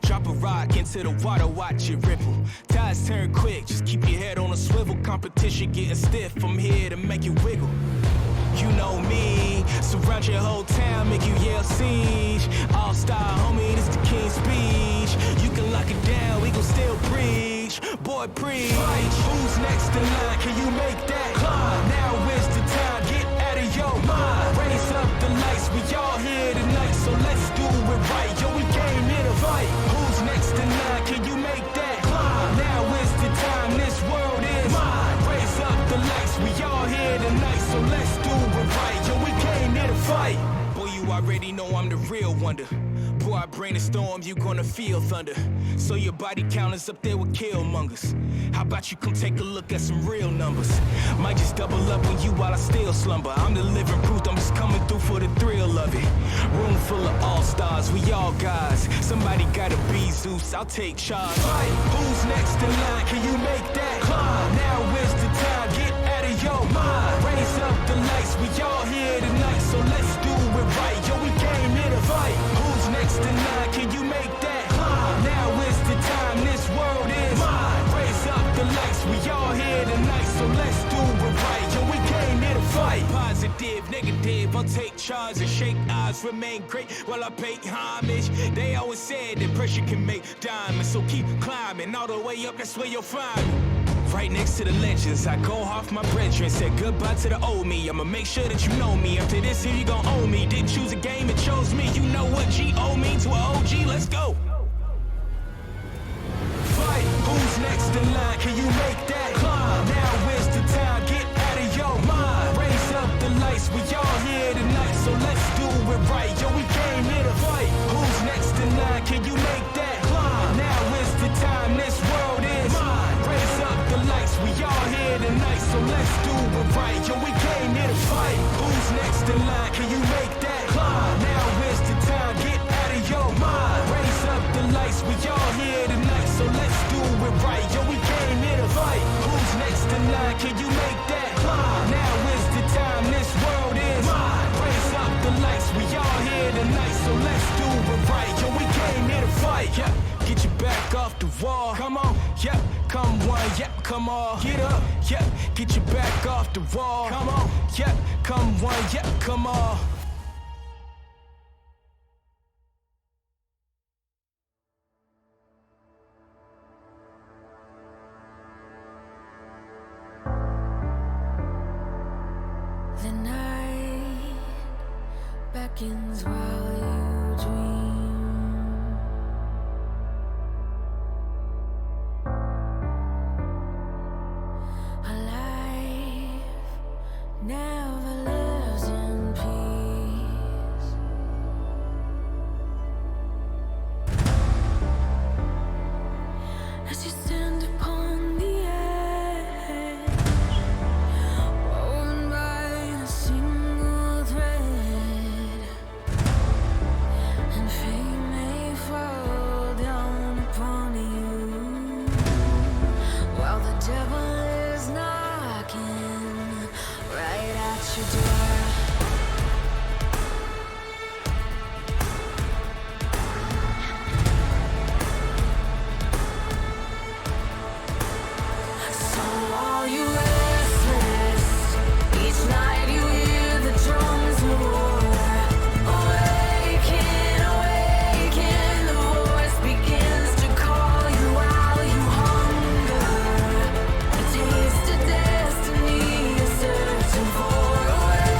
Drop a rock into the water, watch it ripple. Tides turn quick, just keep your head on a swivel. Competition getting stiff, I'm here to make you wiggle. You know me, surround your whole town, make you yell siege. All-star, homie, this the king's speech. You can lock it down, we gon' still preach. Boy, preach. Who's next in line? Can you make that climb? Now is the time, get out of your mind. Raise up the lights, we all here tonight, so let's do it right. Yo, we came here to fight. Who's next in line? Can you make that climb? Now is the time, this world is mine. Raise up the lights, we all here tonight, so let's do it right. Yo, we came here to fight. Boy, you already know I'm the real wonder. Boy, I bring the storm, you gonna feel thunder. So your body count is up there with killmongers. How about you come take a look at some real numbers? Might just double up on you while I still slumber. I'm the living proof, I'm just coming through for the thrill of it. Room full of all-stars, we all guys. Somebody gotta be Zeus, I'll take charge. Fight. Who's next in line? Can you make that climb? Now is the time, get out of your mind. Raise up the lights, we all here tonight, so let's do it right. Yo, we came here to fight. Who's next in line? Can you make that climb? Now is the time, this world is mine. Raise up the lights, we all here tonight, so let's do it right. Yo, we came here to fight. Positive, negative, I'll take charge and shake eyes, remain great while I pay homage. They always said that pressure can make diamonds, so keep climbing all the way up, that's where you'll find me. Right next to the legends, I go off my brethren. Said goodbye to the old me, I'ma make sure that you know me. After this here you gon' owe me. Didn't choose a game, it chose me. You know what G-O means to an OG, let's go. Fight, who's next in line? Can you make that climb? Now is the time, get out of your mind. Raise up the lights, we all here tonight, so let's do it right. Yo, we came here to fight. Who's next in line? Can you make that climb? Now is the time, this world is mine. Raise up the lights, we all here tonight, so let's do it right. Yo, we came here to fight. Who's next in line? Can you make that climb? Now is the time, get out of your mind. Raise up the lights, we all here tonight, so let's do it right. Yo, we came here to fight. Who's next in line? Can you make that climb? Now is the time, this world is mine. Raise up the lights, we all here tonight, so let's do it right. Yo, we came here to fight. Yeah, get your back off the wall. Come on, yeah. Come one, yep, come on, get up, yep, get your back off the wall. Come on, yep, come one, yep, come on. The night beckons while you dream. Never lives in peace. As you stand upon the edge, woven by a single thread, and fate may fall down upon you, while the devil is knocking right at your door. So are you restless? Each night you hear the drums roar. Awaken, awaken, the voice begins to call you while you hunger. A taste of destiny is searching for a way.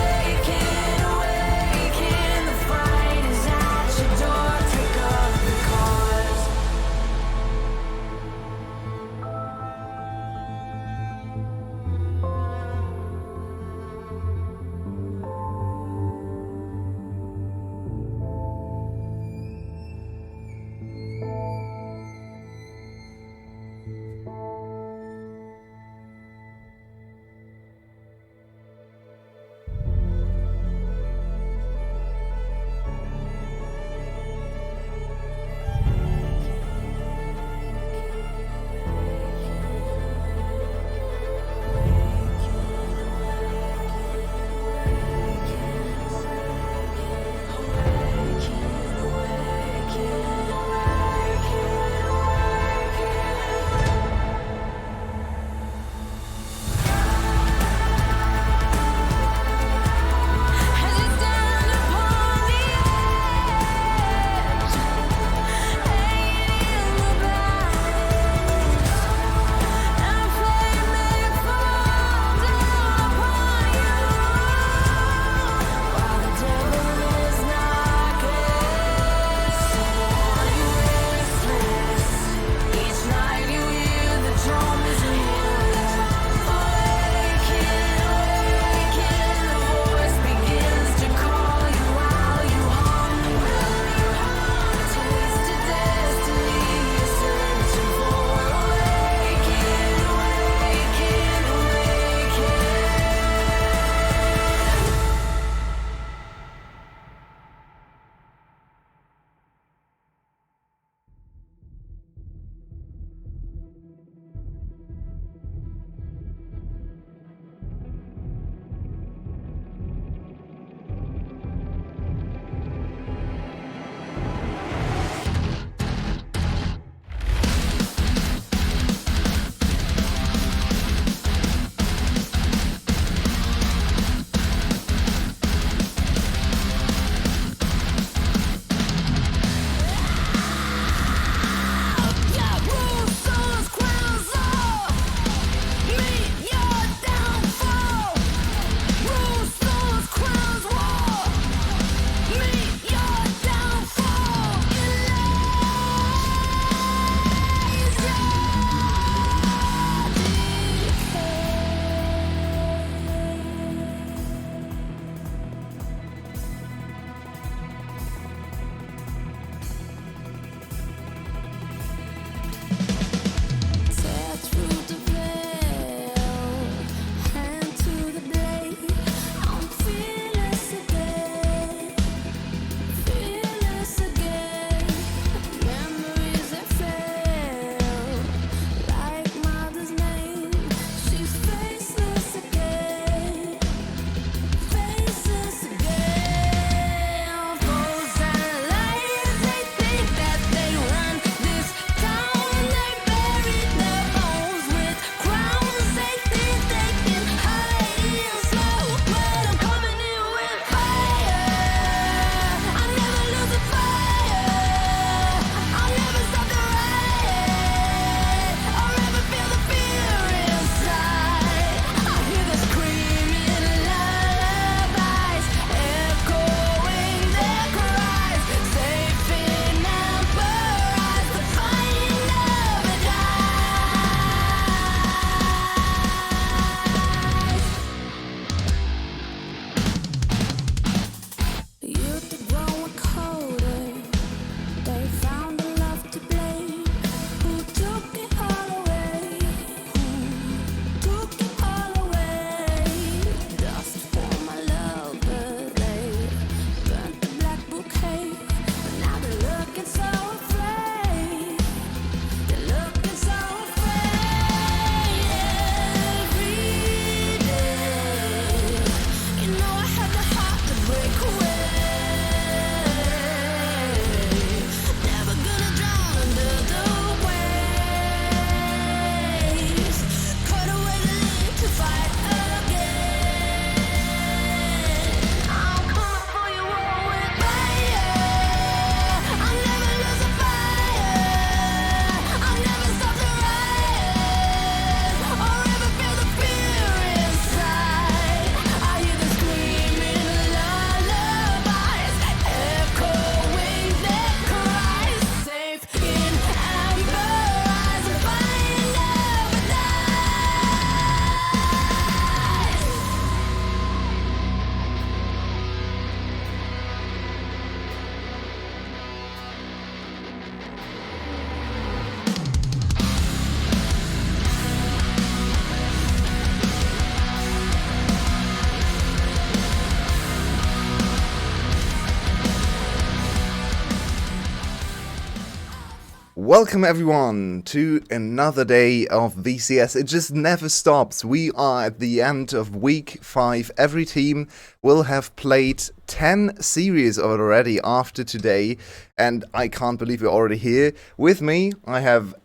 Welcome everyone to another day of VCS. It just never stops. We are at the end of week 5. Every team will have played 10 series already after today, and I can't believe we're already here. With me, I have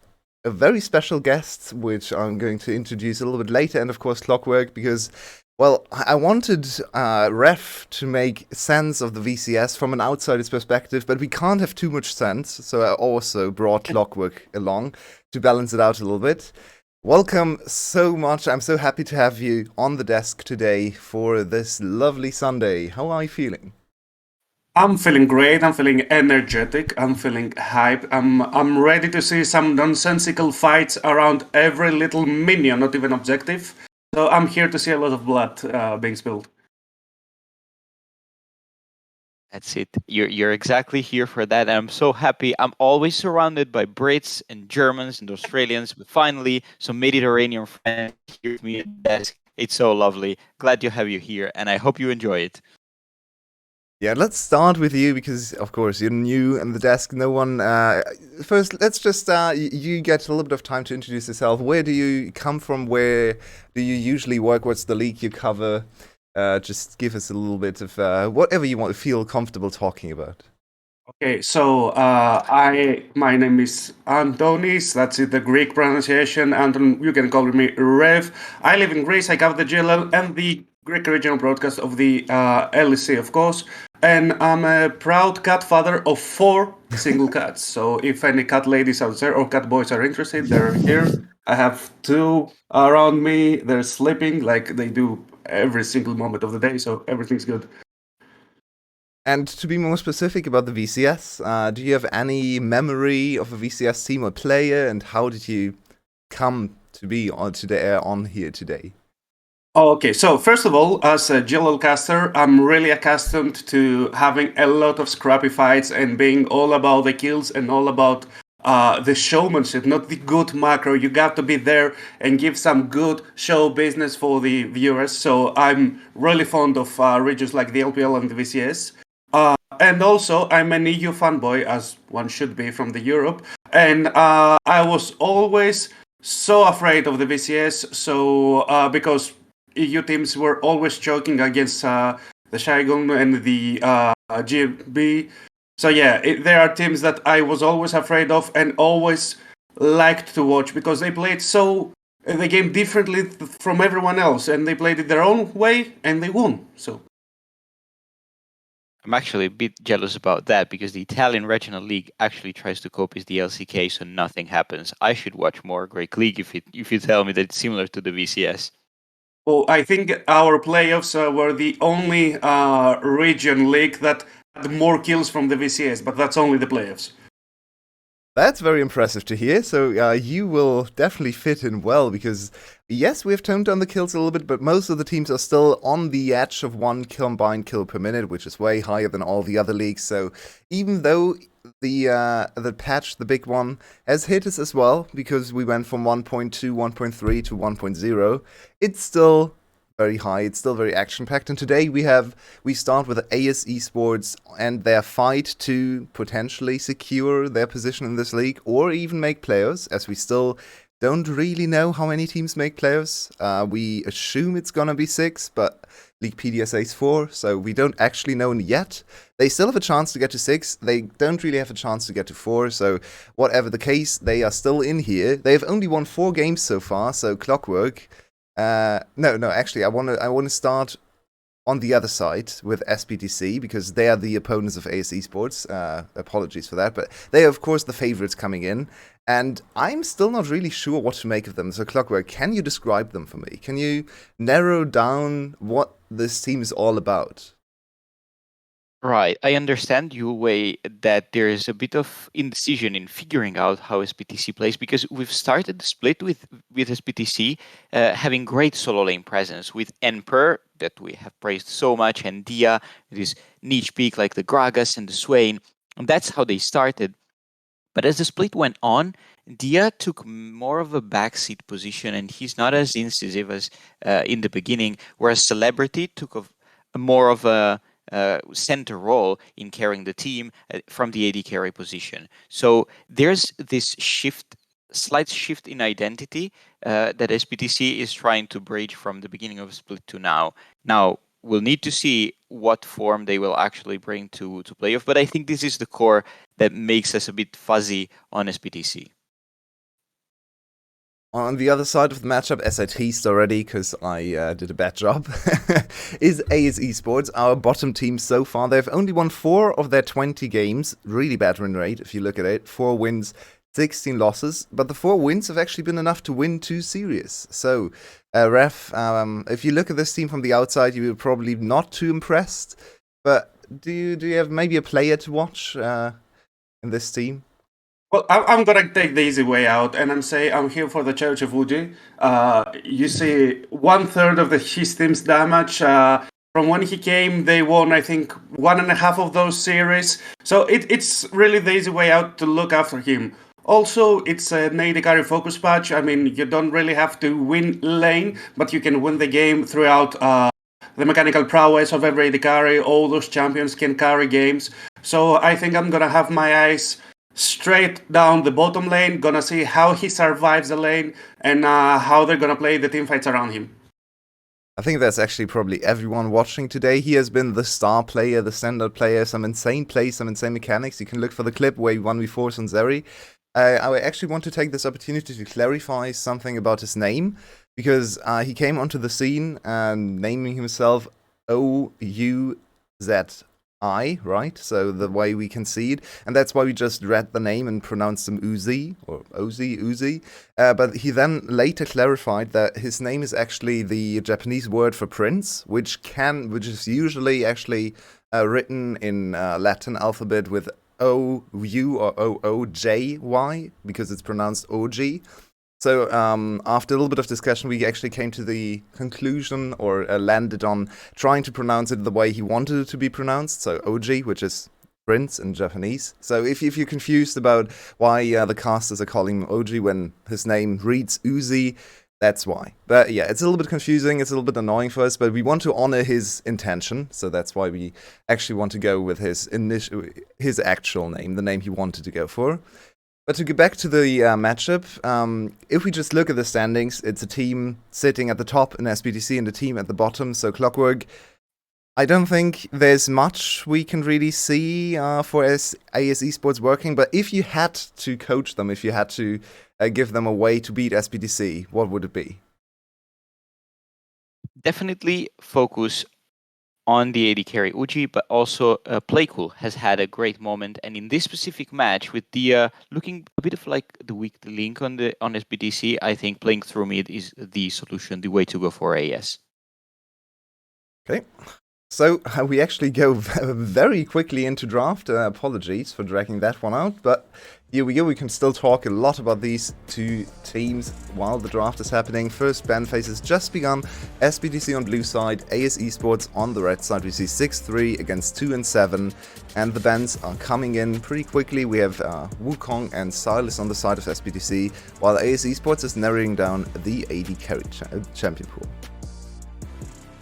a very special guest, which I'm going to introduce a little bit later, and of course Clockwork, because well, I wanted Ref to make sense of the VCS from an outsider's perspective, but we can't have too much sense, so I also brought Clockwork along to balance it out a little bit. Welcome so much. I'm so happy to have you on the desk today for this lovely Sunday. How are you feeling? I'm feeling great. I'm feeling energetic. I'm feeling hype. I'm ready to see some nonsensical fights around every little minion, not even objective. So I'm here to see a lot of blood being spilled. That's it. You're exactly here for that. And I'm so happy. I'm always surrounded by Brits and Germans and Australians, but finally some Mediterranean friends here with me at the desk. It's so lovely. Glad to have you here, and I hope you enjoy it. Yeah, let's start with you because, of course, you're new in the desk. No one. First, let's just. You get a little bit of time to introduce yourself. Where do you come from? Where do you usually work? What's the league you cover? Just give us a little bit of whatever you want to feel comfortable talking about. Okay, so my name is Antonis. That's it, the Greek pronunciation. Anton, you can call me Rev. I live in Greece. I cover the GLL and the Greek regional broadcast of the ASE, of course. And I'm a proud cat father of 4 single cats. So if any cat ladies out there or cat boys are interested, they're here. I have 2 around me. They're sleeping like they do every single moment of the day. So everything's good. And to be more specific about the VCS, do you have any memory of a VCS team or player, and how did you come to be on here today? Okay, so first of all, as a GLL caster, I'm really accustomed to having a lot of scrappy fights and being all about the kills and all about the showmanship, not the good macro. You got to be there and give some good show business for the viewers. So I'm really fond of regions like the LPL and the VCS. And also, I'm an EU fanboy, as one should be from the Europe. And I was always so afraid of the VCS, because EU teams were always choking against the Shygon and the GB. So yeah, there are teams that I was always afraid of and always liked to watch because they played the game differently from everyone else, and they played it their own way and they won. So I'm actually a bit jealous about that because the Italian regional league actually tries to copy the LCK, so nothing happens. I should watch more Greek league if you tell me that it's similar to the VCS. Well, I think our playoffs were the only region league that had more kills from the VCS, but that's only the playoffs. That's very impressive to hear. So you will definitely fit in well because, yes, we have toned down the kills a little bit, but most of the teams are still on the edge of 1 combined kill per minute, which is way higher than all the other leagues. So even though the patch, the big one, has hit us as well, because we went from 1.2, 1.3 to 1.0, it's still very high, it's still very action-packed, and today we start with ASE Esports and their fight to potentially secure their position in this league, or even make playoffs, as we still don't really know how many teams make playoffs. We assume it's gonna be 6, but Leaguepedia says 4, so we don't actually know yet. They still have a chance to get to 6, they don't really have a chance to get to 4, so whatever the case, they are still in here. They have only won 4 games so far, so Clockwork. Actually, I want to start on the other side with SBTC because they are the opponents of ASE Esports. Apologies for that, but they are, of course, the favorites coming in, and I'm still not really sure what to make of them. So, Clockwork, can you describe them for me? Can you narrow down what this team is all about? Right. I understand your way that there is a bit of indecision in figuring out how SBTC plays because we've started the split with SBTC having great solo lane presence with Emperor that we have praised so much and Dia, this niche pick like the Gragas and the Swain. And that's how they started. But as the split went on, Dia took more of a backseat position and he's not as incisive as in the beginning, whereas Celebrity took more of a center role in carrying the team from the AD carry position. So there's this slight shift in identity that SBTC is trying to bridge from the beginning of Split to now. Now, we'll need to see what form they will actually bring to playoff, but I think this is the core that makes us a bit fuzzy on SBTC. On the other side of the matchup, as I teased already, because I did a bad job, is ASE Esports, our bottom team so far. They've only won 4 of their 20 games. Really bad win rate, if you look at it. 4 wins, 16 losses. But the 4 wins have actually been enough to win 2 series. So, Ref, if you look at this team from the outside, you're probably not too impressed. But do you have maybe a player to watch in this team? Well, I'm gonna take the easy way out, and I'm here for the Church of Uji. You see, 1/3 of his team's damage. From when he came, they won, I think, 1.5 of those series. So it's really the easy way out to look after him. Also, it's an AD carry focus patch. I mean, you don't really have to win lane, but you can win the game throughout the mechanical prowess of every AD carry. All those champions can carry games. So I think I'm gonna have my eyes straight down the bottom lane, gonna see how he survives the lane and how they're gonna play the team fights around him. I think that's actually probably everyone watching today. He has been the star player, the standard player, some insane plays, some insane mechanics. You can look for the clip where he 1v4s on Zeri. I actually want to take this opportunity to clarify something about his name, because he came onto the scene naming himself OUZI, right? So the way we can see it, and that's why we just read the name and pronounced him Uzi or Uzi. But he then later clarified that his name is actually the Japanese word for prince, which is usually actually written in Latin alphabet with OU or OOJY, because it's pronounced OG. So after a little bit of discussion, we actually came to the conclusion, or landed on trying to pronounce it the way he wanted it to be pronounced. So OG, which is prince in Japanese. So if you're confused about why the casters are calling him OG when his name reads Uzi, that's why. But yeah, it's a little bit confusing, it's a little bit annoying for us, but we want to honor his intention, so that's why we actually want to go with his actual name, the name he wanted to go for. But to get back to the matchup, if we just look at the standings, it's a team sitting at the top in SBTC and a team at the bottom, so Clockwork. I don't think there's much we can really see for ASE Esports working, but if you had to coach them, if you had to give them a way to beat SBTC, what would it be? Definitely focus on the AD carry Uji, but also Playcool has had a great moment, and in this specific match with the looking a bit of like the weak link on SBTC, I think playing through mid is the solution, the way to go for AS. Okay. So we actually go very quickly into draft. Apologies for dragging that one out, but here we go. We can still talk a lot about these two teams while the draft is happening. First ban phase has just begun. SBTC on blue side, ASE Esports on the red side. We see 6-3 against 2-7, and the bans are coming in pretty quickly. We have Wukong and Silas on the side of SBTC, while ASE Esports is narrowing down the AD carry champion pool.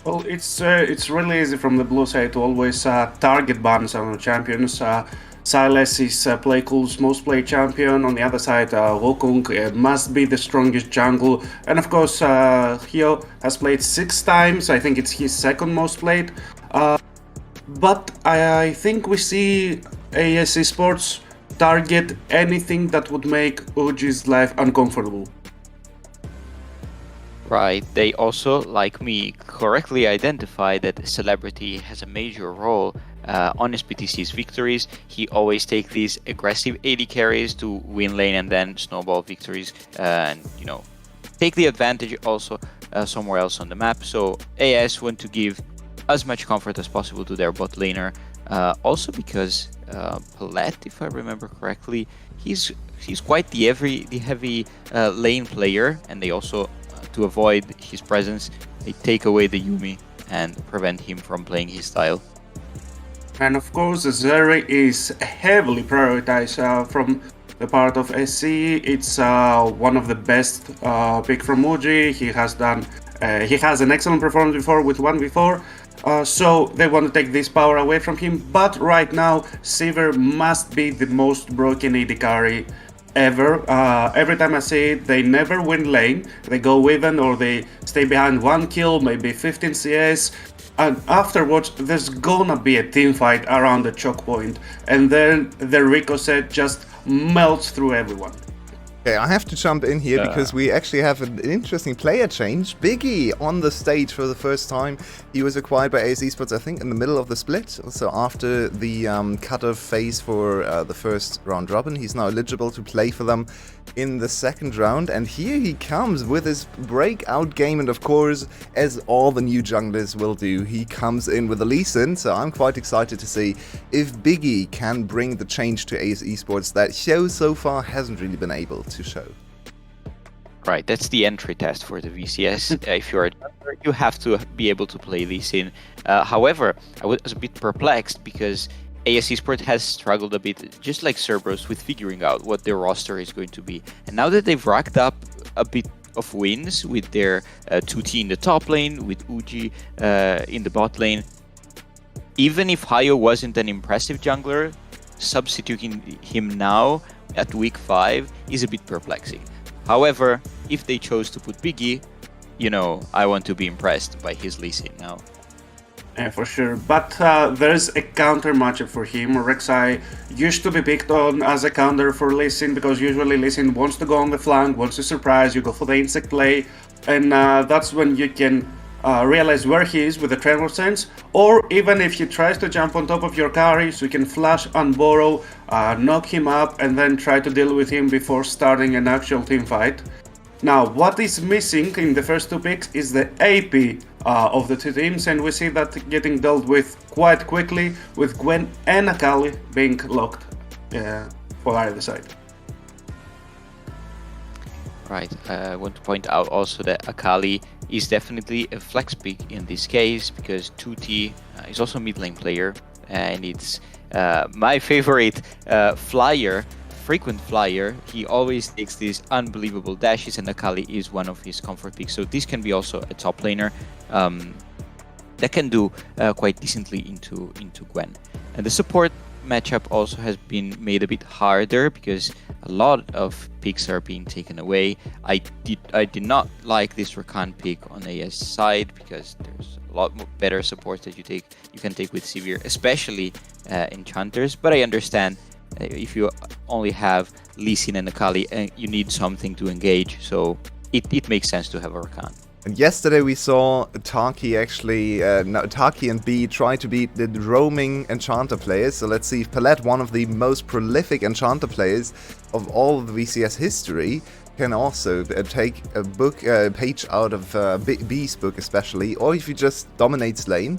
Well, it's really easy from the blue side to always target bans on champions. Silas is Playcool's most played champion. On the other side, Wukong must be the strongest jungle. And of course, Hio has played 6 times. I think it's his second most played. But I think we see ASE Esports target anything that would make Uji's life uncomfortable. Right, they also, like me, correctly identify that Celebrity has a major role on SBTC's victories. He always takes these aggressive AD carries to win lane and then snowball victories, and take the advantage also somewhere else on the map. So AS want to give as much comfort as possible to their bot laner. Also because Palet, if I remember correctly, he's quite the heavy lane player, and they also to avoid his presence, they take away the Yuumi and prevent him from playing his style. And of course, Zeri is heavily prioritized from the part of SC. It's one of the best pick from Uji. He has an excellent performance before with 1v4. so they want to take this power away from him. But right now, Sivir must be the most broken AD carry ever. Every time I see it, they never win lane. They go even, or they stay behind 1 kill, maybe 15 CS. And afterwards, there's gonna be a team fight around the choke point, and then the ricochet just melts through everyone. Okay, I have to jump in here because we actually have an interesting player change. Biggie on the stage for the first time. He was acquired by ASE Esports, I think, in the middle of the split. So after the cut-off phase for the first round robin, he's now eligible to play for them in the second round. And here he comes with his breakout game. And of course, as all the new junglers will do, he comes in with a Lee Sin. So I'm quite excited to see if Biggie can bring the change to ASE Esports that Show so far hasn't really been able to show. Right, that's the entry test for the VCS. If you're a jungler, you have to be able to play Lee Sin. However, I was a bit perplexed because ASE Esports has struggled a bit, just like Cerberus, with figuring out what their roster is going to be. And now that they've racked up a bit of wins with their 2T in the top lane, with Uji in the bot lane, even if Hayo wasn't an impressive jungler, substituting him now at week 5 is a bit perplexing. However, if they chose to put Biggie, you know, I want to be impressed by his Lee Sin now. Yeah, for sure. But there's a counter matchup for him. Rek'Sai used to be picked on as a counter for Lee Sin because usually Lee Sin wants to go on the flank, wants to surprise, you go for the insect play, and that's when you can realize where he is with the Tremor Sense, or even if he tries to jump on top of your carry, so you can flash and borrow, knock him up, and then try to deal with him before starting an actual team fight. Now, what is missing in the first 2 picks is the AP of the 2 teams, and we see that getting dealt with quite quickly, with Gwen and Akali being locked for either side. Right, I want to point out also that Akali is definitely a flex pick in this case because 2T is also a mid lane player, and it's my favorite flyer, frequent flyer. He always takes these unbelievable dashes, and Akali is one of his comfort picks. So this can be also a top laner that can do quite decently into Gwen. And the support matchup also has been made a bit harder because a lot of picks are being taken away. I did not like this Rakan pick on AS side because there's a lot more better support that you can take with Sivir, especially enchanters. But I understand if you only have Lee Sin and Akali, you need something to engage, so it makes sense to have a Rakan. And yesterday we saw Taki actually, Taki and B try to beat the roaming Enchanter players. So let's see if Palette, one of the most prolific Enchanter players of all of the VCS history, can also take a page out of B's book especially, or if he just dominates lane.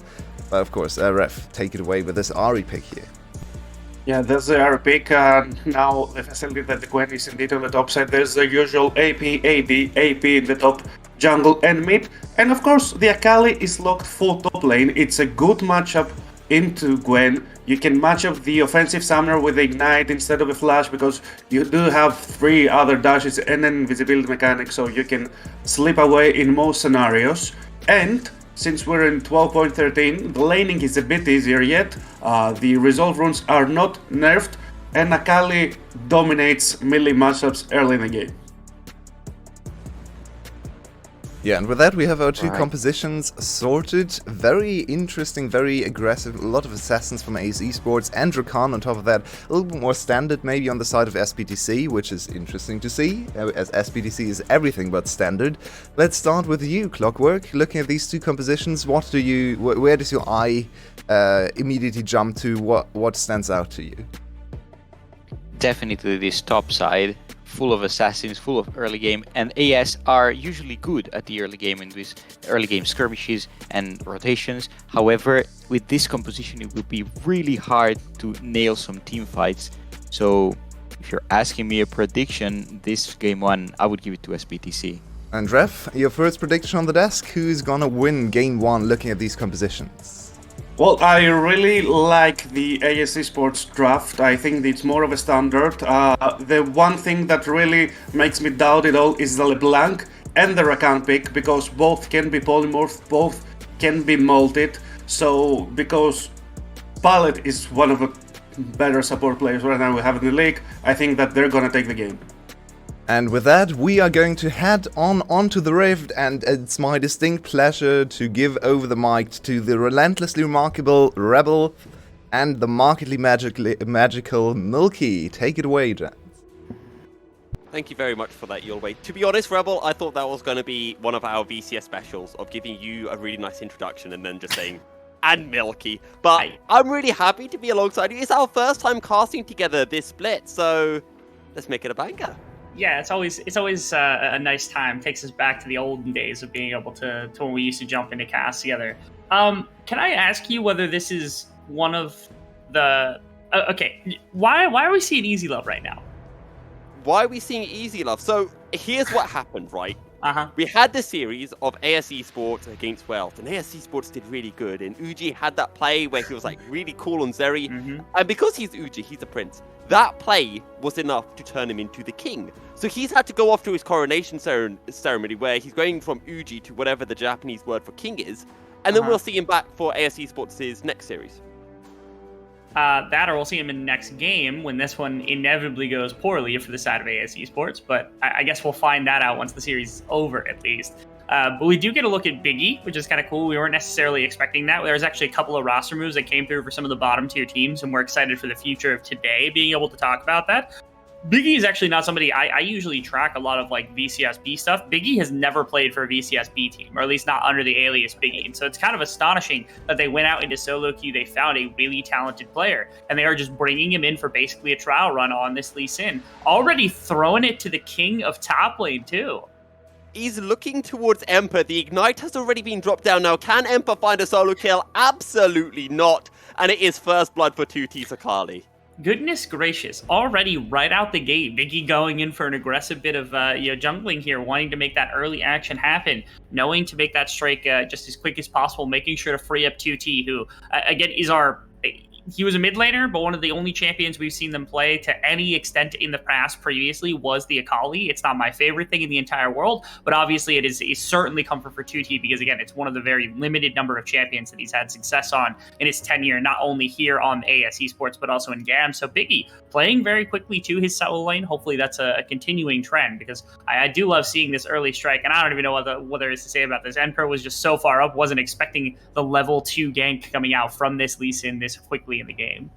But of course, Ref, take it away with this Ahri pick here. Yeah, there's the Ahri pick. Now the facility that the Gwen is indeed on the top side. There's the usual AP, AD, AP in the top, jungle and mid, and of course the Akali is locked full top lane. It's a good matchup into Gwen. You can match up the offensive summoner with the ignite instead of a flash because you do have 3 other dashes and an invisibility mechanic, so you can slip away in most scenarios. And since we're in 12.13, the laning is a bit easier yet. The resolve runes are not nerfed, and Akali dominates melee matchups early in the game. Yeah, and with that we have our 2 compositions sorted. Very interesting, very aggressive, a lot of assassins from ASE Esports, and Rakan on top of that. A little bit more standard maybe on the side of SBTC, which is interesting to see, as SBTC is everything but standard. Let's start with you, Clockwork. Looking at these 2 compositions, where does your eye immediately jump to? What stands out to you? Definitely this top side, full of assassins, full of early game, and AS are usually good at the early game in these early game skirmishes and rotations. However, with this composition it will be really hard to nail some team fights. So if you're asking me a prediction, this game 1, I would give it to SBTC. And Ref, your first prediction on the desk, who's gonna win game 1 looking at these compositions? Well, I really like the AS Esports draft. I think it's more of a standard. The one thing that really makes me doubt it all is the LeBlanc and the Rakan pick, because both can be polymorphed, both can be molted. So because Pilot is one of the better support players right now we have in the league, I think that they're gonna take the game. And with that, we are going to head onto the Rift, and it's my distinct pleasure to give over the mic to the relentlessly remarkable Rebel and the markedly magical Milky. Take it away, Jan. Thank you very much for that, Yulway. To be honest, Rebel, I thought that was going to be one of our VCS specials of giving you a really nice introduction and then just saying, and Milky. But I'm really happy to be alongside you. It's our first time casting together this split, so let's make it a banger. Yeah, it's always a nice time. Takes us back to the olden days of being able to when we used to jump into cast together. Can I ask you whether this is one of the okay? Why are we seeing Easy Love right now? Why are we seeing Easy Love? So here's what happened, right? We had the series of AS Esports against Wealth, and AS Esports did really good, and Uji had that play where he was like really cool on Zeri, and because he's Uji, he's a prince, that play was enough to turn him into the king. So he's had to go off to his coronation ceremony where he's going from Uji to whatever the Japanese word for king is, and then we'll see him back for AS Esports' next series. That or we'll see him in the next game when this one inevitably goes poorly for the side of AS Esports, but I guess we'll find that out once the series is over at least. But we do get a look at Biggie, which is kind of cool. We weren't necessarily expecting that. There was actually a couple of roster moves that came through for some of the bottom tier teams, and we're excited for the future of today being able to talk about that. Biggie is actually not somebody I usually track a lot of like VCSB stuff. Biggie has never played for a VCSB team, or at least not under the alias Biggie. And so it's kind of astonishing that they went out into solo queue. They found a really talented player, and they are just bringing him in for basically a trial run on this Lee Sin. Already throwing it to the king of top lane too. He's looking towards Emperor. The Ignite has already been dropped down now. Can Emperor find a solo kill? Absolutely not. And it is first blood for 2T Sakali. Goodness gracious, already right out the gate, Biggie going in for an aggressive bit of jungling here, wanting to make that early action happen, knowing to make that strike just as quick as possible, making sure to free up 2T, who, again, he was a mid laner, but one of the only champions we've seen them play to any extent in the past previously was the Akali. It's not my favorite thing in the entire world, but obviously it is certainly comfort for 2T because, again, it's one of the very limited number of champions that he's had success on in his tenure, not only here on AS Esports, but also in GAM. So Biggie playing very quickly to his solo lane. Hopefully that's a continuing trend because I do love seeing this early strike, and I don't even know what there is to say about this. Emperor was just so far up, wasn't expecting the level 2 gank coming out from this Lee Sin this quickly in the game.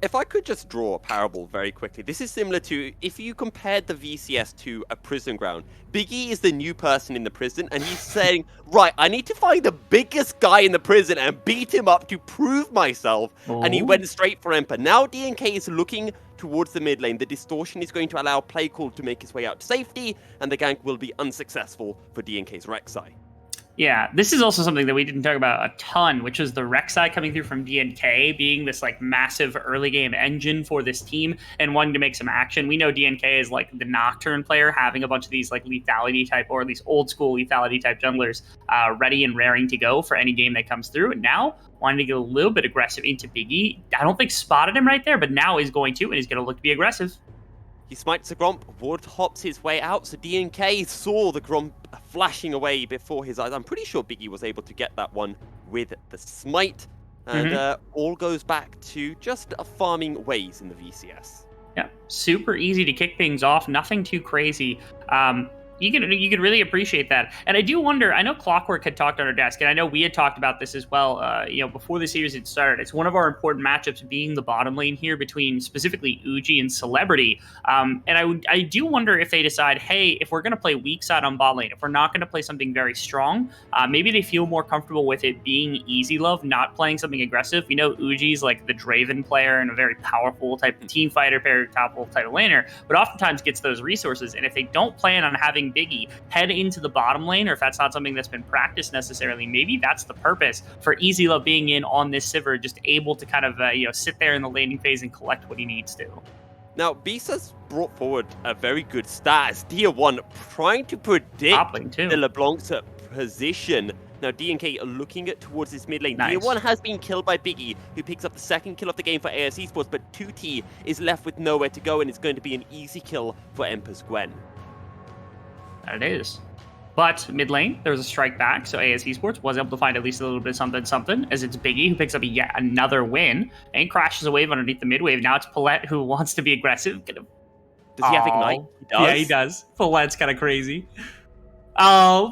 If I could just draw a parable very quickly, this is similar to if you compared the VCS to a prison ground. Biggie is the new person in the prison, and he's saying, right, I need to find the biggest guy in the prison and beat him up to prove myself. And he went straight for Emperor. Now DNK is looking towards the mid lane. The distortion is going to allow Playcool to make his way out to safety, and the gank will be unsuccessful for DNK's Rek'Sai. Yeah, this is also something that we didn't talk about a ton, which is the Rek'Sai coming through from DNK being this like massive early game engine for this team and wanting to make some action. We know DNK is like the Nocturne player, having a bunch of these like lethality type or at least old school lethality type junglers ready and raring to go for any game that comes through. And now wanting to get a little bit aggressive into Biggie. I don't think spotted him right there, but now he's going to, and he's going to look to be aggressive. He smites the Gromp, wood hops his way out, so DNK saw the Gromp flashing away before his eyes. I'm pretty sure Biggie was able to get that one with the smite, and all goes back to just farming ways in the VCS. Yeah, super easy to kick things off, nothing too crazy. You could really appreciate that. And I do wonder, I know Clockwork had talked on our desk, and I know we had talked about this as well, before the series had started. It's one of our important matchups being the bottom lane here between specifically Uji and Celebrity. And I do wonder if they decide, hey, if we're going to play weak side on bot lane, if we're not going to play something very strong, maybe they feel more comfortable with it being easy love, not playing something aggressive. We know Uji's like the Draven player and a very powerful type of team fighter, very powerful type of laner, but oftentimes gets those resources. And if they don't plan on having Biggie head into the bottom lane, or if that's not something that's been practiced necessarily, maybe that's the purpose for Easy Love being in on this Sivir, just able to kind of sit there in the laning phase and collect what he needs to. Now, Beast has brought forward a very good stat as Dia 1 trying to predict the LeBlanc's position. Now, DNK looking towards this mid lane. Nice. Dia 1 has been killed by Biggie, who picks up the second kill of the game for AS Esports, but 2T is left with nowhere to go, and it's going to be an easy kill for Emperor's Gwen. That it is. But mid lane, there was a strike back, so ASE Esports was able to find at least a little bit of something, as it's Biggie who picks up yet another win and crashes a wave underneath the mid wave. Now it's Paulette who wants to be aggressive. Does he have Ignite? He does. Yeah, he does. Paulette's kind of crazy. Oh,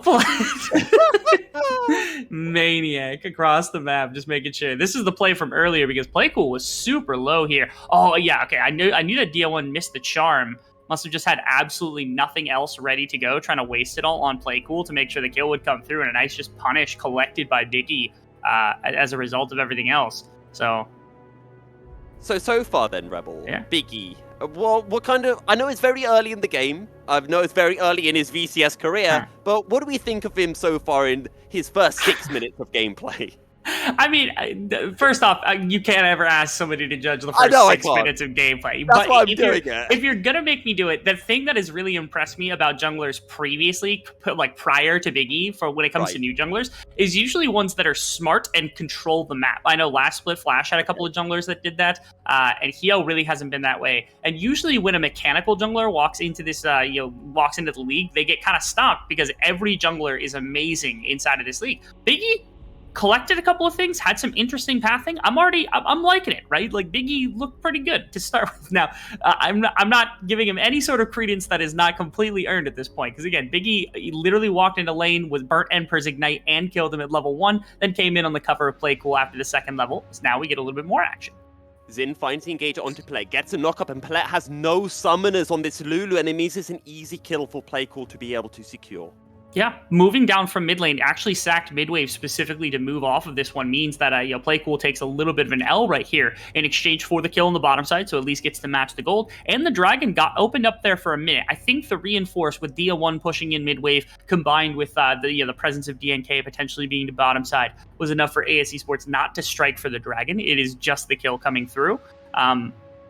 Maniac across the map, just making sure. This is the play from earlier because Playcool was super low here. Oh, yeah, okay. I knew that Dia1 missed the charm. Must have just had absolutely nothing else ready to go, trying to waste it all on Playcool to make sure the kill would come through, and a nice just punish collected by Biggie as a result of everything else. So far then, Rebel, yeah. Biggie. Well, what kind of... I know it's very early in the game. I know it's very early in his VCS career, but what do we think of him so far in his first 6 minutes of gameplay? I mean, first off, you can't ever ask somebody to judge the first 6 minutes of gameplay. That's why I'm doing it. If you're gonna make me do it, the thing that has really impressed me about junglers previously, like prior to Biggie, for when it comes to new junglers, is usually ones that are smart and control the map. I know last split Flash had a couple of junglers that did that, and Hio really hasn't been that way. And usually when a mechanical jungler walks into this, walks into the league, they get kind of stopped because every jungler is amazing inside of this league. Biggie collected a couple of things, had some interesting pathing. I'm liking it, right? Like Biggie looked pretty good to start with. Now, I'm not giving him any sort of credence that is not completely earned at this point. Because again, Biggie literally walked into lane with burnt Emperor's Ignite and killed him at level 1, then came in on the cover of Playcool after the second level. So now we get a little bit more action. Xin finds the engage onto Palette, gets a knock-up, and Palette has no summoners on this Lulu, and it means it's an easy kill for Playcool to be able to secure. Yeah, moving down from mid lane, actually sacked mid wave specifically to move off of this one means that Playcool takes a little bit of an L right here in exchange for the kill on the bottom side, so at least gets to match the gold. And the Dragon got opened up there for a minute. I think the reinforce with Dia1 pushing in mid wave combined with the presence of DNK potentially being the bottom side was enough for ASE Esports not to strike for the Dragon. It is just the kill coming through.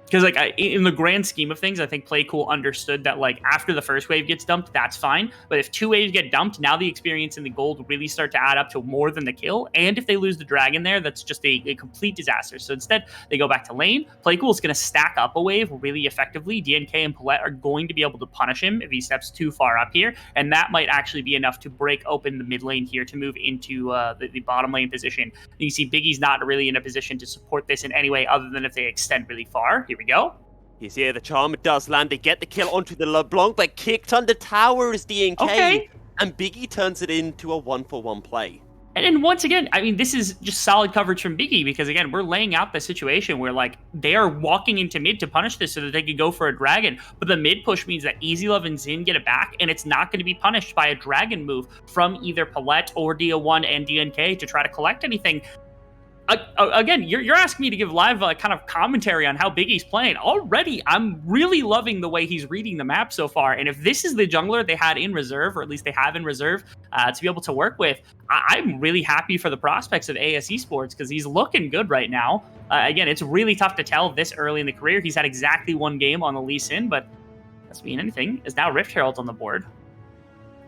Because, in the grand scheme of things, I think Playcool understood that, after the first wave gets dumped, that's fine. But if 2 waves get dumped, now the experience and the gold really start to add up to more than the kill. And if they lose the Dragon there, that's just a complete disaster. So instead, they go back to lane. Playcool is going to stack up a wave really effectively. DNK and Palette are going to be able to punish him if he steps too far up here. And that might actually be enough to break open the mid lane here to move into the bottom lane position. You see Biggie's not really in a position to support this in any way other than if they extend really far. Here we go. He's here, the charm does land, they get the kill onto the LeBlanc, but kicked under tower is DNK, and Biggie turns it into a 1-for-1 play. And once again, I mean, this is just solid coverage from Biggie because, again, we're laying out the situation where, they are walking into mid to punish this so that they could go for a Dragon. But the mid push means that EasyLove and Xin get it back, and it's not going to be punished by a Dragon move from either Palette or Dia1 and DNK to try to collect anything. Again, you're asking me to give live kind of commentary on how Biggie's playing. Already, I'm really loving the way he's reading the map so far. And if this is the jungler they had in reserve, or at least they have in reserve to be able to work with, I'm really happy for the prospects of ASE Esports because he's looking good right now. Again, it's really tough to tell this early in the career. He's had exactly 1 game on the Lee Sin, but doesn't mean anything. Is now Rift Herald's on the board.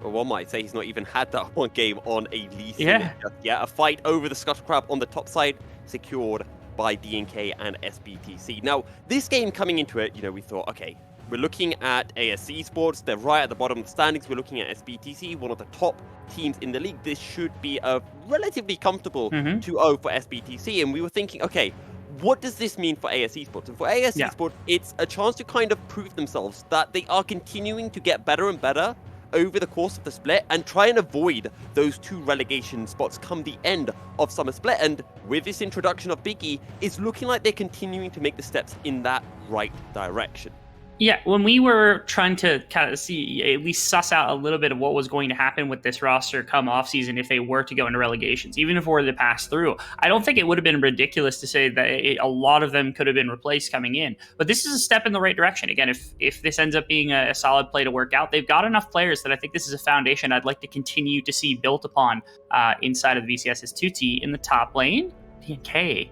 Well, one might say he's not even had that 1 game on a Lee Sin. Yeah, a fight over the Scuttle Crab on the top side, secured by DNK and SBTC. Now, this game coming into it, we thought, okay, we're looking at ASE Esports. They're right at the bottom of the standings. We're looking at SBTC, one of the top teams in the league. This should be a relatively comfortable 2-0 for SBTC. And we were thinking, okay, what does this mean for ASE Esports? And for ASE Esports, it's a chance to kind of prove themselves that they are continuing to get better and better over the course of the split and try and avoid those 2 relegation spots come the end of summer split. And with this introduction of Biggie, it's looking like they're continuing to make the steps in that right direction. Yeah, when we were trying to kind of see, at least suss out a little bit of what was going to happen with this roster come offseason if they were to go into relegations, even if we were to pass through, I don't think it would have been ridiculous to say that a lot of them could have been replaced coming in. But this is a step in the right direction. Again, if this ends up being a solid play to work out, they've got enough players that I think this is a foundation I'd like to continue to see built upon inside of the VCS's 2T in the top lane. DNK.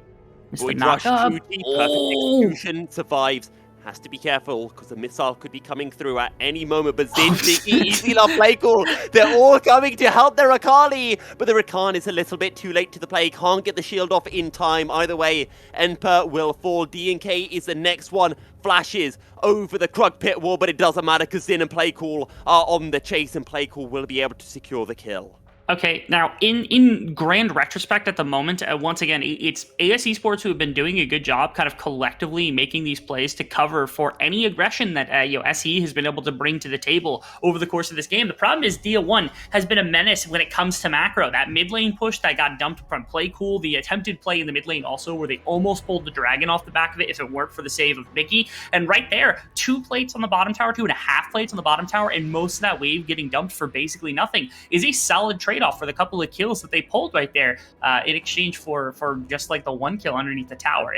Void Rush 2T, perfect execution, survives. has to be careful because the missile could be coming through at any moment. But Zin, Biggie, Easy Love, Play Cool, they're all coming to help their Akali. But the Rakan is a little bit too late to the play. Can't get the shield off in time. Either way, Emperor will fall. DNK is the next one. Flashes over the Krug pit wall, but it doesn't matter because Zin and Play Cool are on the chase, and Play Cool will be able to secure the kill. Okay, now in grand retrospect at the moment, once again, it's AS Esports who have been doing a good job kind of collectively making these plays to cover for any aggression that SE has been able to bring to the table over the course of this game. The problem is Dia1 has been a menace when it comes to macro. That mid lane push that got dumped from Playcool, the attempted play in the mid lane also where they almost pulled the dragon off the back of it if it weren't for the save of Mickey. And right there, 2 plates on the bottom tower, 2.5 plates on the bottom tower, and most of that wave getting dumped for basically nothing is a solid trade-off for the couple of kills that they pulled right there in exchange for just like the 1 kill underneath the tower.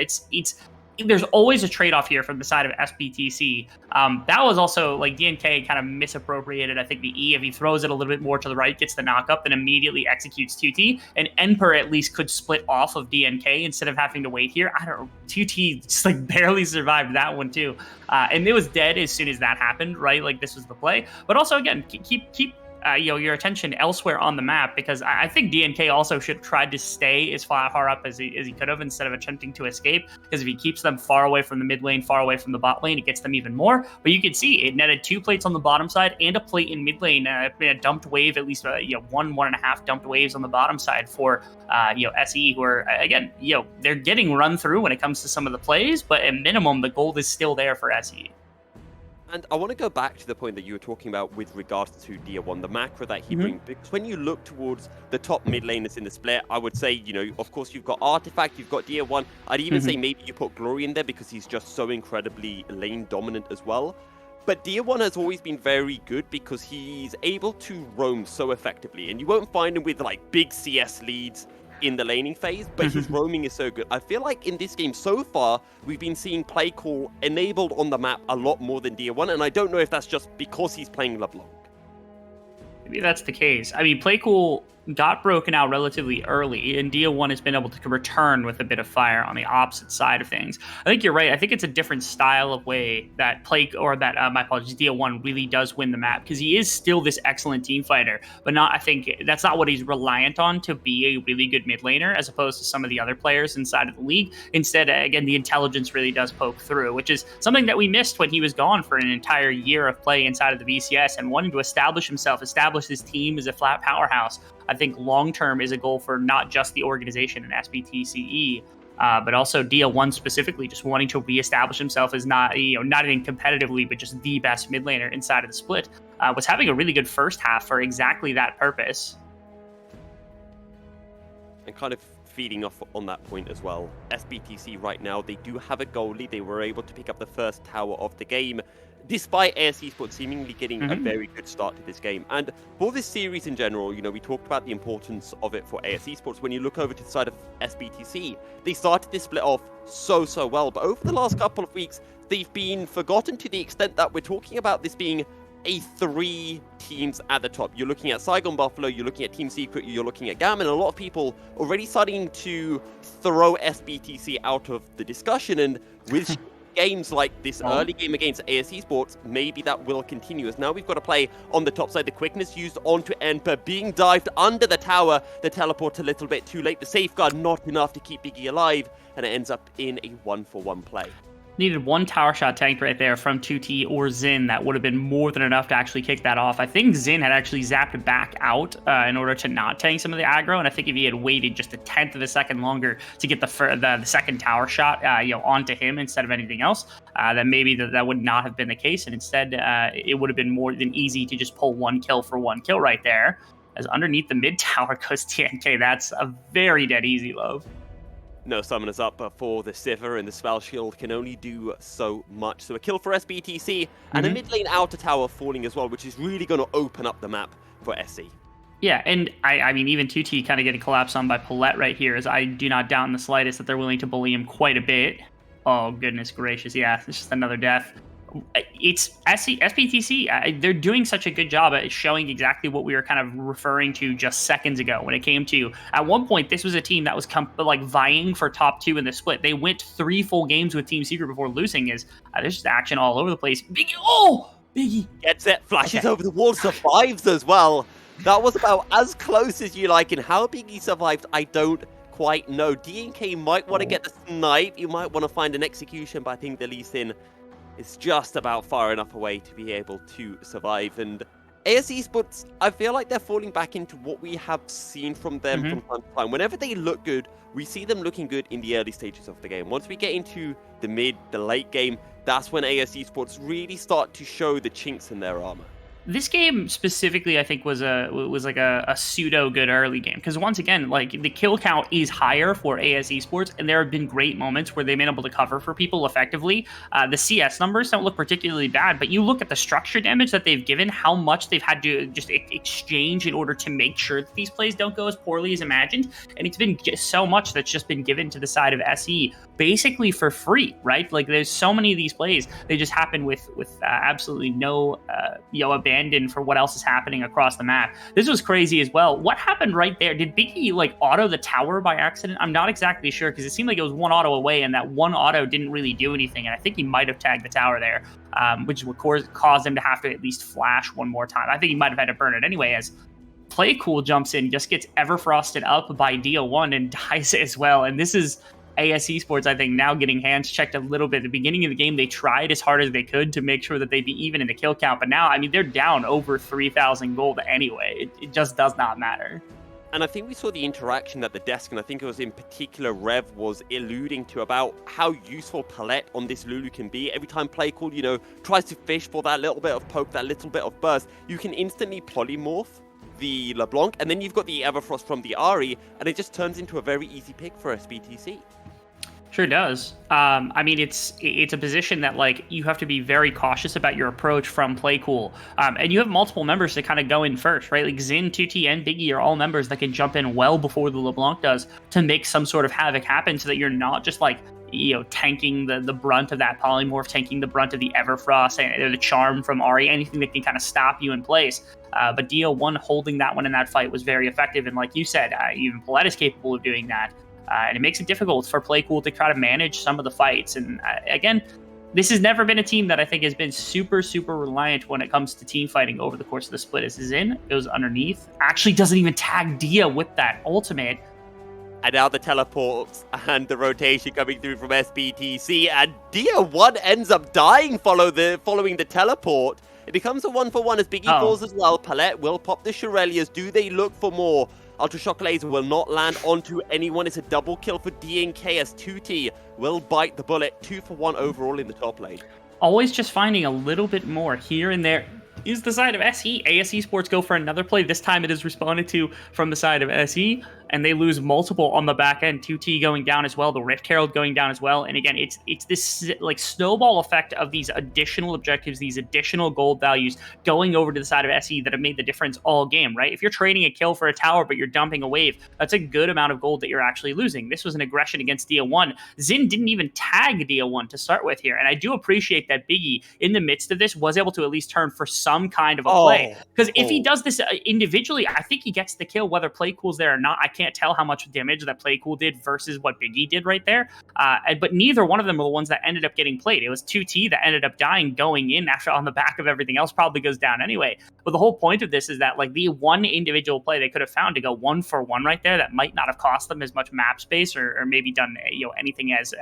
There's always a trade-off here from the side of SBTC. That was also like DNK kind of misappropriated, I think, the E. If he throws it a little bit more to the right, gets the knock-up, then immediately executes 2T. And Emperor at least could split off of DNK instead of having to wait here. I don't know, 2T just like barely survived that one too. And it was dead as soon as that happened, right? Like this was the play. But also, again, keep your attention elsewhere on the map, because I think DNK also should have tried to stay as far up as he could have instead of attempting to escape, because if he keeps them far away from the mid lane, far away from the bot lane, it gets them even more. But you can see it netted 2 plates on the bottom side and a plate in mid lane, a dumped wave, at least 1.5 dumped waves on the bottom side for SE, who are, again, they're getting run through when it comes to some of the plays, but at minimum, the gold is still there for SE. And I want to go back to the point that you were talking about with regards to Dia1, the macro that he brings. Because when you look towards the top mid laners in the split, I would say, of course, you've got Artifact, you've got Dia1. I'd even say maybe you put Glory in there because he's just so incredibly lane dominant as well. But Dia1 has always been very good because he's able to roam so effectively. And you won't find him with like big CS leads in the laning phase, but his roaming is so good. I feel like in this game so far, we've been seeing play call enabled on the map a lot more than Dia1, and I don't know if that's just because he's playing LeBlanc. Maybe that's the case. I mean, Playcool got broken out relatively early, and Dia1 has been able to return with a bit of fire on the opposite side of things. I think you're right. I think it's a different style of way that Dia1 really does win the map, because he is still this excellent team fighter, but I think that's not what he's reliant on to be a really good mid laner, as opposed to some of the other players inside of the league. Instead, again, the intelligence really does poke through, which is something that we missed when he was gone for an entire year of play inside of the VCS and wanting to establish himself, establish his team as a flat powerhouse. I think long-term is a goal for not just the organization and SBTCE, but also Dia1 specifically, just wanting to reestablish himself as not even competitively, but just the best mid laner inside of the split. Was having a really good first half for exactly that purpose. And kind of feeding off on that point as well, SBTC right now, they do have a goalie. They were able to pick up the first tower of the game, despite AS Esports seemingly getting a very good start to this game. And for this series in general, we talked about the importance of it for AS Esports. When you look over to the side of SBTC, they started this split off so well, but over the last couple of weeks, they've been forgotten to the extent that we're talking about this being a 3 teams at the top. You're looking at Saigon Buffalo, you're looking at Team Secret, you're looking at Gammon. A lot of people already starting to throw SBTC out of the discussion, and with games like this early game against AS Esports, maybe that will continue, as now we've got to play on the top side. The quickness used onto Emperor, being dived under the tower, the teleport a little bit too late, the safeguard not enough to keep Biggie alive, and it ends up in a 1-for-1 play. Needed 1 tower shot tanked right there from 2T or Zin. That would have been more than enough to actually kick that off. I think Zin had actually zapped back out in order to not tank some of the aggro, and I think if he had waited just a 1/10 of a second longer to get the second tower shot onto him instead of anything else, then maybe that would not have been the case, and instead it would have been more than easy to just pull 1 kill for 1 kill right there. As underneath the mid tower goes TNK, that's a very dead easy love. No summoners up for the Sivir, and the Spell Shield can only do so much. So a kill for SBTC, and a mid lane outer tower falling as well, which is really going to open up the map for SE. Yeah, and I mean, even 2T kind of getting collapsed on by Paulette right here, as I do not doubt in the slightest that they're willing to bully him quite a bit. Oh, goodness gracious, yeah, it's just another death. it's SBTC. They're doing such a good job at showing exactly what we were kind of referring to just seconds ago when it came to, at one point, this was a team that was vying for top 2 in the split. They went 3 full games with Team Secret before losing. There's just action all over the place. Biggie gets it, flashes over the wall, survives as well. That was about as close as you like, and how Biggie survived, I don't quite know. DNK might want to get the snipe, you might want to find an execution, but I think the Lee Sin is just about far enough away to be able to survive. And ASE Esports, I feel like they're falling back into what we have seen from them from time to time. Whenever they look good, we see them looking good in the early stages of the game. Once we get into the mid, the late game, that's when ASE Esports really start to show the chinks in their armor. This game specifically, I think, was like a pseudo good early game, because once again, like, the kill count is higher for ASE Esports, and there have been great moments where they've been able to cover for people effectively. The CS numbers don't look particularly bad, but you look at the structure damage that they've given, how much they've had to just exchange in order to make sure that these plays don't go as poorly as imagined, and it's been just so much that's just been given to the side of SE basically for free, right? Like, there's so many of these plays, they just happen with absolutely no abandon for what else is happening across the map. This was crazy as well. What happened right there? Did Biggie like auto the tower by accident? I'm not exactly sure, because it seemed like it was one auto away, and that one auto didn't really do anything, and I think he might have tagged the tower there, which would cause him to have to at least flash one more time. I think he might have had to burn it anyway, as Playcool jumps in, just gets Everfrosted up by Dia1 and dies as well. And this is ASE Esports, I think, now getting hands checked a little bit. At the beginning of the game, they tried as hard as they could to make sure that they'd be even in the kill count. But now, I mean, they're down over 3,000 gold anyway. It just does not matter. And I think we saw the interaction at the desk, and I think it was in particular Rev was alluding to about how useful Palette on this Lulu can be. Every time Playcool, tries to fish for that little bit of poke, that little bit of burst, you can instantly polymorph the LeBlanc, and then you've got the Everfrost from the Ahri, and it just turns into a very easy pick for SBTC. Sure does. I mean, it's a position that, like, you have to be very cautious about your approach from Playcool. And you have multiple members to kind of go in first, right? Like, Xin, 2T, and Biggie are all members that can jump in well before the LeBlanc does to make some sort of havoc happen, so that you're not just, like, tanking the brunt of that polymorph, tanking the brunt of the Everfrost, and the charm from Ahri, anything that can kind of stop you in place. But Dia1 holding that one in that fight was very effective. And like you said, even Palette is capable of doing that. And it makes it difficult for Playcool to try to manage some of the fights. And again, this has never been a team that I think has been super, super reliant when it comes to team fighting over the course of the split. As Xin goes underneath, actually doesn't even tag Dia with that ultimate. And now the teleports and the rotation coming through from SBTC, and Dia1 ends up dying following the teleport. It becomes a 1-for-1 as Biggie falls as well. Palette will pop the Shurelias. Do they look for more? Ultra Shock Laser will not land onto anyone. It's a double kill for DNK as 2T will bite the bullet. 2-for-1 overall in the top lane. Always just finding a little bit more here and there is the side of SE. ASE Esports go for another play. This time it is responded to from the side of SE, and they lose multiple on the back end. 2T going down as well, the Rift Herald going down as well. And again, it's this like snowball effect of these additional objectives, these additional gold values going over to the side of SE that have made the difference all game, right? If you're trading a kill for a tower, but you're dumping a wave, that's a good amount of gold that you're actually losing. This was an aggression against Dia1. Xin didn't even tag Dia1 to start with here. And I do appreciate that Biggie, in the midst of this, was able to at least turn for some kind of a play. Because if he does this individually, I think he gets the kill, whether Playcool's there or not. I can't tell how much damage that Playcool did versus what Biggie did right there. But neither one of them were the ones that ended up getting played. It was 2T that ended up dying going in after on the back of everything else probably goes down anyway. But the whole point of this is that like the one individual play they could have found to go 1-for-1 right there that might not have cost them as much map space or maybe done anything as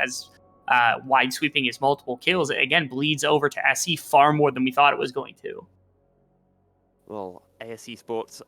wide sweeping as multiple kills, it again bleeds over to SE far more than we thought it was going to. Well, ASE Esports,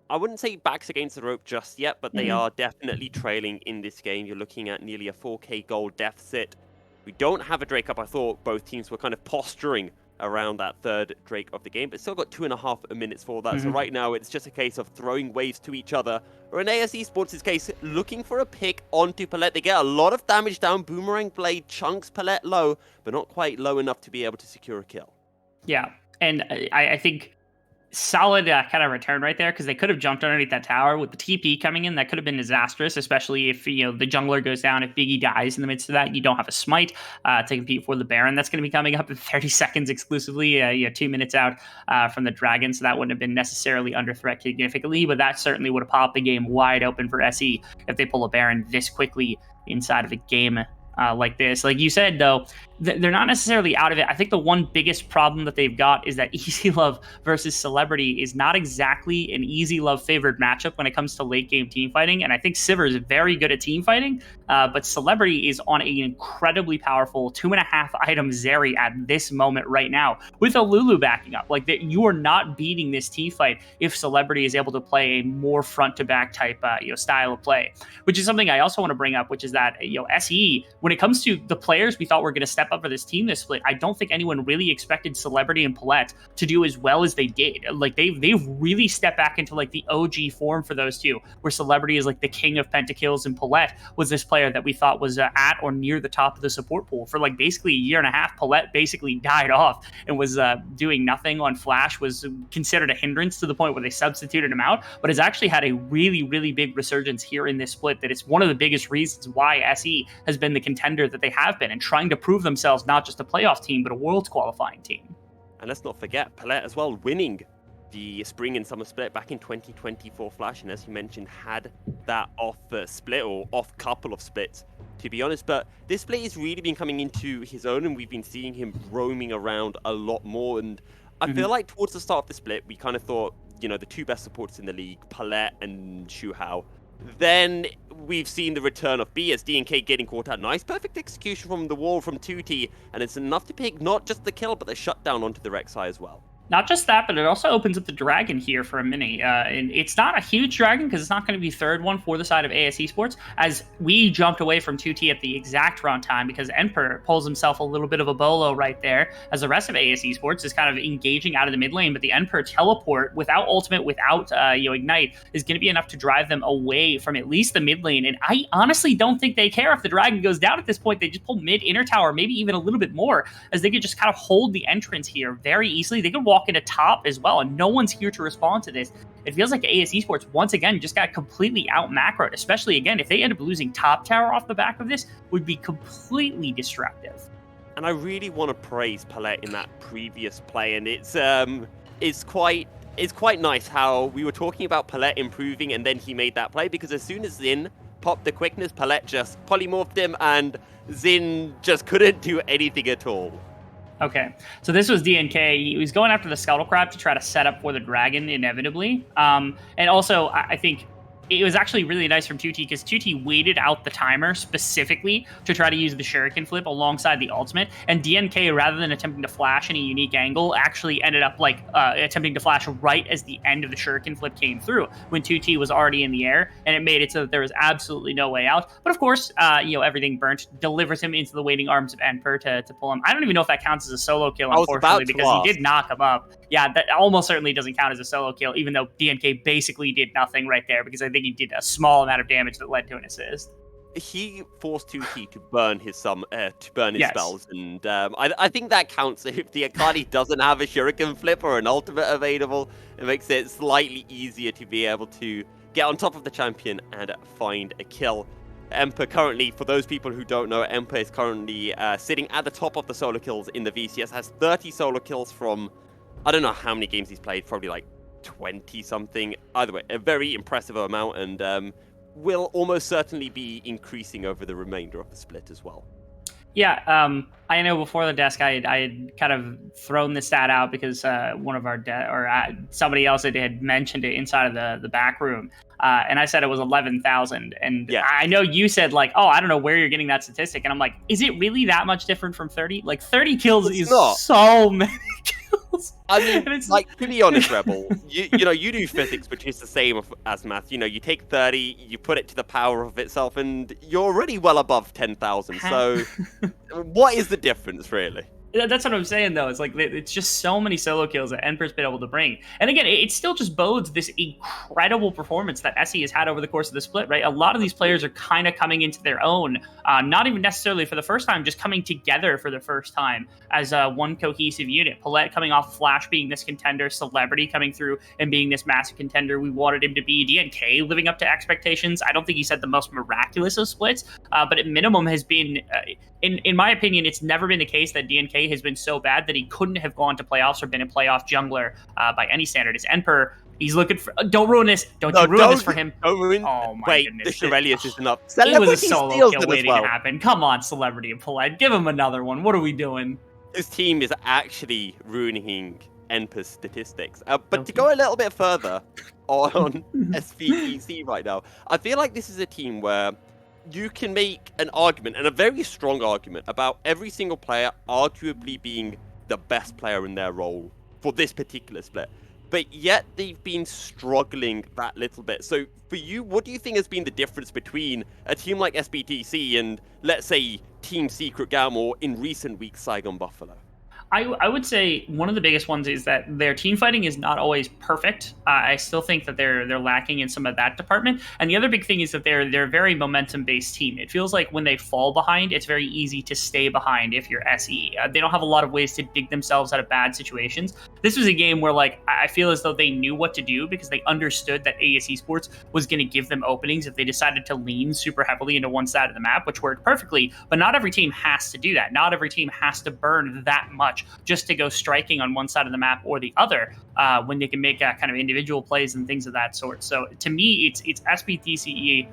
I wouldn't say backs against the rope just yet, but they are definitely trailing in this game. You're looking at nearly a 4k gold deficit. We don't have a Drake up. I thought both teams were kind of posturing around that third Drake of the game, but still got 2.5 minutes for that. So right now it's just a case of throwing waves to each other, or in ASE Esports' case, looking for a pick onto Palette. They get a lot of damage down. Boomerang Blade chunks Palette low, but not quite low enough to be able to secure a kill. Yeah, and I think solid kind of return right there, because they could have jumped underneath that tower with the TP coming in. That could have been disastrous, especially if the jungler goes down. If Biggie dies in the midst of that, you don't have a smite to compete for the Baron. That's going to be coming up in 30 seconds exclusively. 2 minutes out from the Dragon, so that wouldn't have been necessarily under threat significantly, but that certainly would have popped the game wide open for SE if they pull a Baron this quickly inside of a game like this. Like you said, though, they're not necessarily out of it. I think the one biggest problem that they've got is that Easy Love versus Celebrity is not exactly an Easy Love favored matchup when it comes to late game team fighting. And I think Sivir is very good at team fighting, but Celebrity is on an incredibly powerful 2.5 item Zeri at this moment right now with a Lulu backing up. Like that, you are not beating this team fight if Celebrity is able to play a more front to back type style of play, which is something I also want to bring up, which is that SE, when it comes to the players we thought were going to step up for this team this split, I don't think anyone really expected Celebrity and Palette to do as well as they did. Like they've really stepped back into like the OG form for those two, where Celebrity is like the king of pentakills and Palette was this player that we thought was at or near the top of the support pool for like basically a year and a half. Palette basically died off and was doing nothing on Flash, was considered a hindrance to the point where they substituted him out, but has actually had a really, really big resurgence here in this split. That it's one of the biggest reasons why SE has been the contender that they have been and trying to prove themselves not just a playoff team, but a world's qualifying team. And let's not forget Palette as well, winning the spring and summer split back in 2024 Flash, and as you mentioned, had that off split or off couple of splits, to be honest. But this split has really been coming into his own, and we've been seeing him roaming around a lot more. And I feel like towards the start of the split, we kind of thought, the two best supporters in the league, Palette and Shu Hao. Then we've seen the return of B as DNK getting caught out. Nice, perfect execution from the wall from 2T, and it's enough to pick not just the kill, but the shutdown onto the Rek'Sai as well. Not just that, but it also opens up the Dragon here for a mini. And it's not a huge Dragon because it's not going to be third one for the side of AS Esports, as we jumped away from 2T at the exact wrong time because Emperor pulls himself a little bit of a bolo right there, as the rest of AS Esports is kind of engaging out of the mid lane. But the Emperor teleport without ultimate, without Ignite, is going to be enough to drive them away from at least the mid lane. And I honestly don't think they care if the Dragon goes down at this point. They just pull mid, inner tower, maybe even a little bit more, as they could just kind of hold the entrance here very easily. They could walk into top as well, and no one's here to respond to this. It feels like AS Esports once again just got completely out macroed, especially again if they end up losing top tower off the back of this, would be completely destructive. And I really want to praise Palette in that previous play, and it's quite nice how we were talking about Palette improving, and then he made that play, because as soon as Xin popped the quickness, Palette just polymorphed him, and Xin just couldn't do anything at all. Okay, so this was DNK. He was going after the Scuttle Crab to try to set up for the Dragon inevitably. And also, I think it was actually really nice from 2T because 2T waited out the timer specifically to try to use the Shuriken flip alongside the ultimate. And DNK, rather than attempting to flash in a unique angle, actually ended up attempting to flash right as the end of the Shuriken flip came through when 2T was already in the air. And it made it so that there was absolutely no way out. But of course, everything burnt, delivers him into the waiting arms of Emperor to pull him. I don't even know if that counts as a solo kill, unfortunately, because he did knock him up. Yeah, that almost certainly doesn't count as a solo kill, even though DNK basically did nothing right there, because I think he did a small amount of damage that led to an assist. He forced 2T to burn his spells, and I think that counts. If the Akali doesn't have a Shuriken flip or an ultimate available, it makes it slightly easier to be able to get on top of the champion and find a kill. Emperor currently, for those people who don't know, Emperor is currently sitting at the top of the solo kills in the VCS, has 30 solo kills from, I don't know how many games he's played, probably like 20 something. Either way, a very impressive amount, and will almost certainly be increasing over the remainder of the split as well. Yeah, I know before the desk I had kind of thrown the stat out because one of our somebody else had mentioned it inside of the back room, and I said it was 11,000. And yeah. I know you said like, oh, I don't know where you're getting that statistic, and I'm like, is it really that much different from 30? Like 30 kills is so many kills. I mean, like, to be honest, Rebel, you do physics, which is the same as math. You take 30, you put it to the power of itself, and you're already well above 10,000. So, what is the difference, really? That's what I'm saying, though. It's like it's just so many solo kills that Enper's been able to bring. And again, it still just bodes this incredible performance that SE has had over the course of the split, right? A lot of these players are kind of coming into their own, not even necessarily for the first time, just coming together for the first time as one cohesive unit. Paulette coming off Flash being this contender, Celebrity coming through and being this massive contender we wanted him to be, DNK living up to expectations. I don't think he's had the most miraculous of splits, but at minimum has been, in my opinion, it's never been the case that DNK has been so bad that he couldn't have gone to playoffs or been a playoff jungler by any standard. Is Enper, he's looking for... Don't ruin this. Don't ruin this for him. Don't ruin... Oh, my Wait, goodness. the Shurelius is enough. It was a solo kill waiting to happen. Come on, Celebrity and Polite. Give him another one. What are we doing? His team is actually ruining Enper's statistics. But to go a little bit further on SBTC right now, I feel like this is a team where you can make an argument, and a very strong argument, about every single player arguably being the best player in their role for this particular split. But yet they've been struggling that little bit. So for you, what do you think has been the difference between a team like SBTC and, let's say, Team Secret Gam, or in recent weeks, Saigon Buffalo? I would say one of the biggest ones is that their team fighting is not always perfect. I still think that they're lacking in some of that department. And the other big thing is that they're a very momentum-based team. It feels like when they fall behind, it's very easy to stay behind if you're SE. They don't have a lot of ways to dig themselves out of bad situations. This was a game where, like, I feel as though they knew what to do because they understood that AS Esports was going to give them openings if they decided to lean super heavily into one side of the map, which worked perfectly. But not every team has to do that. Not every team has to burn that much just to go striking on one side of the map or the other when they can make kind of individual plays and things of that sort. So to me, it's SBTCE,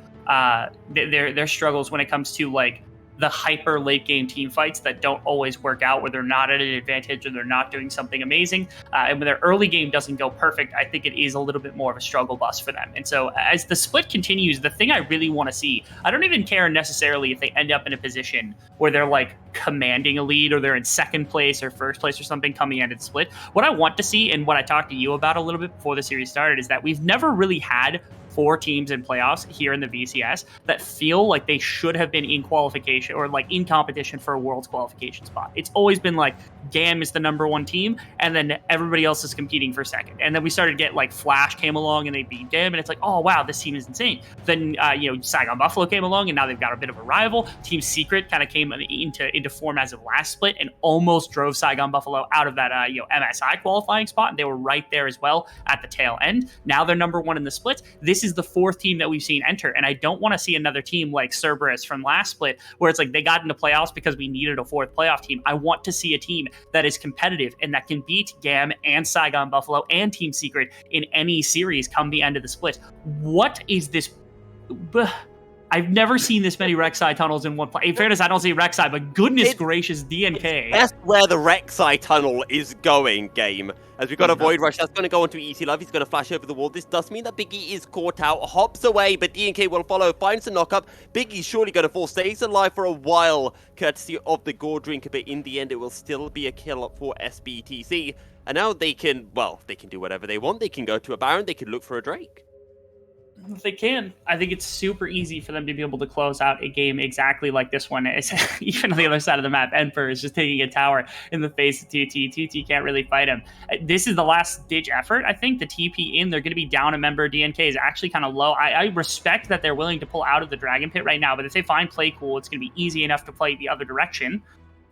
their struggles when it comes to like the hyper late game team fights that don't always work out, where they're not at an advantage or they're not doing something amazing. And when their early game doesn't go perfect, I think it is a little bit more of a struggle bus for them. And so as the split continues, the thing I really want to see, I don't even care necessarily if they end up in a position where they're like commanding a lead or they're in second place or first place or something coming into the split. What I want to see, and what I talked to you about a little bit before the series started, is that we've never really had 4 teams in playoffs here in the VCS that feel like they should have been in qualification or like in competition for a world's qualification spot. It's always been like GAM is the #1 team and then everybody else is competing for second. And then we started to get like Flash came along and they beat GAM and it's like, oh wow, this team is insane. Then Saigon Buffalo came along and now they've got a bit of a rival. Team Secret kind of came into form as of last split and almost drove Saigon Buffalo out of that MSI qualifying spot, and they were right there as well at the tail end. Now they're #1 in the split. This is the 4th team that we've seen enter, and I don't want to see another team like Cerberus from last split where it's like they got into playoffs because we needed a 4th playoff team. I want to see a team that is competitive and that can beat GAM and Saigon Buffalo and Team Secret in any series come the end of the split. What is this? I've never seen this many Rek'Sai tunnels in one play. In fairness, I don't see Rek'Sai, but goodness gracious, DNK. That's where the Rek'Sai tunnel is going, game. As we've got a Void Rush, that's going to go onto EC Love. He's going to flash over the wall. This does mean that Biggie is caught out, hops away, but DNK will follow, finds the knock-up. Biggie's surely going to fall, stays alive for a while, courtesy of the Gore Drink, but in the end, it will still be a kill for SBTC. And now they can do whatever they want. They can go to a Baron, they can look for a Drake. If they can, I think it's super easy for them to be able to close out a game exactly like this one. It's even on the other side of the map, Enfer is just taking a tower in the face of TT. TT can't really fight him. This is the last ditch effort. I think the TP in, they're going to be down a member. DNK is actually kind of low. I respect that they're willing to pull out of the Dragon Pit right now, but if they find play cool, it's going to be easy enough to play the other direction.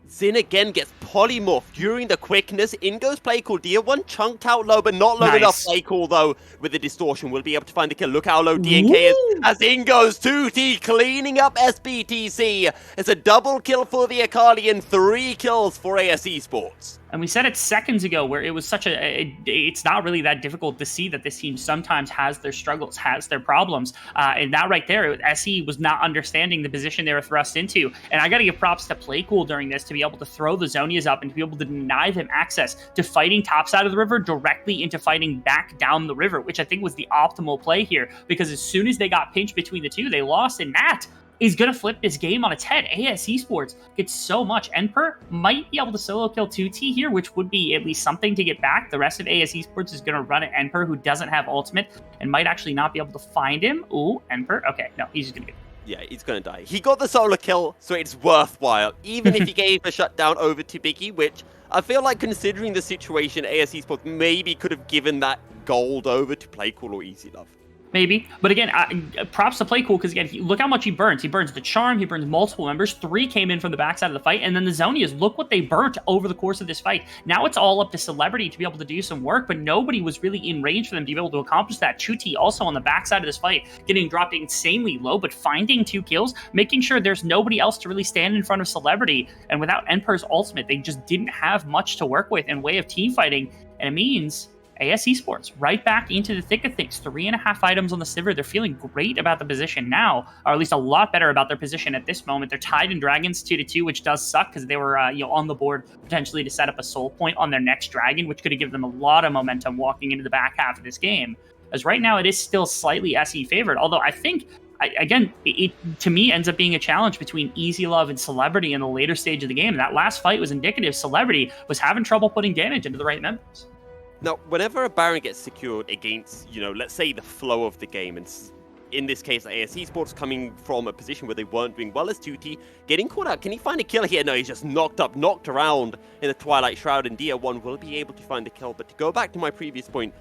Xin again gets polymorphed during the quickness. In goes play cool. DR1 chunked out low, but not low enough play cool though. With the distortion, we'll be able to find the kill. Look how low DNK is. As in goes 2T, cleaning up SBTC. It's a double kill for the Akali and 3 kills for AS Esports. And we said it seconds ago where it was such it's not really that difficult to see that this team sometimes has their struggles, has their problems. And that right there, SE was not understanding the position they were thrust into. And I got to give props to Playcool during this to be able to throw the Zonias up and to be able to deny them access to fighting top side of the river directly into fighting back down the river, which I think was the optimal play here. Because as soon as they got pinched between the two, they lost. And Nat is going to flip this game on its head. AS Esports gets so much. Enper might be able to solo kill 2T here, which would be at least something to get back. The rest of AS Esports is going to run at Enper, who doesn't have ultimate, and might actually not be able to find him. Ooh, Enper. Okay, no, he's just going to get Yeah, he's gonna die. He got the solo kill, so it's worthwhile. Even if he gave a shutdown over to Biggie, which I feel like considering the situation, ASE Esports maybe could have given that gold over to Playcool or Easy Love. Maybe. But again, props to Playcool, because again, look how much he burns. He burns the Charm, he burns multiple members. 3 came in from the backside of the fight, and then the Zonias, look what they burnt over the course of this fight. Now it's all up to Celebrity to be able to do some work, but nobody was really in range for them to be able to accomplish that. Chuti also on the backside of this fight, getting dropped insanely low, but finding 2 kills, making sure there's nobody else to really stand in front of Celebrity. And without Emperor's ultimate, they just didn't have much to work with in way of team fighting, and it means ASE Esports right back into the thick of things. 3.5 items on the Sivir. They're feeling great about the position now, or at least a lot better about their position at this moment. They're tied in Dragons 2-2, which does suck because they were on the board potentially to set up a soul point on their next Dragon, which could have given them a lot of momentum walking into the back half of this game. As right now, it is still slightly SE favored, although I think again, it to me ends up being a challenge between Easy Love and Celebrity in the later stage of the game. That last fight was indicative. Celebrity was having trouble putting damage into the right members. Now, whenever a Baron gets secured against, let's say the flow of the game, and in this case, ASE Esports coming from a position where they weren't doing well as 2T, getting caught out, can he find a kill here? No, he's just knocked around in the Twilight Shroud, and DR1 will be able to find the kill. But to go back to my previous point,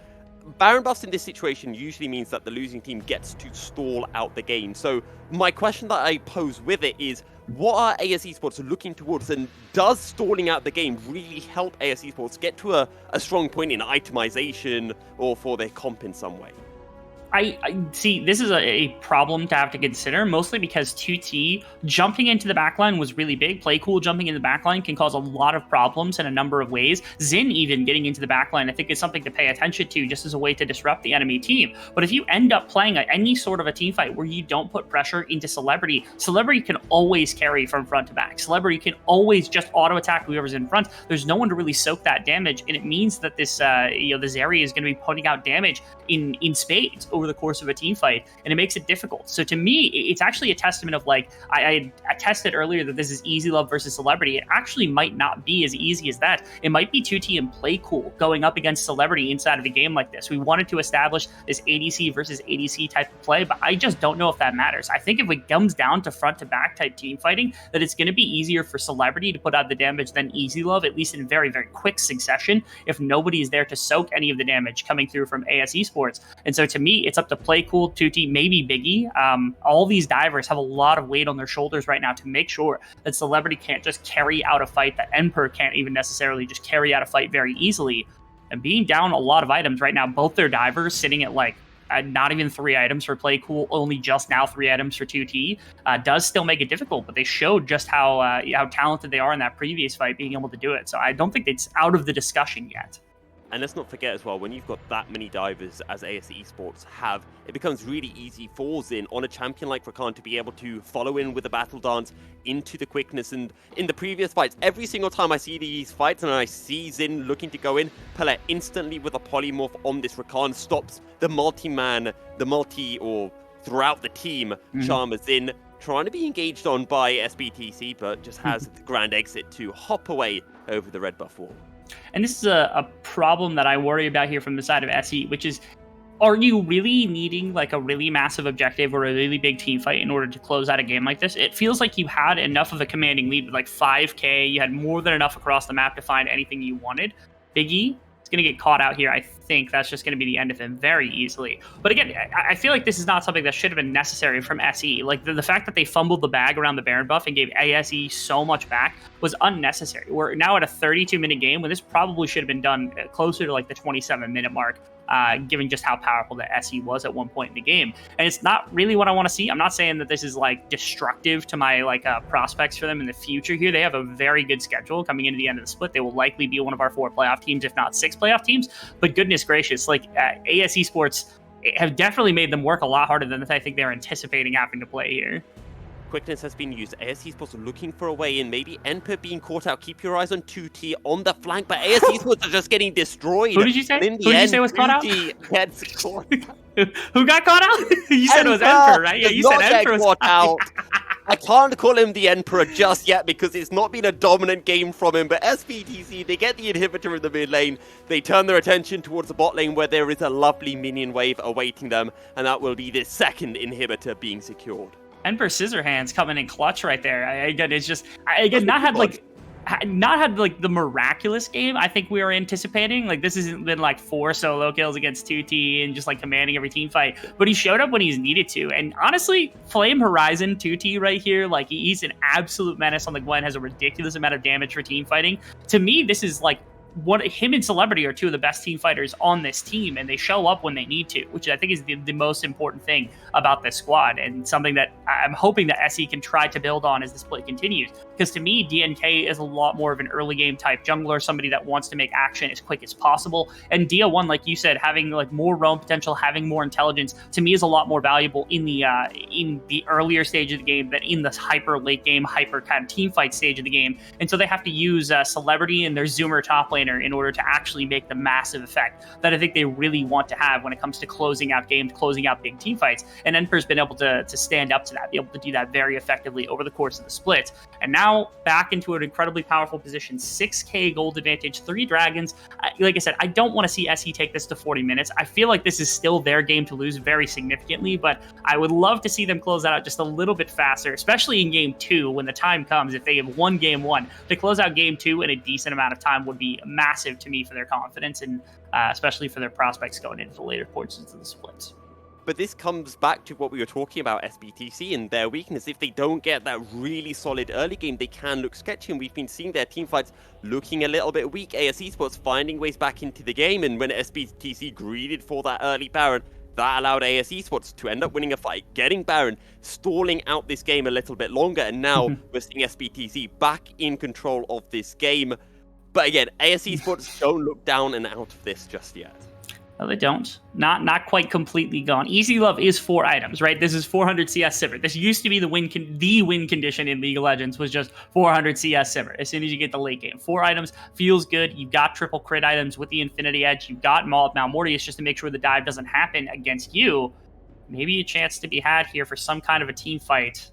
Baron buffs in this situation usually means that the losing team gets to stall out the game. So my question that I pose with it is, what are ASE Esports looking towards, and does stalling out the game really help ASE Esports get to a strong point in itemization or for their comp in some way? I see, this is a problem to have to consider, mostly because 2T jumping into the backline was really big. Playcool jumping in the backline can cause a lot of problems in a number of ways. Xin even getting into the backline, I think, is something to pay attention to just as a way to disrupt the enemy team. But if you end up playing any sort of a team fight where you don't put pressure into Celebrity, Celebrity can always carry from front to back. Celebrity can always just auto-attack whoever's in front. There's no one to really soak that damage, and it means that this, this area is going to be putting out damage in spades over the course of a team fight, and it makes it difficult. So to me, it's actually a testament of, like, I tested earlier that this is Easy Love versus Celebrity. It actually might not be as easy as that. It might be 2T and Playcool going up against Celebrity inside of a game like this. We wanted to establish this ADC versus ADC type of play, but I just don't know if that matters. I think if it comes down to front to back type team fighting, that it's going to be easier for Celebrity to put out the damage than Easy Love, at least in very, very quick succession, if nobody is there to soak any of the damage coming through from ASE Esports. And so to me, it's up to Playcool, 2T, maybe Biggie. All these divers have a lot of weight on their shoulders right now to make sure that Celebrity can't just carry out a fight, that Emperor can't even necessarily just carry out a fight very easily. And being down a lot of items right now, both their divers sitting at not even 3 items for Playcool, only just now 3 items for 2T, does still make it difficult, but they showed just how talented they are in that previous fight, being able to do it. So I don't think it's out of the discussion yet. And let's not forget as well, when you've got that many divers as ASE Esports have, it becomes really easy for Xin on a champion like Rakan to be able to follow in with the battle dance into the quickness. And in the previous fights, every single time I see these fights and I see Xin looking to go in, Pele instantly with a polymorph on this Rakan stops the or throughout the team, Charmer Xin, trying to be engaged on by SBTC, but just has the grand exit to hop away over the red buff wall. And this is a problem that I worry about here from the side of SE, which is, are you really needing like a really massive objective or a really big team fight in order to close out a game like this? It feels like you had enough of a commanding lead with like 5k. You had more than enough across the map to find anything you wanted. Biggie is going to get caught out here. I think that's just going to be the end of him very easily. But again, I feel like this is not something that should have been necessary from SE. Like the fact that they fumbled the bag around the Baron buff and gave ASE so much back was unnecessary. We're now at a 32-minute game when this probably should have been done closer to like the 27-minute mark, given just how powerful the SE was at one point in the game. And it's not really what I want to see. I'm not saying that this is like destructive to my prospects for them in the future here. They have a very good schedule coming into the end of the split. They will likely be one of our 4 playoff teams, if not 6 playoff teams. But goodness gracious, ASE Esports have definitely made them work a lot harder than I think they're anticipating having to play here. Quickness has been used. ASE Esports looking for a way in. Maybe Enper being caught out. Keep your eyes on 2T on the flank, but ASE Esports are just getting destroyed. Who did you say? Who did you say was caught out? Gets caught out. Who got caught out? You said it was Emperor, right? Yeah, you said Emperor was caught out. I can't call him the Emperor just yet because it's not been a dominant game from him, but SBTC, they get the inhibitor in the mid lane. They turn their attention towards the bot lane where there is a lovely minion wave awaiting them, and that will be the second inhibitor being secured. Emperor Scissorhands coming in clutch right there. It's just not had like the miraculous game I think we were anticipating. Like, this hasn't been like 4 solo kills against 2T and just like commanding every team fight, but he showed up when he's needed to. And honestly, Flame Horizon 2T right here, like, he's an absolute menace on the Gwen, has a ridiculous amount of damage for team fighting. To me, this is like him and Celebrity are two of the best team fighters on this team, and they show up when they need to, which I think is the most important thing about this squad, and something that I'm hoping that SE can try to build on as this play continues. Because to me, DNK is a lot more of an early game type jungler, somebody that wants to make action as quick as possible. And Dia1, like you said, having like more roam potential, having more intelligence, to me is a lot more valuable in the earlier stage of the game than in the hyper late game, hyper kind of team fight stage of the game. And so they have to use Celebrity and their Zoomer top laner in order to actually make the massive effect that I think they really want to have when it comes to closing out games, closing out big team fights. And Emperor's been able to stand up to that, be able to do that very effectively over the course of the split. And now back into an incredibly powerful position, 6k gold advantage, 3 dragons. Like I said, I don't want to see SE take this to 40 minutes. I feel like this is still their game to lose very significantly, but I would love to see them close that out just a little bit faster, especially in game 2 when the time comes. If they have won game 1, to close out game 2 in a decent amount of time would be massive to me for their confidence, and especially for their prospects going into the later portions of the splits. But this comes back to what we were talking about, SBTC, and their weakness. If they don't get that really solid early game, they can look sketchy, and we've been seeing their team fights looking a little bit weak. AS Esports finding ways back into the game, and when SBTC greeded for that early Baron, that allowed AS Esports to end up winning a fight, getting Baron, stalling out this game a little bit longer, and now we're seeing SBTC back in control of this game. But again, AS Esports don't look down and out of this just yet. No, they don't. Not quite completely gone. Easy Love is 4 items, right? This is 400 CS Sivir. This used to be the win condition in League of Legends, was just 400 CS Sivir as soon as you get the late game. 4 items feels good. You've got triple crit items with the Infinity Edge. You've got Malmortius just to make sure the dive doesn't happen against you. Maybe a chance to be had here for some kind of a team fight.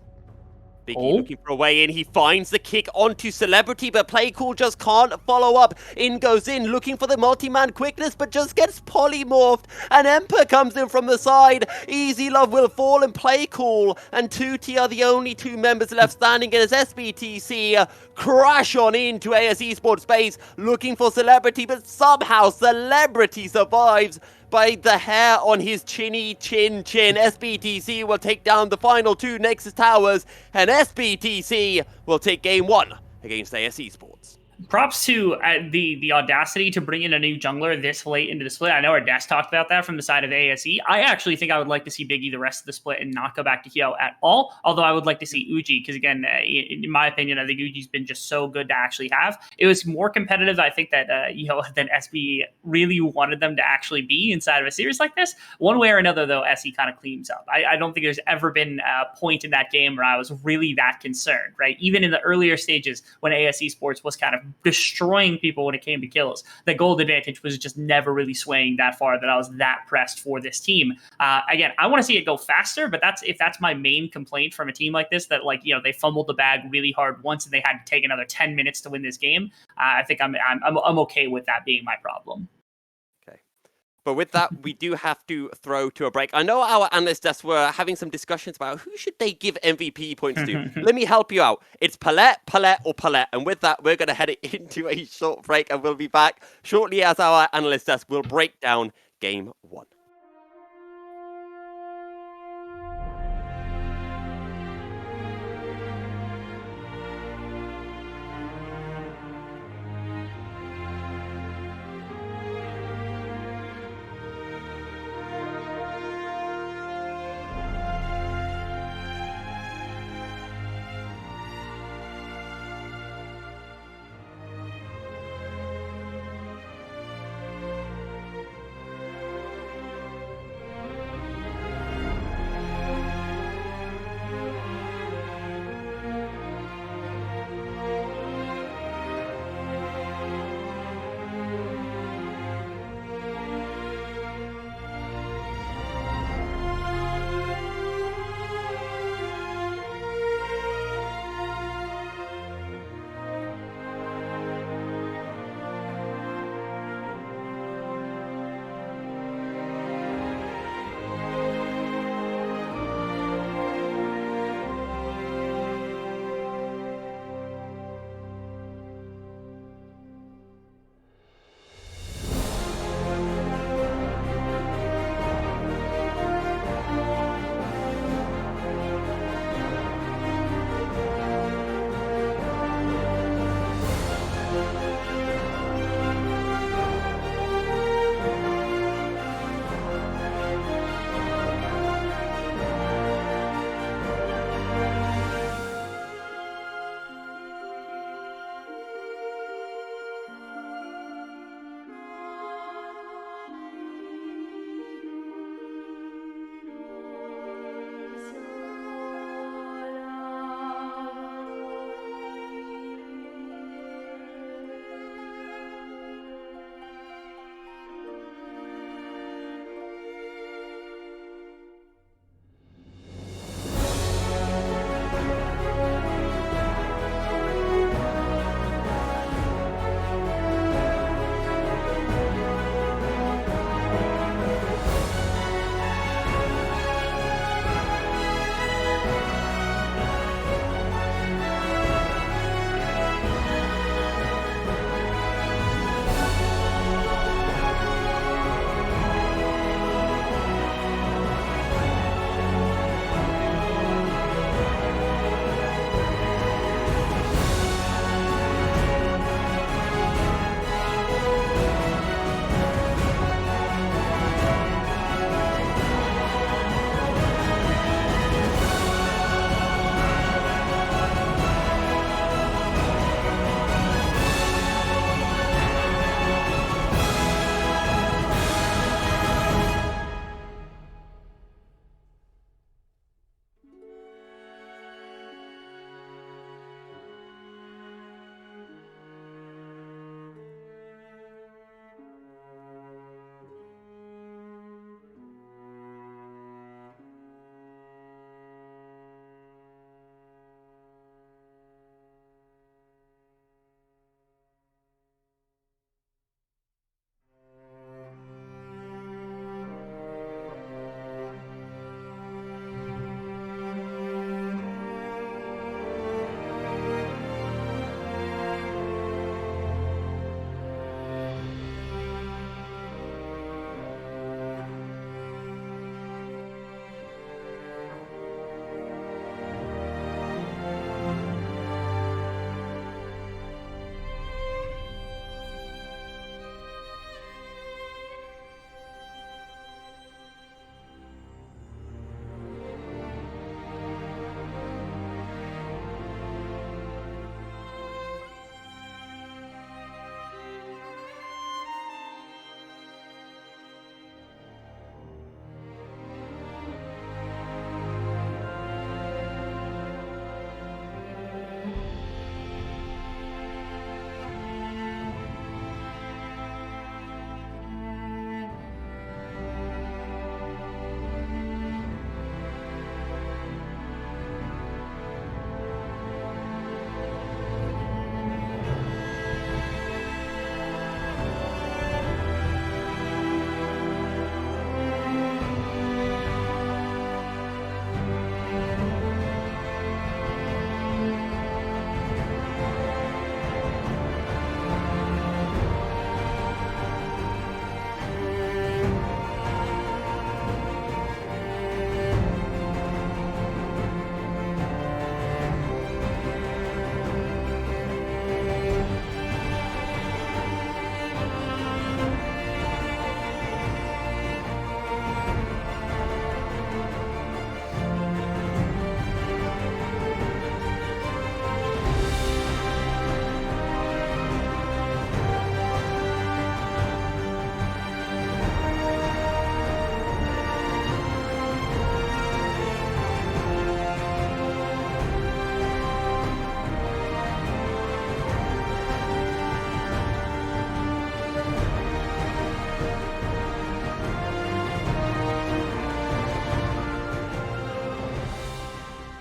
Biggie looking for a way in. He finds the kick onto Celebrity, but Playcool just can't follow up. In goes in, looking for the multi-man quickness, but just gets polymorphed. And Emperor comes in from the side. Easy Love will fall, and Playcool and 2T are the only 2 members left standing as SBTC crash on into AS Esports base, looking for Celebrity, but somehow Celebrity survives by the hair on his chinny chin. SBTC will take down the final 2 Nexus Towers, and SBTC will take game 1 against AS Esports. Props to the audacity to bring in a new jungler this late into the split. I know our desk talked about that from the side of ASE. I actually think I would like to see Biggie the rest of the split and not go back to Hyo at all, although I would like to see Uji, because again, in my opinion, I think Uji's been just so good to actually have. It was more competitive, I think, that than SB really wanted them to actually be inside of a series like this. One way or another, though, SE kind of cleans up. I don't think there's ever been a point in that game where I was really that concerned, right? Even in the earlier stages when AS Esports was kind of destroying people when it came to kills, the gold advantage was just never really swaying that far that I was that pressed for this team. Again, I want to see it go faster, but if that's my main complaint from a team like this, that they fumbled the bag really hard once and they had to take another 10 minutes to win this game, I think I'm okay with that being my problem. But with that, we do have to throw to a break. I know our analyst desks were having some discussions about who should they give MVP points to. Let me help you out. It's Palette, or Palette. And with that, we're going to head it into a short break, and we'll be back shortly as our analyst desk will break down game 1.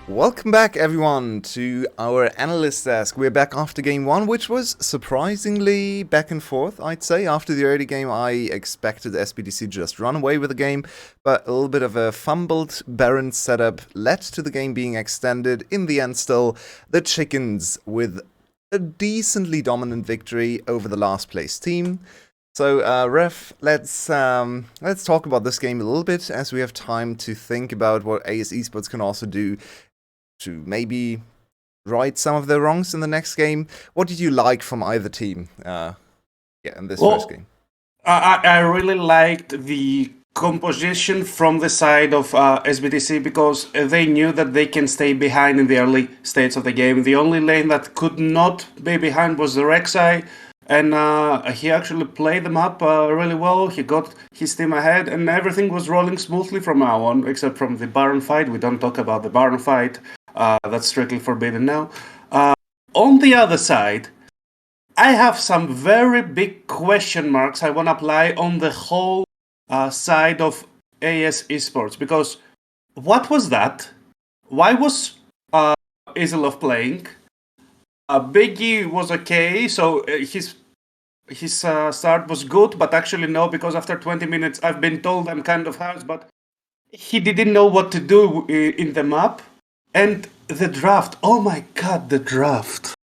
Welcome back, everyone, to our analyst desk. We're back after game one, which was surprisingly back and forth, I'd say. After the early game, I expected SBTC just run away with the game, but a little bit of a fumbled Baron setup led to the game being extended. In the end, still, the Chickens with a decently dominant victory over the last place team. So, Ref, let's talk about this game a little bit, as we have time to think about what ASE Esports can also do to maybe right some of their wrongs in the next game. What did you like from either team in this first game? I really liked the composition from the side of SBTC, because they knew that they can stay behind in the early stages of the game. The only lane that could not be behind was the Rek'Sai, and he actually played them up really well. He got his team ahead, and everything was rolling smoothly from now on, except from the Baron fight. We don't talk about the Baron fight. That's strictly forbidden now. On the other side, I have some very big question marks I want to apply on the whole side of ASE Esports, because what was that? Why was Isilov playing? Biggie was okay, so his start was good, but actually no, because after 20 minutes I've been told I'm kind of harsh, but he didn't know what to do in the map. And the draft, oh my god, the draft.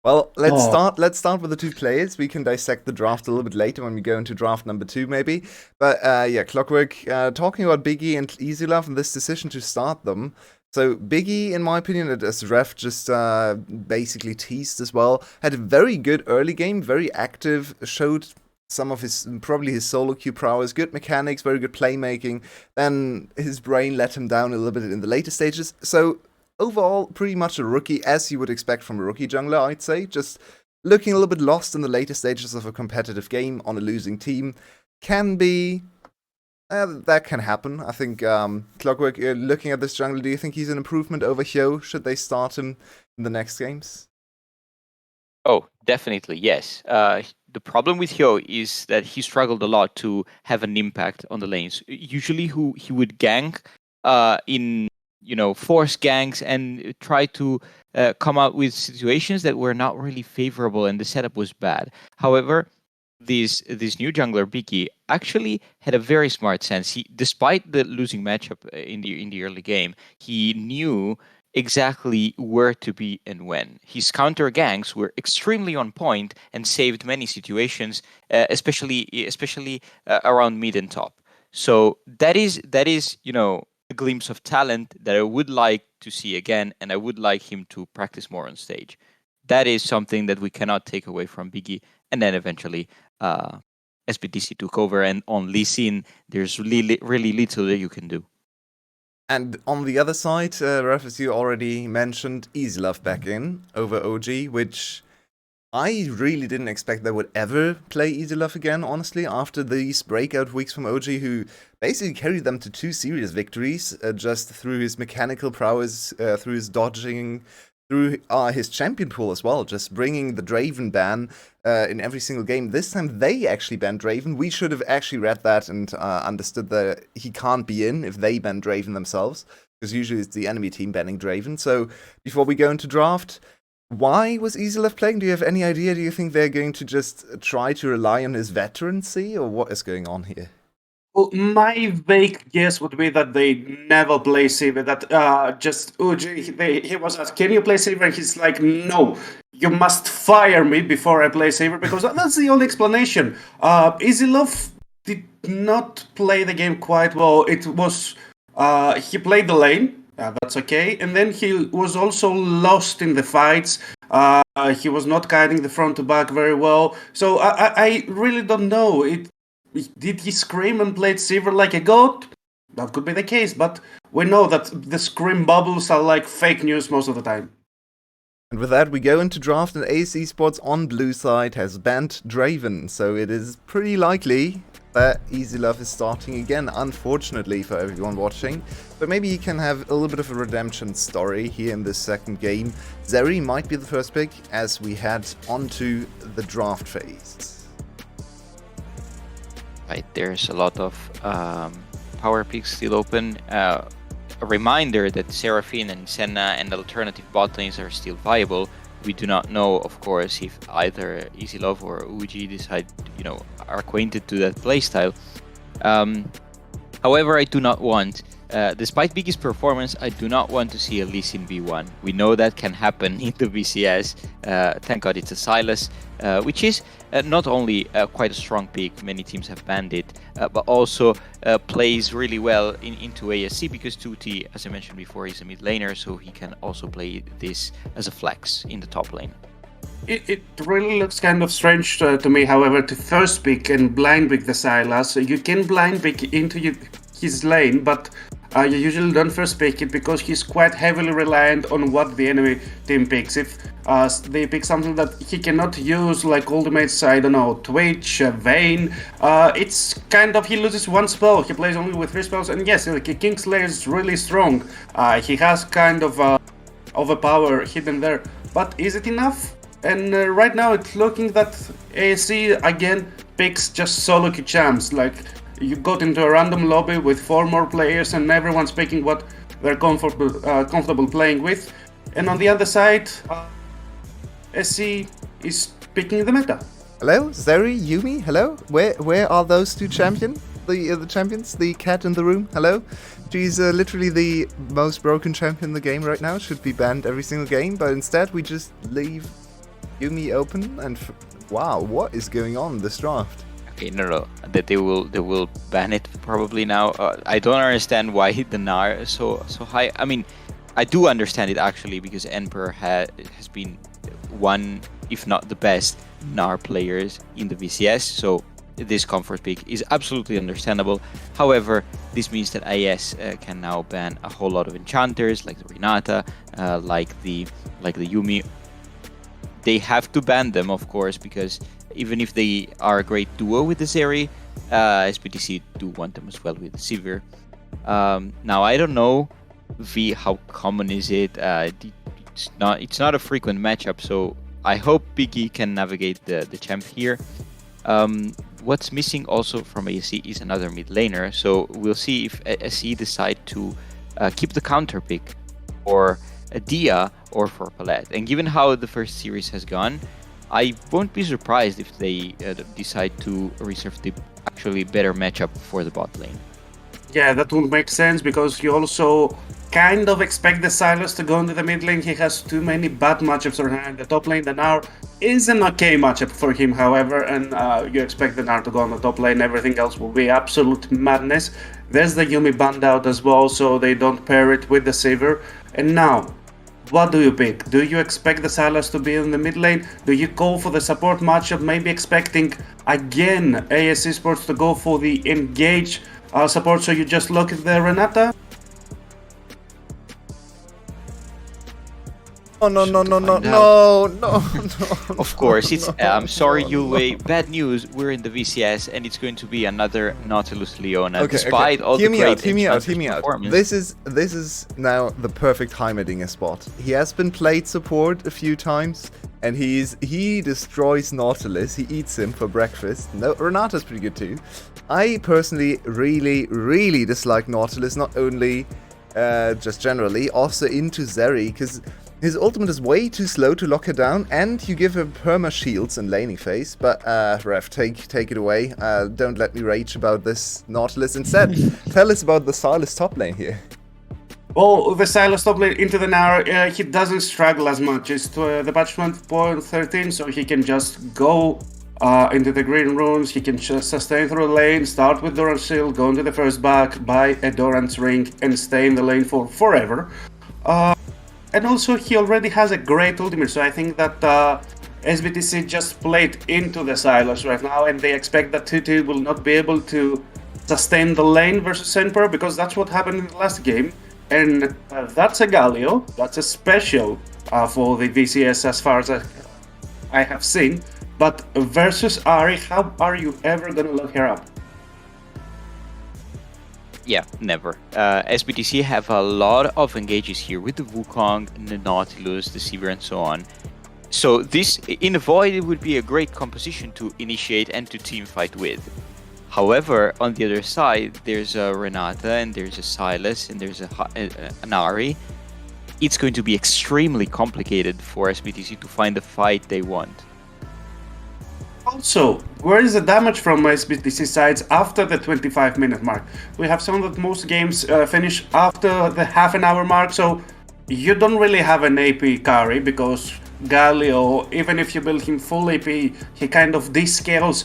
Well, let's start with the two players. We can dissect the draft a little bit later when we go into draft number 2, maybe. But Clockwork, talking about Biggie and Isilov and this decision to start them. So Biggie, in my opinion, as Ref just basically teased as well, had a very good early game, very active, showed some of probably his solo queue prowess, good mechanics, very good playmaking. Then his brain let him down a little bit in the later stages. So overall, pretty much a rookie, as you would expect from a rookie jungler, I'd say. Just looking a little bit lost in the later stages of a competitive game on a losing team can be... that can happen. I think Clockwork, looking at this jungler, do you think he's an improvement over Hyo? Should they start him in the next games? Oh, definitely, yes. The problem with Hyo is that he struggled a lot to have an impact on the lanes. Usually he would gank in, force ganks and try to come out with situations that were not really favorable, and the setup was bad. However, this new jungler, Biggie, actually had a very smart sense. Despite the losing matchup in the early game, he knew exactly where to be and when. His counter ganks were extremely on point and saved many situations, especially around mid and top. So that is a glimpse of talent that I would like to see again, and I would like him to practice more on stage. That is something that we cannot take away from Biggie. And then eventually SBTC took over, and on Lee Sin, there's really little that you can do. And on the other side, Ref, as you already mentioned, Isilov back in over OG, which I really didn't expect they would ever play Isilov again, honestly, after these breakout weeks from OG, who basically carried them to 2 serious victories, just through his mechanical prowess, through his dodging, through his champion pool as well, just bringing the Draven ban in every single game. This time they actually banned Draven. We should have actually read that and understood that he can't be in if they ban Draven themselves, because usually it's the enemy team banning Draven. So before we go into draft, why was Isilov playing? Do you have any idea? Do you think they're going to just try to rely on his veterancy, or what is going on here? Well, my vague guess would be that they never play Sivir. That just UG, he was asked, "Can you play Sivir?" And he's like, "No, you must fire me before I play Sivir," because that's the only explanation. Isilov did not play the game quite well. It was he played the lane. That's okay, and then he was also lost in the fights. He was not guiding the front to back very well. So I really don't know. Did he scream and played Sivir like a goat? That could be the case, but we know that the scream bubbles are like fake news most of the time. And with that, we go into draft, and ASE Esports on blue side has banned Draven, so it is pretty likely that Isilov is starting again, unfortunately for everyone watching. But maybe he can have a little bit of a redemption story here in this second game. Zeri might be the first pick as we head onto the draft phase. Right, there's a lot of power picks still open. a reminder that Seraphine and Senna and alternative bot lanes are still viable. We do not know, of course, if either EasyLove or Uji decide, are acquainted to that playstyle. However, I do not want, despite Biggie's performance, I do not want to see a Lee Sin V1. We know that can happen in the VCS. Thank God it's a Sylas, which is not only quite a strong pick, many teams have banned it, but also plays really well into ASE because 2T, as I mentioned before, is a mid laner, so he can also play this as a flex in the top lane. It really looks kind of strange to me, however, to first pick and blind pick the Sylas. You can blind pick into his lane, but you usually don't first pick it because he's quite heavily reliant on what the enemy team picks. If they pick something that he cannot use, like ultimates, I don't know, Twitch, Vayne, it's kind of, he loses one spell, he plays only with 3 spells, and yes, Kingslayer is really strong. He has kind of a power hidden there, but is it enough? And right now it's looking that ASE again picks just solo queue champs. Like, you got into a random lobby with 4 more players and everyone's picking what they're comfortable playing with. And on the other side, SC is picking the meta. Hello, Zeri, Yumi, hello? Where are those 2 champions? The champions? The cat in the room? Hello? She's literally the most broken champion in the game right now. Should be banned every single game, but instead we just leave Yumi open and wow, what is going on in this draft? Okay, no, that they will ban it probably now. I don't understand why the NAR is so high. I mean, I do understand it actually because Emperor has been one, if not the best, NAR players in the VCS. So this comfort pick is absolutely understandable. However, this means that AS can now ban a whole lot of enchanters like the Renata, like the Yumi. They have to ban them, of course, because even if they are a great duo with the Zeri, SBTC do want them as well with the Sivir. Now, I don't know, how common is it? It's not a frequent matchup, so I hope Biggie can navigate the champ here. What's missing also from ASE is another mid laner, so we'll see if ASE decide to keep the counter pick or a Dia or for Palette. And given how the first series has gone, I won't be surprised if they decide to reserve the actually better matchup for the bot lane. Yeah, that would make sense because you also kind of expect the Sylas to go into the mid lane. He has too many bad matchups on hand. The top lane, the Gnar, is an okay matchup for him, however, and you expect the Gnar to go on the top lane. Everything else will be absolute madness. There's the Yumi banned out as well, so they don't pair it with the Sivir. And now, what do you pick? Do you expect the Sylas to be in the mid lane? Do you go for the support matchup, maybe expecting again AS Esports to go for the engage support, so you just look at the Renata? Oh, no. Of course, it's. I'm sorry, Yulwei. Bad news. We're in the VCS, and it's going to be another Nautilus Leona. Despite all the great hear me out. performance. This is now the perfect Heimerdinger spot. He has been played support a few times, and he destroys Nautilus. He eats him for breakfast. No, Renata's pretty good too. I personally really dislike Nautilus. Not only just generally, also into Zeri, because his ultimate is way too slow to lock her down, and you give him perma shields and laning phase. But Ref, take it away. Don't let me rage about this Nautilus. Instead, tell us about the Sylas top lane here. Well, the Sylas top lane into the Gnar, he doesn't struggle as much. It's the patch 1.13, so he can just go into the green runes. He can just sustain through the lane, start with Doran's shield, go into the first back, buy a Doran's ring, and stay in the lane for forever. And also, he already has a great ultimate, so I think that SBTC just played into the Sylas right now, and they expect that 2-2 will not be able to sustain the lane versus Emperor, because that's what happened in the last game. And that's a Galio, that's a special for the VCS as far as I have seen. But versus Ahri, how are you ever gonna look her up? Yeah, never. SBTC have a lot of engages here with the Wukong, the Nautilus, the Sivir, and so on. So this, in a Void, it would be a great composition to initiate and to team fight with. However, on the other side, there's a Renata and there's a Silas and there's an Ari. It's going to be extremely complicated for SBTC to find the fight they want. Also, where is the damage from SBTC sides after the 25-minute mark? We have seen that most games finish after the half-an-hour mark, so you don't really have an AP carry because Galio, even if you build him full AP, he kind of descales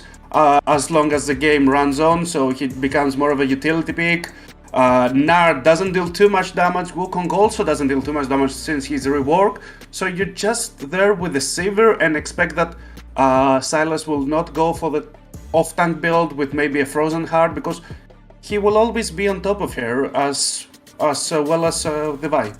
as long as the game runs on, so he becomes more of a utility pick. Nar doesn't deal too much damage, Wukong also doesn't deal too much damage since he's a rework, so you're just there with the Saver and expect that Silas will not go for the off-tank build with maybe a Frozen Heart because he will always be on top of her as well as the Vi.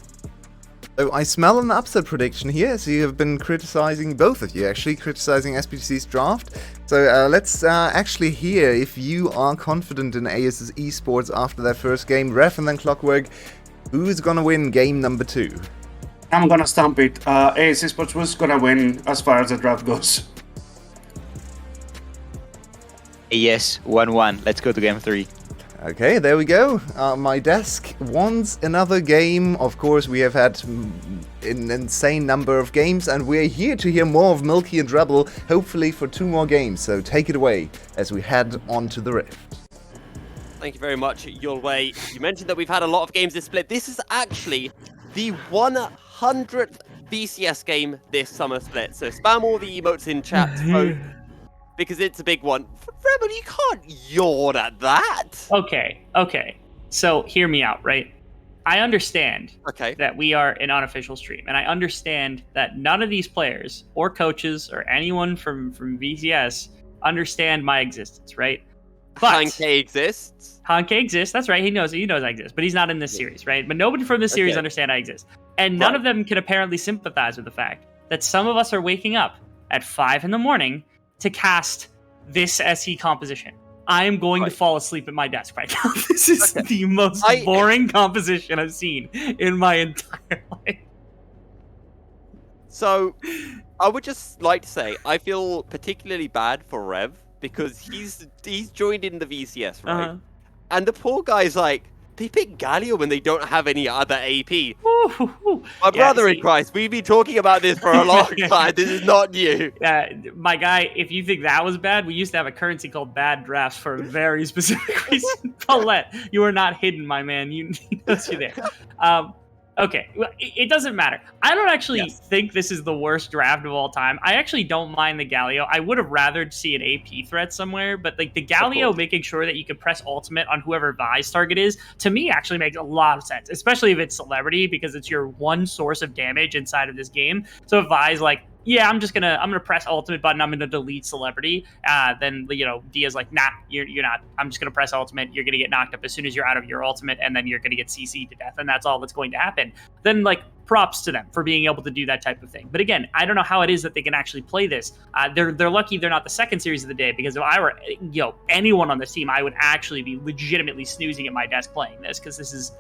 So I smell an upset prediction here, so you have been criticizing, both of you actually, criticizing SBTC's draft. So let's actually hear if you are confident in ASE Esports after their first game. Ref and then Clockwork, who's gonna win game number 2? I'm gonna stamp it. ASE Esports was gonna win as far as the draft goes. Yes, 1-1. Let's go to game 3. Okay, there we go. My desk wants another game. Of course, we have had an insane number of games, and we're here to hear more of Milky and Rebel, hopefully for 2 more games. So take it away as we head on to the Rift. Thank you very much, Yulwei. You mentioned that we've had a lot of games this split. This is actually the 100th VCS game this summer split. So spam all the emotes in chat to vote, because it's a big one. Rebel, you can't yawn at that. Okay. So hear me out, right? I understand Okay. that we are an unofficial stream, and I understand that none of these players or coaches or anyone from VCS understand my existence, right? But Hanke exists. Hanke exists. That's right. He knows I exist, but he's not in this series, right? But nobody from this series understand I exist, and none of them can apparently sympathize with the fact that some of us are waking up at 5 a.m. to cast this SE composition. I am going to fall asleep at my desk right now. This is the most boring composition I've seen in my entire life. So, I would just like to say, I feel particularly bad for Rev, because he's joined in the VCS, right? And the poor guy's like, they pick Galio when they don't have any other AP. My brother in Christ, we've been talking about this for a long time. This is not new. My guy, if you think that was bad, we used to have a currency called bad drafts for a very specific reason. Paulette, you are not hidden, my man. You knows you there. Okay, well, it doesn't matter. I don't actually think this is the worst draft of all time. I actually don't mind the Galio. I would have rather see an AP threat somewhere, but like the Galio making sure that you can press ultimate on whoever Vi's target is, to me actually makes a lot of sense, especially if it's celebrity, because it's your one source of damage inside of this game. So if Vi's like, yeah, I'm gonna press ultimate button, I'm gonna delete celebrity, then Dia's like, nah, you're not. I'm just gonna press ultimate, you're gonna get knocked up as soon as you're out of your ultimate, and then you're gonna get CC'd to death, and that's all that's going to happen. Then like props to them for being able to do that type of thing. But again, I don't know how it is that they can actually play this. They're lucky they're not the second series of the day, because if I were anyone on this team, I would actually be legitimately snoozing at my desk playing this, because this is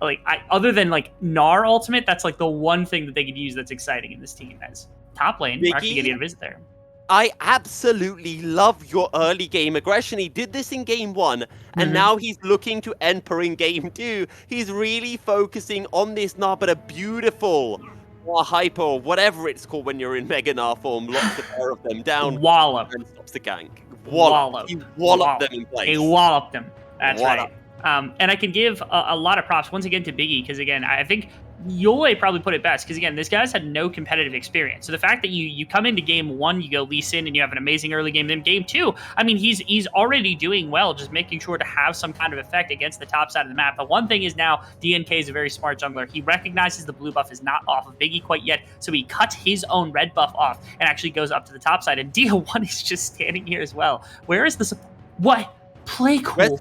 like, other than like Gnar ultimate, that's like the one thing that they could use that's exciting in this team. As top lane, we're actually getting a visit there. I absolutely love your early game aggression. He did this in game 1, and now he's looking to enter in game 2. He's really focusing on this Gnar, but a beautiful or hyper, whatever it's called when you're in Mega Gnar form, locks a pair of them down. Wallop. And stops the gank. Wallop. He walloped them in place. He walloped them. That's right. And I can give a lot of props once again to Biggie, because again, I think Yole probably put it best, because again, this guy's had no competitive experience. So the fact that you come into game 1, you go Lee Sin, and you have an amazing early game. Then game 2, I mean, he's already doing well, just making sure to have some kind of effect against the top side of the map. The one thing is now DNK is a very smart jungler. He recognizes the blue buff is not off of Biggie quite yet, so he cuts his own red buff off and actually goes up to the top side. And Dia1 is just standing here as well. Where is the support? What? Play cool.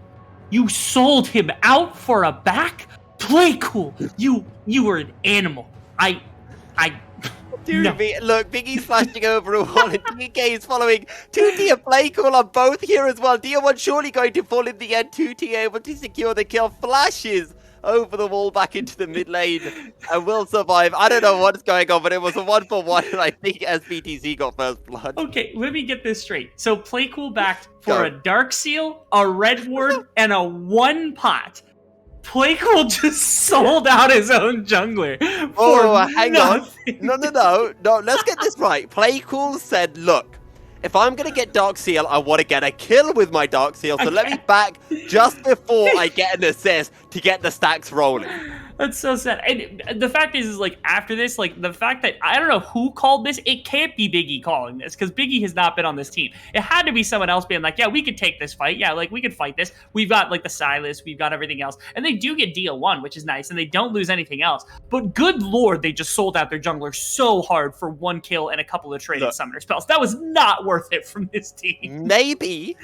You sold him out for a back? Play cool. You were an animal. Dude, no. Look, Biggie's flashing over a wall, and DK is following. 2T play cool on both here as well. Dia1 surely going to fall in the end. 2T able to secure the kill. Flashes over the wall back into the mid lane and will survive. I don't know what's going on, but it was a 1-for-1, and I think SBTC got first blood. Okay, let me get this straight. So Playcool backed for Go. a Dark Seal, a Red Ward, and a 1 pot. Playcool just sold out his own jungler. Hang on. No, let's get this right. Playcool said, look, if I'm going to get Dark Seal, I want to get a kill with my Dark Seal, so let me back just before I get an assist to get the stacks rolling. That's so sad. And the fact is like, after this, like, the fact that I don't know who called this, it can't be Big E calling this, because Big E has not been on this team. It had to be someone else being like, yeah, we could take this fight. Yeah, like, we could fight this. We've got, like, the Silas. We've got everything else. And they do get DL1, which is nice, and they don't lose anything else. But good lord, they just sold out their jungler so hard for 1 kill and a couple of traded summoner spells. That was not worth it from this team. Maybe,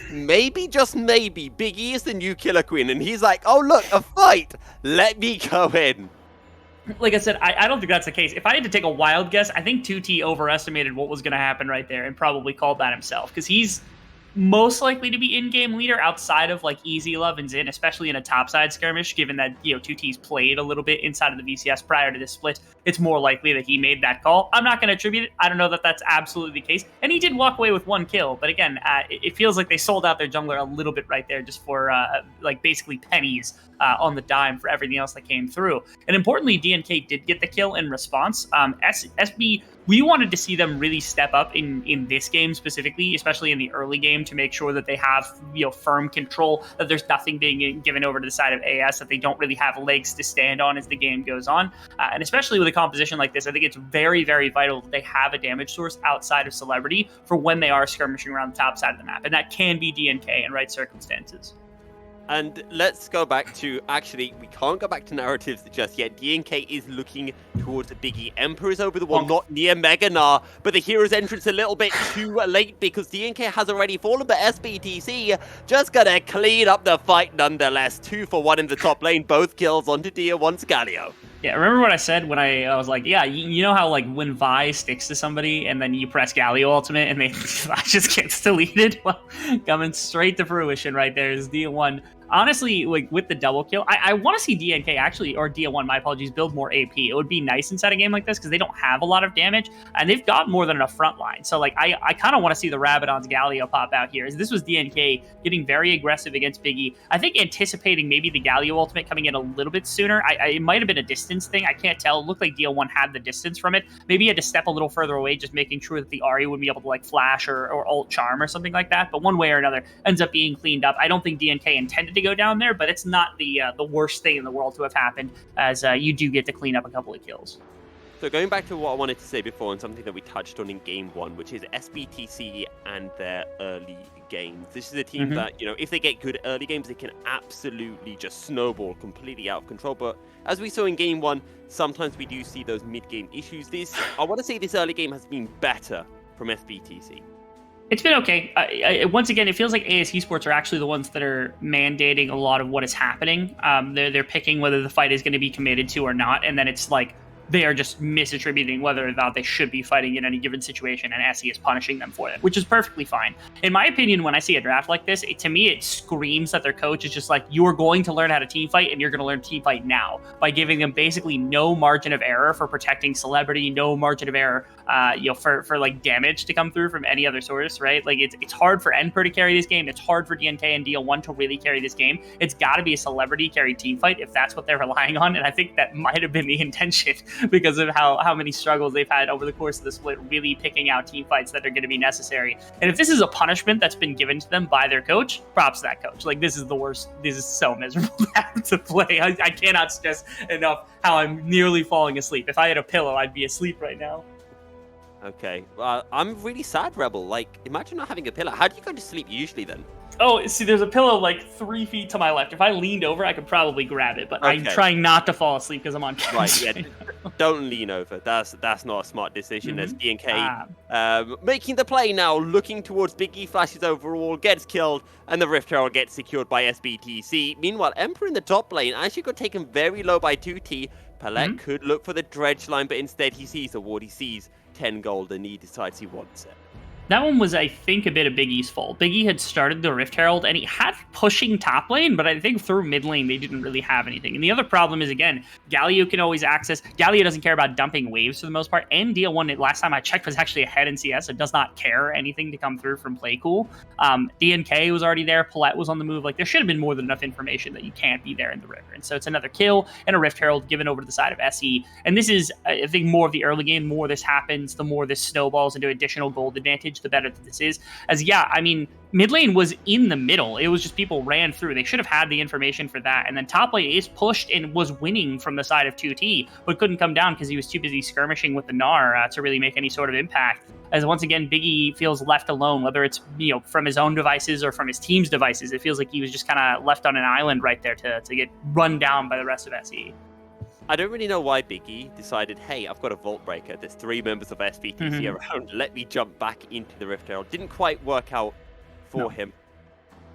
just maybe, Big E is the new Killer Queen, and he's like, oh, look, a fight. Let me go in. Like I said, I don't think that's the case. If I had to take a wild guess, I think 2T overestimated what was going to happen right there and probably called that himself, because he's most likely to be in-game leader outside of like Easy Love and Zin, especially in a topside skirmish, given that 2T's played a little bit inside of the VCS prior to this split. It's more likely that he made that call. I'm not going to attribute it. I don't know that that's absolutely the case. And he did walk away with 1 kill, but again, it feels like they sold out their jungler a little bit right there just for like basically pennies on the dime for everything else that came through. And importantly, DNK did get the kill in response. SB, we wanted to see them really step up in this game specifically, especially in the early game, to make sure that they have firm control, that there's nothing being given over to the side of AS, that they don't really have legs to stand on as the game goes on. And especially with a composition like this, I think it's very, very vital that they have a damage source outside of Celebrity for when they are skirmishing around the top side of the map. And that can be DNK in right circumstances. And let's go back to, actually, we can't go back to narratives just yet. DNK is looking towards the Biggie. Emperor is over the wall, not near Meganar, but the hero's entrance a little bit too late because DNK has already fallen, but SBTC just gonna clean up the fight nonetheless. 2-for-1 in the top lane, both kills onto Dia1's Galio. Yeah, remember what I said when I was like, yeah, you know how like when Vi sticks to somebody and then you press Galio ultimate and they just gets deleted? Well, coming straight to fruition right there is Dia1. Honestly, like with the double kill, I want to see DNK actually, or Dia1, my apologies, build more AP. It would be nice inside a game like this because they don't have a lot of damage and they've got more than enough front line. So like, I kind of want to see the Rabadon's Galio pop out here. This was DNK getting very aggressive against Biggie. I think anticipating maybe the Galio ultimate coming in a little bit sooner. It might have been a distance thing. I can't tell. It looked like Dia1 had the distance from it. Maybe he had to step a little further away, just making sure that the Ahri would be able to like flash or ult charm or something like that. But one way or another ends up being cleaned up. I don't think DNK intended to go down there, but it's not the worst thing in the world to have happened, as you do get to clean up a couple of kills. So going back to what I wanted to say before, and something that we touched on in Game 1, which is SBTC and their early games. This is a team that, if they get good early games, they can absolutely just snowball completely out of control. But as we saw in Game 1, sometimes we do see those mid-game issues. I want to say this early game has been better from SBTC. It's been okay. Once again, it feels like ASE Esports are actually the ones that are mandating a lot of what is happening. They're picking whether the fight is going to be committed to or not, and then it's like they are just misattributing whether or not they should be fighting in any given situation, and SE is punishing them for it, which is perfectly fine. In my opinion, when I see a draft like this, to me, it screams that their coach is just like, you are going to learn how to team fight, and you're going to learn team fight now, by giving them basically no margin of error for protecting Celebrity, no margin of error for like damage to come through from any other source, right? Like it's hard for Emperor to carry this game. It's hard for DNK and DL1 to really carry this game. It's got to be a Celebrity carried team fight if that's what they're relying on, and I think that might have been the intention because of how many struggles they've had over the course of the split, really picking out team fights that are going to be necessary. And if this is a punishment that's been given to them by their coach, props to that coach. Like, this is the worst. This is so miserable to have to play. I cannot stress enough how I'm nearly falling asleep. If I had a pillow, I'd be asleep right now. Okay, well, I'm really sad, Rebel. Like, imagine not having a pillow. How do you go to sleep usually then? Oh, see, there's a pillow like 3 feet to my left. If I leaned over, I could probably grab it, but I'm trying not to fall asleep because I'm on camera. Right, yeah. Don't lean over. That's not a smart decision. As DNK making the play now, looking towards Biggie, flashes overall, gets killed, and the Rift Herald gets secured by SBTC. Meanwhile, Emperor in the top lane actually got taken very low by 2T. Palette could look for the dredge line, but instead he sees a ward. He sees 10 gold, and he decides he wants it. That one was, I think, a bit of Big E's fault. Big E had started the Rift Herald, and he had pushing top lane, but I think through mid lane, they didn't really have anything. And the other problem is, again, Galio can always access. Galio doesn't care about dumping waves for the most part, and DL1, last time I checked, was actually ahead in CS, so does not care anything to come through from Playcool. DNK was already there, Palette was on the move. Like, there should have been more than enough information that you can't be there in the river. And so it's another kill and a Rift Herald given over to the side of SE. And this is, I think, more of the early game. The more this happens, the more this snowballs into additional gold advantage, the better that this is. As I mean, mid lane was in the middle. It was just people ran through. They should have had the information for that. And then top lane Ace pushed and was winning from the side of 2T, but couldn't come down because he was too busy skirmishing with the Gnar to really make any sort of impact. As once again, Biggie feels left alone, whether it's from his own devices or from his team's devices. It feels like he was just kind of left on an island right there to get run down by the rest of SE. I don't really know why Biggie decided, hey, I've got a Vault Breaker. There's 3 members of SBTC around. Let me jump back into the Rift Herald. Didn't quite work out for him.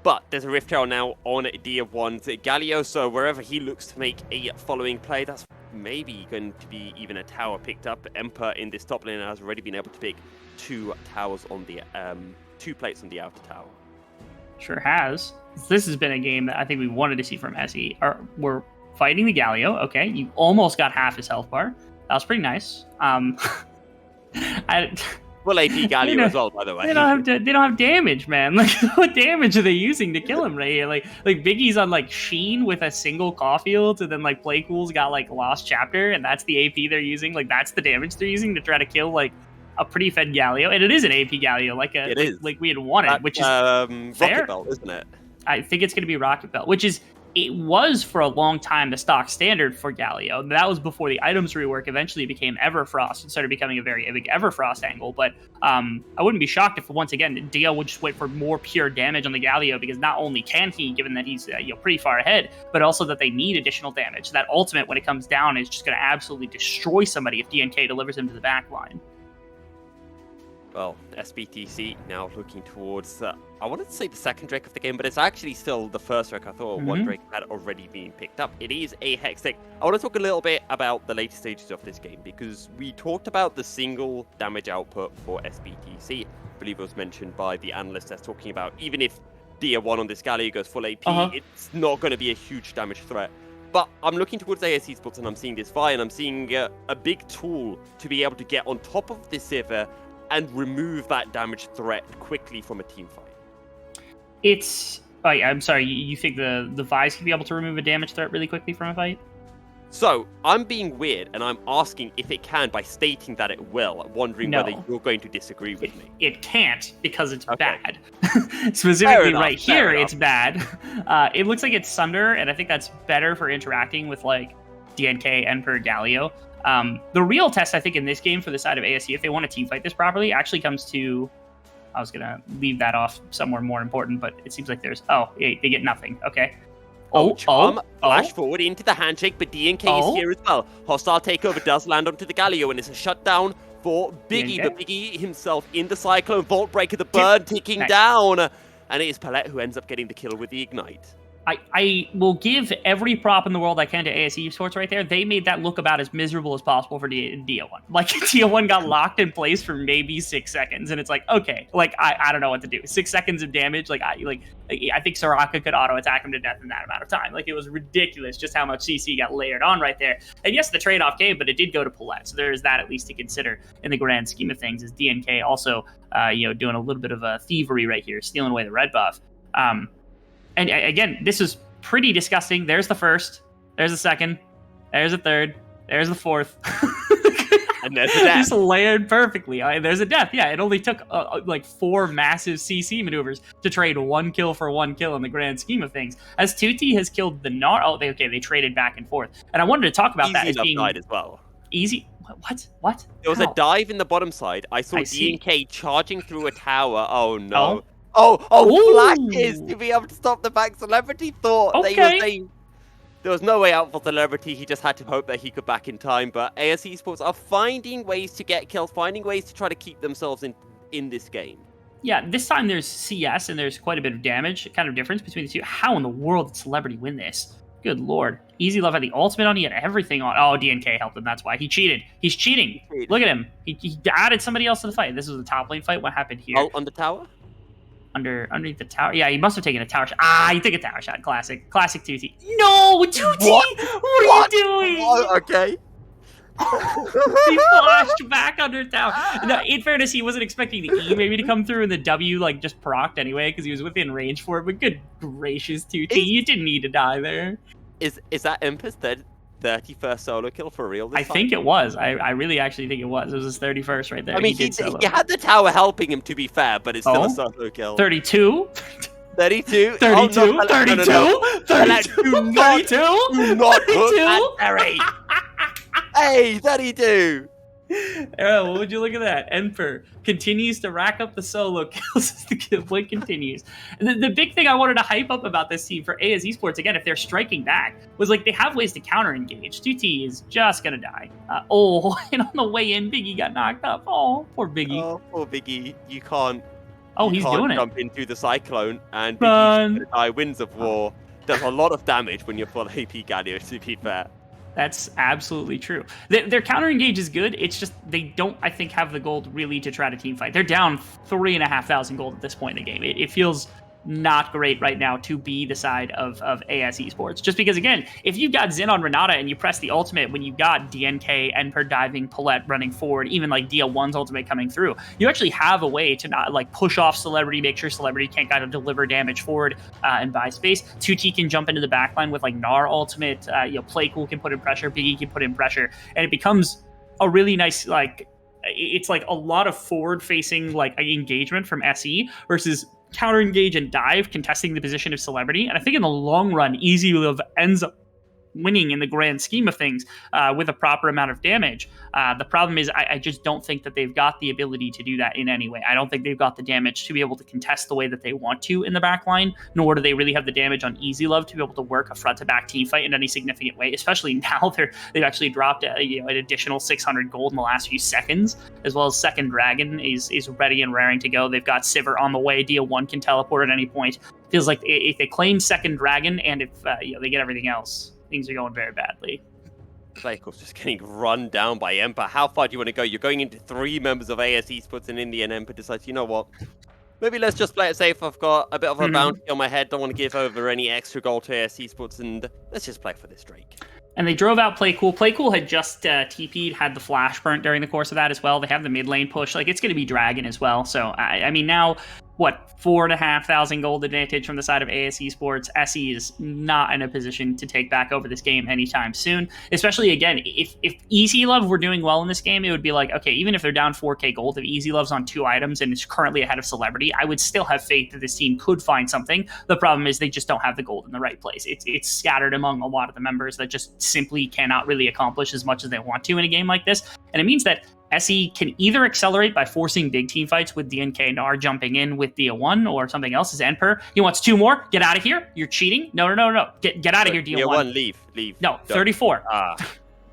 But there's a Rift Herald now on DR1's Galio, so wherever he looks to make a following play, that's maybe going to be even a tower picked up. Emperor in this top lane has already been able to pick 2 towers on the 2 plates on the outer tower. Sure has. This has been a game that I think we wanted to see from SE. We're fighting the Galio. Okay, you almost got half his health bar. That was pretty nice. Well, AP Galio as well, by the way. They don't have damage, man. Like, what damage are they using to kill him right here? Like Biggie's on like Sheen with a single Caulfield, and then like Playcool's got like Lost Chapter, and that's the AP they're using. Like, that's the damage they're using to try to kill like a pretty fed Galio, and it is an AP Galio, like we had wanted, which is fair. Rocket Belt, isn't it? I think it's going to be Rocket Belt, which is. It was for a long time the stock standard for Galio. That was before the items rework eventually became Everfrost and started becoming a very big Everfrost angle. But I wouldn't be shocked if, once again, DL would just wait for more pure damage on the Galio, because not only can he, given that he's pretty far ahead, but also that they need additional damage. That ultimate, when it comes down, is just going to absolutely destroy somebody if DNK delivers him to the back line. Well, SBTC now looking towards, I wanted to say the second Drake of the game, but it's actually still the first Drake. I thought one Drake had already been picked up. It is a Hex Deck. I want to talk a little bit about the later stages of this game, because we talked about the single damage output for SBTC. I believe it was mentioned by the analyst that's talking about, even if DR1 on this Galio goes full AP, it's not going to be a huge damage threat. But I'm looking towards ASE Esports and I'm seeing this Vi, and I'm seeing a big tool to be able to get on top of this Sivir and remove that damage threat quickly from a team fight. I'm sorry, you think the Vi's can be able to remove a damage threat really quickly from a fight? So, I'm being weird, and I'm asking if it can by stating that it will, wondering whether you're going to disagree with me. It can't, because it's bad. Specifically right here, it's bad. It looks like it's Sunder, and I think that's better for interacting with, like, DNK, Emperor, Galio. The real test, I think, in this game for the side of ASE, if they want to team fight this properly, actually comes to... I was going to leave that off somewhere more important, but it seems like there's... Oh, they get nothing. Okay. Flash forward into the handshake, but DNK is here as well. Hostile takeover does land onto the Galio, and it's a shutdown for Biggie, but Biggie himself in the Cyclone. Vault Breaker, the bird ticking down, and it is Palette who ends up getting the kill with the Ignite. I will give every prop in the world I can to ASE Esports right there. They made that look about as miserable as possible for DL1. Like, DL1 got locked in place for maybe 6 seconds, and it's like, okay, like, I don't know what to do. 6 seconds of damage, I think Soraka could auto-attack him to death in that amount of time. Like, it was ridiculous just how much CC got layered on right there. And yes, the trade-off came, but it did go to Palette, so there is that at least to consider in the grand scheme of things, is DNK also, doing a little bit of a thievery right here, stealing away the red buff. And again, this is pretty disgusting. There's the first. There's the second. There's the third. There's the fourth. And there's a death. Just layered perfectly. There's a death. Yeah, it only took like 4 massive CC maneuvers to trade 1 kill for 1 kill in the grand scheme of things. As 2T has killed the Gnar. Oh, they traded back and forth. And I wanted to talk about that as being died as well. Easy. What? There was a dive in the bottom side. I saw DNK charging through a tower. Oh no. Flashes to be able to stop the back. Celebrity thought there was no way out for Celebrity. He just had to hope that he could back in time. But ASE Esports are finding ways to get kills, finding ways to try to keep themselves in this game. Yeah, this time there's CS and there's quite a bit of damage, kind of difference between the two. How in the world did Celebrity win this? Good lord. Easy Love had the ultimate on, he had everything on. Oh, DNK helped him, that's why. He cheated. He's cheating. Look at him. He added somebody else to the fight. This was the top lane fight. What happened here? Oh, on the tower? Underneath the tower. Yeah, he must have taken a tower shot. He took a tower shot. Classic 2T. No, 2T! What are you doing? Oh, okay. He flashed back under tower. No, in fairness, he wasn't expecting the E maybe to come through, and the W like just procced anyway because he was within range for it. But good gracious, 2T, you didn't need to die there. Is that Emperor's 31st solo kill for real this I time? think it was. I really actually think it was. It was his 31st right there. I mean, he had the tower helping him, to be fair, but it's still a solo kill. 32? 32? 32? Oh, no, 32? no. 32? Do not 32? put that Terry. Hey, 32! Oh, would you look at that? Emperor continues to rack up the solo kills as the kill point continues. And the big thing I wanted to hype up about this team for ASE Esports, again, if they're striking back, was like they have ways to counter engage. 2T is just gonna die. And on the way in, Biggie got knocked up. Oh, poor Biggie. Oh, poor Biggie. You can't. He's doing it. Jump into the cyclone and Run. Biggie's gonna die. Winds of War does a lot of damage when you're full AP Galio, to be fair. That's absolutely true. Their counter engage is good. It's just they don't, I think, have the gold really to try to team fight. They're down 3,500 gold at this point in the game. It feels not great right now to be the side of ASE Esports. Just because, again, if you've got Xin on Renata and you press the ultimate when you've got DNK, Emperor diving, Paulette running forward, even like DL1's ultimate coming through, you actually have a way to not like push off Celebrity, make sure Celebrity can't kind of deliver damage forward and buy space. 2T can jump into the backline with like Gnar ultimate, Playcool can put in pressure, Biggie can put in pressure, and it becomes a really nice, like, it's like a lot of forward-facing like engagement from SE versus counter engage and dive, contesting the position of Celebrity. And I think in the long run, Easy Live ends up winning in the grand scheme of things with a proper amount of damage. The problem is I just don't think that they've got the ability to do that in any way. I don't think they've got the damage to be able to contest the way that they want to in the back line, nor do they really have the damage on Easy Love to be able to work a front-to-back team fight in any significant way, especially now they've actually dropped an additional 600 gold in the last few seconds, as well as Second Dragon is ready and raring to go. They've got Sivir on the way. DL1 can teleport at any point. Feels like if they claim Second Dragon and if they get everything else, things are going very badly. Playcool's just getting run down by Emperor. How far do you want to go? You're going into 3 members of ASE Esports, and in the end, Emperor decides, you know what? Maybe let's just play it safe. I've got a bit of a bounty on my head. Don't want to give over any extra gold to ASE Esports, and let's just play for this Drake. And they drove out Playcool. Playcool had just TP'd, had the flash burnt during the course of that as well. They have the mid lane push. Like, it's going to be Dragon as well. So, I mean, now, 4,500 gold advantage from the side of ASE Esports. SE is not in a position to take back over this game anytime soon. Especially, again, if Easy Love were doing well in this game, it would be like, okay, even if they're down 4k gold, if Easy Love's on 2 items and is currently ahead of Celebrity, I would still have faith that this team could find something. The problem is they just don't have the gold in the right place. It's scattered among a lot of the members that just simply cannot really accomplish as much as they want to in a game like this. And it means that SE can either accelerate by forcing big team fights with DNK Gnar jumping in with DL1 or something else as Emperor. He wants 2 more. Get out of here. You're cheating. No. Get out of here, DL1. Leave. No, 34.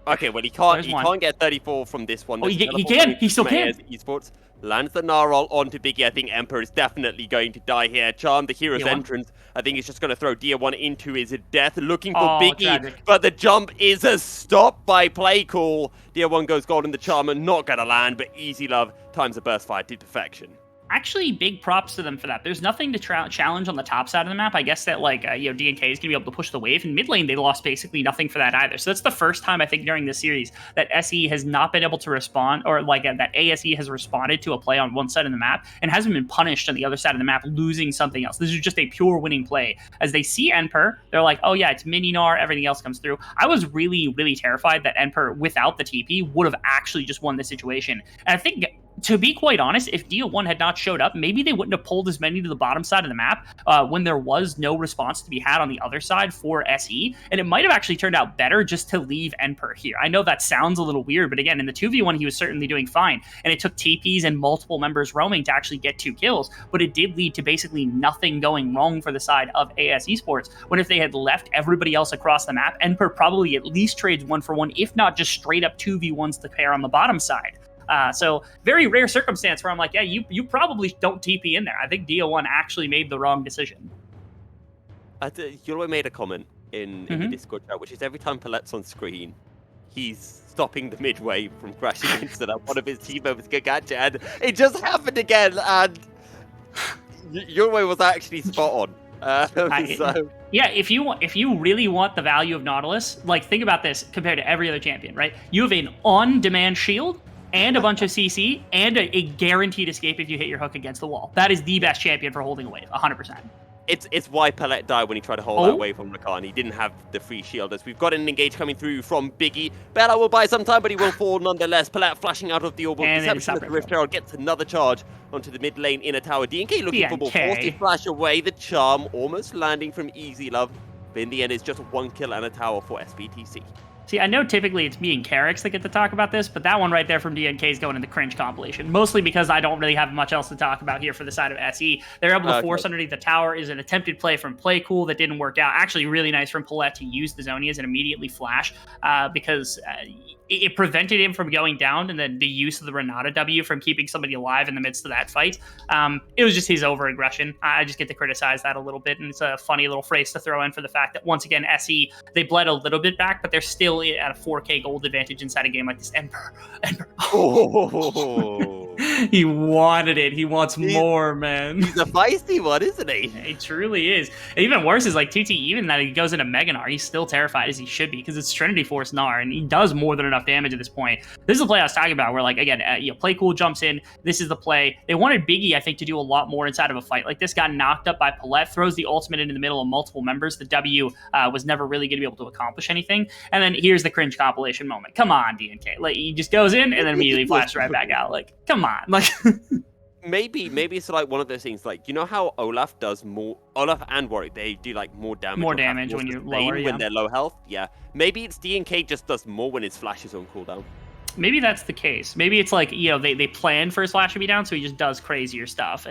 Okay, well, he can't get 34 from this one. Oh, he can. He still can. Esports lands the Gnar onto Biggie. I think Emperor is definitely going to die here. Charm, the hero's entrance. I think he's just going to throw DL1 into his death, looking for Biggie. Tragic. But the jump is a stop by Playcool. DL1 goes gold in the Charmer, not going to land, but Easy Love times the burst fire to perfection. Actually, big props to them for that. There's nothing to challenge on the top side of the map. I guess that DNK is going to be able to push the wave. In mid lane, they lost basically nothing for that either. So that's the first time I think during this series that SE has not been able to respond, or that ASE has responded to a play on one side of the map and hasn't been punished on the other side of the map, losing something else. This is just a pure winning play. As they see Emperor, they're like, oh yeah, it's mini Gnar, everything else comes through. I was really, really terrified that Emperor, without the TP, would have actually just won the situation. And I think, to be quite honest, if DL1 had not showed up, maybe they wouldn't have pulled as many to the bottom side of the map when there was no response to be had on the other side for SE. And it might have actually turned out better just to leave Emperor here. I know that sounds a little weird, but again, in the 2v1, he was certainly doing fine. And it took TPs and multiple members roaming to actually get 2 kills, but it did lead to basically nothing going wrong for the side of ASE Esports, when if they had left everybody else across the map, Emperor probably at least trades 1-for-1, if not just straight up 2v1s to pair on the bottom side. So very rare circumstance where I'm like, yeah, you probably don't TP in there. I think DL1 actually made the wrong decision. Yuloi made a comment in the Discord chat, which is every time Palette's on screen, he's stopping the midway from crashing into that one of his team members, Gagacha, and it just happened again, and your way was actually spot on. Yeah, if you really want the value of Nautilus, like think about this compared to every other champion, right? You have an on-demand shield and a bunch of CC and a guaranteed escape if you hit your hook against the wall. That is the best champion for holding a wave, 100%. It's why Palette died when he tried to hold that wave from Rakan. He didn't have the free shield. As we've got an engage coming through from Biggie. Bella will buy some time, but he will fall nonetheless. Palette flashing out of the orbital deception of the Rift Herald gets another charge onto the mid lane inner tower. DNK looking for more force to flash away. The charm almost landing from Easy Love. But in the end, it's just 1 kill and a tower for SBTC. See, I know typically it's me and Carrix that get to talk about this, but that one right there from DNK is going in the cringe compilation. Mostly because I don't really have much else to talk about here for the side of SE. They're able to force underneath the tower is an attempted play from Playcool that didn't work out. Actually, really nice from Palette to use the Zonias and immediately flash because it prevented him from going down, and then the use of the Renata W from keeping somebody alive in the midst of that fight. It was just his over-aggression. I just get to criticize that a little bit, and it's a funny little phrase to throw in for the fact that, once again, SE, they bled a little bit back, but they're still at a 4K gold advantage inside a game like this. Emperor. Oh. He wanted it. He wants more, man. He's a feisty one, isn't he? He truly is. And even worse is like 2T, even that he goes into Mega Gnar, he's still terrified as he should be because it's Trinity Force Gnar, and he does more than enough damage at this point. This is the play I was talking about where, like, again, Playcool jumps in. This is the play. They wanted Biggie, I think, to do a lot more inside of a fight like this. Got knocked up by Palette, throws the ultimate into the middle of multiple members. The W was never really going to be able to accomplish anything. And then here's the cringe compilation moment. Come on, DNK. Like, he just goes in and then immediately flashes right back out. Like, come on. Like, maybe it's like one of those things, like, you know how Olaf and Warwick, they do like more damage when you're lower, when they're low health. Yeah, maybe it's DNK just does more when his flash is on cooldown. Maybe that's the case. Maybe it's like, they plan for his flash to be down, so he just does crazier stuff.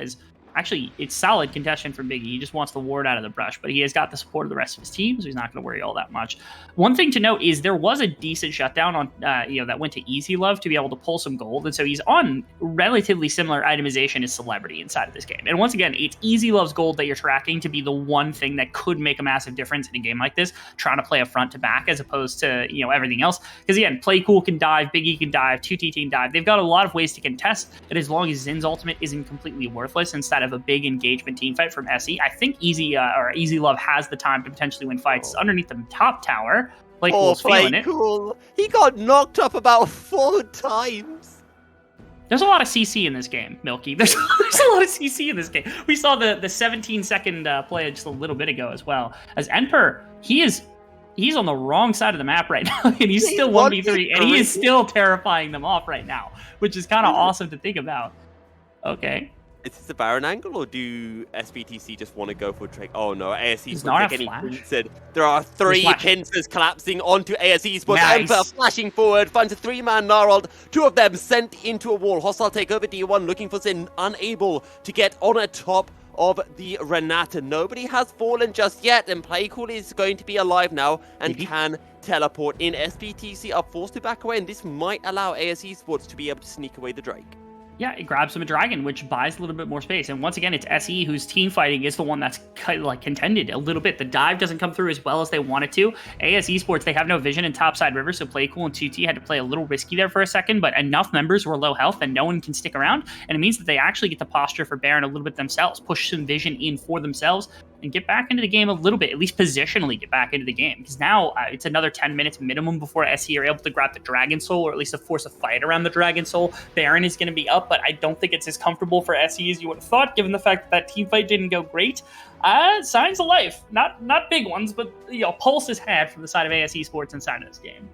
Actually, it's solid contention for Biggie. He just wants the ward out of the brush, but he has got the support of the rest of his team, so he's not going to worry all that much. One thing to note is there was a decent shutdown on, that went to Easy Love to be able to pull some gold, and so he's on relatively similar itemization as Celebrity inside of this game. And once again, it's Easy Love's gold that you're tracking to be the one thing that could make a massive difference in a game like this, trying to play a front to back as opposed to, everything else. Because again, Playcool can dive, Biggie can dive, 2T can dive. They've got a lot of ways to contest, and as long as Zin's ultimate isn't completely worthless inside of a big engagement team fight from SE, I think Easy Love has the time to potentially win fights underneath the top tower. Playcool's feeling it. He got knocked up about 4 times. There's a lot of CC in this game, Milky. There's a lot of CC in this game. We saw the 17-second play just a little bit ago as well. As Emperor, he's on the wrong side of the map right now, and he's still 1v3, and he is still terrifying them off right now, which is kind of awesome to think about. Okay. Is this a Baron angle, or do SBTC just want to go for Drake? Oh no, ASE Does Sports take any pincers. There are 3 pincers collapsing onto ASE Sports. Nice. Emperor flashing forward, finds a 3-man Gnarled. 2 of them sent into a wall. Hostile takeover D1 looking for Zin, unable to get on a top of the Renata. Nobody has fallen just yet, and Playcool is going to be alive now and can teleport in. SBTC are forced to back away, and this might allow ASE Sports to be able to sneak away the Drake. Yeah, it grabs him a dragon, which buys a little bit more space. And once again, it's SE whose team fighting is the one that's kind of like contended a little bit. The dive doesn't come through as well as they want it to. ASE Esports, they have no vision in topside river, so Playcool and 2T had to play a little risky there for a second, but enough members were low health and no one can stick around. And it means that they actually get to posture for Baron a little bit themselves, push some vision in for themselves, and get back into the game a little bit, at least positionally get back into the game. Because now it's another 10 minutes minimum before SE are able to grab the Dragon Soul, or at least to force a fight around the Dragon Soul. Baron is going to be up, but I don't think it's as comfortable for SE as you would have thought, given the fact that team fight didn't go great. Signs of life. Not big ones, but pulse is had from the side of ASE Esports inside of this game.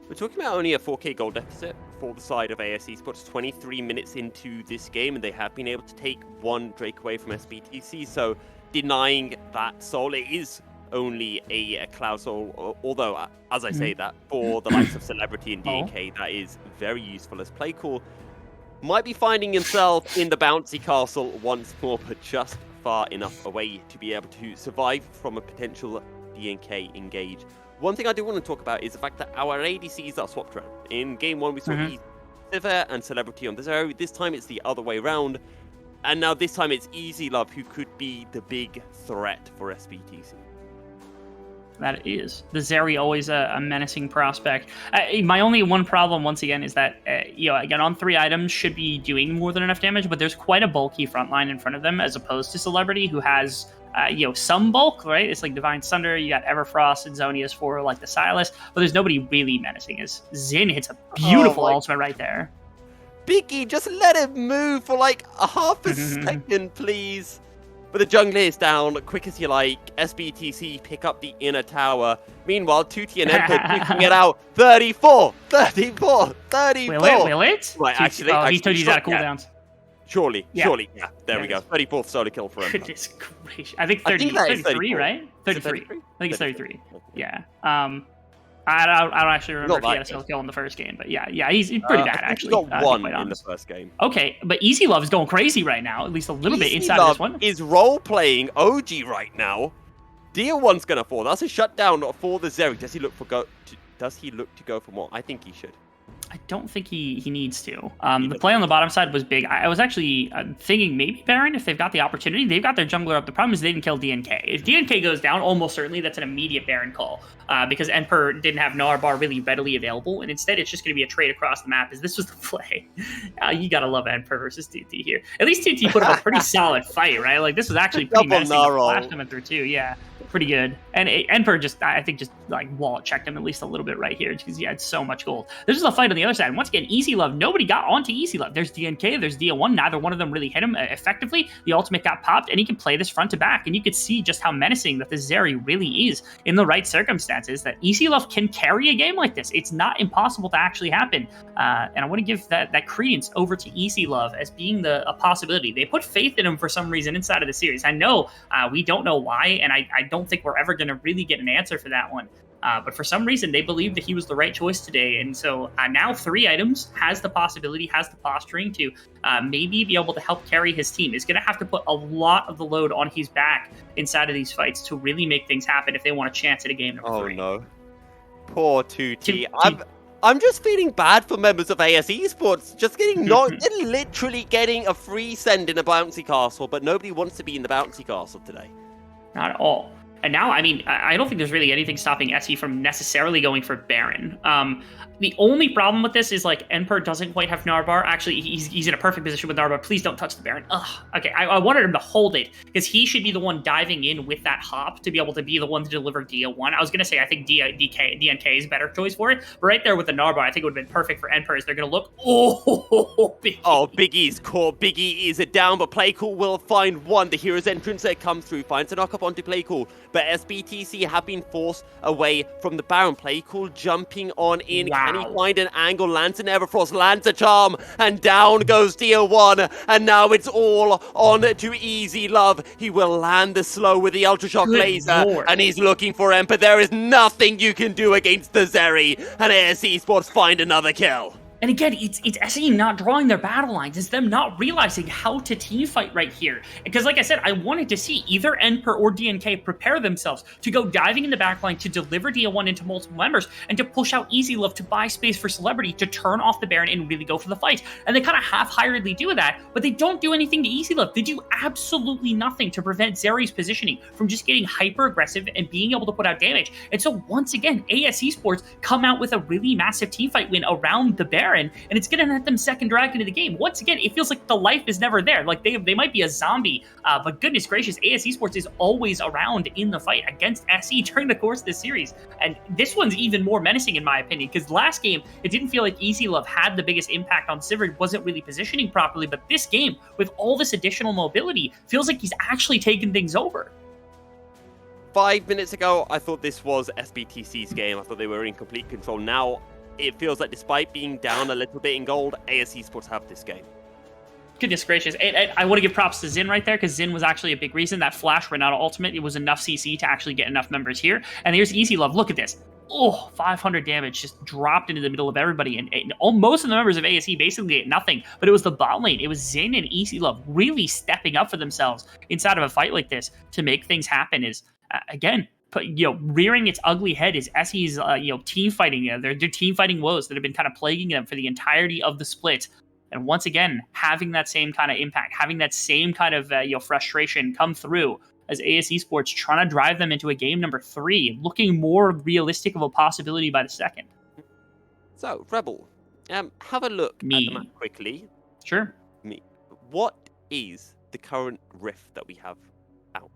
We're talking about only a 4K gold deficit for the side of ASE Esports, 23 minutes into this game, and they have been able to take 1 Drake away from SBTC, so denying that soul, it is only a Cloud Soul, although, as I say that, for the likes of Celebrity and DNK, that is very useful, as Playcool might be finding himself in the bouncy castle once more, but just far enough away to be able to survive from a potential DNK engage. One thing I do want to talk about is the fact that our ADCs are swapped around. In Game 1, we saw Sivir and Celebrity on this area. This time, it's the other way around. And now this time, it's Easy Love who could be the big threat for SBTC. That is. The Zeri always a menacing prospect. My only one problem, once again, is that, again, on 3 items should be doing more than enough damage, but there's quite a bulky front line in front of them, as opposed to Celebrity, who has, some bulk, right? It's like Divine Sunder, you got Everfrost and Zonius for, like, the Silas, but there's nobody really menacing. As Zin hits a beautiful ultimate right there. Biggie, just let him move for, like, a half a second, please. But the jungler is down, quick as you like. SBTC pick up the inner tower. Meanwhile, Tutti and Emperor duking it out. 34! 34! 34! Will it? Right, actually... he told he's out of cooldowns. Surely. Yeah, there we go. 34th solo kill for Emperor. Goodness gracious. I think 33, right? 33. I think it's 33. Yeah. I don't actually remember if he had a solo kill in the first game, but yeah, he's pretty bad, actually. He got 1 in the first game. Okay, but Easy Love is going crazy right now, at least a little bit inside of this one. Is role-playing OG right now. Deal 1's going to fall. That's a shutdown for the Zeri. Does he look to go for more? I think he should. I don't think he needs to. The play on the bottom side was big. I was actually thinking maybe Baron, if they've got the opportunity. They've got their jungler up. The problem is they didn't kill DNK. If DNK goes down, almost certainly that's an immediate Baron call, because Emperor didn't have Narbar really readily available, and instead it's just going to be a trade across the map, as this was the play. You got to love Emperor versus TT here. At least TT put up a pretty solid fight, right? Like, this was actually pretty messy. Flashed him through too, yeah. Pretty good. And Emperor I think like wallet checked him at least a little bit right here, because he had so much gold. This is a fight on the other side. And once again, Easy Love, nobody got onto Easy Love. There's DNK, there's Dia1. Neither one of them really hit him effectively. The ultimate got popped, and he can play this front to back. And you could see just how menacing that the Zeri really is in the right circumstances, that Easy Love can carry a game like this. It's not impossible to actually happen. And I want to give that credence over to Easy Love as being a possibility. They put faith in him for some reason inside of the series. I know we don't know why, and I don't think we're ever going to really get an answer for that one. But for some reason, they believed that he was the right choice today. And so now 3 items has the possibility, has the posturing to maybe be able to help carry his team. Is going to have to put a lot of the load on his back inside of these fights to really make things happen if they want a chance at a game number 3. Oh, no. Poor 2T. I'm just feeling bad for members of ASE Esports. Just they're literally getting a free send in a bouncy castle, but nobody wants to be in the bouncy castle today. Not at all. And now, I mean, I don't think there's really anything stopping SE from necessarily going for Baron. The only problem with this is, like, Emperor doesn't quite have Narbar. Actually, he's in a perfect position with Narbar. Please don't touch the Baron. Ugh. Okay, I wanted him to hold it, because he should be the one diving in with that hop to be able to be the one to deliver Dia1. I was going to say I think DNK is a better choice for it, but right there with the Narbar, I think it would have been perfect for Emperor, as they're going to look... Biggie. Oh, Biggie's core. Biggie is down, but Playcool will find one. The hero's entrance there comes through, finds a knock-up onto Playcool, but SBTC have been forced away from the Baron. Playcool jumping on in. Wow. Can he find an angle? Lands an Everfrost, lands a charm, and down goes Dia1. And now it's all on to Easy Love. He will land the slow with the Ultra Shock laser, Lord. and he's looking for Emperor. There is nothing you can do against the Zeri, and ASE Esports find another kill. And again, it's SE not drawing their battle lines. It's them not realizing how to team fight right here. Because like I said, I wanted to see either Emperor or DNK prepare themselves to go diving in the backline to deliver Dia1 into multiple members and to push out Easy Love to buy space for Celebrity to turn off the Baron and really go for the fight. And they kind of half-heartedly do that, but they don't do anything to Easy Love. They do absolutely nothing to prevent Zeri's positioning from just getting hyper-aggressive and being able to put out damage. And so once again, ASE Esports come out with a really massive teamfight win around the Baron, and it's going to net them second drag into the game. Once again, it feels like the life is never there. Like they might be a zombie, but goodness gracious, ASE Esports is always around in the fight against SE during the course of this series. And this one's even more menacing in my opinion, because last game, it didn't feel like Easy Love had the biggest impact on Sivert, wasn't really positioning properly, but this game, with all this additional mobility, feels like he's actually taken things over. 5 minutes ago, I thought this was SBTC's game. I thought they were in complete control. Now, it feels like despite being down a little bit in gold, ASE Esports have this game. Goodness gracious. And I want to give props to Xin right there, because Xin was actually a big reason that Flash ran out of ultimate. It was enough CC to actually get enough members here. And here's Easy Love. Look at this. Oh, 500 damage just dropped into the middle of everybody. And most of the members of ASE basically ate nothing. But it was the bot lane. It was Xin and Easy Love really stepping up for themselves inside of a fight like this to make things happen. Is, again, rearing its ugly head is SE's, team fighting. Their team fighting woes that have been kind of plaguing them for the entirety of the split. And once again, having that same kind of impact, having that same kind of frustration come through as AS Esports trying to drive them into a game number 3, looking more realistic of a possibility by the second. So, Rebel, have a look at the map quickly. Sure. What is the current rift that we have out?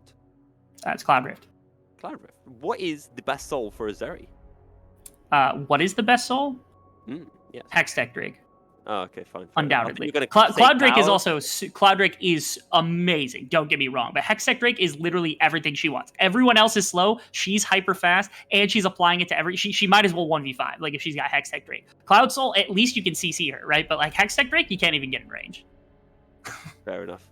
That's Cloud Rift. Cloud Rift. What is the best soul for Azeri? What is the best soul? Yes. Hextech Drake. Oh, okay, fine. Undoubtedly. Cloud Drake is also Cloud Drake is amazing. Don't get me wrong, but Hextech Drake is literally everything she wants. Everyone else is slow. She's hyper fast, and she's applying it to every. She might as well 1v5. Like if she's got Hextech Drake, Cloud Soul, at least you can CC her, right? But like Hextech Drake, you can't even get in range. Fair enough.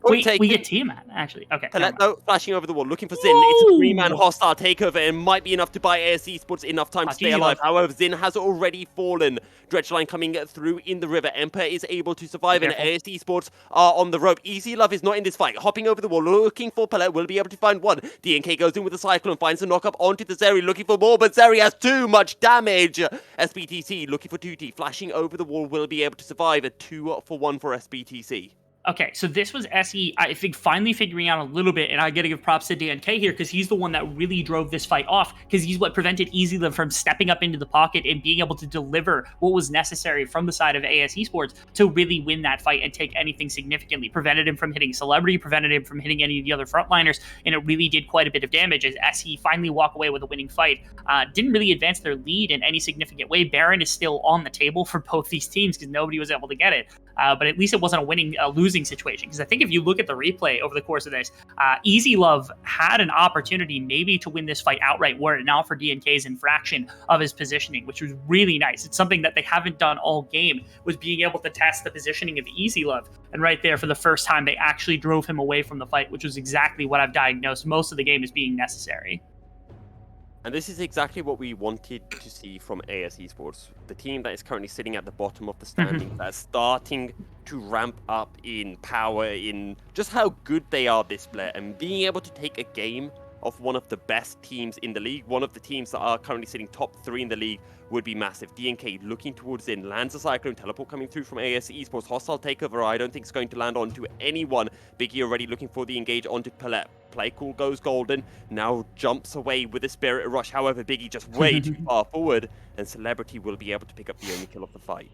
we get Tiamat, actually. Okay. Paletto flashing over the wall, looking for Zin. It's a 3-man hostile takeover and might be enough to buy AS Esports enough time to stay alive. However, Zin has already fallen. Dredgeline coming through in the river. Emperor is able to survive, and AS Esports are on the rope. Easy Love is not in this fight. Hopping over the wall, looking for Paletto. Will be able to find one. DNK goes in with the Cyclone, finds a knock up onto the Zeri, looking for more, but Zeri has too much damage. SBTC looking for 2T, flashing over the wall, will be able to survive. A 2-for-1 for SBTC. Okay, so this was SE, I think, finally figuring out a little bit, and I gotta give props to DNK here, because he's the one that really drove this fight off, because he's what prevented EasyLive from stepping up into the pocket and being able to deliver what was necessary from the side of AS Esports to really win that fight and take anything significantly. Prevented him from hitting Celebrity, prevented him from hitting any of the other frontliners, and it really did quite a bit of damage as SE finally walk away with a winning fight. Didn't really advance their lead in any significant way. Baron is still on the table for both these teams, because nobody was able to get it. But at least it wasn't a losing situation, because I think if you look at the replay over the course of this, Easy Love had an opportunity maybe to win this fight outright were it not for DNK's infraction of his positioning, which was really nice. It's something that they haven't done all game, was being able to test the positioning of Easy Love. And right there, for the first time, they actually drove him away from the fight, which was exactly what I've diagnosed most of the game as being necessary. And this is exactly what we wanted to see from AS Esports. The team that is currently sitting at the bottom of the standings, that is starting to ramp up in power, in just how good they are this split, and being able to take a game of one of the best teams in the league, one of the teams that are currently sitting top 3 in the league, would be massive. DNK looking towards in, lands a Cyclone, teleport coming through from AS Esports, hostile takeover, I don't think it's going to land onto anyone. Biggie already looking for the engage onto Palette. Play cool goes golden, now jumps away with a Spirit Rush. However, Biggie just way too far forward, and Celebrity will be able to pick up the only kill of the fight.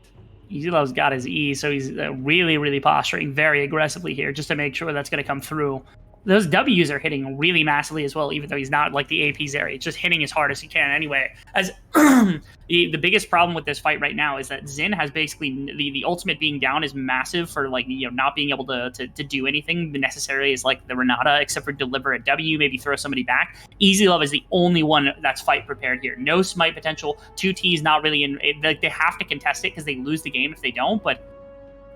Easy Love's got his E, so he's really, really posturing very aggressively here just to make sure that's going to come through. Those W's are hitting really massively as well, even though he's not like the AP's area. It's just hitting as hard as he can anyway. As the biggest problem with this fight right now is that Zin has basically the ultimate being down is massive for like not being able to do anything necessarily is like the Renata, except for deliver a W, maybe throw somebody back. Easy Love is the only one that's fight prepared here. No smite potential. 2T's not really in. They have to contest it because they lose the game if they don't. But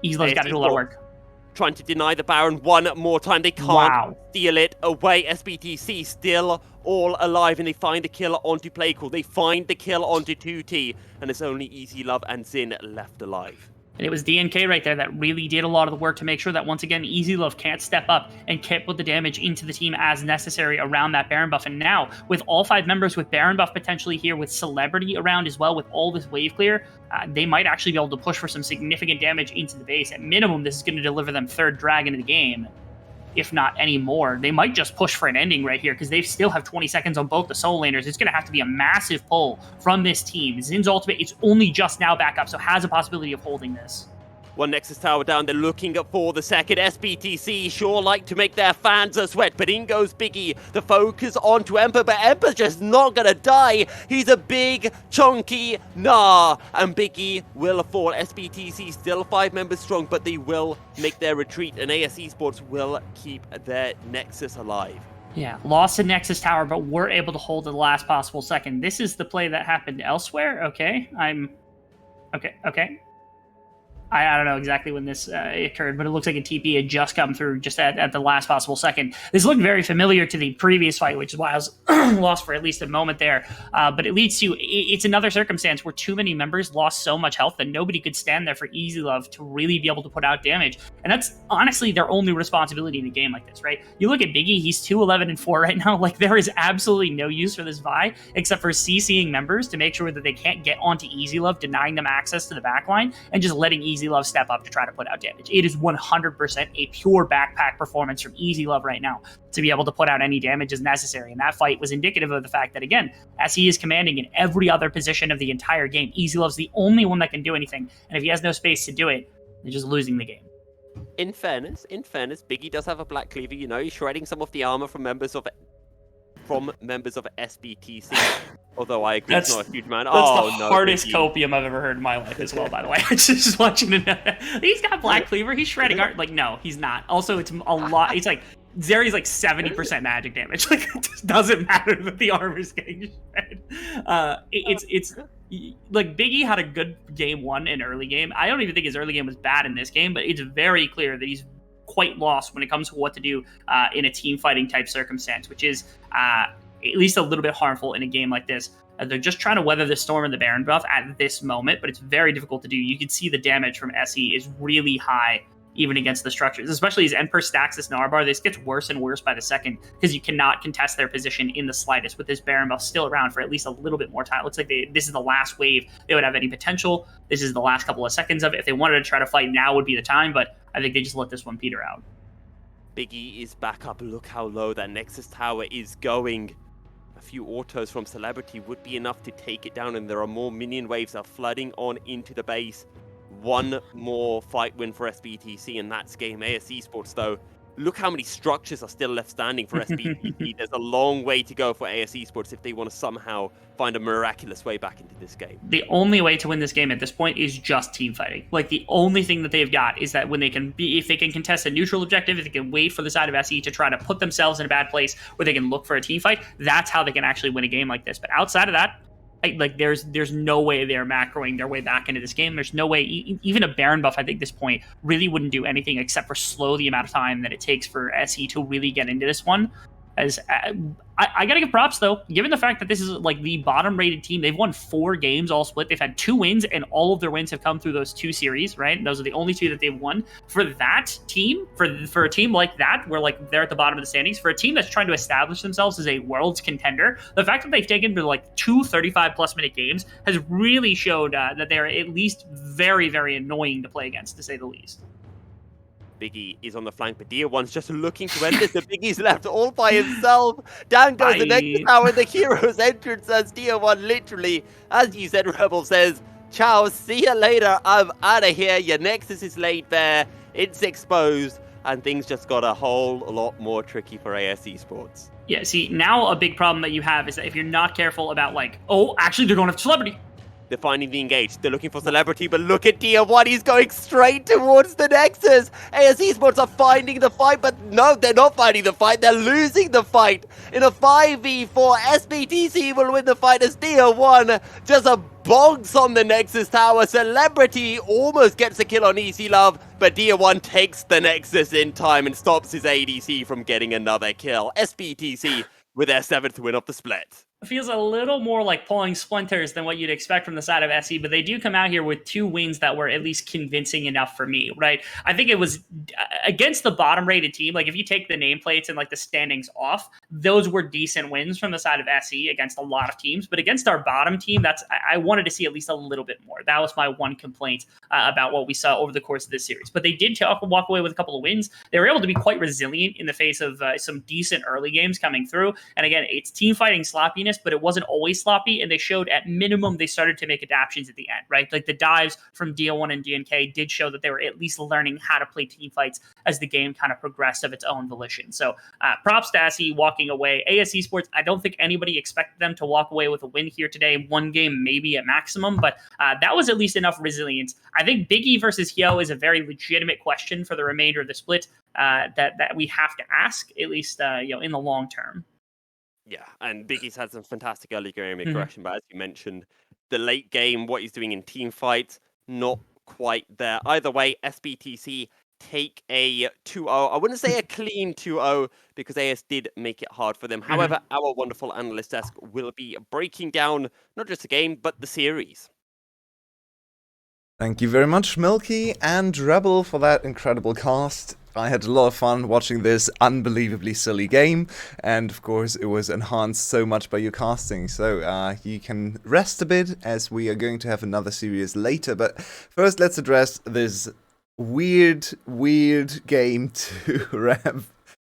Easy Love's got to do a lot of work. Trying to deny the Baron one more time. They can't steal it away. SBTC still all alive, and they find the kill onto Playcool. They find the kill onto 2T, and it's only Easy Love and Zin left alive. And it was DNK right there that really did a lot of the work to make sure that, once again, Easy Love can't step up and can't put the damage into the team as necessary around that Baron buff. And now, with all 5 members with Baron buff potentially here, with Celebrity around as well, with all this wave clear, they might actually be able to push for some significant damage into the base. At minimum, this is going to deliver them 3rd Dragon of the game, if not any more. They might just push for an ending right here, because they still have 20 seconds on both the Soul Laners. It's going to have to be a massive pull from this team. Zin's ultimate is only just now back up, so has a possibility of holding this. One Nexus Tower down, they're looking for the second. SBTC sure like to make their fans sweat, but in goes Biggie. The focus onto Emperor, but Emperor's just not gonna die. He's a big, chunky nah, and Biggie will fall. SBTC still 5 members strong, but they will make their retreat, and AS Esports will keep their Nexus alive. Yeah, lost the Nexus Tower, but we're able to hold the last possible second. This is the play that happened elsewhere. Okay, okay. I don't know exactly when this occurred, but it looks like a TP had just come through just at the last possible second. This looked very familiar to the previous fight, which is why I was lost for at least a moment there. But it leads to, it's another circumstance where too many members lost so much health that nobody could stand there for Easy Love to really be able to put out damage. And that's honestly their only responsibility in a game like this, right? You look at Biggie, he's 2-11-4 right now. Like, there is absolutely no use for this Vi except for CCing members to make sure that they can't get onto Easy Love, denying them access to the backline, and just letting Easy Easy Love step up to try to put out damage. It is 100% a pure backpack performance from Easy Love right now to be able to put out any damage as necessary. And that fight was indicative of the fact that, again, SE is commanding in every other position of the entire game. Easy Love's the only one that can do anything. And if he has no space to do it, they're just losing the game. In fairness, Biggie does have a Black Cleaver. You know, he's shredding some of the armor from members of SBTC. Although I agree, it's not a huge amount. That's the hardest copium I've ever heard in my life as well, by the way. Just watching it. He's got Black Cleaver. He's shredding art. Like, no, he's not. Also, it's a lot. It's like, Zeri's like 70% magic damage. Like, it just doesn't matter that the armor's getting shredded. It's like, Biggie had a good game one in early game. I don't even think his early game was bad in this game, but it's very clear that he's quite lost when it comes to what to do in a team fighting type circumstance, which is at least a little bit harmful in a game like this. They're just trying to weather the storm and the Baron buff at this moment, but it's very difficult to do. You can see the damage from SE is really high, even against the structures, especially as Emperor stacks this Narbar. This gets worse and worse by the second because you cannot contest their position in the slightest with this Baron buff still around for at least a little bit more time. It looks like this is the last wave they would have any potential. This is the last couple of seconds of it. If they wanted to try to fight, now would be the time, but I think they just let this one peter out. Biggie is back up. Look how low that Nexus Tower is going. A few autos from Celebrity would be enough to take it down, and there are more minion waves that are flooding on into the base. One more fight win for SBTC, and that's game. AS Esports, though, look how many structures are still left standing for SBTC. There's a long way to go for AS Esports if they want to somehow find a miraculous way back into this game. The only way to win this game at this point is just team fighting. Like, the only thing that they've got is that when they can if they can contest a neutral objective, if they can wait for the side of SE to try to put themselves in a bad place where they can look for a team fight, that's how they can actually win a game like this. But outside of that, like, there's no way they're macroing their way back into this game. There's no way, even a Baron buff, I think, this point really wouldn't do anything except for slow the amount of time that it takes for SE to really get into this one. As I gotta give props, though, given the fact that this is like the bottom rated team. They've won 4 games all split. They've had 2 wins, and all of their wins have come through those 2 series, right? Those are the only 2 that they've won. For that team, for a team like that, where like they're at the bottom of the standings, for a team that's trying to establish themselves as a world's contender, the fact that they've taken to like 2 35+ minute games has really showed that they're at least very, very annoying to play against, to say the least. Biggie is on the flank, but Dia1's just looking to end this. The Biggie's left all by himself. Down goes the next tower, the hero's entrance as Dia1 literally, as you said, Rebel says, ciao, see you later, I'm out of here. Your Nexus is laid bare, it's exposed, and things just got a whole lot more tricky for AS Esports. Yeah, see, now a big problem that you have is that if you're not careful about, like, oh, actually, they're going after Celebrity. They're finding the engage. They're looking for Celebrity, but look at Dia1. He's going straight towards the Nexus. AS Esports are finding the fight, but no, they're not finding the fight. They're losing the fight. In a 5v4, SBTC will win the fight as Dia1 just bonks on the Nexus tower. Celebrity almost gets a kill on Easy Love, but Dia1 takes the Nexus in time and stops his ADC from getting another kill. SBTC with their 7th win of the split. Feels a little more like pulling splinters than what you'd expect from the side of SE, but they do come out here with 2 wins that were at least convincing enough for me, right? I think it was against the bottom rated team. Like, if you take the nameplates and like the standings off, those were decent wins from the side of SE against a lot of teams, but against our bottom team, I wanted to see at least a little bit more. That was my one complaint about what we saw over the course of this series, but they did walk away with a couple of wins. They were able to be quite resilient in the face of some decent early games coming through, and again, it's team fighting sloppiness, but it wasn't always sloppy, and they showed at minimum they started to make adaptations at the end, right? Like, the dives from Dia1 and DNK did show that they were at least learning how to play team fights as the game kind of progressed of its own volition. So props to SE walking away. AS Esports, I don't think anybody expected them to walk away with a win here today. 1 game maybe at maximum, but that was at least enough resilience. I think Biggie versus Hyo is a very legitimate question for the remainder of the split that we have to ask, at least in the long term. Yeah, and Biggie's had some fantastic early game aggression, but as you mentioned, the late game, what he's doing in team fights, not quite there. Either way, SBTC take a 2-0. I wouldn't say a clean 2-0 because AS did make it hard for them. However, our wonderful analyst desk will be breaking down not just the game, but the series. Thank you very much, Milky and Rebel, for that incredible cast. I had a lot of fun watching this unbelievably silly game, and of course it was enhanced so much by your casting, so you can rest a bit as we are going to have another series later, but first let's address this weird game to Rev.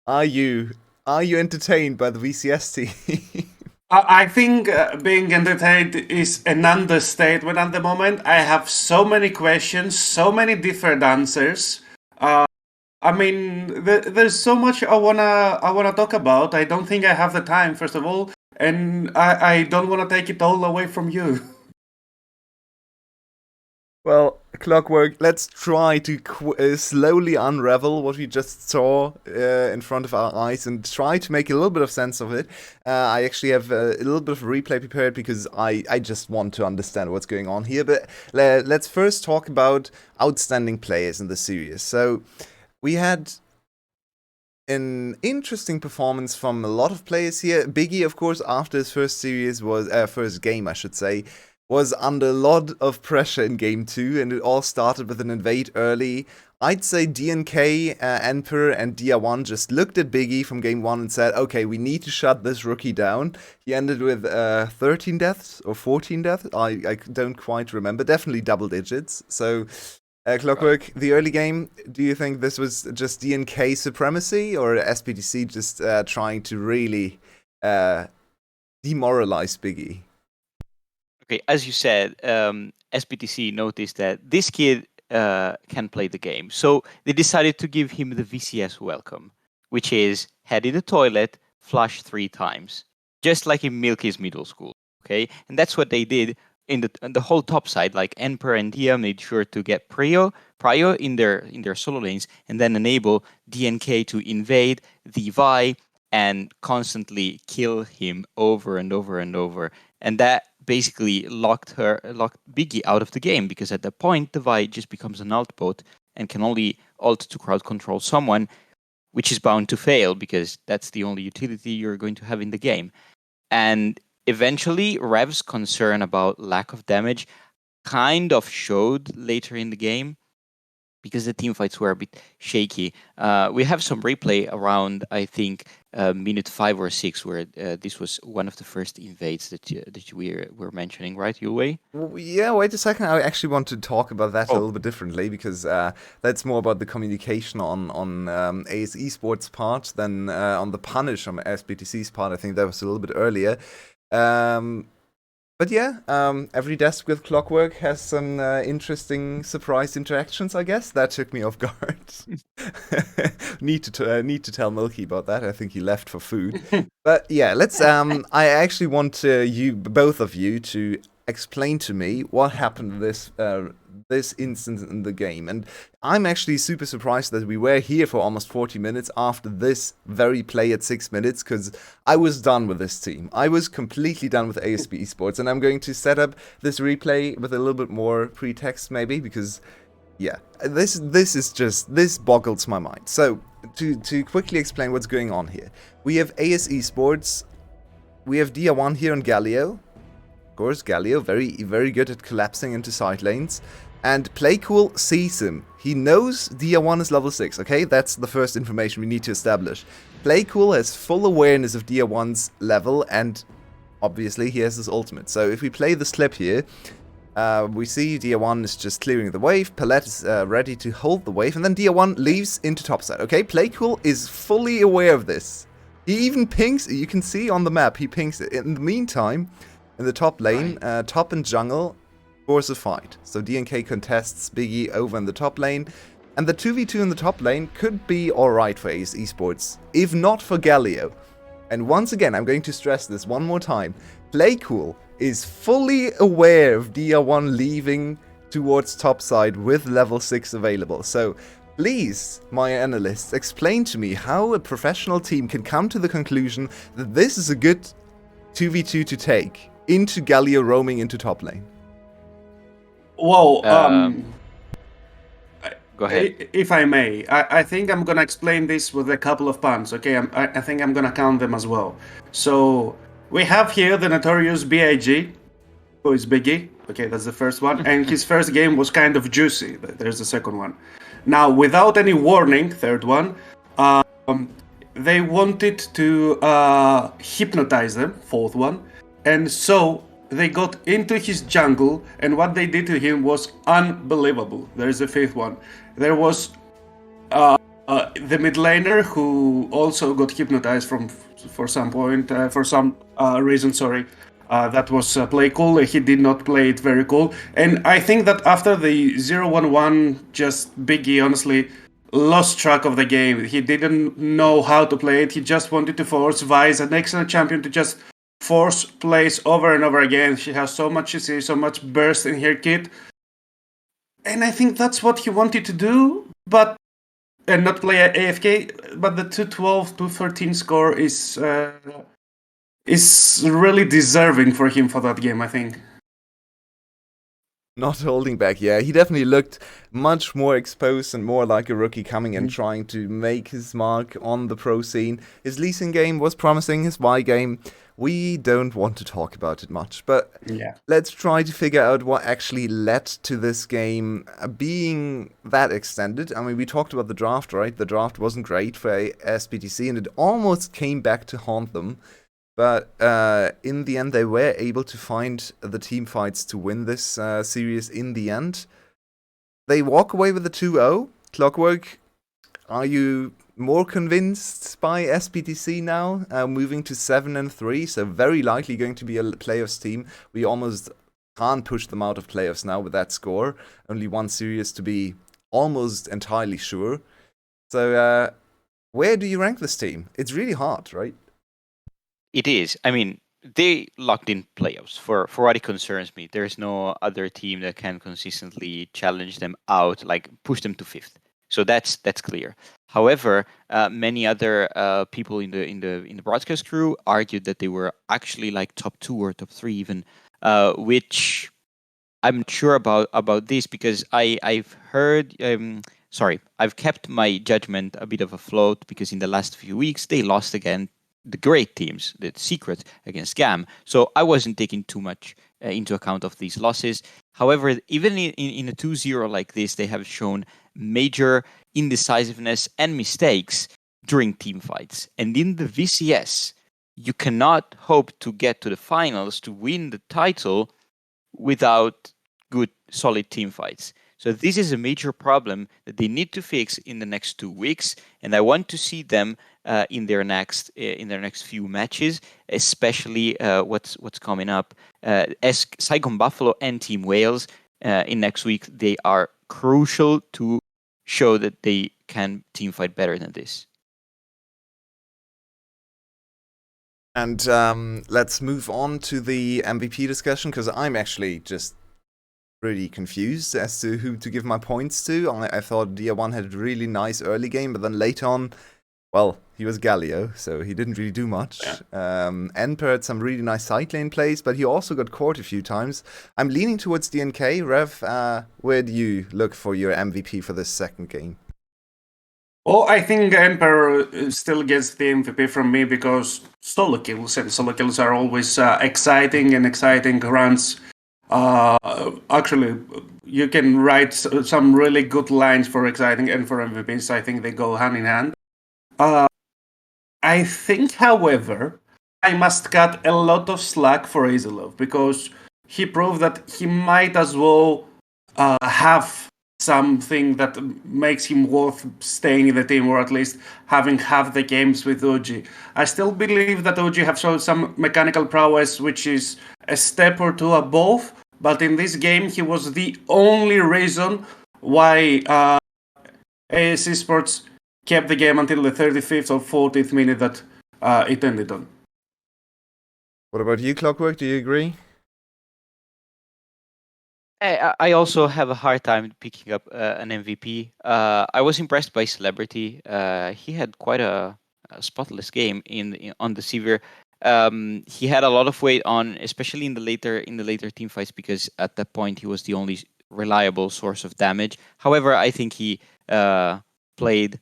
Are you entertained by the VCS team? I think being entertained is an understatement at the moment. I have so many questions, so many different answers. I mean, there's so much I wanna talk about. I don't think I have the time, first of all, and I don't want to take it all away from you. Well, Clockwork, let's try to slowly unravel what we just saw in front of our eyes and try to make a little bit of sense of it. I actually have a little bit of a replay prepared because I just want to understand what's going on here. But let's first talk about outstanding players in the series. So we had an interesting performance from a lot of players here. Biggie, of course, after his first game, I should say, was under a lot of pressure in Game 2, and it all started with an invade early. I'd say DNK, Emperor, and Dia1 just looked at Biggie from Game 1 and said, okay, we need to shut this rookie down. He ended with 13 deaths or 14 deaths. I don't quite remember. Definitely double digits. So, Clockwork, the early game, do you think this was just DNK supremacy or SBTC just trying to really demoralize Biggie? Okay, as you said, SBTC noticed that this kid can play the game. So they decided to give him the VCS welcome, which is head in the toilet, flush 3 times, just like in Milky's middle school. Okay, and that's what they did in the whole top side. Like Emperor and Dia made sure to get Prio in their solo lanes, and then enable DNK to invade the Vi and constantly kill him over and over and over. And that basically locked Biggie out of the game, because at that point the Vi just becomes an alt bot and can only ult to crowd control someone, which is bound to fail because that's the only utility you're going to have in the game. And eventually Rev's concern about lack of damage kind of showed later in the game, because the teamfights were a bit shaky. We have some replay around, I think, minute 5 or 6, where this was one of the first invades that we were mentioning, right, Yulwei? Well, yeah, wait a second. I actually want to talk about that a little bit differently, because that's more about the communication on ASE Esports' part than on the punish on SBTC's part. I think that was a little bit earlier. But yeah, every desk with Clockwork has some interesting surprise interactions, I guess. That took me off guard. Need to tell Milky about that. I think he left for food. But yeah, let's. I actually want both of you to explain to me what happened this instance in the game. And I'm actually super surprised that we were here for almost 40 minutes after this very play at 6 minutes, because I was done with this team. I was completely done with ASB Esports, and I'm going to set up this replay with a little bit more pretext maybe, because yeah, this boggles my mind. So to quickly explain what's going on here, we have ASE Esports, we have Dia1 here on Galio. Of course, Galio, very good at collapsing into side lanes. And Playcool sees him. He knows Dia1 is level 6, okay? That's the first information we need to establish. Playcool has full awareness of Dia1's level, and obviously he has his ultimate. So if we play this clip here, we see Dia1 is just clearing the wave, Palette is ready to hold the wave, and then Dia1 leaves into topside, okay? Playcool is fully aware of this. He even pings, you can see on the map, he pings it. In the meantime, in the top lane, top and jungle force a fight. So DNK contests Biggie over in the top lane, and the 2v2 in the top lane could be alright for ASE Esports, if not for Galio. And once again, I'm going to stress this one more time, Playcool is fully aware of Dia1 leaving towards topside with level 6 available. So please, my analysts, explain to me how a professional team can come to the conclusion that this is a good 2v2 to take into Galio roaming into top lane. Well, go ahead. If I may, I think I'm gonna explain this with a couple of puns. Okay, I think I'm gonna count them as well. So we have here the notorious BIG, who is Biggie. Okay, that's the first one. And his first game was kind of juicy. There's the second one. Now, without any warning, third one, they wanted to hypnotize them, fourth one, and so they got into his jungle, and what they did to him was unbelievable. There's a fifth one. There was the mid laner who also got hypnotized for some point, for some reason, sorry. That was play cool. He did not play it very cool. And I think that after the 0-1-1, just Biggie honestly lost track of the game. He didn't know how to play it. He just wanted to force Vice, an excellent champion, to just force plays over and over again. She has so much CC, so much burst in her kit. And I think that's what he wanted to do, and not play AFK. But the 212, 213 score is really deserving for him for that game, I think. Not holding back, yeah. He definitely looked much more exposed and more like a rookie coming and trying to make his mark on the pro scene. His Lee Sin game was promising, his Y game. We don't want to talk about it much, but let's try to figure out what actually led to this game being that extended. I mean, we talked about the draft, right? The draft wasn't great for SBTC, and it almost came back to haunt them. But in the end, they were able to find the team fights to win this series in the end. They walk away with a 2-0. Clockwork, are you more convinced by SBTC now, moving to 7-3, so very likely going to be a playoffs team? We almost can't push them out of playoffs now with that score. Only one series to be almost entirely sure. So where do you rank this team? It's really hard, right? It is. I mean, they locked in playoffs for what it concerns me. There's no other team that can consistently challenge them out, like push them to fifth. So that's clear. However, many other people in the broadcast crew argued that they were actually like top 2 or top 3 even, which I'm not sure about this because I've heard. I've kept my judgment a bit of afloat because in the last few weeks they lost again the great teams, the Secret against GAM. So I wasn't taking too much into account of these losses. However, even in a 2-0 like this, they have shown major indecisiveness and mistakes during team fights. And in the VCS, you cannot hope to get to the finals to win the title without good, solid team fights. So this is a major problem that they need to fix in the next 2 weeks, and I want to see them in their next few matches, especially what's coming up. As Saigon Buffalo and Team Wales in next week, they are crucial to show that they can team fight better than this. And let's move on to the MVP discussion, because I'm actually just pretty confused as to who to give my points to. I thought Dia1 had a really nice early game, but then late on, well, he was Galio, so he didn't really do much. Enper had some really nice side lane plays, but he also got caught a few times. I'm leaning towards DNK. Rev, where do you look for your MVP for this second game? Well, I think Emperor still gets the MVP from me because solo kills, and solo kills are always exciting runs. Actually, you can write some really good lines for exciting and for MVPs. I think they go hand in hand. I think, however, I must cut a lot of slack for Azelov because he proved that he might as well have something that makes him worth staying in the team, or at least having half the games with OG. I still believe that OG have shown some mechanical prowess, which is a step or two above, but in this game he was the only reason why ASE Esports kept the game until the 35th or 40th minute that it ended on. What about you, Clockwork? Do you agree? I also have a hard time picking up an MVP. I was impressed by Celebrity. He had quite a spotless game on the Sevier. He had a lot of weight on, especially in the later team fights, because at that point he was the only reliable source of damage. However, I think he played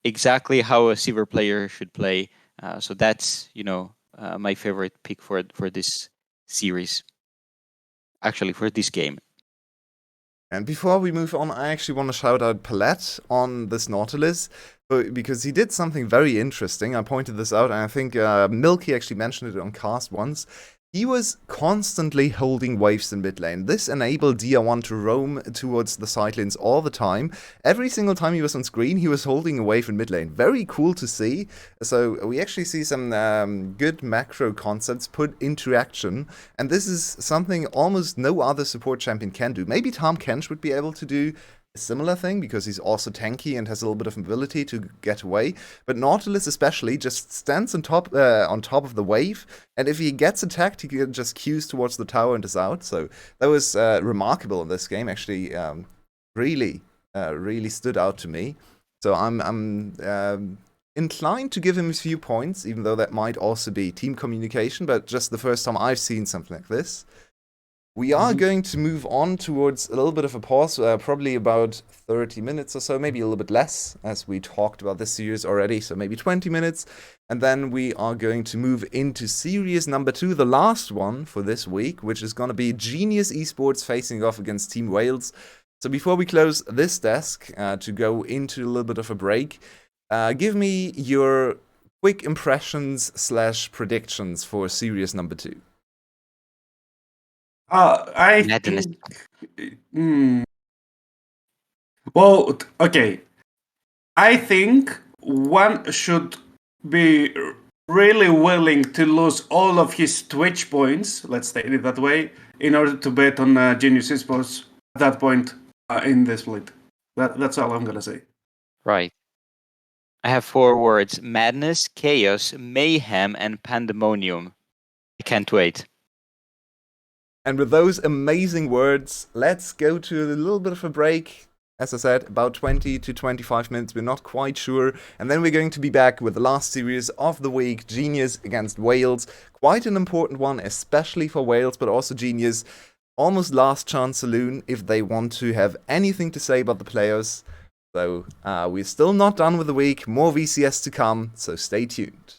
exactly how a Sevier player should play. So that's my favorite pick for this series. Actually, for this game. And before we move on, I actually want to shout out Palette on this Nautilus, because he did something very interesting. I pointed this out, and I think Milky actually mentioned it on cast once. He was constantly holding waves in mid lane. This enabled DR1 to roam towards the side lanes all the time. Every single time he was on screen, he was holding a wave in mid lane. Very cool to see. So we actually see some good macro concepts put into action. And this is something almost no other support champion can do. Maybe Tom Kench would be able to do a similar thing because he's also tanky and has a little bit of mobility to get away. But Nautilus especially just stands on top of the wave, and if he gets attacked, he can just Qs towards the tower and is out. So that was remarkable in this game. Actually, really stood out to me. So I'm inclined to give him a few points, even though that might also be team communication. But just the first time I've seen something like this. We are going to move on towards a little bit of a pause, probably about 30 minutes or so, maybe a little bit less, as we talked about this series already, so maybe 20 minutes. And then we are going to move into series number 2, the last one for this week, which is going to be Genius Esports facing off against Team Wales. So before we close this desk to go into a little bit of a break, give me your quick impressions / predictions for series number 2. I Madness. think. Well, okay. I think one should be really willing to lose all of his Twitch points, let's state it that way, in order to bet on Genius Esports at that point in the split. That's all I'm gonna say. Right. I have 4 words: madness, chaos, mayhem, and pandemonium. I can't wait. And with those amazing words, let's go to a little bit of a break. As I said, about 20 to 25 minutes, we're not quite sure. And then we're going to be back with the last series of the week, Genius against Wales. Quite an important one, especially for Wales, but also Genius. Almost last chance saloon if they want to have anything to say about the players. So we're still not done with the week. More VCS to come, so stay tuned.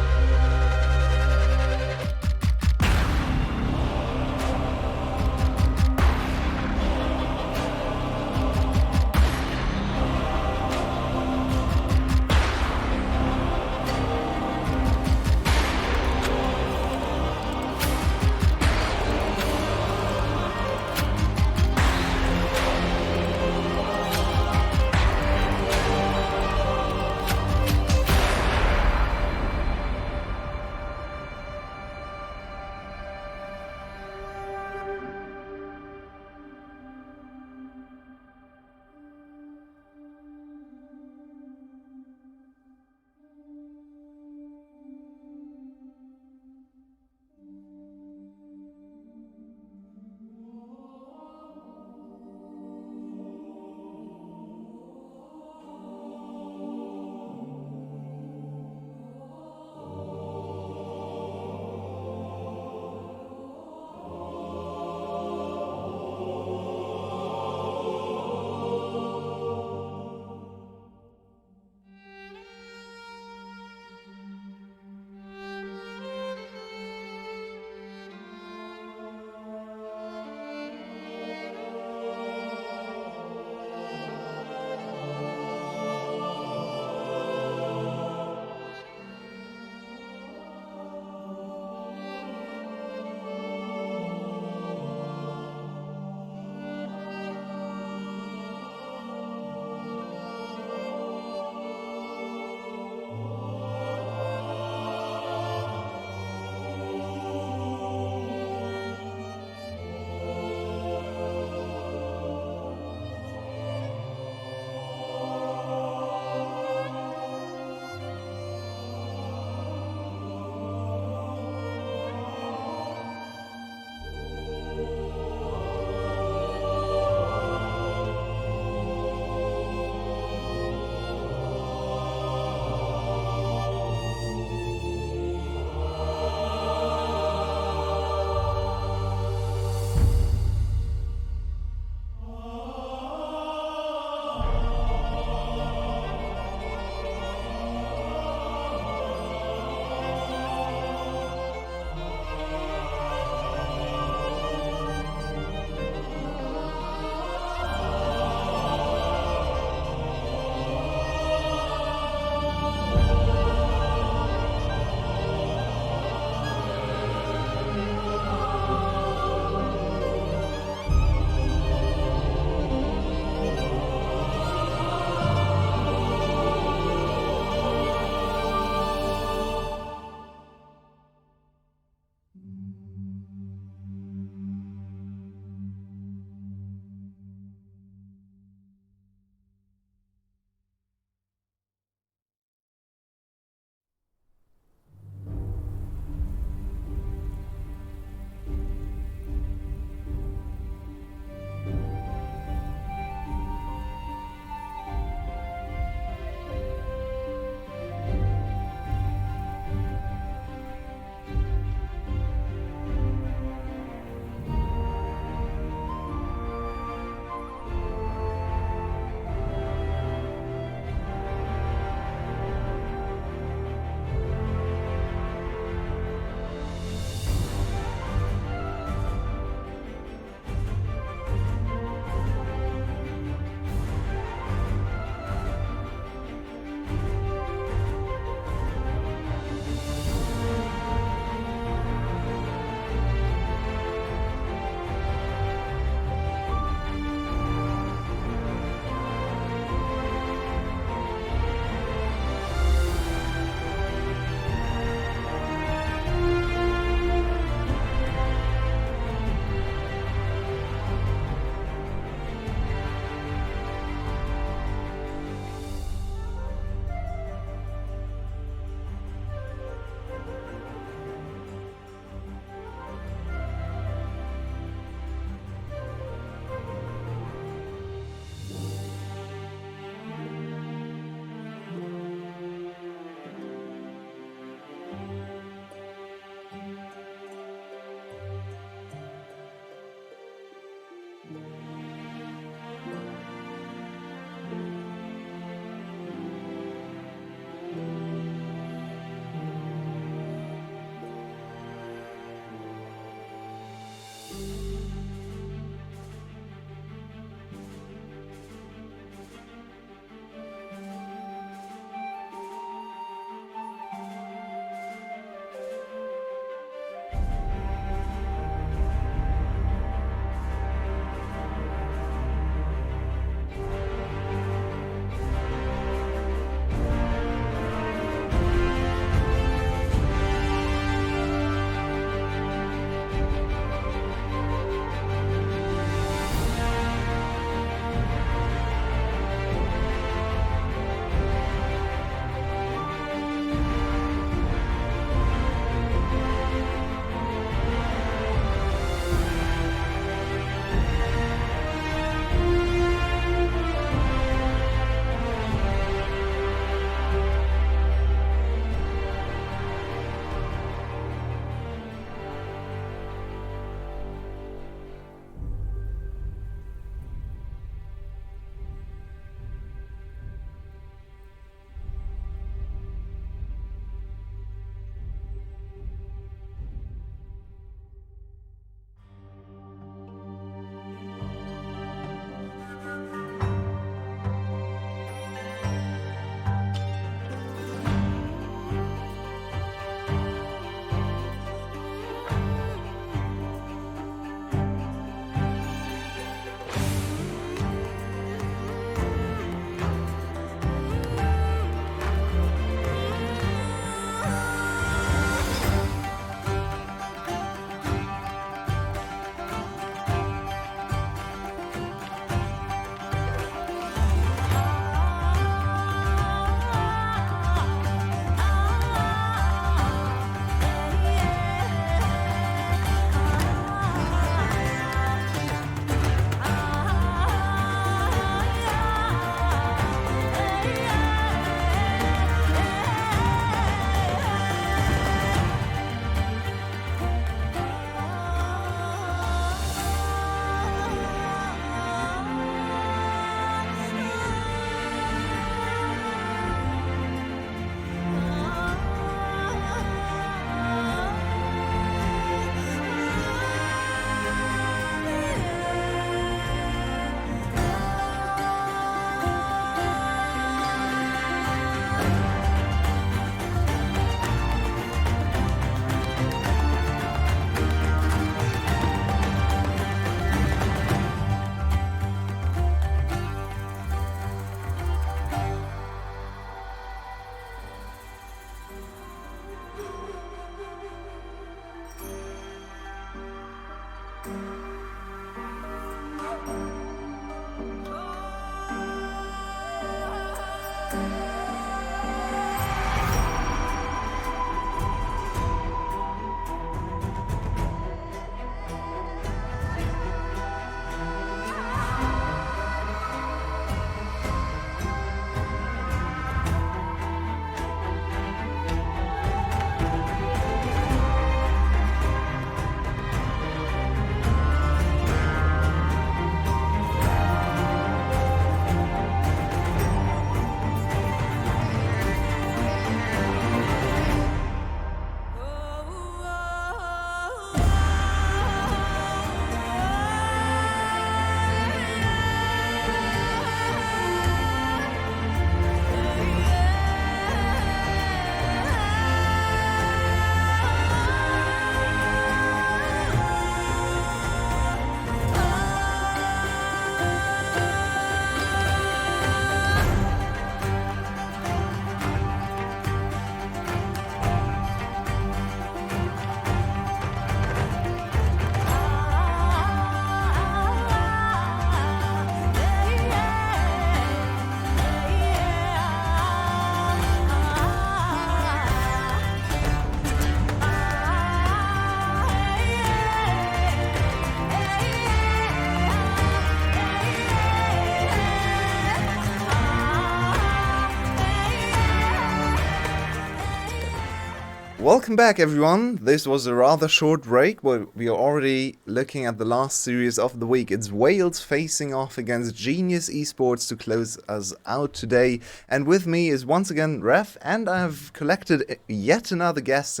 Welcome back, everyone. This was a rather short break, but we are already looking at the last series of the week. It's Wales facing off against Genius Esports to close us out today. And with me is once again Ref, and I have collected yet another guest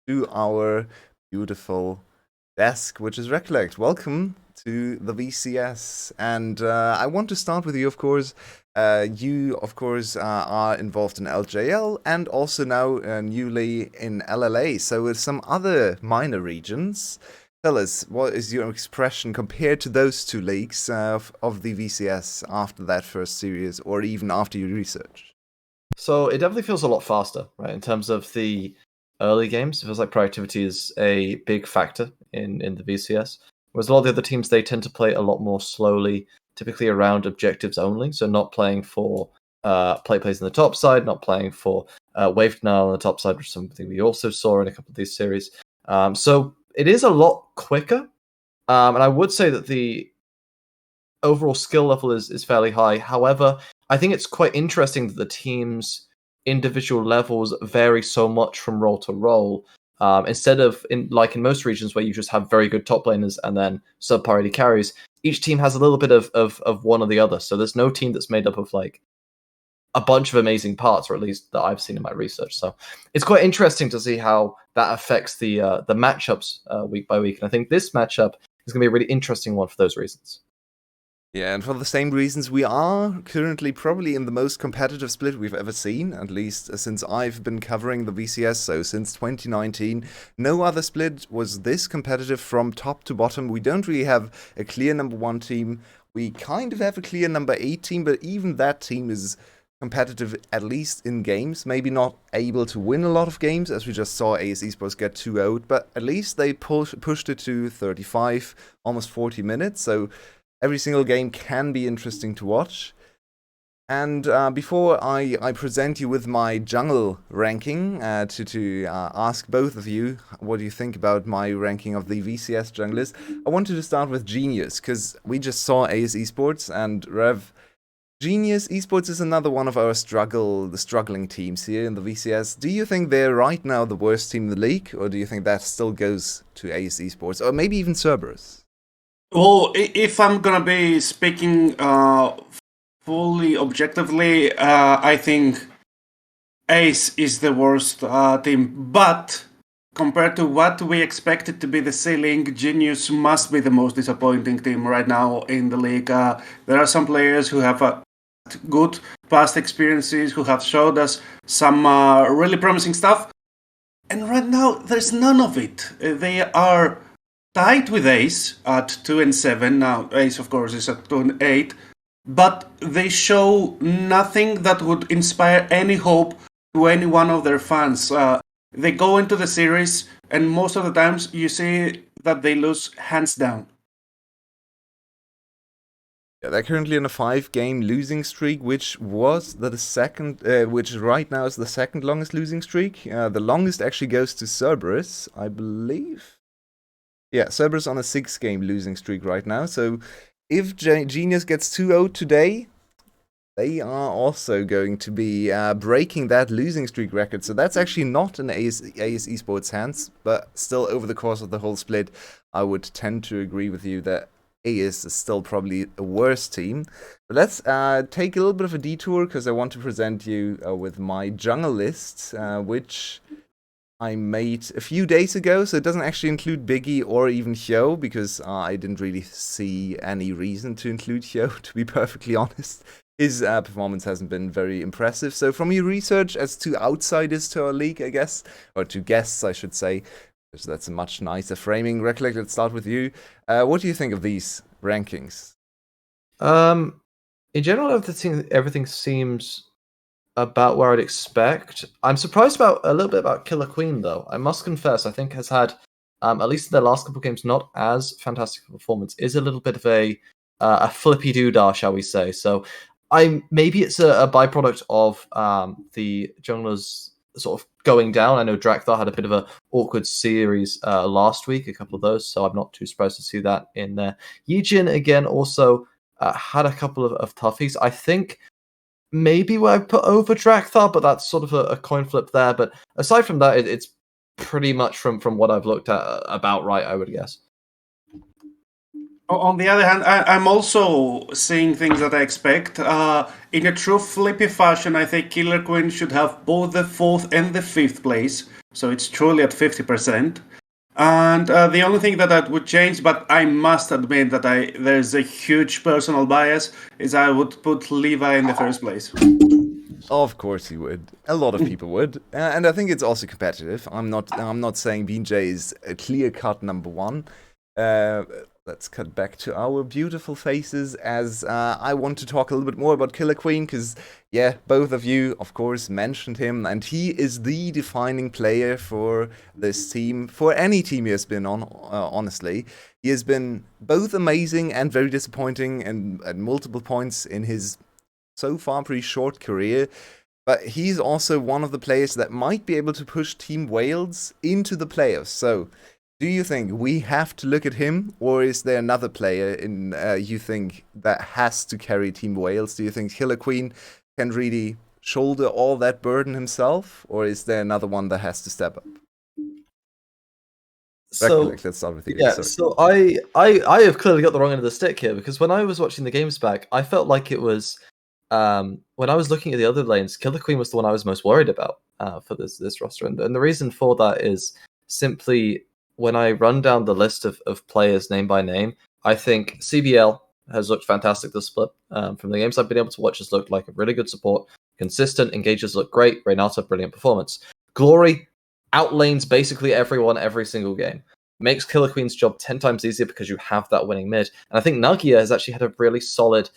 to our beautiful desk, which is Recollect. Welcome to the VCS. And I want to start with you, of course. You, of course, are involved in LJL and also now newly in LLA. So with some other minor regions, tell us, what is your expression compared to those two leagues of the VCS after that first series or even after your research? So it definitely feels a lot faster, right? In terms of the early games, it feels like proactivity is a big factor in the VCS. Whereas a lot of the other teams, they tend to play a lot more slowly, typically around objectives only. So not playing for plays on the top side, not playing for wave denial on the top side, which is something we also saw in a couple of these series. So it is a lot quicker. And I would say that the overall skill level is fairly high. However, I think it's quite interesting that the teams' individual levels vary so much from role to role. Instead of in most regions where you just have very good top laners and then sub-parity carries, each team has a little bit of one or the other. So there's no team that's made up of like a bunch of amazing parts, or at least that I've seen in my research. So it's quite interesting to see how that affects the matchups week by week. And I think this matchup is going to be a really interesting one for those reasons. Yeah, and for the same reasons, we are currently probably in the most competitive split we've ever seen, at least since I've been covering the VCS, so since 2019. No other split was this competitive from top to bottom. We don't really have a clear number 1 team. We kind of have a clear number 8 team, but even that team is competitive, at least in games. Maybe not able to win a lot of games, as we just saw ASE Esports get 2-0'd, but at least they pushed it to 35, almost 40 minutes, so every single game can be interesting to watch. And before I present you with my jungle ranking, to ask both of you what do you think about my ranking of the VCS junglers, I wanted to start with Genius, because we just saw ASE Esports, and Rev, Genius Esports is another one of our struggling teams here in the VCS. Do you think they're right now the worst team in the league, or do you think that still goes to ASE Esports, or maybe even Cerberus? Well, if I'm gonna be speaking fully objectively, I think ACE is the worst team. But compared to what we expected to be the ceiling, Genius must be the most disappointing team right now in the league. There are some players who have good past experiences, who have showed us some really promising stuff. And right now, there's none of it. They are tied with ACE at 2-7. Now, ACE, of course, is at 2-8. But they show nothing that would inspire any hope to any one of their fans. They go into the series, and most of the times you see that they lose hands down. Yeah, they're currently on a 5-game losing streak, which was the second, which right now is the second longest losing streak. The longest actually goes to Cerberus, I believe. Yeah, Cerberus on a 6-game losing streak right now. So if Genius gets 2-0 today, they are also going to be breaking that losing streak record. So that's actually not in ASE Esports' hands, but still over the course of the whole split, I would tend to agree with you that ASE is still probably a worse team. But let's take a little bit of a detour, because I want to present you with my jungle list, which I made a few days ago, so it doesn't actually include Biggie or even Hyo, because I didn't really see any reason to include Hyo, to be perfectly honest. His performance hasn't been very impressive. So from your research as two outsiders to our league, I guess, or to guests, I should say, because that's a much nicer framing. Recollect, let's start with you. What do you think of these rankings? In general, everything seems about where I'd expect. I'm surprised a little bit about Killer Queen, though. I must confess, I think has had, at least in their last couple of games, not as fantastic a performance. Is a little bit of a flippy doodah, shall we say? So, maybe it's a byproduct of the junglers sort of going down. I know Drakthar had a bit of an awkward series last week, a couple of those, so I'm not too surprised to see that in there. Yijin again also had a couple of toughies. I think maybe where I put over Drakthar, but that's sort of a coin flip there. But aside from that, it's pretty much from what I've looked at about right, I would guess. On the other hand, I'm also seeing things that I expect. In a true flippy fashion, I think Killer Queen should have both the 4th and the 5th place, so it's truly at 50%. And the only thing that would change, but I must admit that there's a huge personal bias, is I would put Levi in the 1st place. Of course he would. A lot of people would, and I think it's also competitive. I'm not saying BJ is a clear-cut number 1. Let's cut back to our beautiful faces as I want to talk a little bit more about Killer Queen, because, yeah, both of you, of course, mentioned him, and he is the defining player for this team, for any team he has been on, honestly. He has been both amazing and very disappointing at multiple points in his so far pretty short career, but he's also one of the players that might be able to push Team Wales into the playoffs. So, do you think we have to look at him, or is there another player you think that has to carry Team Wales? Do you think Killer Queen can really shoulder all that burden himself, or is there another one that has to step up? So let's start with you. Yeah, so I have clearly got the wrong end of the stick here, because when I was watching the games back, I felt like it was when I was looking at the other lanes, Killer Queen was the one I was most worried about for this roster, and the reason for that is simply, when I run down the list of players name by name, I think CBL has looked fantastic this split. From the games I've been able to watch, has looked like a really good support. Consistent, engages look great. Reynata, brilliant performance. Glory outlanes basically everyone every single game. Makes Killer Queen's job 10 times easier because you have that winning mid. And I think Nagia has actually had a really solid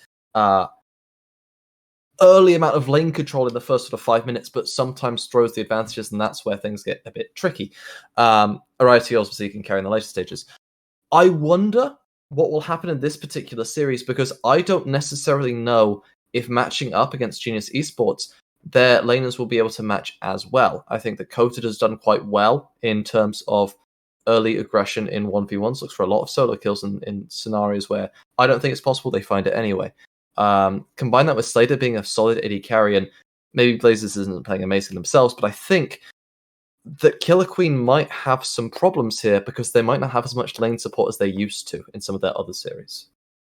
early amount of lane control in the first sort of 5 minutes, but sometimes throws the advantages, and that's where things get a bit tricky. Ariety obviously can carry in the later stages. I wonder what will happen in this particular series, because I don't necessarily know if matching up against Genius Esports, their laners will be able to match as well. I think that Coated has done quite well in terms of early aggression in 1v1s, looks for a lot of solo kills in scenarios where I don't think it's possible, they find it anyway. Combine that with Slater being a solid AD carry, and maybe Blazers isn't playing amazing themselves, but I think that Killer Queen might have some problems here because they might not have as much lane support as they used to in some of their other series.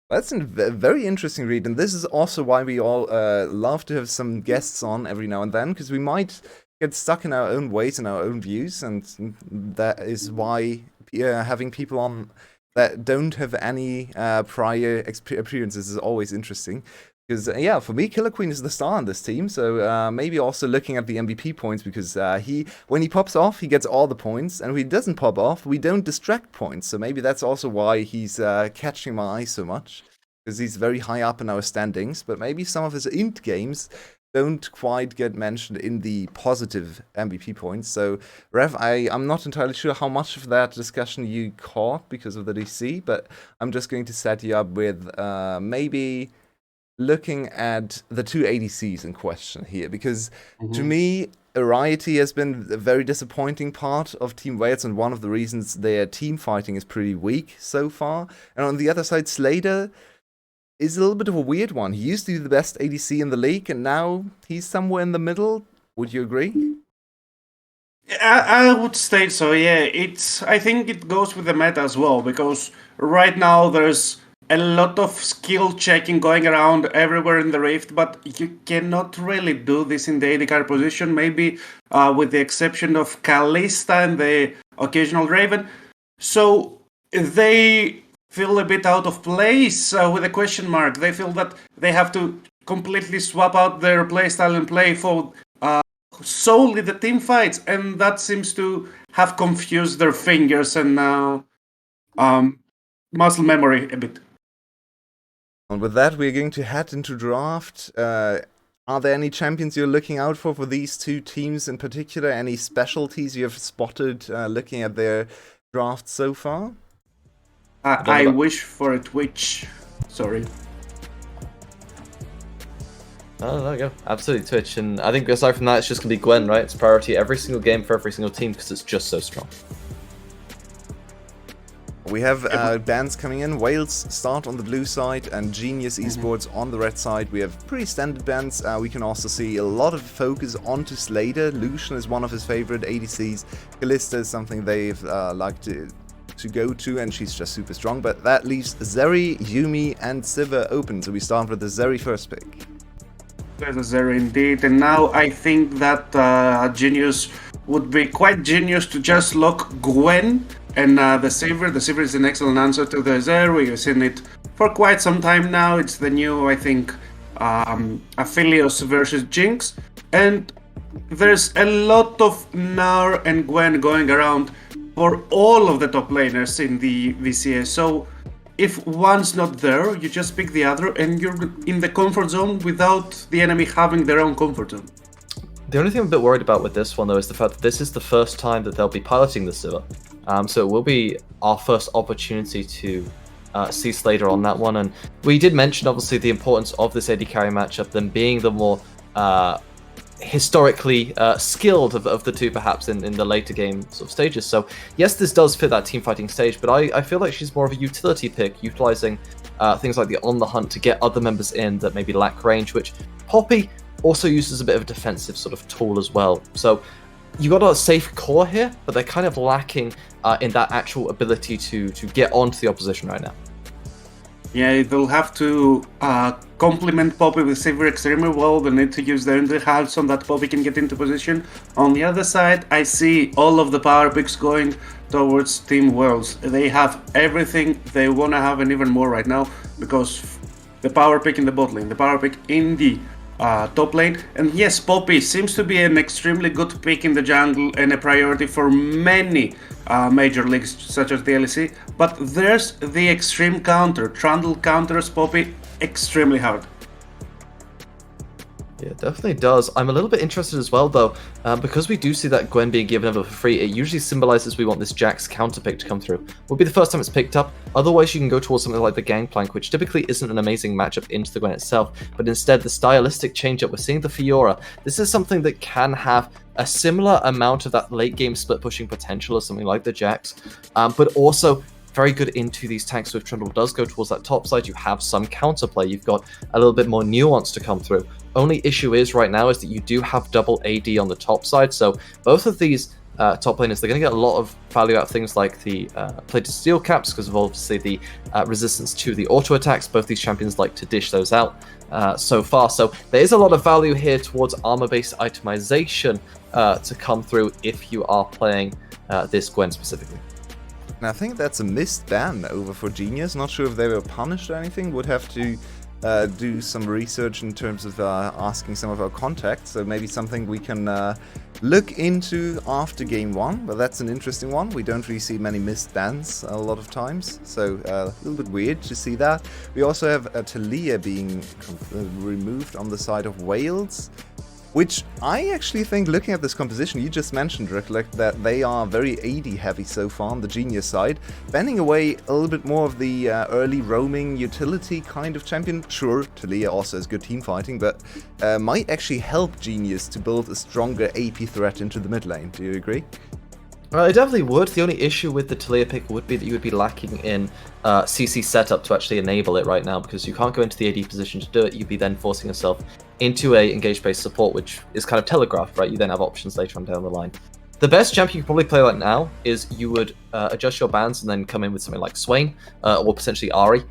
That's a very interesting read, and this is also why we all love to have some guests on every now and then, because we might get stuck in our own ways and our own views, and that is why having people on that don't have any prior experiences is always interesting. Because, yeah, for me, Killer Queen is the star on this team, so maybe also looking at the MVP points, because when he pops off, he gets all the points, and when he doesn't pop off, we don't distract points, so maybe that's also why he's catching my eye so much, because he's very high up in our standings, but maybe some of his int games don't quite get mentioned in the positive MVP points. So, Rev, I'm not entirely sure how much of that discussion you caught because of the DC, but I'm just going to set you up with maybe looking at the two ADCs in question here, because to me, Ariety has been a very disappointing part of Team Wales, and one of the reasons their team fighting is pretty weak so far. And on the other side, Slater is a little bit of a weird one. He used to be the best ADC in the league, and now he's somewhere in the middle. Would you agree? I would state so, yeah. I think it goes with the meta as well, because right now there's a lot of skill checking going around everywhere in the Rift, but you cannot really do this in the AD carry position, maybe with the exception of Kalista and the occasional Raven. So they feel a bit out of place with a question mark. They feel that they have to completely swap out their playstyle and play for solely the team fights, and that seems to have confused their fingers and muscle memory a bit. And with that, we're going to head into draft. Are there any champions you're looking out for these two teams in particular? Any specialties you have spotted looking at their draft so far? I wish for a Twitch. Sorry. Oh, there we go. Absolutely Twitch. And I think aside from that, it's just going to be Gwen, right? It's priority every single game for every single team because it's just so strong. We have bans coming in. Wales start on the blue side and Genius Esports on the red side. We have pretty standard bans. We can also see a lot of focus onto Slater. Lucian is one of his favorite ADCs. Kalista is something they've liked to go to, and she's just super strong. But that leaves Zeri, Yumi, and Sivir open. So we start with the Zeri first pick. There's a Zeri indeed, and now I think that Genius would be quite genius to just lock Gwen and the Sivir. The Sivir is an excellent answer to the Zeri. We've seen it for quite some time now. It's the new, I think, Aphelios versus Jinx. And there's a lot of Gnar and Gwen going around for all of the top laners in the VCS. So if one's not there, you just pick the other and you're in the comfort zone without the enemy having their own comfort zone. The only thing I'm a bit worried about with this one, though, is the fact that this is the first time that they'll be piloting the Sivir. So it will be our first opportunity to see Slater on that one. And we did mention, obviously, the importance of this AD carry matchup, them being the more historically skilled of the two, perhaps, in the later game sort of stages. So yes, this does fit that team fighting stage, but I feel like she's more of a utility pick, utilizing things like the On the Hunt to get other members in that maybe lack range, which Poppy also uses a bit of a defensive sort of tool as well. So you got a safe core here, but they're kind of lacking in that actual ability to get onto the opposition right now. Yeah, they'll have to complement Poppy with Sivir extremely well. They need to use their Underhand so that Poppy can get into position. On the other side, I see all of the power picks going towards Team Worlds. They have everything they want to have and even more right now, because the power pick in the bot lane, the power pick in the top lane. And yes, Poppy seems to be an extremely good pick in the jungle and a priority for many major leagues such as the ASE. But there's the extreme counter. Trundle counters Poppy extremely hard. Yeah, it definitely does. I'm a little bit interested as well, though, because we do see that Gwen being given over for free. It usually symbolizes we want this Jax counter pick to come through. Will be the first time it's picked up. Otherwise, you can go towards something like the Gangplank, which typically isn't an amazing matchup into the Gwen itself, but instead the stylistic change-up. We're seeing the Fiora. This is something that can have a similar amount of that late game split pushing potential as something like the Jax, but also very good into these tanks. So if Trundle does go towards that top side, you have some counterplay. You've got a little bit more nuance to come through. Only issue is right now is that you do have double AD on the top side. So both of these top laners, they're going to get a lot of value out of things like the plated steel caps, because of obviously the resistance to the auto attacks. Both these champions like to dish those out so far. So there is a lot of value here towards armor-based itemization to come through if you are playing this Gwen specifically. And I think that's a missed ban over for Genius. Not sure if they were punished or anything. Would have to do some research in terms of asking some of our contacts. So maybe something we can look into after game one. But that's an interesting one. We don't really see many missed bans a lot of times. So a little bit weird to see that. We also have Talia being removed on the side of Wales, which I actually think, looking at this composition, you just mentioned, Rick, that they are very AD heavy so far on the Genius side, banning away a little bit more of the early roaming utility kind of champion. Sure, Talia also has good team fighting, but might actually help Genius to build a stronger AP threat into the mid lane. Do you agree? It definitely would. The only issue with the Talia pick would be that you would be lacking in CC setup to actually enable it right now, because you can't go into the AD position to do it. You'd be then forcing yourself into a engage-based support, which is kind of telegraphed, right? You then have options later on down the line. The best champion you can probably play right now is you would adjust your bans and then come in with something like Swain or potentially Ahri.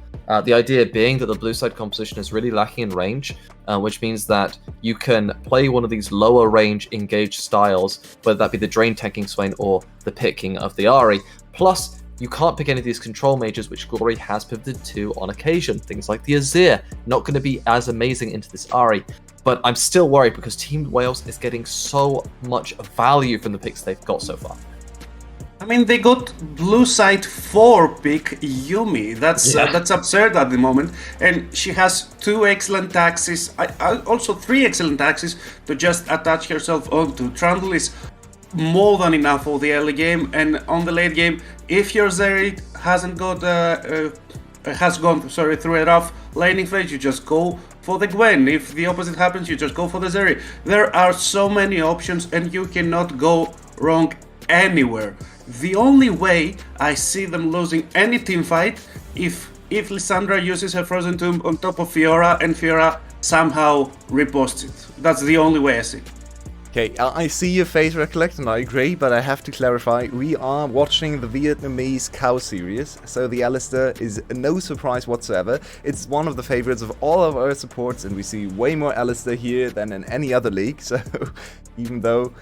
The idea being that the blue side composition is really lacking in range, which means that you can play one of these lower range engage styles, whether that be the drain tanking Swain or the picking of the Ahri. Plus, you can't pick any of these control mages, which Glory has pivoted to on occasion. Things like the Azir, not going to be as amazing into this Ahri. But I'm still worried because Team Wales is getting so much value from the picks they've got so far. I mean, they got blue side 4 pick Yumi. That's absurd at the moment. And she has 2 excellent axes, also 3 excellent axes to just attach herself onto. Trundle is more than enough for the early game, and on the late game, if your Zeri has gone through a rough laning phase, you just go for the Gwen. If the opposite happens, you just go for the Zeri. There are so many options, and you cannot go wrong anywhere. the only way I see them losing any team fight if Lissandra uses her Frozen Tomb on top of Fiora and Fiora somehow riposts it. That's the only way I see it. Okay, I see your face, Recollect, and I agree, but I have to clarify, we are watching the Vietnamese Cow series, so the Alistar is no surprise whatsoever. It's one of the favorites of all of our supports, and we see way more Alistar here than in any other league, so even though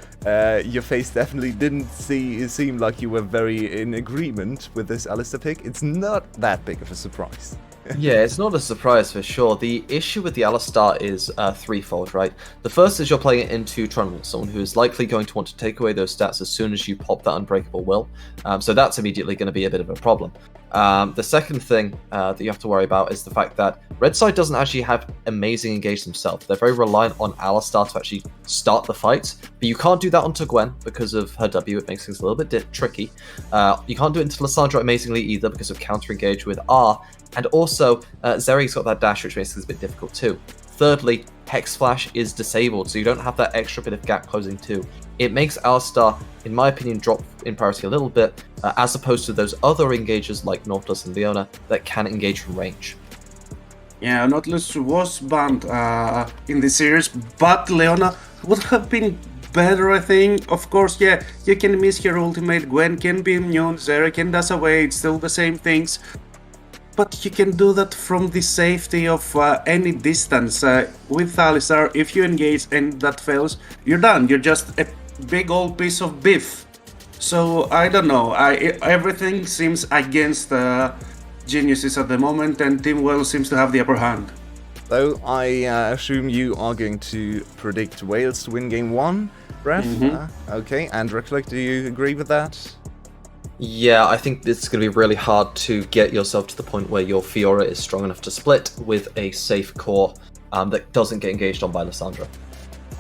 your face definitely didn't seem like you were very in agreement with this Alistar pick, it's not that big of a surprise. Yeah, it's not a surprise for sure. The issue with the Alistar is threefold, right? The first is you're playing it into Trundle, someone who is likely going to want to take away those stats as soon as you pop that Unbreakable Will. So that's immediately going to be a bit of a problem. The second thing that you have to worry about is the fact that Red side doesn't actually have amazing engage themselves. They're very reliant on Alistar to actually start the fights, but you can't do that onto Gwen because of her W. It makes things a little bit tricky. You can't do it into Lissandra amazingly either because of counter engage with R. And also, Zeri's got that dash, which makes things a bit difficult too. Thirdly, Hex Flash is disabled, so you don't have that extra bit of gap closing too. It makes Alistar, in my opinion, drop in priority a little bit, as opposed to those other engagers like Nautilus and Leona that can engage from range. Yeah, Nautilus was banned in the series, but Leona would have been better, I think. Of course, yeah, you can miss her ultimate, Gwen can be immune, Zeri can dash away, it's still the same things. But you can do that from the safety of any distance. With Alistar, if you engage and that fails, you're done. You're just a big old piece of beef. So, I don't know. Everything seems against Geniuses at the moment, and Team Well seems to have the upper hand. So, I assume you are going to predict Wales to win Game 1, Ref? Okay, and Recollect, do you agree with that? Yeah, I think it's going to be really hard to get yourself to the point where your Fiora is strong enough to split with a safe core that doesn't get engaged on by Lissandra.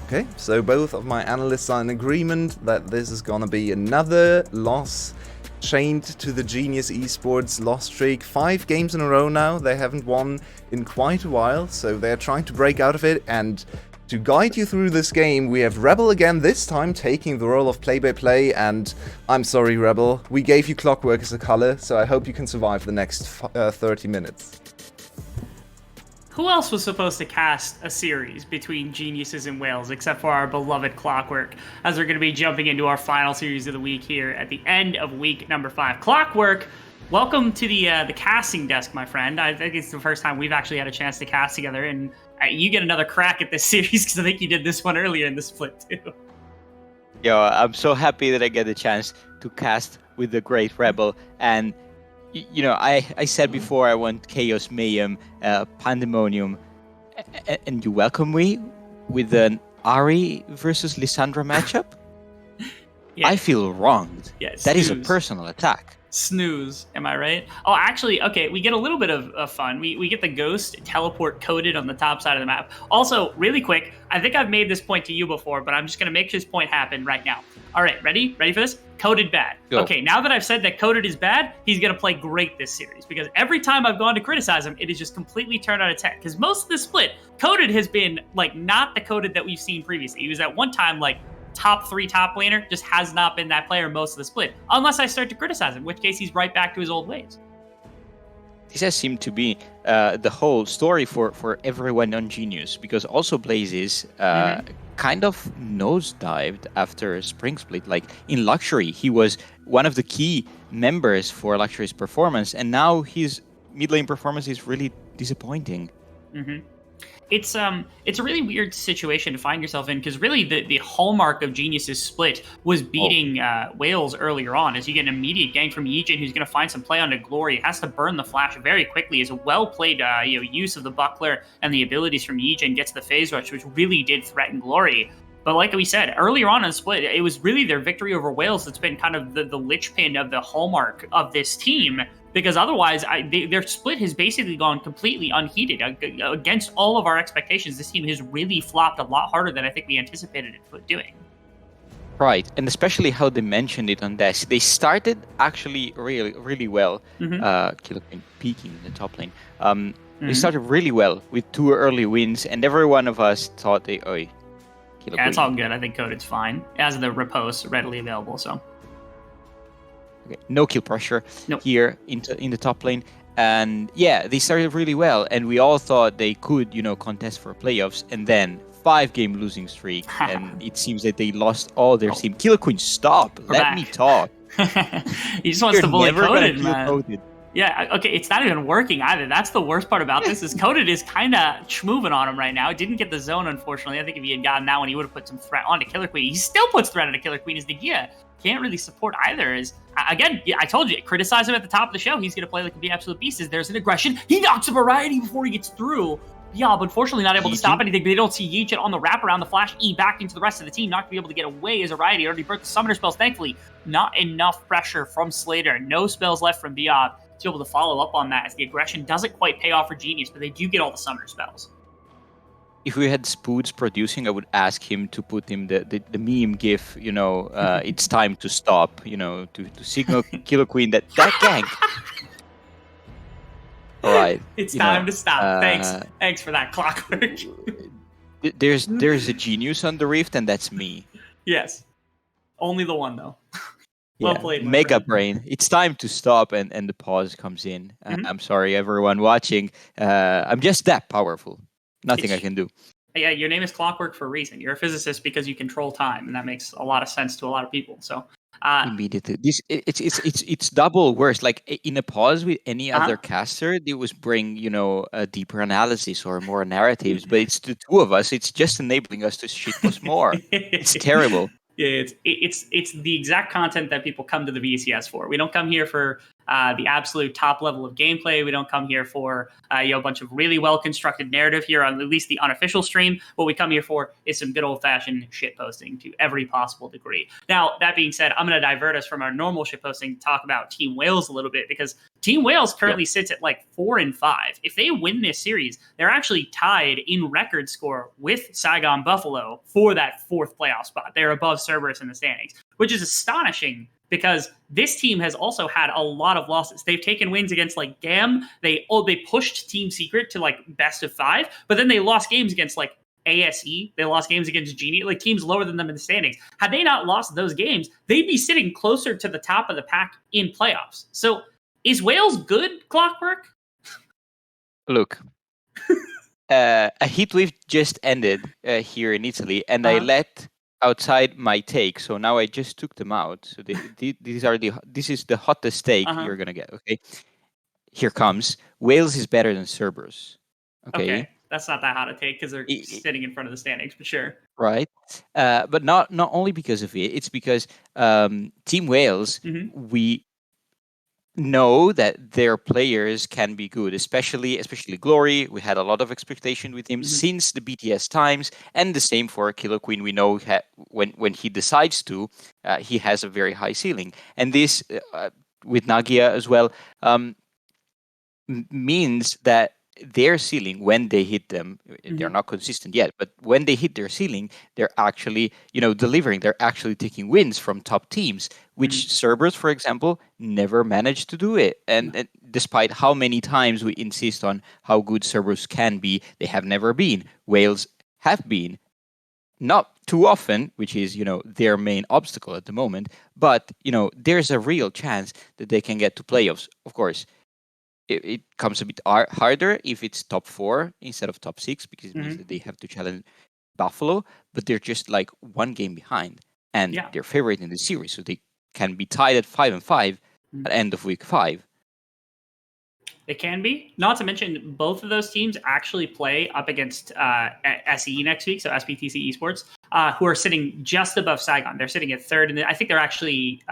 Okay, so both of my analysts are in agreement that this is going to be another loss chained to the Genius Esports loss streak. 5 games in a row now, they haven't won in quite a while, so they're trying to break out of it, and to guide you through this game, we have Rebel again, this time taking the role of play-by-play, and I'm sorry, Rebel, we gave you Clockwork as a color, so I hope you can survive the next 30 minutes. Who else was supposed to cast a series between Geniuses and Wales, except for our beloved Clockwork, as we're going to be jumping into our final series of the week here at the end of week number 5. Clockwork, welcome to the casting desk, my friend. I think it's the first time we've actually had a chance to cast together, and you get another crack at this series because I think you did this one earlier in the split too. Yo, I'm so happy that I get the chance to cast with the great Rebel. And, you know, I said before I want Chaos, Mayhem, Pandemonium, and you welcome me with an Ari versus Lissandra matchup? Yeah. I feel wronged. Yeah, that is a personal attack. Snooze, am I right? Oh, actually, okay, we get a little bit of fun. We get the ghost teleport coded on the top side of the map. Also, really quick, I think I've made this point to you before, but I'm just going to make this point happen right now. All right, ready? Ready for this? Coded bad. Go. Okay, now that I've said that Coded is bad, he's going to play great this series, because every time I've gone to criticize him, it has just completely turned out of 10. Because most of the split, Coded has been, like, not the Coded that we've seen previously. He was at one time, like, top 3 top laner, just has not been that player most of the split, unless I start to criticize him, in which case he's right back to his old ways. This has seemed to be the whole story for everyone on Genius, because also Blazes kind of nosedived after Spring Split. Like in Luxury, he was one of the key members for Luxury's performance, and now his mid lane performance is really disappointing. It's a really weird situation to find yourself in, because really the hallmark of Genius's split was beating Wales earlier on, as you get an immediate gank from Yijin, who's going to find some play onto Glory. Has to burn the flash very quickly. Is a well-played use of the buckler and the abilities from Yijin, gets the phase rush, which really did threaten Glory. But like we said, earlier on in the split, it was really their victory over Wales that's been kind of the linchpin of the hallmark of this team. Because otherwise, their split has basically gone completely unheated. Against all of our expectations, this team has really flopped a lot harder than I think we anticipated it doing. Right, and especially how they mentioned it on Dash. They started actually really, really well. Killer Queen peaking in the top lane. They started really well with 2 early wins, and every one of us thought Killer Queen. It's all good. I think Coded's fine. It has the repose readily available, so... Okay, no kill pressure Nope. here in the top lane. And yeah, they started really well, and we all thought they could, contest for playoffs. And then 5-game losing streak, and it seems that they lost all their team. Killer Queen, stop! Let me talk. He just wants You're to bully never gonna Coded, kill man. Coded. Yeah, okay, it's not even working either. That's the worst part about this, is Coded is kind of schmoving on him right now. Didn't get the zone, unfortunately. I think if he had gotten that one, he would have put some threat onto Killer Queen. He still puts threat onto Killer Queen. His Nagia can't really support either. Again, I told you, criticize him at the top of the show. He's going to play like the absolute beast. There's an aggression. He knocks a variety before he gets through. Yeah, but unfortunately not able to stop anything. But they don't see Yeet on the wrap-around, the flash E back into the rest of the team. Not going to be able to get away as a Riot. Already broke the summoner spells, thankfully. Not enough pressure from Slater. No spells left from Beyond to be able to follow up on that, as the aggression doesn't quite pay off for Genius, but they do get all the summoner spells. If we had Spoods producing, I would ask him to put him the meme gif, it's time to stop, to signal Killer Queen that gank. All right. It's time to stop. Thanks for that, Clockwork. There's a genius on the Rift, and that's me. Yes. Only the one, though. Well played, Mega friend. Brain. It's time to stop, and the pause comes in. I'm sorry, everyone watching. I'm just that powerful. Nothing I can do. Yeah, your name is Clockwork for a reason. You're a physicist because you control time, and that makes a lot of sense to a lot of people. So immediately, it's double worse. Like in a pause with any other caster, they would bring a deeper analysis or more narratives. But it's the two of us. It's just enabling us to shitpost more. It's terrible. Yeah, it's the exact content that people come to the VCS for. We don't come here for the absolute top level of gameplay. We don't come here for a bunch of really well constructed narrative here on at least the unofficial stream. What we come here for is some good old fashioned shit posting to every possible degree. Now, that being said, I'm going to divert us from our normal shit posting to talk about Team Wales a little bit, because Team Wales currently sits at like 4-5. If they win this series, they're actually tied in record score with Saigon Buffalo for that 4th playoff spot. They're above Cerberus in the standings, which is astonishing, because this team has also had a lot of losses. They've taken wins against like GAM. They pushed Team Secret to like best of 5, but then they lost games against like ASE. They lost games against Genie, like teams lower than them in the standings. Had they not lost those games, they'd be sitting closer to the top of the pack in playoffs. So is Wales good, Clockwork? Look, a heat wave just ended here in Italy, and I let outside my take. So now I just took them out. So this is the hottest take you're gonna get. Okay, here comes. Wales is better than Cerberus. Okay. That's not that hot a take, because they're sitting in front of the standings, but sure. Right, but not only because of it. It's because Team Wales, we know that their players can be good, especially Glory. We had a lot of expectation with him since the BTS times, and the same for Killer Queen. We know when he decides to, he has a very high ceiling, and this with Nagia as well means that their ceiling, when they hit them, they're not consistent yet, but when they hit their ceiling, they're actually delivering. They're actually taking wins from top teams, which Cerberus, for example, never managed to do it. And despite how many times we insist on how good Cerberus can be, they have never been. Wales have been, not too often, which is their main obstacle at the moment, but there's a real chance that they can get to playoffs. Of course, it comes a bit harder if it's top 4 instead of top 6, because it means that they have to challenge Buffalo, but they're just like 1 game behind, and they're favorite in the series, so they can be tied at 5-5 at the end of week 5. They can be. Not to mention, both of those teams actually play up against SE next week, so SBTC Esports, who are sitting just above Saigon. They're sitting at 3rd, and I think they're actually,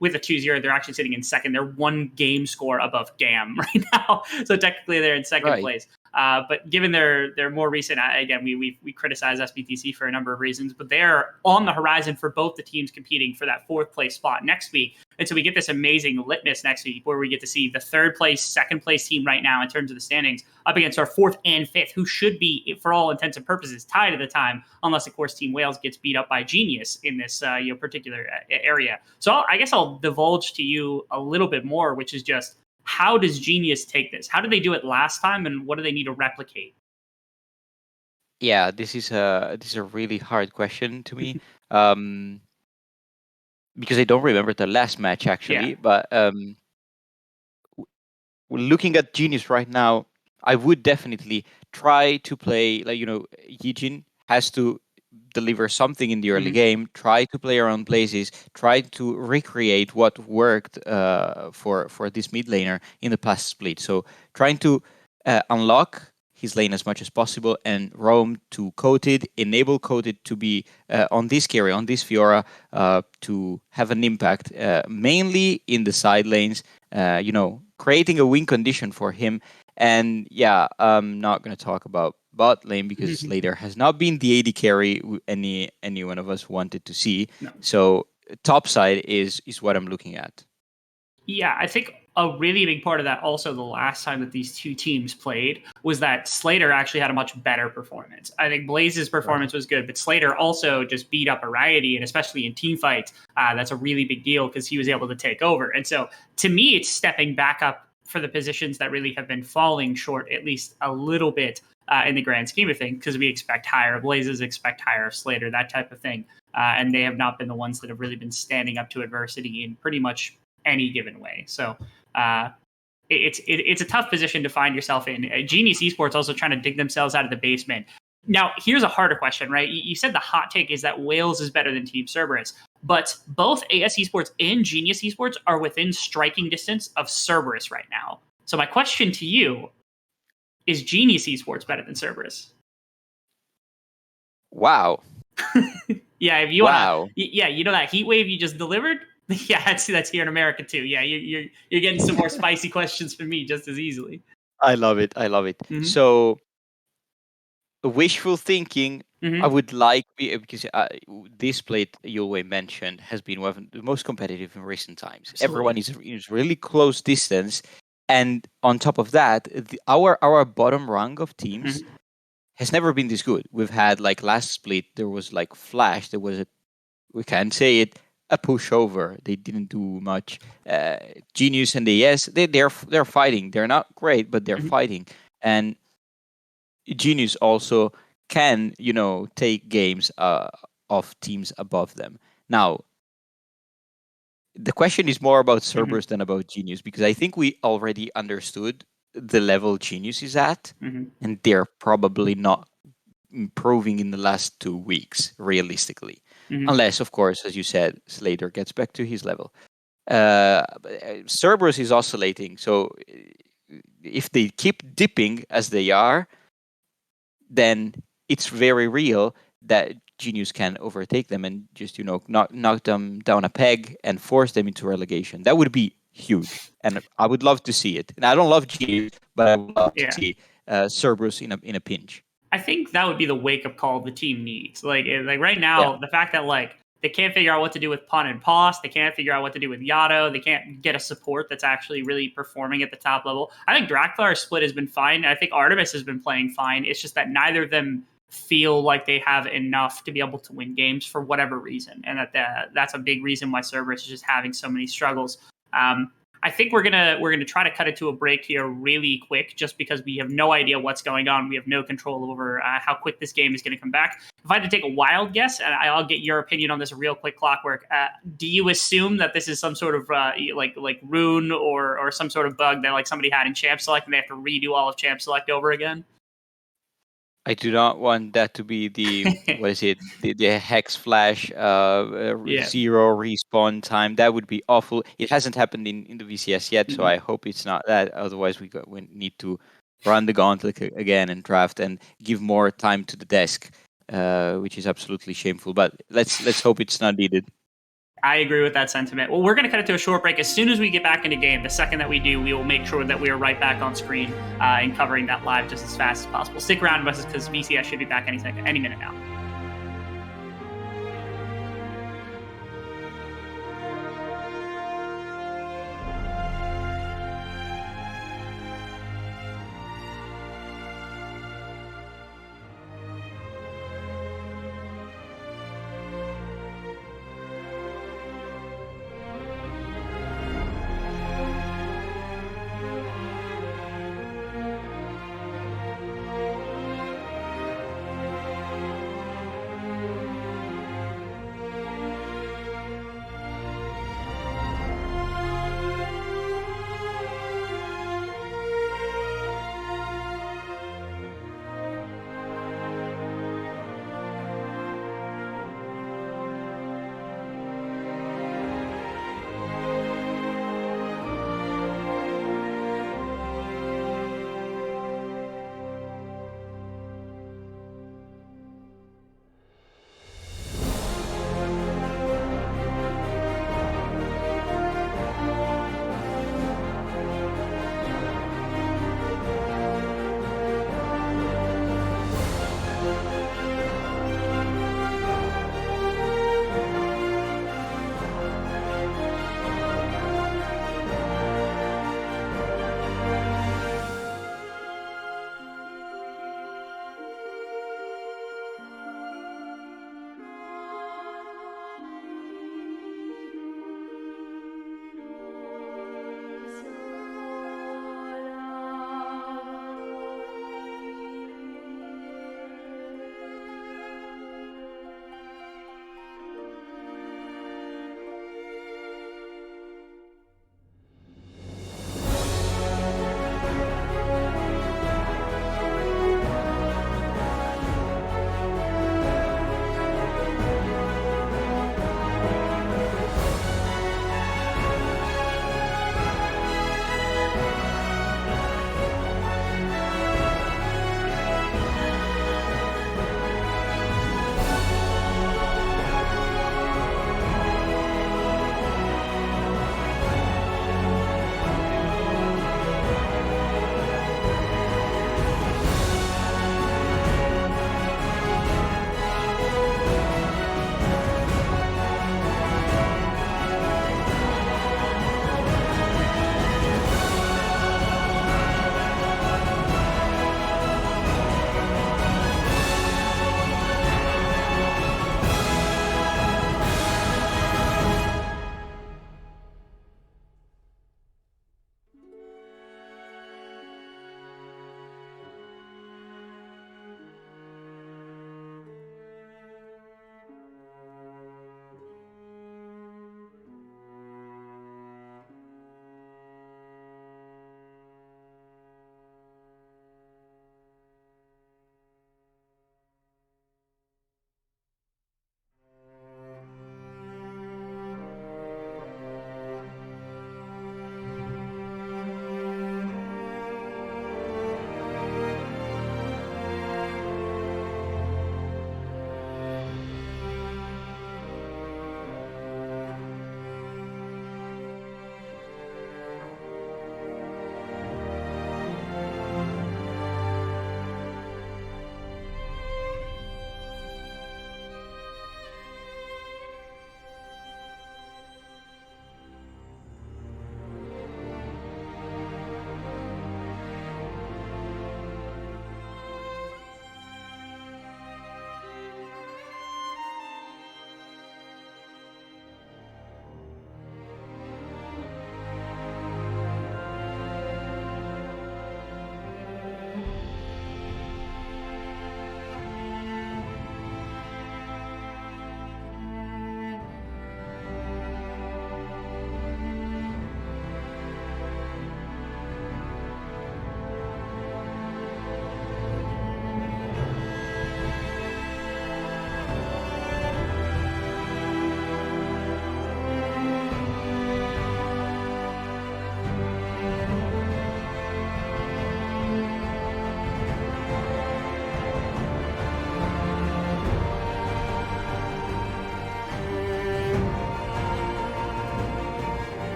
with a 2-0, they're actually sitting in 2nd. They're 1 game score above GAM right now, so technically they're in 2nd place. But given their more recent, again, we criticize SBTC for a number of reasons, but they're on the horizon for both the teams competing for that 4th place spot next week. And so we get this amazing litmus next week, where we get to see the 3rd place, 2nd place team right now in terms of the standings up against our 4th and 5th, who should be, for all intents and purposes, tied at the time, unless of course Team Wales gets beat up by Genius in this particular area. So I guess I'll divulge to you a little bit more, which is just, how does Genius take this? How did they do it last time, and what do they need to replicate? Yeah, this is a really hard question to me. because I don't remember the last match actually. But looking at Genius right now, I would definitely try to play Yijin has to deliver something in the early game, try to play around places, try to recreate what worked for this mid laner in the past split. So trying to unlock his lane as much as possible and roam to Coated, enable Coated to be on this carry, on this Fiora, to have an impact, mainly in the side lanes, creating a win condition for him. And I'm not going to talk about bot lane because Slater has not been the AD carry any one of us wanted to see. No. So top side is what I'm looking at. Yeah, I think a really big part of that also the last time that these two teams played was that Slater actually had a much better performance. I think Blaze's performance was good, but Slater also just beat up Ariety, and especially in team fights, that's a really big deal because he was able to take over. And so to me, it's stepping back up for the positions that really have been falling short, at least a little bit in the grand scheme of things, because we expect higher. Blazes expect higher of Slater, that type of thing. And they have not been the ones that have really been standing up to adversity in pretty much any given way. So it's a tough position to find yourself in. Genius Esports also trying to dig themselves out of the basement. Now, here's a harder question, right? You said the hot take is that Wales is better than Team Cerberus, but both AS Esports and Genius Esports are within striking distance of Cerberus right now. So my question to you is Genius Esports better than Cerberus? Wow. Yeah, if you want to, that heat wave you just delivered? Yeah, that's here in America too. Yeah, you're getting some more spicy questions from me just as easily. I love it. So wishful thinking, I would like, because this split Yulway mentioned has been one of the most competitive in recent times. Absolutely. Everyone is really close distance, and on top of that, our bottom rung of teams has never been this good. We've had last split, there was Flash, there was we can't say it, a pushover. They didn't do much. Genius and AS, they're fighting. They're not great, but they're fighting. And Genius also can, take games of teams above them. Now, the question is more about Cerberus than about Genius, because I think we already understood the level Genius is at, and they're probably not improving in the last 2 weeks, realistically. Unless, of course, as you said, Slater gets back to his level. Cerberus is oscillating, so if they keep dipping as they are, then it's very real that Genius can overtake them and just, knock them down a peg and force them into relegation. That would be huge, and I would love to see it. And I don't love Genius, but I would love to see Cerberus in a pinch. I think that would be the wake-up call the team needs. Like right now, the fact that they can't figure out what to do with Pun and Poss, they can't figure out what to do with Yato, they can't get a support that's actually really performing at the top level. I think Draklar's split has been fine. I think Artemis has been playing fine. It's just that neither of them feel like they have enough to be able to win games for whatever reason, and that's a big reason why Cerberus is just having so many struggles. I think we're gonna try to cut it to a break here really quick, just because we have no idea what's going on. We have no control over how quick this game is going to come back. If I had to take a wild guess, and I'll get your opinion on this real quick, Clockwork. Do you assume that this is some sort of like rune or some sort of bug that somebody had in Champ Select and they have to redo all of Champ Select over again? I do not want that to be the what is it? The hex flash zero respawn time. That would be awful. It hasn't happened in the VCS yet, so I hope it's not that. Otherwise, we need to run the gauntlet again and draft and give more time to the desk, which is absolutely shameful. But let's hope it's not needed. I agree with that sentiment. Well, we're going to cut it to a short break. As soon as we get back into game, the second that we do, we will make sure that we are right back on screen and covering that live just as fast as possible. Stick around with us because VCS should be back any minute now.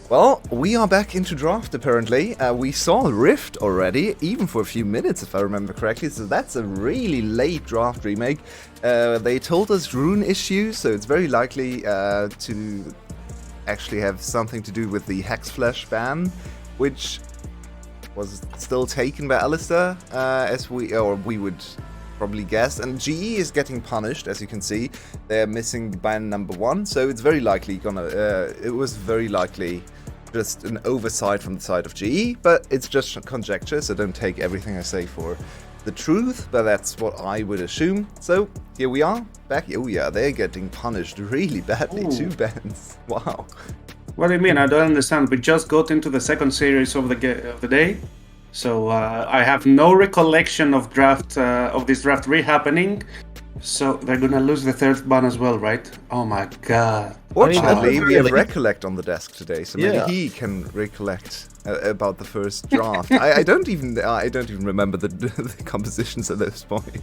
Well, we are back into draft apparently. We saw Rift already, even for a few minutes if I remember correctly, so that's a really late draft remake. They told us rune issues, so it's very likely to actually have something to do with the Hexflesh ban, which was still taken by Alistair, as we would probably guess, and GE is getting punished, as you can see. They're missing ban number 1, so it's very likely it was very likely just an oversight from the side of GE, but it's just conjecture, so don't take everything I say for the truth, but that's what I would assume. So here we are, back. Oh yeah, they're getting punished really badly. Ooh. 2 bans. Wow. What do you mean? I don't understand. We just got into the second series of the day, so I have no recollection of this draft re-happening. So they're gonna lose the 3rd ban as well, right? Oh my god. Fortunately, we have really- Recollect on the desk today, so maybe Yeah. he can recollect about the first draft. I don't even remember the compositions at this point.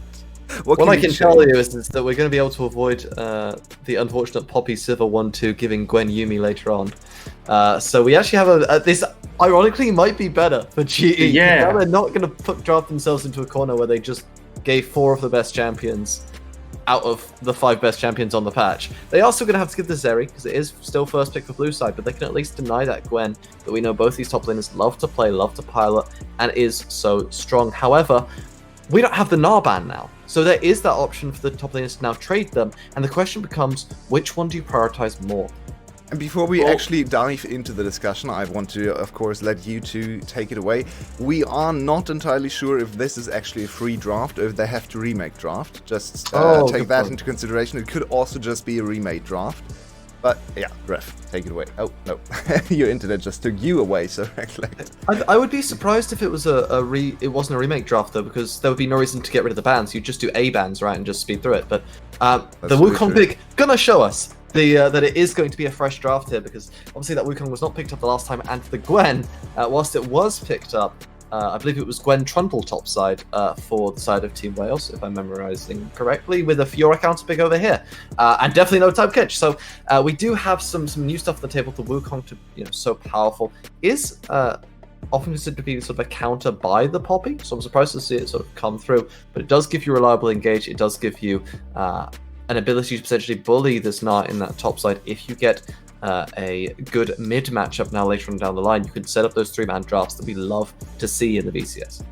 What can I we can change? tell you is that we're going to be able to avoid the unfortunate Poppy Sivir 1-2 giving Gwen Yumi later on. So we actually have this, ironically, might be better for GE. Yeah. Now they're not going to draft themselves into a corner where they just gave 4 of the best champions out of the 5 best champions on the patch. They are still going to have to give the Zeri, because it is still first pick for blue side, but they can at least deny that Gwen, that we know both these top laners love to play, love to pilot, and is so strong. However, we don't have the Gnar ban now. So there is that option for the top laners to now trade them, and the question becomes, which one do you prioritize more? And before we actually dive into the discussion, I want to, of course, let you two take it away. We are not entirely sure if this is actually a free draft or if they have to remake draft. Just take that into consideration. It could also just be a remade draft. But yeah, Ref, take it away. Oh, no. Your internet just took you away, so recollect. I would be surprised if it was it wasn't a remake draft, though, because there would be no reason to get rid of the bans. You'd just do A bans, right, and just speed through it. But the Wukong pick gonna show us that it is going to be a fresh draft here, because obviously that Wukong was not picked up the last time, and the Gwen, whilst it was picked up, I believe it was Gwen Trundle topside for the side of Team Wales, if I'm memorizing correctly, with a Fiora counter pick over here, and definitely no type catch. So we do have some new stuff on the table. The Wukong, so powerful, is often considered to be sort of a counter by the Poppy. So I'm surprised to see it sort of come through, but it does give you reliable engage. It does give you an ability to potentially bully this Gnar in that top side. If you get a good mid matchup now later on down the line, you can set up those 3-man drafts that we love to see in the VCS.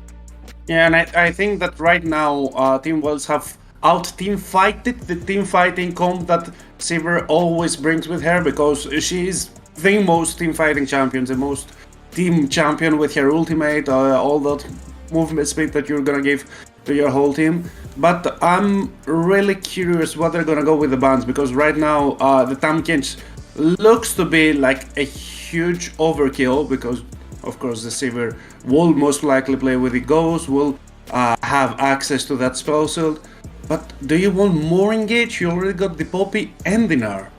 Yeah, and I think that right now Team Wales have out-team fighted the team fighting comp that Sivir always brings with her, because she is the most team fighting champion, the most team champion with her ultimate, all that movement speed that you're gonna give to your whole team. But I'm really curious what they're gonna go with the bans, because right now the Tamkins looks to be like a huge overkill, because of course the Sivir will most likely play with the Ghost, will have access to that spell shield. But do you want more engage? You already got the Poppy and the Gnar.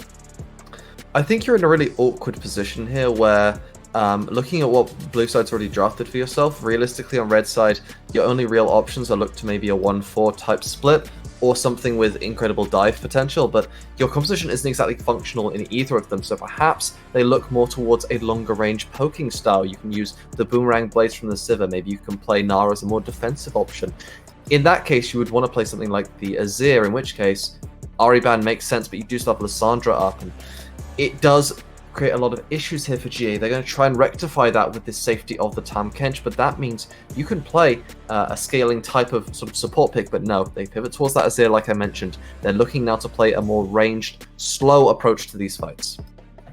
I think you're in a really awkward position here where looking at what blue side's already drafted for yourself, realistically on red side, your only real options are look to maybe a 1-4 type split, or something with incredible dive potential, but your composition isn't exactly functional in either of them, so perhaps they look more towards a longer range poking style. You can use the boomerang blades from the Sivir, maybe you can play Nara as a more defensive option. In that case, you would want to play something like the Azir, in which case Ariban makes sense, but you do still have Lissandra up, and it does create a lot of issues here for GA. They're going to try and rectify that with the safety of the Tam Kench, but that means you can play a scaling type of sort of support pick, but no, they pivot towards that Azir like I mentioned. They're looking now to play a more ranged, slow approach to these fights.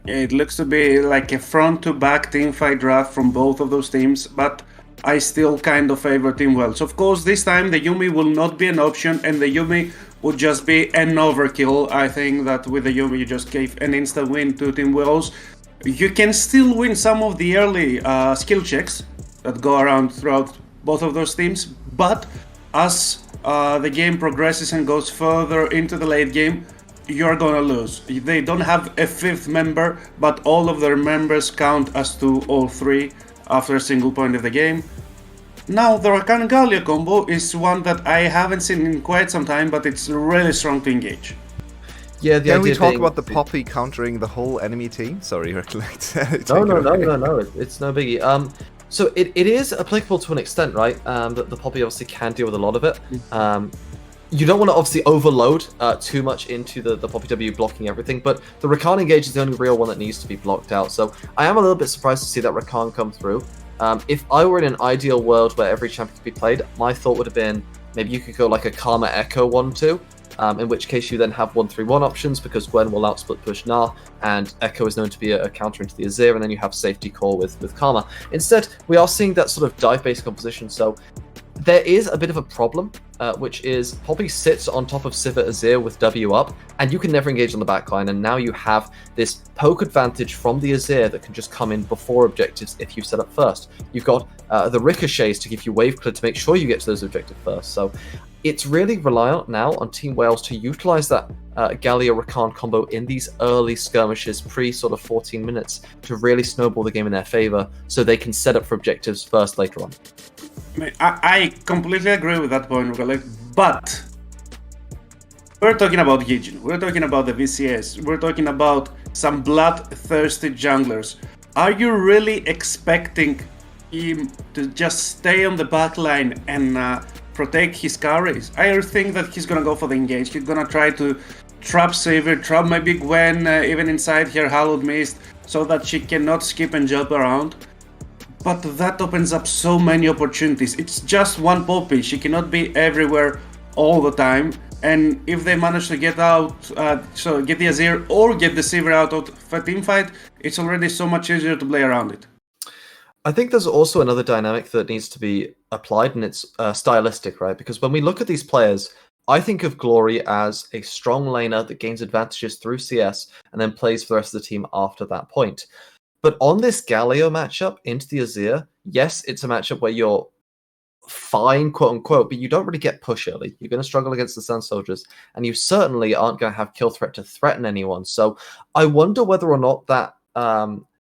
It looks to be like a front-to-back teamfight draft from both of those teams, but I still kind of favor Team Wells. Of course, this time the Yuumi will not be an option, and the Yuumi would just be an overkill. I think that with the Yuumi you just gave an instant win to Team Wells. You can still win some of the early skill checks that go around throughout both of those teams, but as the game progresses and goes further into the late game, you're gonna lose. They don't have a fifth member, but all of their members count as 2 or 3 after a single point of the game. Now, the Rakan Galio combo is one that I haven't seen in quite some time, but it's really strong to engage. Yeah, Can we talk about the Poppy countering the whole enemy team? Sorry, Recollect. No, it's no biggie. So it is applicable to an extent, right? The Poppy obviously can deal with a lot of it. You don't want to obviously overload too much into the Poppy W blocking everything, but the Rakan engage is the only real one that needs to be blocked out. So I am a little bit surprised to see that Rakan come through. If I were in an ideal world where every champion could be played, my thought would have been maybe you could go like a Karma Echo 1-2, in which case you then have 1-3-1 options because Gwen will outsplit push Gnar, and Echo is known to be a counter into the Azir, and then you have safety core with Karma. Instead, we are seeing that sort of dive-based composition, so there is a bit of a problem, which is Poppy sits on top of Sivir Azir with W up, and you can never engage on the backline, and now you have this poke advantage from the Azir that can just come in before objectives if you set up first. You've got the ricochets to give you wave clear to make sure you get to those objectives first, so it's really reliant now on Team Wales to utilize that Galio-Rakan combo in these early skirmishes, pre sort of 14 minutes, to really snowball the game in their favor so they can set up for objectives first later on. I completely agree with that point, but we're talking about Yijin, we're talking about the VCS, we're talking about some bloodthirsty junglers. Are you really expecting him to just stay on the backline and protect his carries? I think that he's gonna go for the engage. He's gonna try to trap Sivir, trap maybe Gwen even inside her Hallowed Mist so that she cannot skip and jump around. But that opens up so many opportunities. It's just one Poppy. She cannot be everywhere all the time. And if they manage to get out, so get the Azir or get the Sivir out of a team fight, it's already so much easier to play around it. I think there's also another dynamic that needs to be applied, and it's stylistic, right? Because when we look at these players, I think of Glory as a strong laner that gains advantages through CS and then plays for the rest of the team after that point. But on this Galio matchup into the Azir, yes, it's a matchup where you're fine, quote unquote, but you don't really get push early. You're going to struggle against the Sun Soldiers, and you certainly aren't going to have kill threat to threaten anyone. So I wonder whether or not that,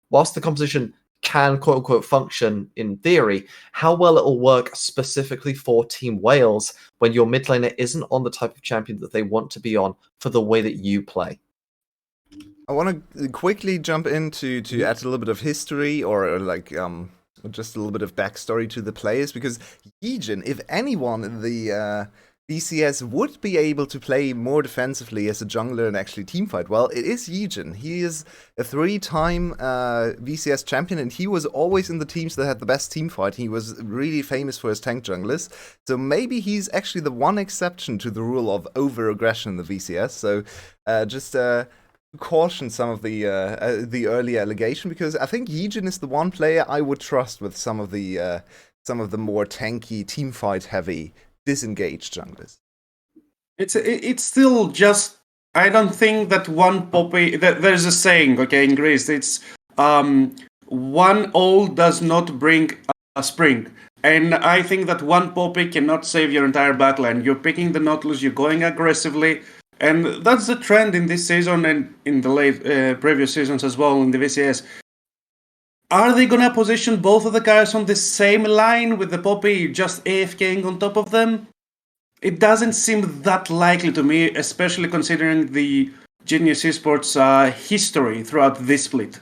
whilst the composition can, quote unquote, function in theory, how well it will work specifically for Team Wales when your mid laner isn't on the type of champion that they want to be on for the way that you play. I want to quickly jump in to add a little bit of history or like just a little bit of backstory to the players, because Yijin, if anyone in the VCS would be able to play more defensively as a jungler and actually teamfight, well, it is Yijin. He is a 3-time VCS champion, and he was always in the teams that had the best teamfight. He was really famous for his tank junglers, so maybe he's actually the one exception to the rule of over-aggression in the VCS, so just caution some of the early allegation, because I think Yijin is the one player I would trust with some of the more tanky, teamfight heavy, disengaged junglers. It's still just, I don't think that one Poppy, there's a saying, okay, in Greece, it's one old does not bring a spring. And I think that one Poppy cannot save your entire backline. You're picking the Nautilus, you're going aggressively. And that's the trend in this season and in the late previous seasons as well in the VCS. Are they going to position both of the guys on the same line with the Poppy just AFKing on top of them? it doesn't seem that likely to me, especially considering the Genius Esports history throughout this split.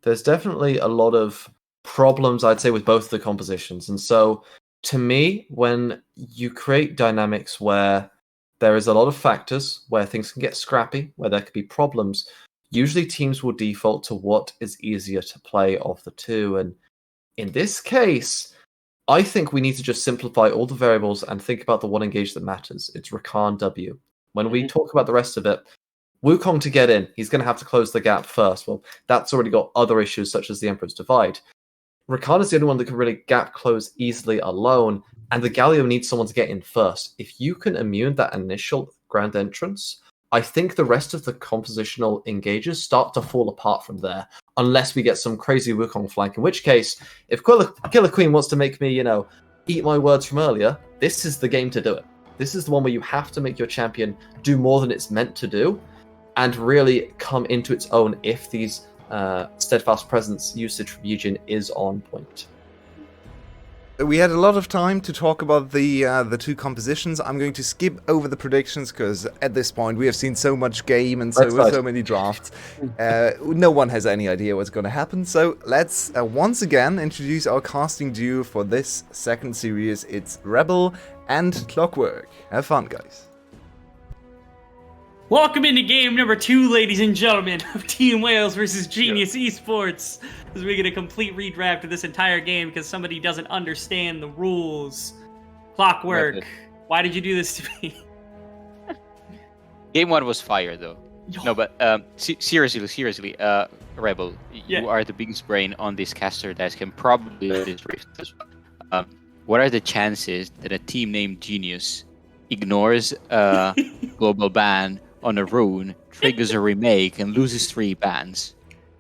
There's definitely a lot of problems, I'd say, with both of the compositions. And so, to me, when you create dynamics where there is a lot of factors, where things can get scrappy, where there could be problems, usually teams will default to what is easier to play of the two. And in this case, I think we need to just simplify all the variables and think about the one engage that matters. It's Rakan W. When we talk about the rest of it, Wukong to get in, he's going to have to close the gap first. Well, that's already got other issues such as the Emperor's Divide. Rakan is the only one that can really gap close easily alone, and the Galio needs someone to get in first. If you can immune that initial grand entrance, I think the rest of the compositional engages start to fall apart from there, unless we get some crazy Wukong flank, in which case, if Killer Queen wants to make me, eat my words from earlier, this is the game to do it. This is the one where you have to make your champion do more than it's meant to do, and really come into its own if these steadfast presence usage from Yujin is on point. We had a lot of time to talk about the two compositions. I'm going to skip over the predictions because at this point we have seen so much game and so many drafts. No one has any idea what's going to happen. So let's once again introduce our casting duo for this second series. It's Rebel and Clockwork. Have fun, guys. Welcome into game number 2, ladies and gentlemen, of Team Wales versus Genius Esports. As we get a complete redraft of this entire game because somebody doesn't understand the rules. Clockwork, why did you do this to me? Game 1 was fire, though. No, but seriously, Rebel, you are the biggest brain on this caster desk and probably this rift as well. What are the chances that a team named Genius ignores a global ban on a rune, triggers a remake, and loses 3 bans?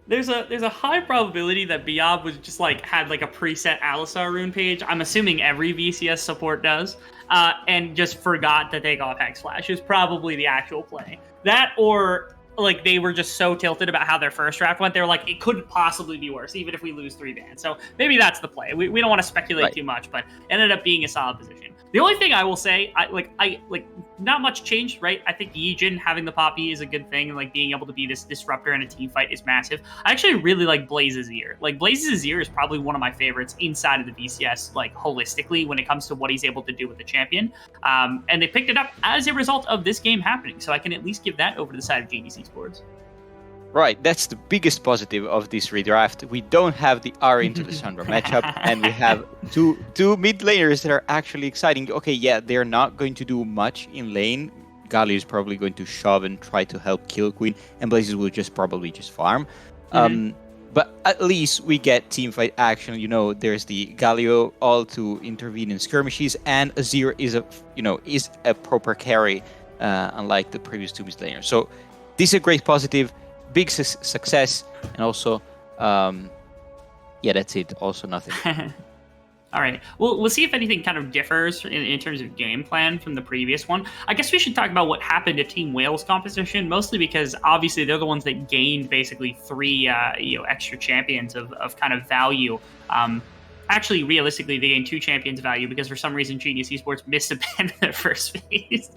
There's a high probability that Biob was just had a preset Alistar rune page. I'm assuming every VCS support does, and just forgot to take off Hex Flash is probably the actual play. That or they were just so tilted about how their first draft went. They were like, it couldn't possibly be worse, even if we lose 3 bans. So maybe that's the play. We don't want to speculate too much, but it ended up being a solid position. The only thing I will say, I not much changed, right? I think Yijin having the Poppy is a good thing, and being able to be this disruptor in a team fight is massive. I actually really like Blaze's Ear. Blaze's Ear is probably one of my favorites inside of the VCS, holistically when it comes to what he's able to do with the champion. And they picked it up as a result of this game happening, so I can at least give that over to the side of Genius Esports. Right, that's the biggest positive of this redraft. We don't have the R into the Sandra matchup, and we have two mid laners that are actually exciting. Okay, yeah, they're not going to do much in lane. Galio is probably going to shove and try to help kill Queen, and Blazes will probably just farm. But at least we get teamfight action. There's the Galio all to intervene in skirmishes, and Azir is a proper carry, unlike the previous 2 mid laners. So this is a great positive. Big success, and also, that's it. Also, nothing. All right. Well, we'll see if anything kind of differs in terms of game plan from the previous one. I guess we should talk about what happened to Team Wales composition, mostly because obviously they're the ones that gained basically 3 extra champions of kind of value. Actually, realistically, they gained 2 champions value because for some reason Genius Esports missed a ban in their first phase.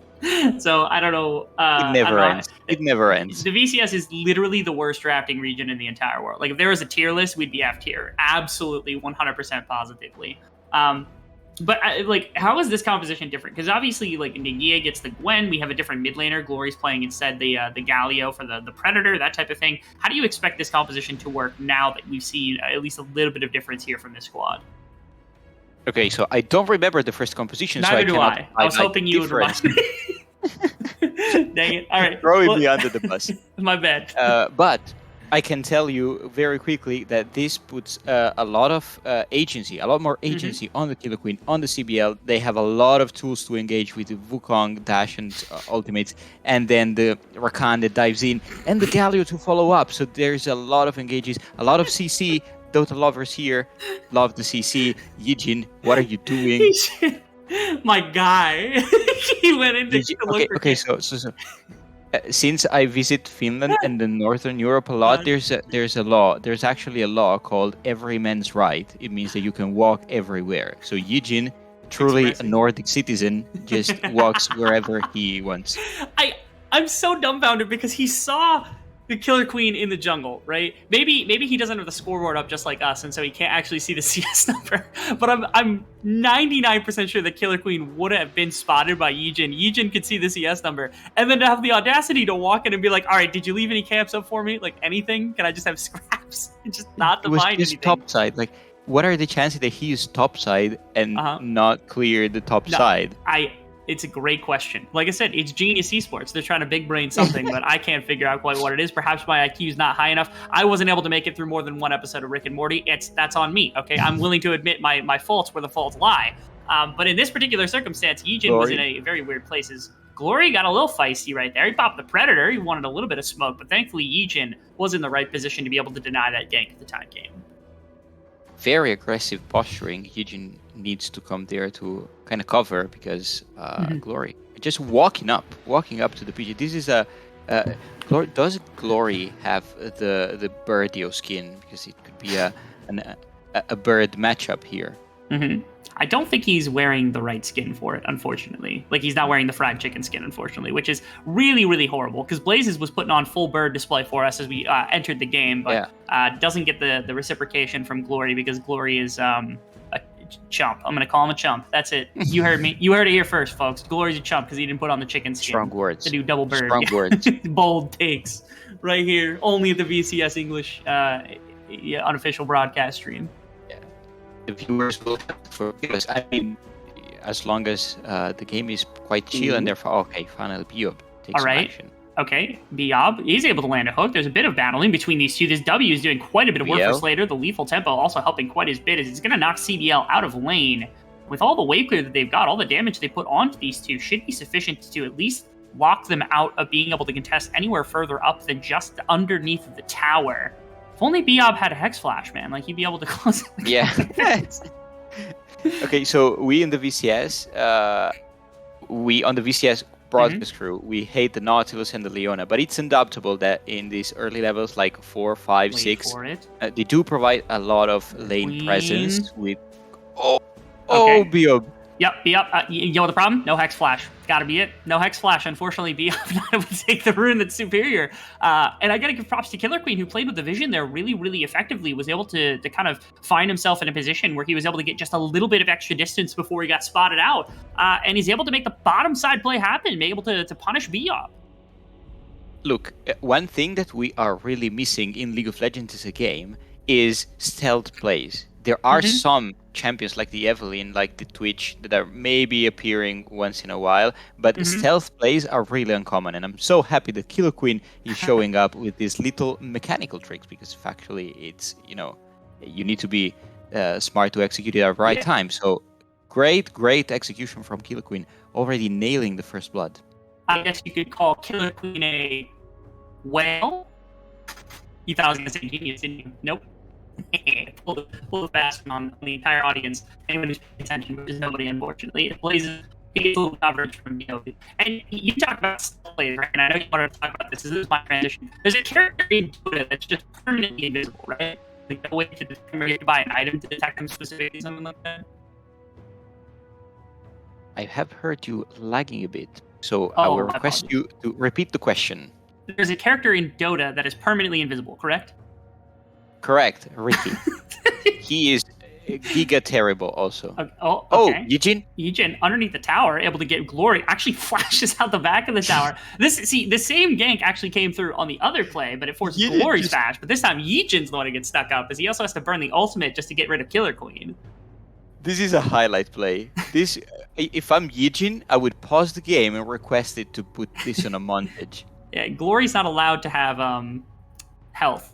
So I don't know. It never ends. It never ends. The VCS is literally the worst drafting region in the entire world. If there was a tier list, we'd be F tier. Absolutely, 100% positively. But how is this composition different? Because obviously, Nagia gets the Gwen. We have a different mid laner. Glory's playing instead the Galio for the Predator, that type of thing. How do you expect this composition to work now that we've seen at least a little bit of difference here from this squad? Okay, so I don't remember the first composition. Neither so do I. I was hoping you would remind me. Dang it. All right. Throwing me under the bus. My bad. But I can tell you very quickly that this puts a lot of agency, a lot more agency on the Killer Queen, on the CBL. They have a lot of tools to engage with the Wukong, Dash, and ultimates, and then the Rakan that dives in, and the Galio to follow up. So there's a lot of engages, a lot of CC. Dota lovers here love the CC. Yijin, what are you doing? My guy. He went into Okay, so since I visit Finland and then Northern Europe a lot, there's a law. There's actually a law called every man's right. It means that you can walk everywhere. So Yijin truly a expressing. Nordic citizen, just walks wherever he wants. I'm so dumbfounded because he saw the Killer Queen in the jungle, right? Maybe he doesn't have the scoreboard up just like us, and so he can't actually see the CS number. But I'm 99% sure the Killer Queen would have been spotted by Yijin. Yijin could see the CS number, and then to have the audacity to walk in and be like, "All right, did you leave any camps up for me? Like anything? Can I just have scraps?" And just not to It was find just anything. topside. Like, what are the chances that he is topside and not clear the top side? It's a great question. Like I said, it's genius esports. They're trying to big brain something, but I can't figure out quite what it is. Perhaps my IQ is not high enough. I wasn't able to make it through more than one episode of Rick and Morty. That's on me. Okay, I'm willing to admit my faults where the faults lie. But in this particular circumstance, Yijin was in a very weird places. Glory got a little feisty right there. He popped the Predator. He wanted a little bit of smoke, but thankfully Yijin was in the right position to be able to deny that gank at the time game. Very aggressive posturing. Yijin needs to come there to kind of cover because Glory just walking up to the PG. This is does Glory have the Birdio skin? Because it could be a bird matchup here. Mm-hmm. I don't think he's wearing the right skin for it, unfortunately. Like, he's not wearing the fried chicken skin, unfortunately, which is really, really horrible, because Blazes was putting on full bird display for us as we entered the game, but doesn't get the reciprocation from Glory, because Glory is a chump. I'm going to call him a chump. That's it. You heard me. You heard it here first, folks. Glory's a chump because he didn't put on the chicken skin. Strong words. To do double bird. Strong words. Bold takes right here, only at the VCS English unofficial broadcast stream. The viewers will have to forgive us. I mean, as long as the game is quite chill and therefore, okay, finally Biob takes some action. Okay, Biob, he's able to land a hook. There's a bit of battling between these two. This W is doing quite a bit of work for Slater. The lethal tempo also helping quite his bit as it's going to knock CBL out of lane. With all the wave clear that they've got, all the damage they put onto these two should be sufficient to at least lock them out of being able to contest anywhere further up than just underneath the tower. If only Biob had a Hex Flash, man. Like, he'd be able to close it. Yeah. Okay, so we in the VCS, on the VCS broadcast crew, we hate the Nautilus and the Leona, but it's undoubtable that in these early levels, like 4, 5, 6, they do provide a lot of lane presence with... Biob. Yep. You know what the problem? No Hex Flash. Gotta be it. No Hex Flash. Unfortunately, Biob not able to take the rune that's superior. And I gotta give props to Killer Queen, who played with the vision there really, really effectively, was able to kind of find himself in a position where he was able to get just a little bit of extra distance before he got spotted out. And he's able to make the bottom side play happen, be able to punish Biob. Look, one thing that we are really missing in League of Legends as a game is stealth plays. There are some champions like the Evelyn, like the Twitch, that are maybe appearing once in a while, but stealth plays are really uncommon, and I'm so happy that Killer Queen is showing up with these little mechanical tricks, because factually it's, you need to be smart to execute it at the right time. So great execution from Killer Queen, already nailing the first blood. I guess you could call Killer Queen a whale. You thought I was going to say genius, didn't you? Nope. pull the fast on the entire audience. Anyone who's paying attention, which is nobody, unfortunately. It Blazes gets a little coverage from Yobi. And you talk about stealth plays, right? And I know you wanted to talk about this. This is my transition. There's a character in Dota that's just permanently invisible, right? Like no way to determine, you have to buy an item to detect them specifically, something like that. I have heard you lagging a bit, so I will request you to repeat the question. There's a character in Dota that is permanently invisible, correct? Correct, Ricky. He is giga terrible also. Okay. Yijin? Yijin, underneath the tower, able to get Glory, actually flashes out the back of the tower. The same gank actually came through on the other play, but it forced Glory's flash. But this time, Yijin's the one to get stuck up, as he also has to burn the ultimate just to get rid of Killer Queen. This is a highlight play. This, if I'm Yijin, I would pause the game and request it to put this on a montage. Yeah, Glory's not allowed to have health.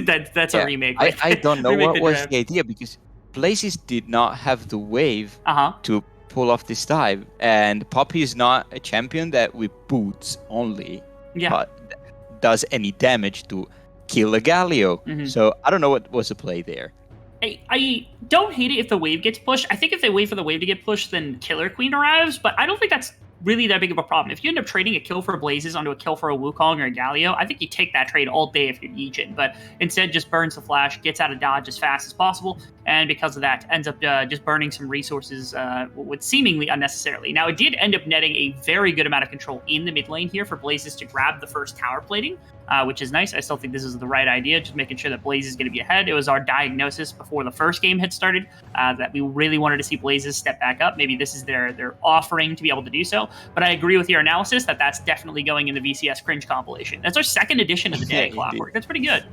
That's a remake. Right? I don't know what was the idea, because Blazes did not have the wave to pull off this dive, and Poppy is not a champion that with boots only does any damage to kill a Galio. So I don't know what was the play there. I don't hate it if the wave gets pushed. I think if they wait for the wave to get pushed, then Killer Queen arrives, but I don't think that's really that big of a problem. If you end up trading a kill for Blazes onto a kill for a Wukong or a Galio, I think you take that trade all day if you're Yijin, but instead just burns the flash, gets out of dodge as fast as possible, and because of that, ends up just burning some resources with seemingly unnecessarily. Now, it did end up netting a very good amount of control in the mid lane here for Blazes to grab the first tower plating, which is nice. I still think this is the right idea, just making sure that Blaze is going to be ahead. It was our diagnosis before the first game had started that we really wanted to see Blazes step back up. Maybe this is their offering to be able to do so, but I agree with your analysis that that's definitely going in the VCS cringe compilation. That's our second edition of the day, Clockwork. That's pretty good.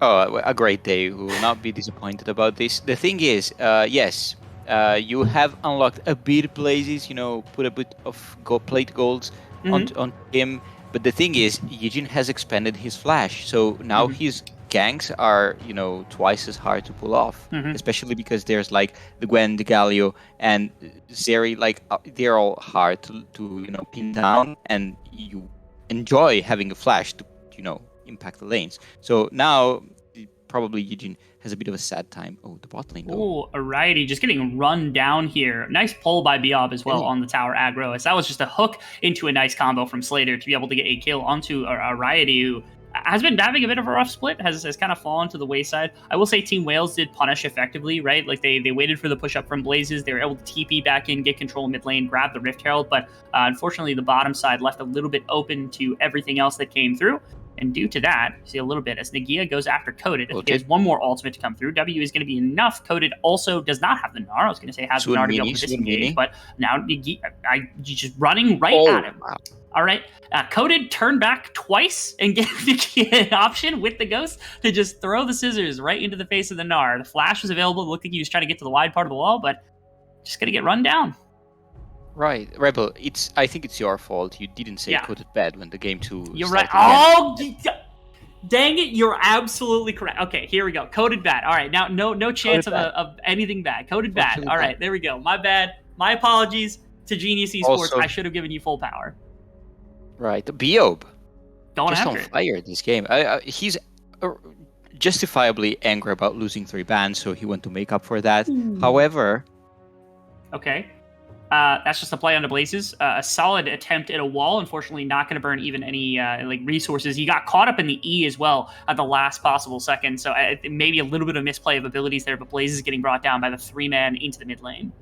Oh, a great day. We will not be disappointed about this. The thing is, yes, you have unlocked a bit Blazes, put a bit of plate golds on him. But the thing is, Yijin has expanded his flash, so now his ganks are, twice as hard to pull off, especially because there's like the Gwen, the Galio, and Zeri, they're all hard to pin down, and you enjoy having a flash to, impact the lanes. So now, probably Yijin has a bit of a sad time. Oh, the bot lane. Oh, alrighty, just getting run down here. Nice pull by Biob as well on the tower aggro, as that was just a hook into a nice combo from Slater to be able to get a kill onto Ariety, who has been having a bit of a rough split, has kind of fallen to the wayside. I will say Team Wales did punish effectively, right? Like they waited for the push up from Blazes. They were able to TP back in, get control of mid lane, grab the Rift Herald, but unfortunately the bottom side left a little bit open to everything else that came through. And due to that, you see a little bit as Nagia goes after Coded. If he has one more ultimate to come through, W is going to be enough. Coded also does not have the Gnar. I was going to say has the Gnar to be able to disengage, but now Nagia, just running right at him. Wow. All right, Coded turned back twice and gave Nagia an option with the Ghost to just throw the scissors right into the face of the Gnar. The flash was available. It looked like he was trying to get to the wide part of the wall, but just going to get run down. Right, Rebel, I think it's your fault. You didn't say Coded bad when the game 2 You're right. Oh, dang it. You're absolutely correct. Okay, here we go. Coded bad. All right, now no chance of anything bad. Coded bad. All right, there we go. My bad. My apologies to Genius Esports. Also, I should have given you full power. Right. Biob. Going just after on fire this game. He's justifiably angry about losing 3 bans, so he went to make up for that. However... Okay. That's just a play on the Blazes. A solid attempt at a wall. Unfortunately, not going to burn even any resources. He got caught up in the E as well at the last possible second. So maybe a little bit of misplay of abilities there, but Blazes getting brought down by the 3-man into the mid lane.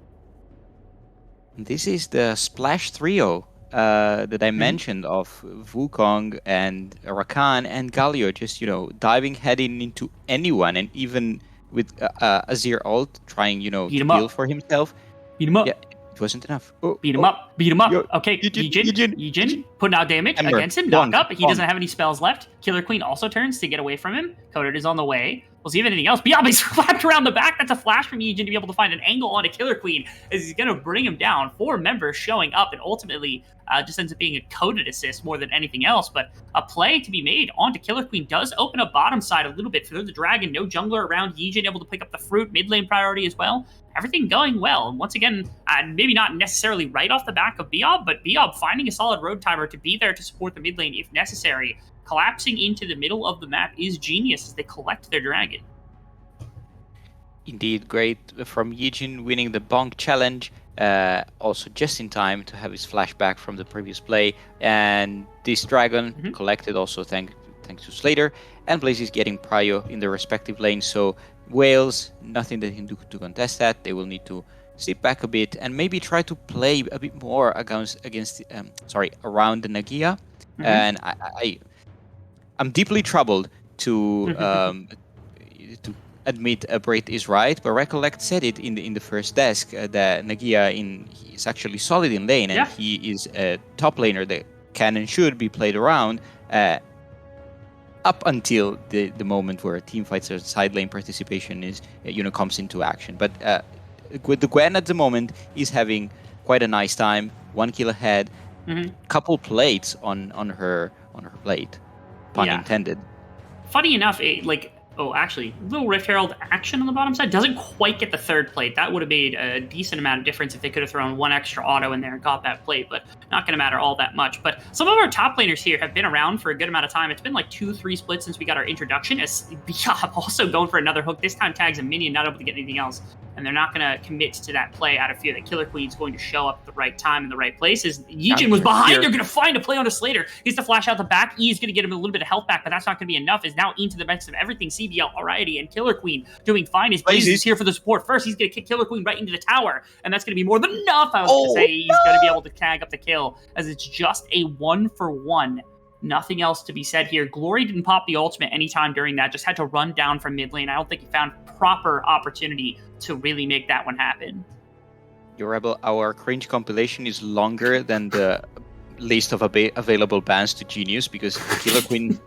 This is the Splash trio that I mentioned of Wukong and Rakan and Galio just, diving heading into anyone, and even with Azir ult trying, to heal for himself. Beat him up. Yeah. Wasn't enough. Beat him up. Okay, Yijin putting out damage against him. Knock up. He doesn't have any spells left. Killer Queen also turns to get away from him. Coded is on the way. We'll see if anything else. Biob is wrapped around the back. That's a flash from Yijin to be able to find an angle on a Killer Queen as he's going to bring him down. 4 members showing up, and ultimately just ends up being a Coded assist more than anything else. But a play to be made onto Killer Queen does open up bottom side a little bit for the Dragon. No jungler around. Yijin able to pick up the fruit. Mid lane priority as well. Everything going well. And once again, maybe not necessarily right off the back of Biob, but Biob finding a solid road timer to be there to support the mid lane if necessary. Collapsing into the middle of the map is genius as they collect their dragon. Indeed, great from Yijin winning the Bonk challenge. Also just in time to have his flashback from the previous play. And this dragon collected also thanks to Slater. And Blazes getting prio in their respective lanes. So Wales, nothing they can do to contest that. They will need to sit back a bit and maybe try to play a bit more around the Nagia. And I'm deeply troubled to admit Brait is right, but Recollect said it in the first desk that Nagia is actually solid in lane, and he is a top laner that can and should be played around up until the moment where team fights or side lane participation is comes into action. But with the Gwen at the moment is having quite a nice time. 1 kill ahead, couple plates on her plate, pun intended. Funny enough, little Rift Herald action on the bottom side doesn't quite get the 3rd plate. That would have made a decent amount of difference if they could have thrown 1 extra auto in there and got that plate, but not going to matter all that much. But some of our top laners here have been around for a good amount of time. It's been like 2-3 splits since we got our introduction, as Biob also going for another hook. This time tags a minion, not able to get anything else. and they're not going to commit to that play out of fear that Killer Queen's going to show up at the right time in the right places. Yijin was behind. They're going to find a play onto Slater. He's to flash out the back. E is going to get him a little bit of health back, but that's not going to be enough. Is now into the mix of everything. CBL, Alrighty, and Killer Queen doing fine. His Blaze is here for the support first. He's going to kick Killer Queen right into the tower, and that's going to be more than enough. I was going to say he's going to be able to tag up the kill, as it's just a 1-for-1. Nothing else to be said here. Glory didn't pop the ultimate anytime during that, just had to run down from mid lane. I don't think he found proper opportunity to really make that one happen. Your Rebel, our cringe compilation is longer than the list of available bans to Genius, because Killer Queen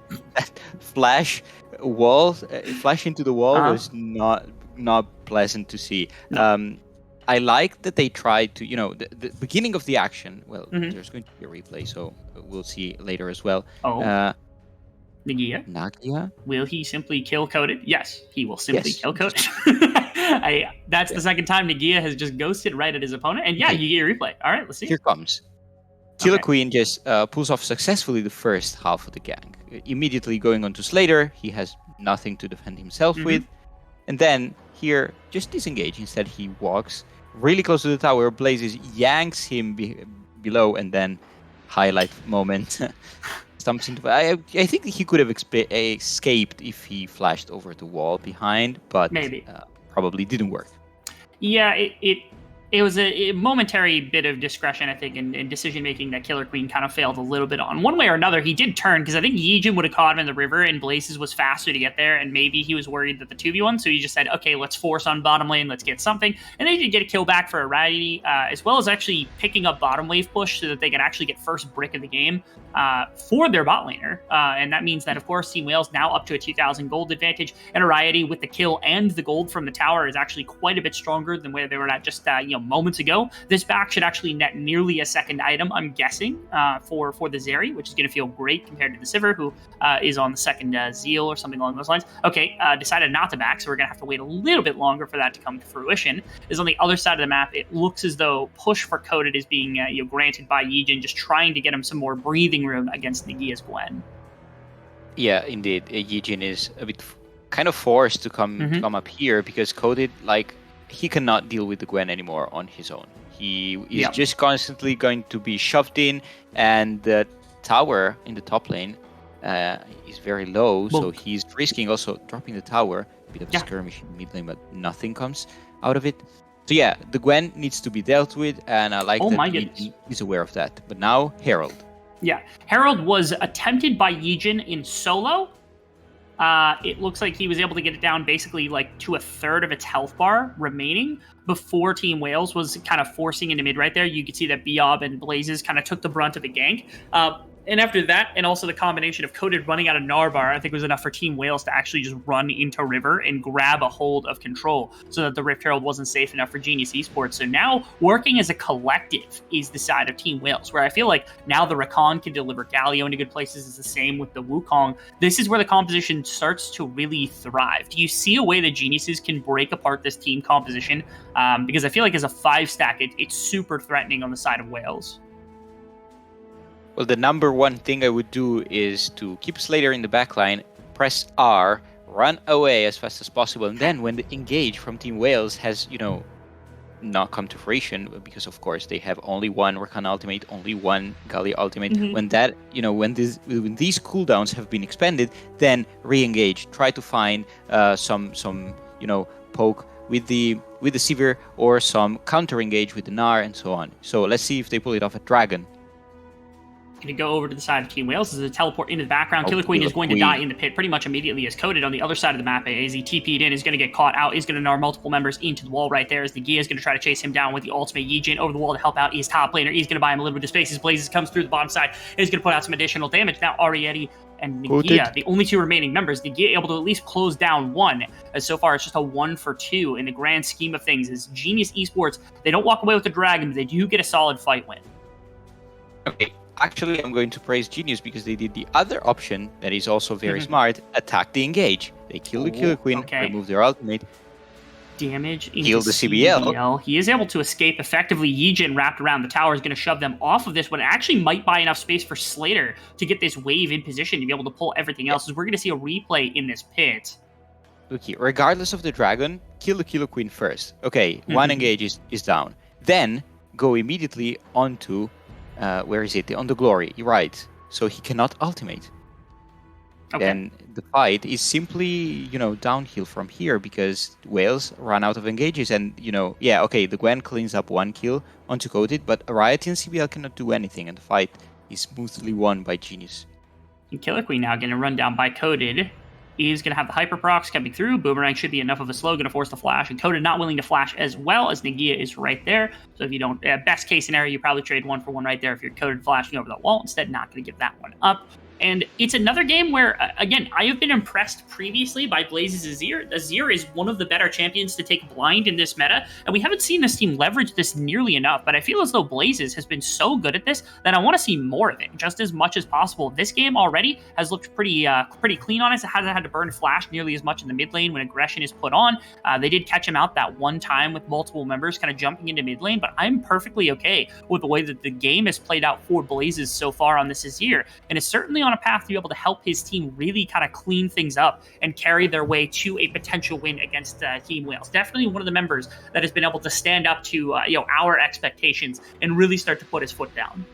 flash into the wall was not pleasant to see. No. I like that they tried to, the beginning of the action. Well, there's going to be a replay, so we'll see later as well. Nagia? Will he simply kill Coded? Yes, he will simply kill Coded. That's the second time Nagia has just ghosted right at his opponent. And you get a replay. All right, let's see. Here comes. Killer Queen just pulls off successfully the first half of the gang. Immediately going on to Slater, he has nothing to defend himself with. And then here, just disengage. Instead, he walks really close to the tower. Blazes yanks him below, and then highlight moment. Stumps into. I think he could have escaped if he flashed over the wall behind, but maybe probably didn't work. Yeah, it was a momentary bit of discretion, I think, in decision-making that Killer Queen kind of failed a little bit on. One way or another, he did turn, because I think Yijin would have caught him in the river, and Blazes was faster to get there, and maybe he was worried that the 2v1, so he just said, okay, let's force on bottom lane, let's get something. And they did get a kill back for Alrighty, as well as actually picking up bottom wave push so that they can actually get first brick of the game for their bot laner. And that means that, of course, Team Wales now up to a 2,000 gold advantage, and Alrighty with the kill and the gold from the tower is actually quite a bit stronger than where they were at just moments ago. This back should actually net nearly a second item, I'm guessing, for the Zeri, which is going to feel great compared to the Sivir, who is on the second Zeal or something along those lines. Okay, decided not to back, so we're going to have to wait a little bit longer for that to come to fruition. Is on the other side of the map, it looks as though push for Coded is being granted by Yijin, just trying to get him some more breathing room against Nagia's Gwen. Yeah, indeed. Yijin is a bit kind of forced to come up here, because Coded, he cannot deal with the Gwen anymore on his own. He is just constantly going to be shoved in, and the tower in the top lane is very low, so he's risking also dropping the tower. A bit of a skirmish in mid lane, but nothing comes out of it. So yeah, the Gwen needs to be dealt with, and I like that he's aware of that. But now, Herald. Yeah, Herald was attempted by Yijin in solo. It looks like he was able to get it down basically to a third of its health bar remaining before Team Wales was kind of forcing into mid right there. You could see that Biob and Blazes kind of took the brunt of the gank. And after that, and also the combination of Coded running out of Narbar, I think was enough for Team Wales to actually just run into River and grab a hold of control so that the Rift Herald wasn't safe enough for Genius Esports. So now, working as a collective is the side of Team Wales, where I feel like now the Rakan can deliver Galio into good places. Is the same with the Wukong. This is where the composition starts to really thrive. Do you see a way that Geniuses can break apart this team composition? Because I feel like as a 5-stack, it's super threatening on the side of Wales. Well, the number one thing I would do is to keep Slater in the backline, press R, run away as fast as possible, and then when the engage from Team Wales has, not come to fruition, because of course they have only one Rakan ultimate, only one Galio ultimate. When that, when these cooldowns have been expended, then re-engage. Try to find some poke with the Sivir, or some counter engage with the Gnar, and so on. So let's see if they pull it off at Dragon. Going to go over to the side of Team Wales. This is a teleport into the background. Killer Queen is going to die in the pit pretty much immediately as Coded on the other side of the map. As he TP'd in, is going to get caught out, is going to Gnar multiple members into the wall right there, as the Gia is going to try to chase him down with the ultimate. Yijin over the wall to help out his top laner. He's going to buy him a little bit of space as Blazes comes through the bottom side, and he's going to put out some additional damage. Now Arietti and Nagia, the only two remaining members, Nagia able to at least close down one, as so far it's just a 1-for-2 in the grand scheme of things. As Genius Esports, they don't walk away with the dragon, but they do get a solid fight win. Okay. Actually, I'm going to praise Genius, because they did the other option that is also very smart: attack the engage. They kill the Killer Queen, remove their ultimate, damage into heal the CBL. He is able to escape effectively. Yijin wrapped around the tower is going to shove them off of this one. It actually might buy enough space for Slater to get this wave in position to be able to pull everything else. As we're going to see a replay in this pit. look here. Regardless of the dragon, kill the Killer Queen first. Okay, one engage is down. Then go immediately onto, where is it? On the Glory, right. So he cannot ultimate. Okay. Then the fight is simply, downhill from here because Wales run out of engages. And, the Gwen cleans up 1 kill onto Coded, but Riot and CBL cannot do anything, and the fight is smoothly won by Genius. And Killer Queen now getting run down by Coded. He's going to have the Hyperprocs coming through. Boomerang should be enough of a slow, going to force the flash. And Coded not willing to flash as well, as Nagia is right there. So if you don't, best case scenario, you probably trade 1 for 1 right there if you're Coded flashing over the wall. Instead, not going to give that one up. And it's another game where, again, I have been impressed previously by Blaze's Azir. Azir is one of the better champions to take blind in this meta, and we haven't seen this team leverage this nearly enough, but I feel as though Blaze's has been so good at this that I want to see more of it, just as much as possible. This game already has looked pretty clean on us. It hasn't had to burn flash nearly as much in the mid lane when aggression is put on. They did catch him out that one time with multiple members kind of jumping into mid lane, but I'm perfectly okay with the way that the game has played out for Blaze's so far on this Azir, and it's certainly on a path to be able to help his team really kind of clean things up and carry their way to a potential win against Team Wales. Definitely one of the members that has been able to stand up to our expectations and really start to put his foot down.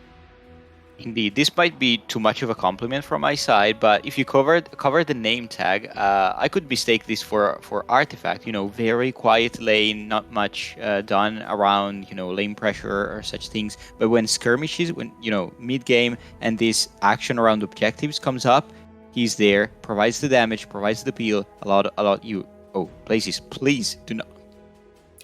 Indeed, this might be too much of a compliment from my side, but if you cover the name tag, I could mistake this for Artifact. Very quiet lane, not much done around lane pressure or such things. But when skirmishes, when mid game and this action around objectives comes up, he's there, provides the damage, provides the peel. A lot. Blazes, please do not.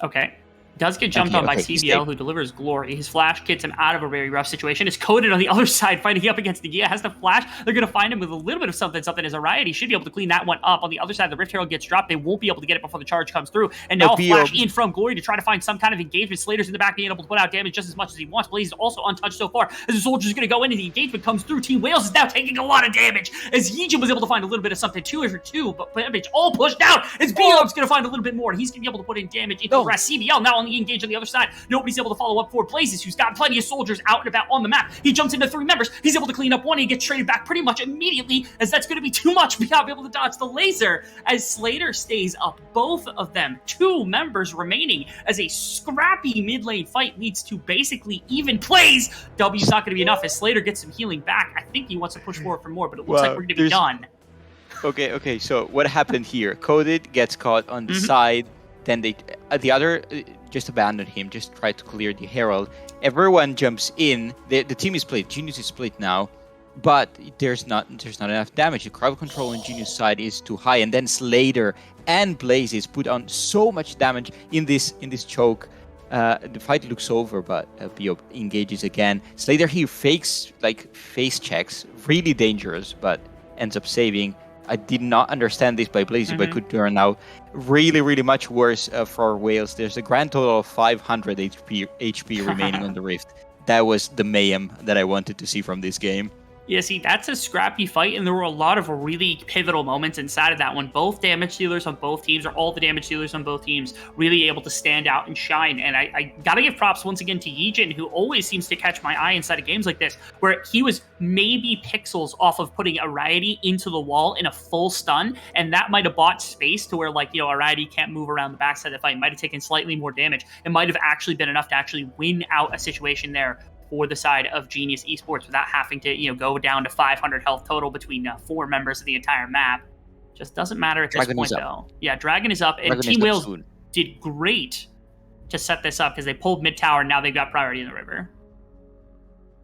Okay. Does get jumped on by CBL, who delivers glory. His flash gets him out of a very rough situation. Is Coded on the other side, fighting up against Nagia. Has the flash. They're going to find him with a little bit of something as a Riot. He should be able to clean that one up. On the other side, the Rift Herald gets dropped. They won't be able to get it before the charge comes through. And now a flash in from Glory to try to find some kind of engagement. Slater's in the back being able to put out damage just as much as he wants. Blaze is also untouched so far. As the Soldier's going to go in and the engagement comes through. Team Wales is now taking a lot of damage. As Yijin was able to find a little bit of something, 2 but damage all pushed out. As Beelob's going to find a little bit more. And he's going to be able to put in damage into the rest. CBL now on the engage on the other side. Nobody's able to follow up for Blazes, who's got plenty of soldiers out and about on the map. He jumps into 3 members. He's able to clean up 1 and he gets traded back pretty much immediately, as that's going to be too much. We not be able to dodge the laser as Slater stays up both of them. 2 members remaining as a scrappy mid lane fight leads to basically even plays. W's not going to be enough as Slater gets some healing back. I think he wants to push forward for more, but it looks like we're going to be done. Okay. So what happened here? Coded gets caught on the side. Then the other just abandoned him, just tried to clear the Herald. Everyone jumps in. The team is split. Genius is split now, but there's not enough damage. The crowd control on Genius' side is too high, and then Slater and Blazes put on so much damage in this choke. The fight looks over, but Bio engages again. Slater here fakes face checks, really dangerous, but ends up saving. I did not understand this by Blazes, but could turn out really, really much worse for Wales. There's a grand total of 500 HP remaining on the Rift. That was the mayhem that I wanted to see from this game. Yeah, see, that's a scrappy fight, and there were a lot of really pivotal moments inside of that one. Both damage dealers on both teams, or all the damage dealers on both teams, really able to stand out and shine. And I gotta give props once again to Yijin, who always seems to catch my eye inside of games like this, where he was maybe pixels off of putting Ariety into the wall in a full stun, and that might have bought space to where, Ariety can't move around the backside of the fight, might have taken slightly more damage. It might have actually been enough to actually win out a situation there for the side of Genius Esports without having to, go down to 500 health total between 4 members of the entire map. Just doesn't matter at this point, though. Yeah, Dragon is up, and Team Wales did great to set this up because they pulled mid tower, and now they've got priority in the river.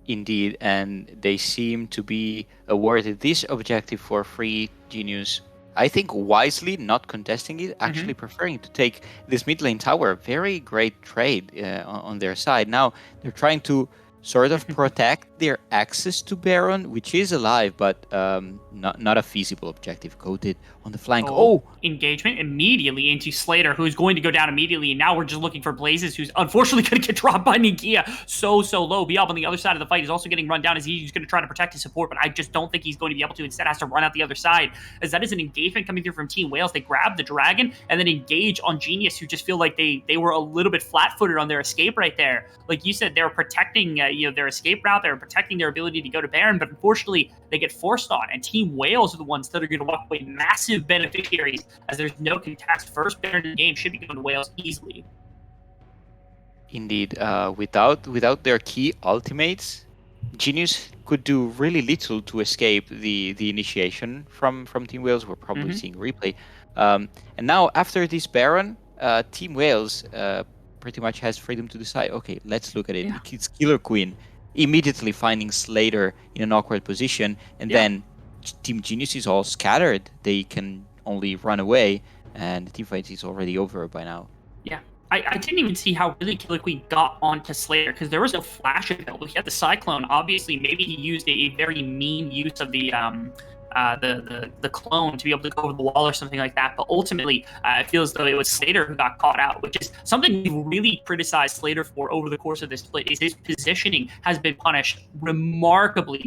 Indeed, and they seem to be awarded this objective for free. Genius, I think wisely, not contesting it, actually preferring to take this mid lane tower. Very great trade on their side. Now they're trying to sort of protect their access to Baron, which is alive, but not a feasible objective. Coded on the flank. Engagement immediately into Slater, who's going to go down immediately. And now we're just looking for Blazes, who's unfortunately going to get dropped by Nagia so low. Biab on the other side of the fight is also getting run down as he's going to try to protect his support, but I just don't think he's going to be able to. Instead, has to run out the other side, as that is an engagement coming through from Team Wales. They grab the Dragon and then engage on Genius, who just feel like they were a little bit flat-footed on their escape right there. Like you said, they were protecting their escape route. They were protecting their ability to go to Baron, but unfortunately they get forced on. And Team Wales are the ones that are going to walk away massive beneficiaries, as there's no contest. First Baron in the game should be going to Wales easily. Indeed, without their key ultimates, Genius could do really little to escape the initiation from Team Wales. We're probably seeing replay. And now after this Baron, Team Wales pretty much has freedom to decide, okay, let's look at it. It's Killer Queen immediately finding Slater in an awkward position, and then Team Genius is all scattered. They can only run away, and the teamfight is already over by now. Yeah. I didn't even see how really Killer Queen got onto Slayer, because there was no flash available. He had the Cyclone. Obviously, maybe he used a very mean use of the clone to be able to go over the wall or something like that. But ultimately, it feels as though it was Slater who got caught out, which is something we really criticized Slater for over the course of this split. Is his positioning has been punished a remarkably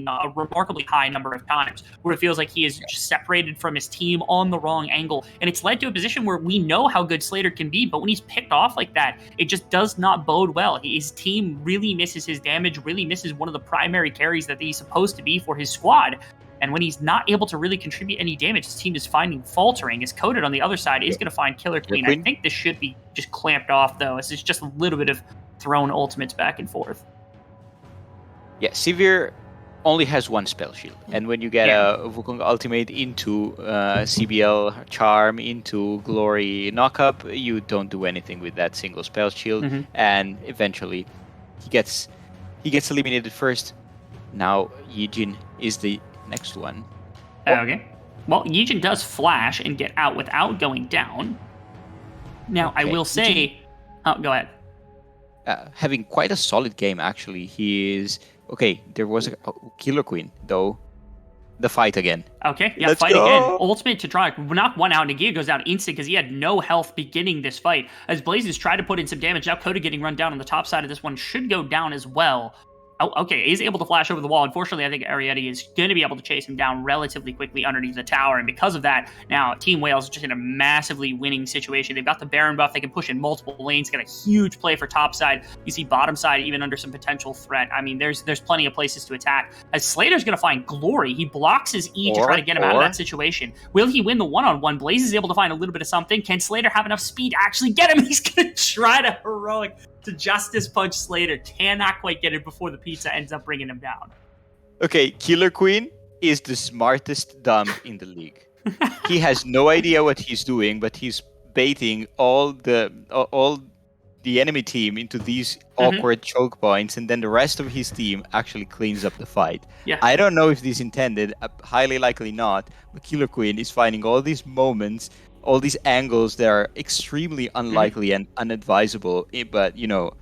high number of times, where it feels like he is just separated from his team on the wrong angle, and it's led to a position where we know how good Slater can be, but when he's picked off like that, it just does not bode well. His team really misses his damage, really misses one of the primary carries that he's supposed to be for his squad. And when he's not able to really contribute any damage, his team is finding faltering. As Coded on the other side is going to find Killer Queen. I think this should be just clamped off, though. It's just a little bit of thrown ultimates back and forth. Yeah, Sivir only has one spell shield. And when you get a Wukong ultimate into CBL Charm, into Glory Knockup, you don't do anything with that single spell shield. And eventually he gets eliminated first. Now Yijin is the next one. Okay. Well, Yijin does flash and get out without going down. Now, I will say... Oh, go ahead. Having quite a solid game, actually. He is... Okay, there was a Killer Queen, though. The fight again. Okay, yeah, Let's fight go. again. Ultimate to try. Knock one out, Nagia goes down instant because he had no health beginning this fight. As Blazes try to put in some damage, now Coda getting run down on the top side of this one should go down as well. Oh, okay, he's able to flash over the wall. Unfortunately, I think Arietti is going to be able to chase him down relatively quickly underneath the tower, and because of that, now Team Wales is just in a massively winning situation. They've got the Baron buff. They can push in multiple lanes, got a huge play for top side. You see bottom side even under some potential threat. I mean, there's plenty of places to attack. As Slater's going to find Glory, he blocks his E to try to get him out of that situation. Will he win the one-on-one? Blaze is able to find a little bit of something. Can Slater have enough speed to actually get him? He's going to try to heroic to Justice Punch Slater. Cannot quite get it before the pizza ends up bringing him down. Okay, Killer Queen is the smartest dumb in the league. He has no idea what he's doing, but he's baiting all the enemy team into these awkward choke points, and then the rest of his team actually cleans up the fight. Yeah. I don't know if this is intended, highly likely not, but Killer Queen is finding all these moments, all these angles that are extremely unlikely and unadvisable, but, you know,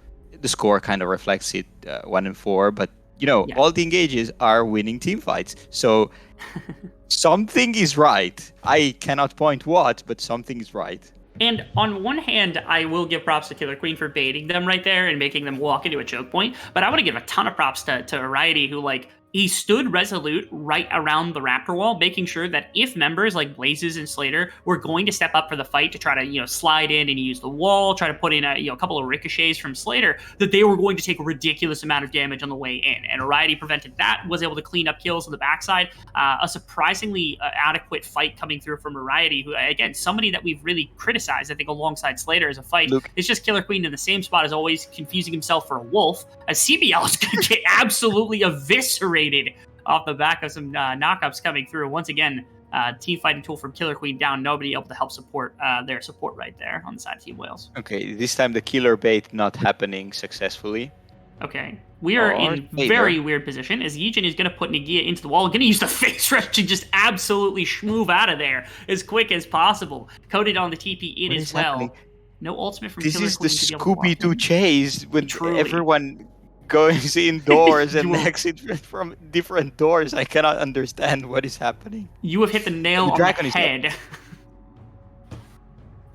the score kind of reflects it, 1-4, but, you know, all the engages are winning team fights. So something is right. I cannot point what, but something is right. And on one hand, I will give props to Killer Queen for baiting them right there and making them walk into a choke point, but I want to give a ton of props to Variety, who, like, he stood resolute right around the Raptor wall, making sure that if members like Blazes and Slater were going to step up for the fight to try to, you know, slide in and use the wall, try to put in a couple of ricochets from Slater, that they were going to take a ridiculous amount of damage on the way in. And Variety prevented that, was able to clean up kills on the backside. A surprisingly adequate fight coming through from Variety, who, again, somebody that we've really criticized, I think, alongside Slater as a fight. It's just Killer Queen in the same spot as always, confusing himself for a wolf, as CBL is going to get absolutely eviscerated off the back of some knockups coming through. Once again, team fighting tool from Killer Queen down. Nobody able to help support their support right there on the side of Team Wales. Okay, this time the killer bait not happening successfully. Okay, we are in very weird position as Yijin is going to put Nagia into the wall. Going to use the face rush to just absolutely schmoove out of there as quick as possible. Coded on the TP in as well. Happening? No ultimate from Killer Queen. This is the Scooby-Doo chase when everyone goes indoors and exit from different doors. I cannot understand what is happening. You have hit the nail on the head.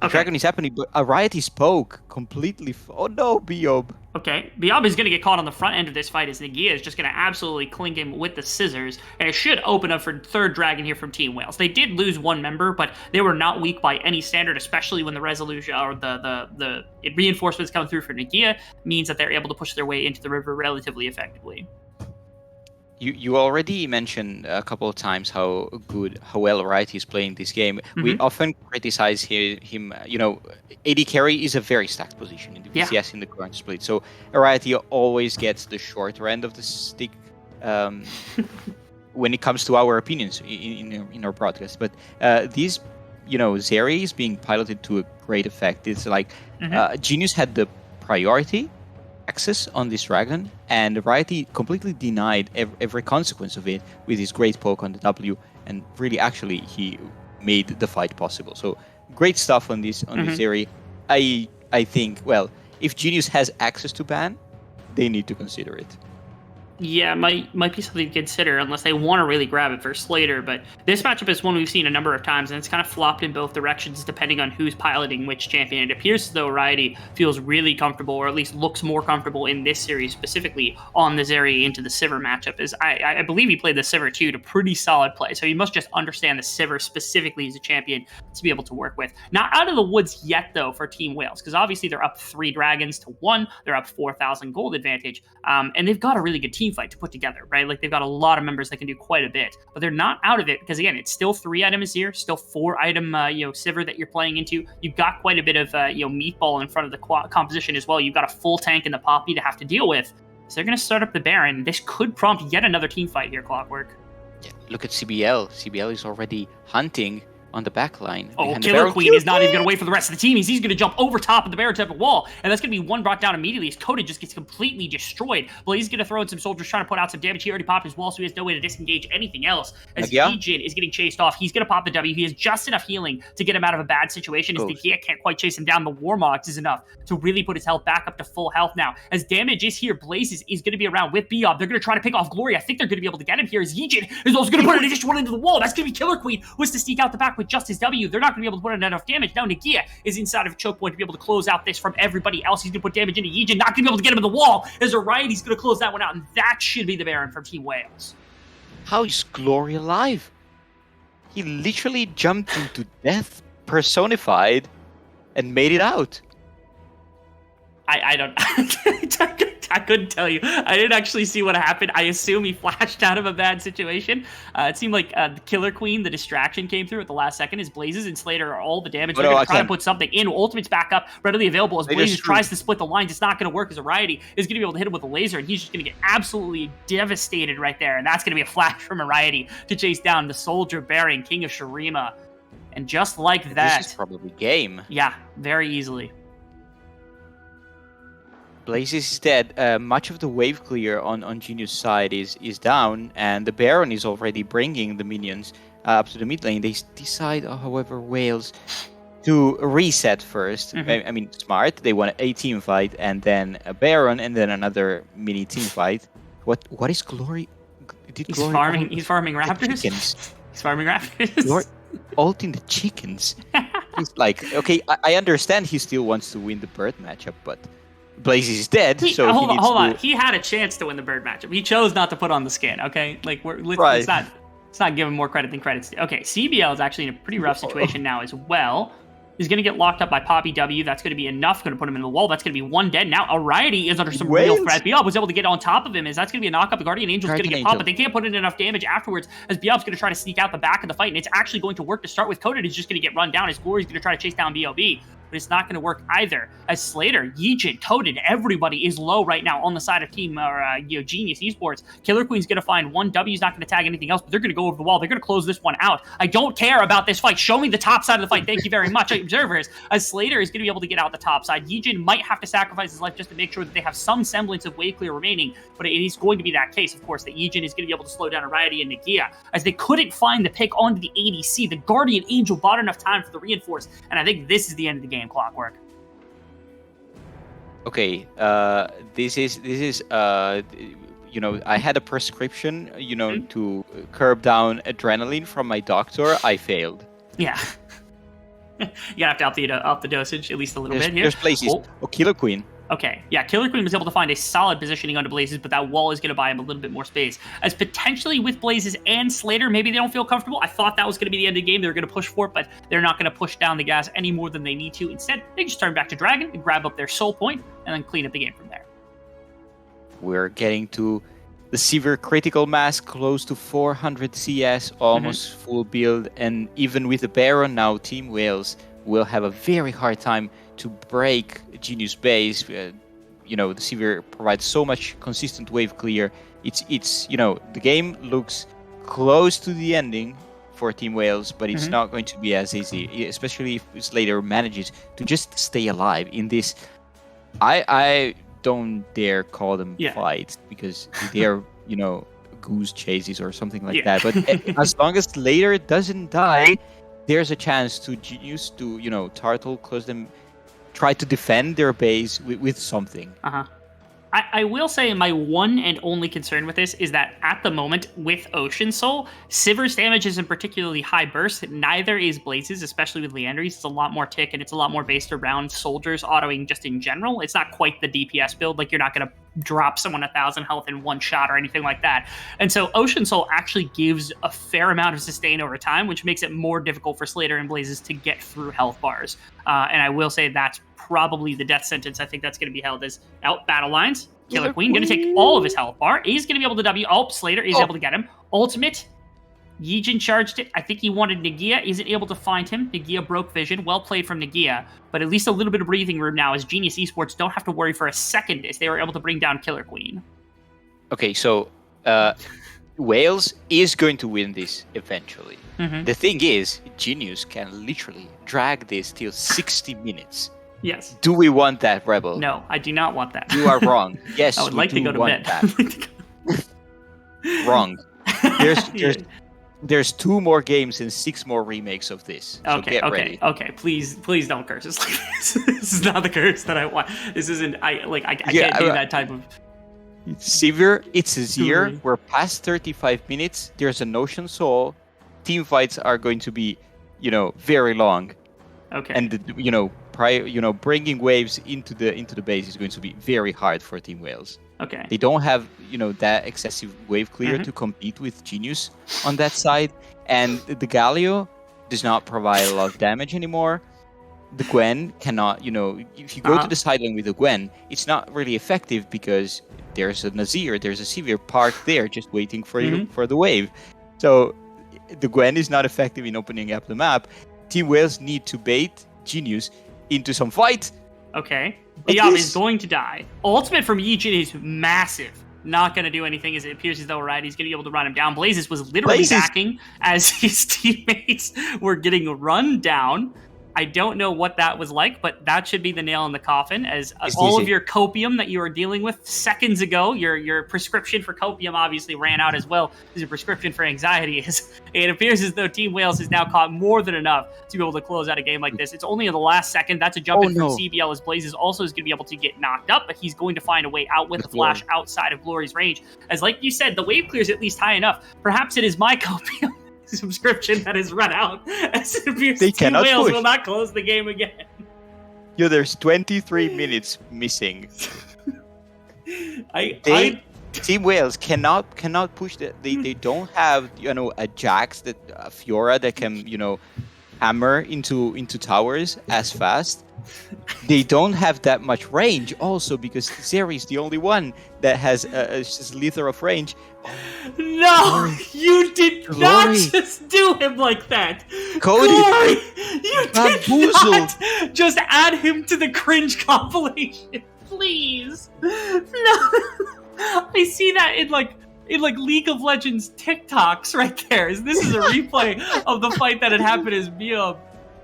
The dragon is happening, but Ariety spoke completely. Oh no, Biob. Okay, Biob is going to get caught on the front end of this fight as Nagia is just going to absolutely clink him with the scissors, and it should open up for third dragon here from Team Wales. They did lose one member, but they were not weak by any standard, especially when the resolution or the reinforcements coming through for Nagia means that they're able to push their way into the river relatively effectively. You already mentioned a couple of times how well Riot is playing this game. We often criticize him. AD carry is a very stacked position in the VCS in the current split. So Riot always gets the shorter end of the stick when it comes to our opinions in our broadcast. But these, Zeri is being piloted to a great effect. It's like Genius had the priority access on this dragon, and Riot completely denied every consequence of it with his great poke on the W, and really actually he made the fight possible. So great stuff on this area. I think, well, if Genius has access to ban, they need to consider it. Yeah, might be something to consider unless they want to really grab it for Slater. But this matchup is one we've seen a number of times, and it's kind of flopped in both directions depending on who's piloting which champion. It appears as though Riot feels really comfortable, or at least looks more comfortable in this series, specifically on the Zeri into the Sivir matchup. As I believe he played the Sivir too to pretty solid play, so he must just understand the Sivir specifically as a champion to be able to work with. Not out of the woods yet, though, for Team Wales, because obviously they're up 3 dragons to 1. They're up 4,000 gold advantage, and they've got a really good team fight to put together, right? Like, they've got a lot of members that can do quite a bit, but they're not out of it because, again, it's still 3 items here, still 4 item Sivir that you're playing into. You've got quite a bit of meatball in front of the composition as well. You've got a full tank in the Poppy to have to deal with, so they're going to start up the Baron. This could prompt yet another team fight here, Clockwork. Yeah, look at CBL. CBL is already hunting on the back line. Oh, Killer Queen is not even going to wait for the rest of the team. He's going to jump over top of the Baron Temple wall, and that's going to be one brought down immediately as Coda just gets completely destroyed. Blaze is going to throw in some soldiers trying to put out some damage. He already popped his wall, so he has no way to disengage anything else. As Legion is getting chased off, he's going to pop the W. He has just enough healing to get him out of a bad situation, as Nagia can't quite chase him down. The Warmogs is enough to really put his health back up to full health now. As damage is here, Blaze is going to be around with Biob. They're going to try to pick off Glory. I think they're going to be able to get him here, as Legion is also going to put an additional one into the wall. That's going to be Killer Queen, who has to sneak out the back with just his W. They're not going to be able to put in enough damage. Now Nagia is inside of a choke point to be able to close out this from everybody else. He's going to put damage into Yijin, not going to be able to get him in the wall. As a Riot, he's going to close that one out, and that should be the Baron from Team Wales. How is Glory alive? He literally jumped into death personified and made it out. I don't... I couldn't tell you. I didn't actually see what happened. I assume he flashed out of a bad situation. It seemed like the Killer Queen, the distraction came through at the last second as Blazes and Slater are all the damage. They're going to try to put something in. Ultimate's back up, readily available as Blazes tries to split the lines. It's not going to work as Ariety is going to be able to hit him with a laser, and he's just going to get absolutely devastated right there. And that's going to be a flash from Ariety to chase down the Soldier Baron, King of Shurima. And just like that... This is probably game. Yeah, very easily. Blazes is dead. Much of the wave clear on Genius' side is down, and the Baron is already bringing the minions up to the mid lane. They decide, however, Wales to reset first. I mean, smart. They want a team fight, and then a Baron, and then another mini team fight. What is Glory? He's farming raptors. Chickens. He's farming raptors. Glory ulting the chickens. He's like, okay, I understand he still wants to win the bird matchup, but Blaze is dead, so hold on. He had a chance to win the bird matchup. He chose not to put on the skin. Okay, like let's not give him more credit than credit's due. Okay, CBL is actually in a pretty rough situation now as well. He's going to get locked up by Poppy W. That's going to be enough. Going to put him in the wall. That's going to be one dead. Now Ariety is under some real threat. Biob was able to get on top of him. That's going to be a knock-up. The Guardian Angel's going to get popped, but they can't put in enough damage afterwards as Biob's going to try to sneak out the back of the fight, and it's actually going to work to start with. Coda is just going to get run down as Glory's going to try to chase down BOB. But it's not going to work either. As Slater, Yijin, Toaded, everybody is low right now on the side of Team Genius Esports. Killer Queen's going to find one. W's not going to tag anything else, but they're going to go over the wall. They're going to close this one out. I don't care about this fight. Show me the top side of the fight. Thank you very much, observers. As Slater is going to be able to get out the top side. Yijin might have to sacrifice his life just to make sure that they have some semblance of wave clear remaining, but it is going to be that case, of course, that Yijin is going to be able to slow down Ariety and Nagia, as they couldn't find the pick onto the ADC. The Guardian Angel bought enough time for the reinforce, and I think this is the end of the game, Clockwork. Okay, this is I had a prescription, to curb down adrenaline from my doctor. I failed. Yeah. You have to up the dosage at least a little bit here. There's places. Oh, Killer Queen. Okay, yeah, Killer Queen was able to find a solid positioning onto Blazes, but that wall is going to buy him a little bit more space. As potentially with Blazes and Slater, maybe they don't feel comfortable. I thought that was going to be the end of the game. They were going to push for it, but they're not going to push down the gas any more than they need to. Instead, they just turn back to Dragon and grab up their soul point and then clean up the game from there. We're getting to the severe critical mass, close to 400 CS, almost full build, and even with the Baron now, Team Wales will have a very hard time to break Genius base. The Severe provides so much consistent wave clear. It's the game looks close to the ending for Team Wales, but it's not going to be as easy, especially if Slater manages to just stay alive in this. I don't dare call them fights because they're goose chases or something like that. But as long as Slater doesn't die, there's a chance to Genius to Turtle close them, try to defend their base with something. I will say my one and only concern with this is that at the moment with Ocean Soul, Sivir's damage isn't particularly high burst. Neither is Blazes, especially with Leandere's. It's a lot more tick and it's a lot more based around soldiers autoing just in general. It's not quite the DPS build. Like, you're not going to drop someone 1,000 health in one shot or anything like that. And so Ocean Soul actually gives a fair amount of sustain over time, which makes it more difficult for Slater and Blazes to get through health bars. And I will say that's probably the death sentence. I think that's going to be held as out battle lines. Killer Queen going to take all of his health bar. He's going to be able to W. Oh, Slater is able to get him. Ultimate. Yijin charged it. I think he wanted Nagia. Isn't able to find him. Nagia broke vision. Well played from Nagia. But at least a little bit of breathing room now as Genius Esports don't have to worry for a second as they were able to bring down Killer Queen. Okay, so Wales is going to win this eventually. The thing is, Genius can literally drag this till 60 minutes. Yes. Do we want that, Rebel? No, I do not want that. You are wrong. Yes, I would like to go to bed. Wrong. There's 2 more games and 6 more remakes of this. So get ready. Okay. Please don't curse us like this. This is not the curse that I want. This isn't. I can't do that type of. Severe. It's a Zir. We're past 35 minutes. There's an Ocean Soul. Team fights are going to be, very long. Okay. And bringing waves into the base is going to be very hard for Team Wales. Okay. They don't have, that excessive wave clear to compete with Genius on that side. And the Galio does not provide a lot of damage anymore. The Gwen cannot, if you go to the sideline with the Gwen, it's not really effective because there's a Nazir, there's a Severe parked there just waiting for you for the wave. So the Gwen is not effective in opening up the map. Team Wales need to bait Genius into some fight. Okay. Diab is going to die. Ultimate from Yijin is massive. Not going to do anything as it appears as though he's going to be able to run him down. Blazes was literally backing as his teammates were getting run down. I don't know what that was like, but that should be the nail in the coffin as all of your copium that you were dealing with seconds ago, your prescription for copium obviously ran out as well as your prescription for anxiety is. It appears as though Team Wales has now caught more than enough to be able to close out a game like this. It's only in the last second. That's a jump in from CBL as Blazes also is going to be able to get knocked up, but he's going to find a way out with the flash outside of Glory's range. As like you said, the wave clear is at least high enough. Perhaps it is my copium subscription that has run out, as it appears Team Wales will not close the game again. There's 23 minutes missing. Team Wales cannot push that. They don't have a Jax that Fiora that can hammer into towers as fast. They don't have that much range also because Zeri is the only one that has a slither of range. No, you did not just do him like that. Cody, Glory, you did not just add him to the cringe compilation. Please. No. I see that in League of Legends TikToks right there. This is a replay of the fight that had happened as Mia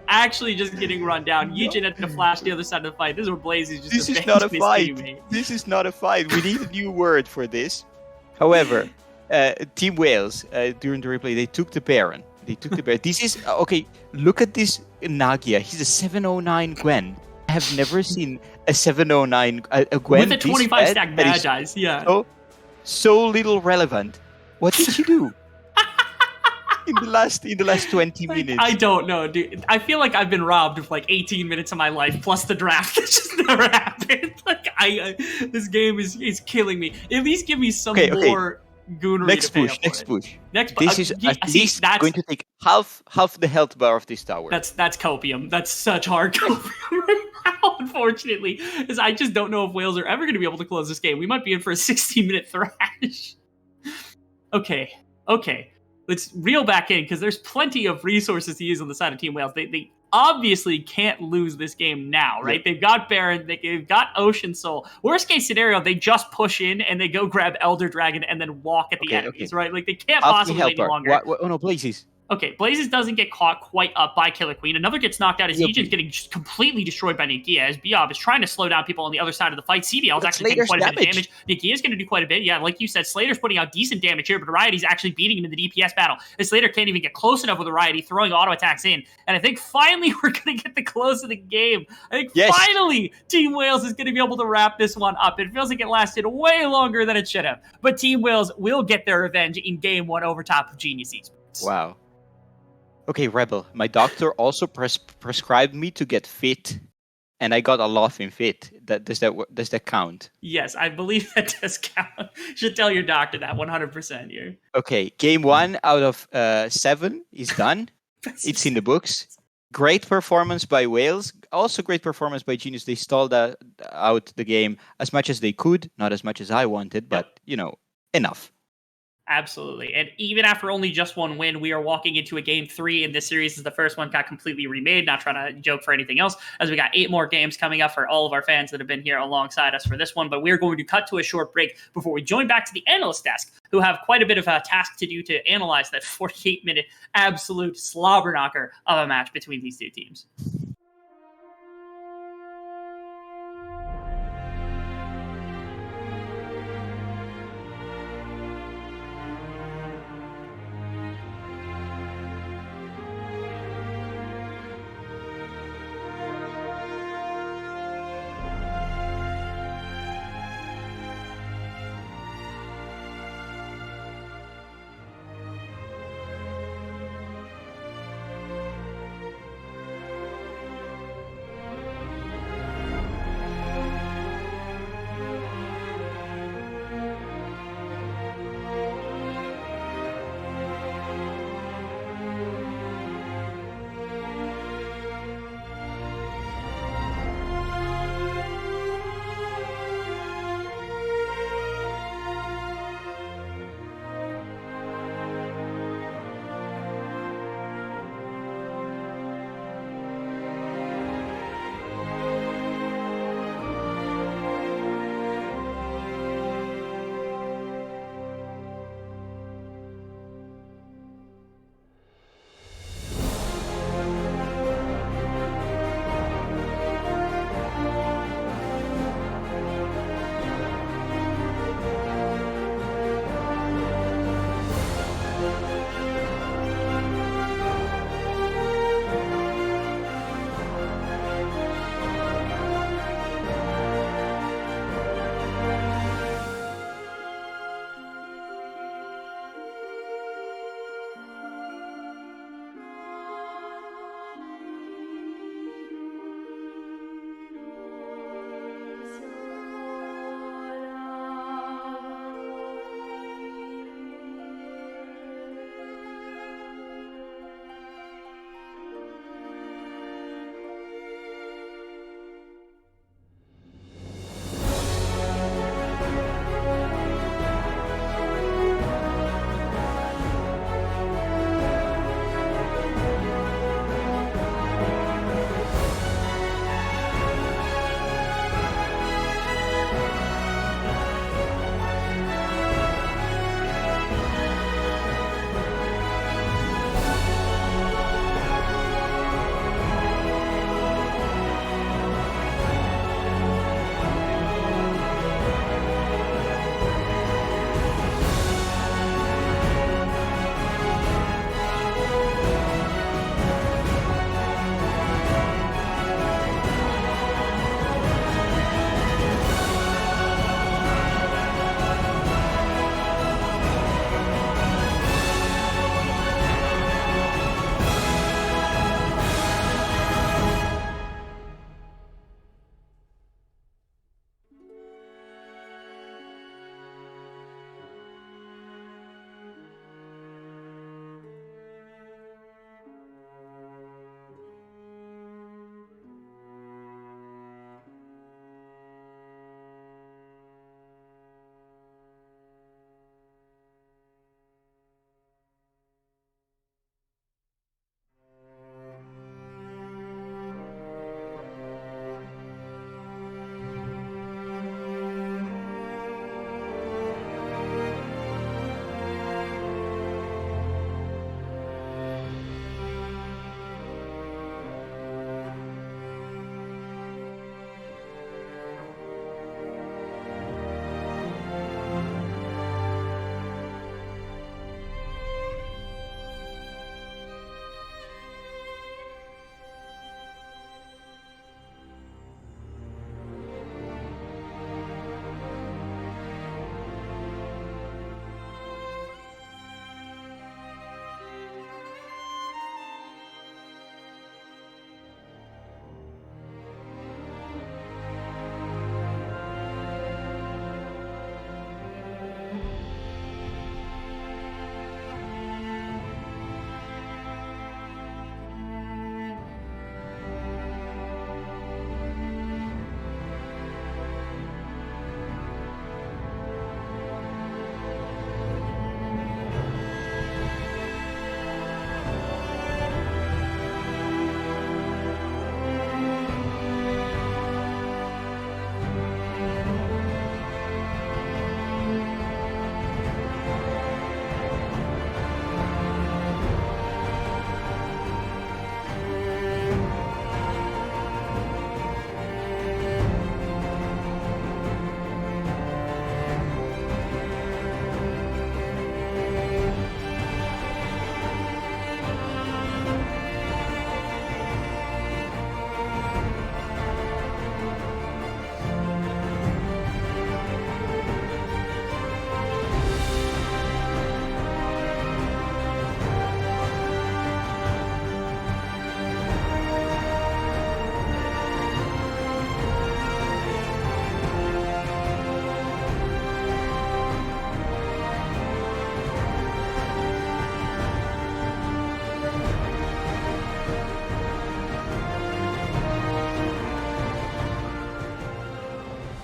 actually just getting run down. Yijin had to flash the other side of the fight. This is where Blaze is just This is not a fight. This is not a fight. We need a new word for this. However, Team Wales, during the replay, they took the Baron. This is, okay, look at this Nagia. He's a 709 Gwen. I have never seen a 709 a Gwen with a 25 stack Magi's, yeah. So little relevant. What did she do? in the last 20 minutes. I don't know, dude. I feel like I've been robbed of like 18 minutes of my life plus the draft that just never happened. Like this game is killing me. At least give me some more goonery. Next to pay push. up for Next it. push. Next This is at least going to take half the health bar of this tower. That's copium. That's such hard copium right now, unfortunately. Because I just don't know if Wales are ever going to be able to close this game. We might be in for a 16-minute thrash. Okay. Let's reel back in because there's plenty of resources to use on the side of Team Wales. They obviously can't lose this game now, right? They've got Baron, they've got Ocean Soul. Worst case scenario, they just push in and they go grab Elder Dragon and then walk at the enemies, right? Like they can't possibly wait any longer. Oh no, Blazes. Okay, Blazes doesn't get caught quite up by Killer Queen. Another gets knocked out as Egan's getting just completely destroyed by Nikia as Biob is trying to slow down people on the other side of the fight. CDL is actually taking quite a bit of damage. Nikia is going to do quite a bit. Yeah, like you said, Slater's putting out decent damage here, but Rioty's actually beating him in the DPS battle. And Slater can't even get close enough with Rioty, throwing auto attacks in. And I think finally we're going to get the close of the game. I think finally Team Wales is going to be able to wrap this one up. It feels like it lasted way longer than it should have. But Team Wales will get their revenge in game one over top of Genius Esports. Wow. Okay, Rebel. My doctor also prescribed me to get fit, and I got a lot in fit. Does that count? Yes, I believe that does count. You should tell your doctor that 100% here. Okay, game 1 out of 7 is done. It's in the books. Great performance by Wales. Also great performance by Genius. They stalled out the game as much as they could. Not as much as I wanted, but, enough. Absolutely. And even after only just one win, we are walking into a game 3 in this series as the first one got completely remade. Not trying to joke for anything else, as we got 8 more games coming up for all of our fans that have been here alongside us for this one. But we're going to cut to a short break before we join back to the analyst desk, who have quite a bit of a task to do to analyze that 48-minute absolute slobber knocker of a match between these two teams.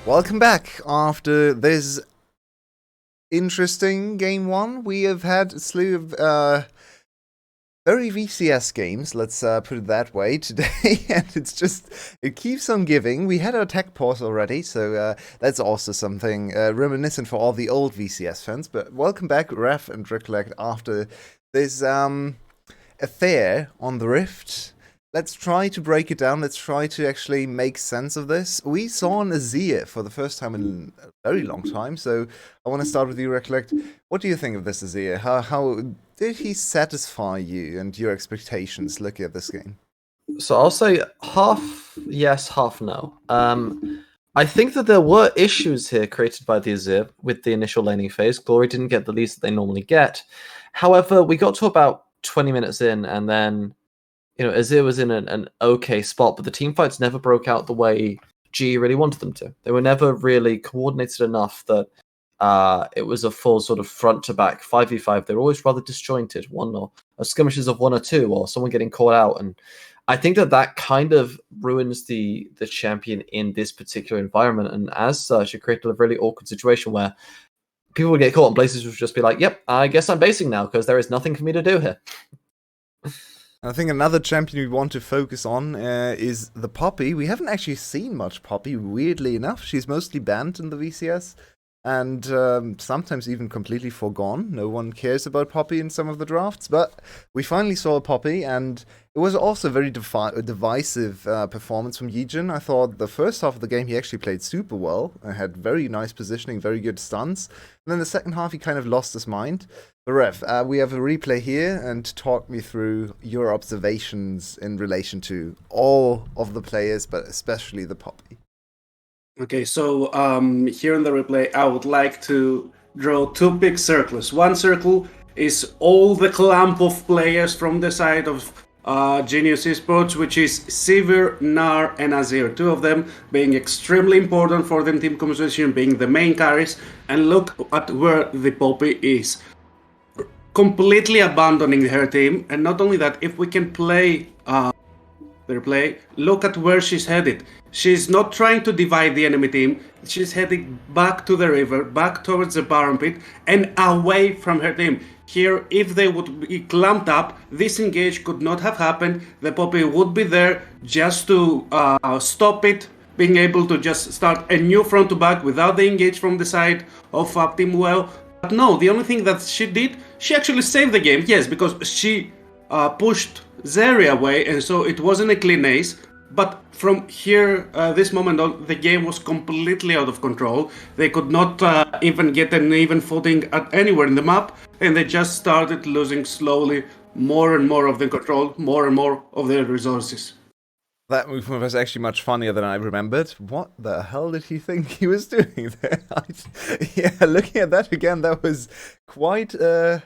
Welcome back. After this interesting game one, we have had a slew of very VCS games, let's put it that way, today, and it keeps on giving. We had our tech pause already, so that's also something reminiscent for all the old VCS fans, but welcome back, Ref and Recollect, after this affair on the Rift. Let's try to break it down. Let's try to actually make sense of this. We saw an Azir for the first time in a very long time, so I want to start with you, Recollect. What do you think of this Azir? How did he satisfy you and your expectations looking at this game? So I'll say half yes, half no. I think that there were issues here created by the Azir with the initial laning phase. Glory didn't get the leads that they normally get. However, we got to about 20 minutes in, and then Azir was in an okay spot, but the team fights never broke out the way GE really wanted them to. They were never really coordinated enough that it was a full sort of front-to-back 5v5. They were always rather disjointed, or skirmishes of 1 or 2, or someone getting caught out. And I think that kind of ruins the champion in this particular environment, and as such, it created a really awkward situation where people would get caught and places would just be like, yep, I guess I'm basing now, because there is nothing for me to do here. I think another champion we want to focus on is the Poppy. We haven't actually seen much Poppy, weirdly enough. She's mostly banned in the VCS, and sometimes even completely forgone. No one cares about Poppy in some of the drafts, but we finally saw a Poppy, and it was also a very divisive performance from Yijin. I thought the first half of the game he actually played super well, and had very nice positioning, very good stunts, and then the second half he kind of lost his mind. But Rev, we have a replay here, and talk me through your observations in relation to all of the players, but especially the Poppy. Okay, so here in the replay, I would like to draw 2 big circles. One circle is all the clump of players from the side of Genius Esports, which is Sivir, Gnar, and Azir. 2 of them being extremely important for the team composition, being the main carries. And look at where the Poppy is. Completely abandoning her team, and not only that, if we can play their play, look at where she's headed. She's not trying to divide the enemy team, she's heading back to the river, back towards the Baron pit, and away from her team. Here, if they would be clumped up, this engage could not have happened. The Poppy would be there just to stop it, being able to just start a new front to back without the engage from the side of Team Well. But no, the only thing that she did, she actually saved the game, yes, because she pushed Zeri away, and so it wasn't a clean ace. But from here, this moment on, the game was completely out of control. They could not even get an even footing at anywhere in the map, and they just started losing slowly more and more of the control, more and more of their resources. That movement was actually much funnier than I remembered. What the hell did he think he was doing there? Yeah, looking at that again, that was quite the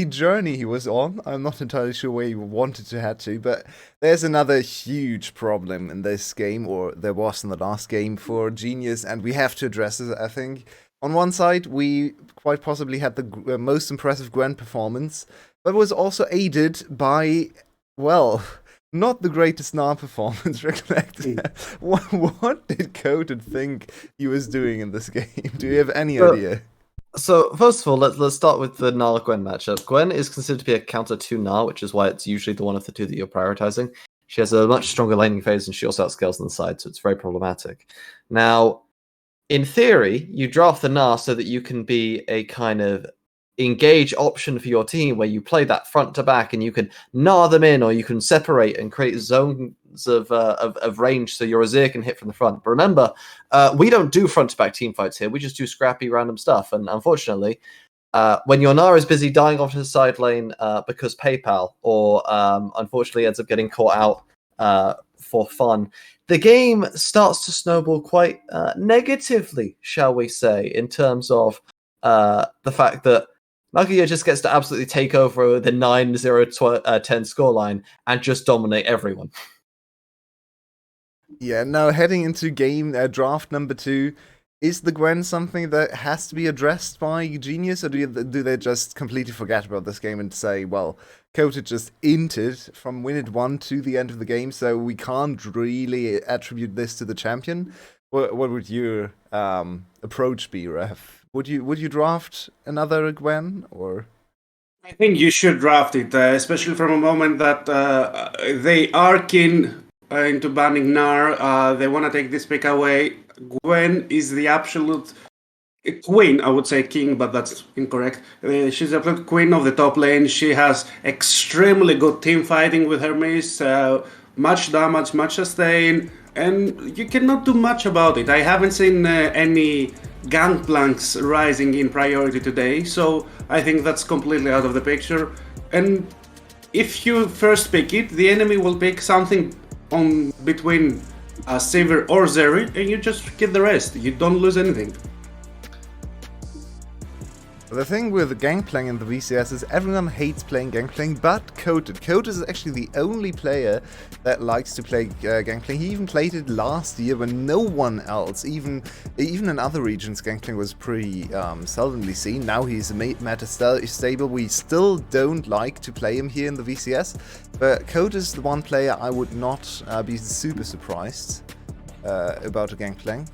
journey he was on. I'm not entirely sure where he wanted to head to, but there's another huge problem in this game, or there was in the last game for Genius, and we have to address it, I think. On one side, we quite possibly had the most impressive Gwen performance, but was also aided by, well, not the greatest Gnar performance, Recollect. What did Coated think he was doing in this game? Do you have any idea? So, first of all, let's start with the Gnar-Gwen matchup. Gwen is considered to be a counter to Gnar, which is why it's usually the one of the 2 that you're prioritizing. She has a much stronger laning phase, and she also outscales on the side, so it's very problematic. Now, in theory, you draft the Gnar so that you can be a kind of engage option for your team where you play that front to back and you can gnar them in, or you can separate and create zones of range so your Azir can hit from the front. But remember, we don't do front to back team fights here. We just do scrappy random stuff. And unfortunately, when your Gnar is busy dying off to the side lane because PayPal, or unfortunately ends up getting caught out for fun, the game starts to snowball quite negatively, shall we say, in terms of the fact that Naguya just gets to absolutely take over the 9-0-10 scoreline and just dominate everyone. Yeah, now heading into game draft number 2, is the Gwen something that has to be addressed by Genius, or do they just completely forget about this game and say, well, Coated just inted from minute 1 to the end of the game, so we can't really attribute this to the champion? What would your approach be, Ref? Would you draft another Gwen or? I think you should draft it, especially from a moment that they are keen into banning Gnar. They want to take this pick away. Gwen is the absolute queen, I would say king, but that's incorrect. She's the absolute queen of the top lane. She has extremely good team fighting with her mace, much damage, much sustain, and you cannot do much about it. I haven't seen any gangplanks rising in priority today, so I think that's completely out of the picture. And if you first pick it, the enemy will pick something on between Sivir or Zeri, and you just get the rest. You don't lose anything. The thing with Gangplank in the VCS is everyone hates playing Gangplank, but Coated. Coated is actually the only player that likes to play Gangplank. He even played it last year when no one else, even in other regions, Gangplank was pretty seldomly seen. Now he's meta stable. We still don't like to play him here in the VCS, but Coated is the one player I would not be super surprised about a Gangplank.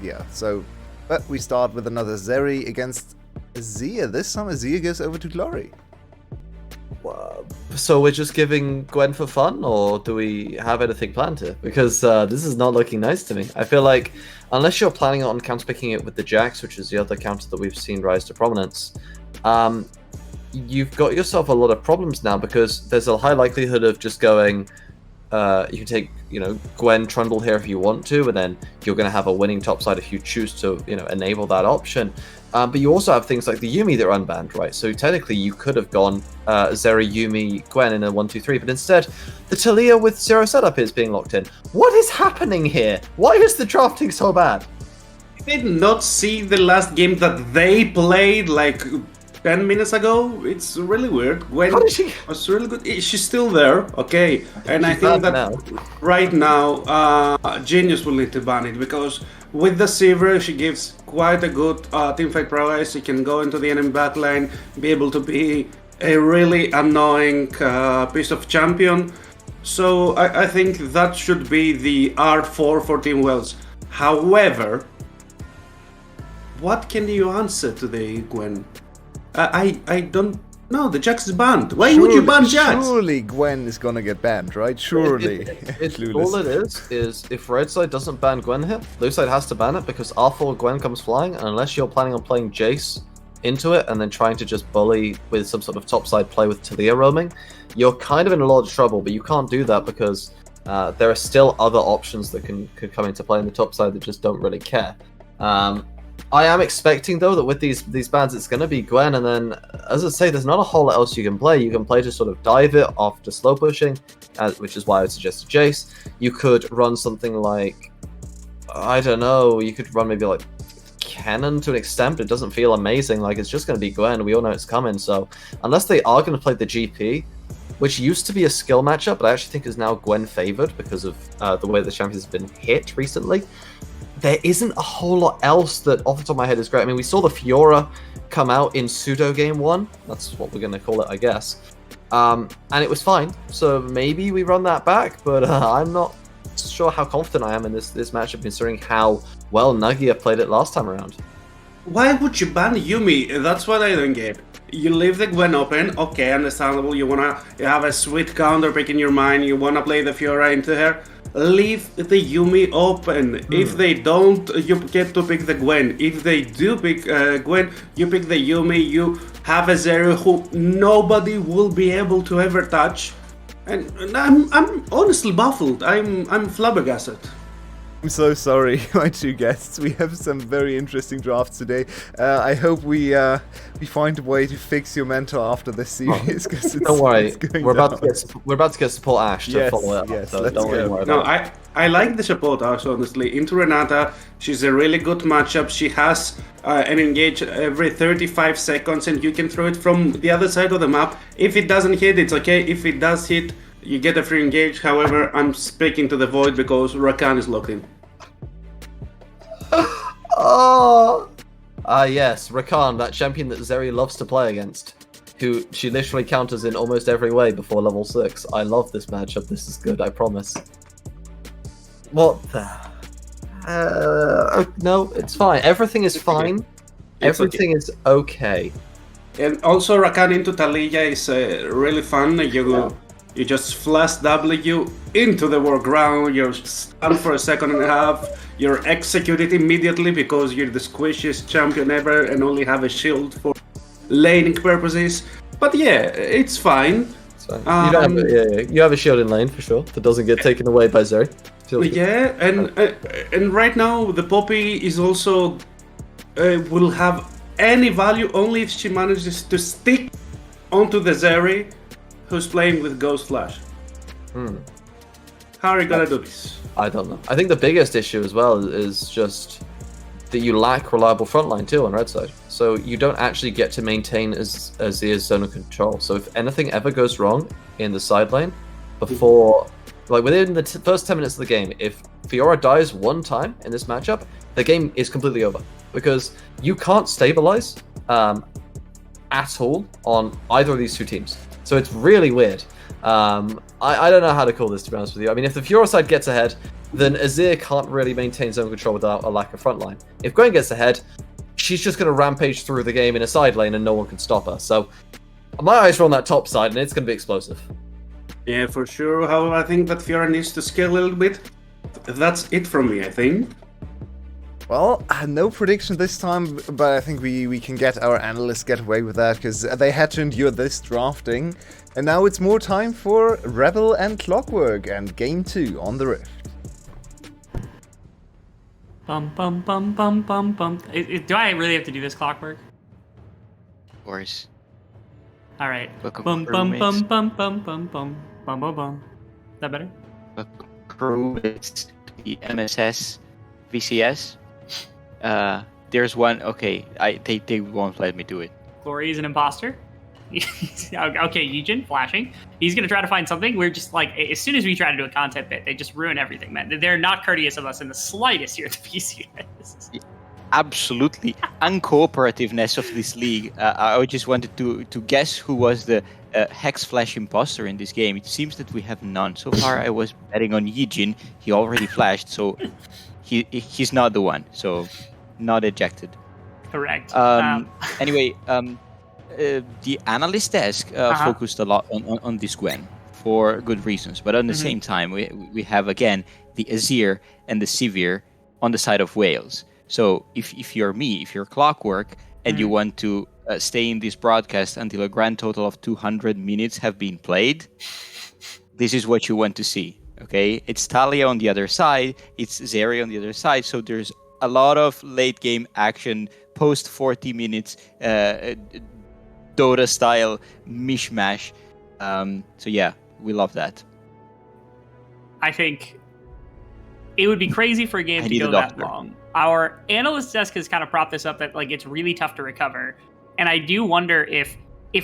Yeah, so, but we start with another Zeri against Azir. This time Azir goes over to Glory. So we're just giving Gwen for fun, or do we have anything planned here? Because this is not looking nice to me. I feel like, unless you're planning on counterpicking it with the Jax, which is the other counter that we've seen rise to prominence, you've got yourself a lot of problems now, because there's a high likelihood of just going, you can take, Gwen Trundle here if you want to, and then you're going to have a winning topside if you choose to, enable that option. But you also have things like the Yuumi that are unbanned, right? So technically you could have gone Zeri, Yuumi, Gwen in a 1-2-3, but instead the Talia with zero setup is being locked in. What is happening here? Why is the drafting so bad? I did not see the last game that they played like 10 minutes ago. It's really weird. Gwen was really good. She's still there, okay. And I think that right now, Genius will need to ban it, because with the Sivir, she gives quite a good teamfight prowess. She can go into the enemy backline, be able to be a really annoying piece of champion. So I think that should be the R4 for Team Wells. However, what can you answer to the Gwen? I don't know. The Jax is banned. Why would you ban Jax? Surely Gwen is gonna get banned, right? Surely. All it is if Red Side doesn't ban Gwen here, Blue Side has to ban it, because R4 Gwen comes flying, and unless you're planning on playing Jace into it and then trying to just bully with some sort of topside play with Talia roaming, you're kind of in a lot of trouble. But you can't do that because there are still other options that could come into play in the topside that just don't really care. I am expecting, though, that with these bans, it's going to be Gwen, and then, as I say, there's not a whole lot else you can play. You can play to sort of dive it after slow pushing, which is why I would suggest Jace. You could run something like, I don't know, you could run maybe like Cannon to an extent, but it doesn't feel amazing. Like, it's just going to be Gwen. We all know it's coming, so unless they are going to play the GP, which used to be a skill matchup, but I actually think is now Gwen favored because of the way the champion has been hit recently, there isn't a whole lot else that, off the top of my head, is great. I mean, we saw the Fiora come out in pseudo game 1. That's what we're going to call it, I guess. And it was fine. So maybe we run that back, but I'm not sure how confident I am in this matchup, considering how well Nagia played it last time around. Why would you ban Yuumi? That's what I don't get. You leave the Gwen open, okay, understandable. You wanna have a sweet counter pick in your mind. You wanna play the Fiora into her. Leave the Yuumi open. If they don't, you get to pick the Gwen. If they do pick Gwen, you pick the Yuumi. You have a Zeri who nobody will be able to ever touch. And I'm honestly baffled. I'm flabbergasted. I'm so sorry, my two guests. We have some very interesting drafts today. I hope we find a way to fix your mental after this series. Don't worry, we're about to get support Ash to follow it up. Yes, so let's don't worry go. about it. I like the support Ash, honestly. Into Renata, she's a really good matchup. She has an engage every 35 seconds, and you can throw it from the other side of the map. If it doesn't hit, it's okay. If it does hit, you get a free engage. However, I'm speaking to the void because Rakan is locked in. Yes, Rakan, that champion that Zeri loves to play against, who she literally counters in almost every way before level 6. I love this matchup. This is good, I promise. What the... No, it's fine. Everything is fine. Everything is okay. And also Rakan into Taliyah is really fun. You just flash W into the workground, you're stunned for a second and a half, you're executed immediately because you're the squishiest champion ever and only have a shield for laning purposes. But yeah, it's fine. It's fine. You don't have you have a shield in lane for sure that doesn't get taken away by Zeri. Yeah, and right now the Poppy is also will have any value only if she manages to stick onto the Zeri who's playing with Ghost Flash. How are you gonna do this? I don't know. I think the biggest issue as well is just that you lack reliable frontline too on red side. So you don't actually get to maintain Azir's zone of control. So if anything ever goes wrong in the side lane, before, like within the first 10 minutes of the game, if Fiora dies one time in this matchup, the game is completely over. Because you can't stabilize at all on either of these two teams. So it's really weird. I don't know how to call this, to be honest with you. I mean, if the Fiora side gets ahead, then Azir can't really maintain zone control without a lack of frontline. If Gwen gets ahead, she's just going to rampage through the game in a side lane and no one can stop her. So my eyes are on that top side and it's going to be explosive. Yeah, for sure. However, I think that Fiora needs to scale a little bit. That's it from me, I think. Well, no prediction this time, but I think we can get our analysts get away with that, because they had to endure this drafting. And now it's more time for Rebel and Clockwork and Game 2 on the Rift. Bum bum bum bum bum bum. Do I really have to do this, Clockwork? Of course. All right. Welcome, Bum bum bum bum bum bum bum bum bum bum. Is that better? Crewmates, the MSS, VCS. There's one. Okay, they won't let me do it. Glory is an imposter. Okay, Yujin flashing. He's gonna try to find something. We're just like, as soon as we try to do a content bit, they just ruin everything, man. They're not courteous of us in the slightest here at the VCS. Absolutely uncooperativeness of this league. I just wanted to guess who was the Hex Flash imposter in this game. It seems that we have none. So far, I was betting on Yijin. He already flashed, so he's not the one. So not ejected. Correct. Anyway, the analyst desk focused a lot on this Gwen for good reasons, but at the same time, we have again the Azir and the Sivir on the side of Wales. So if you're me, if you're Clockwork, and you want to stay in this broadcast until a grand total of 200 minutes have been played, this is what you want to see. Okay, it's Talia on the other side, it's Zeri on the other side, so there's a lot of late game action, post 40 minutes, Dota style mishmash. So yeah, we love that. I think it would be crazy for a game to go that long. Our analyst desk has kind of propped this up that like it's really tough to recover. And I do wonder if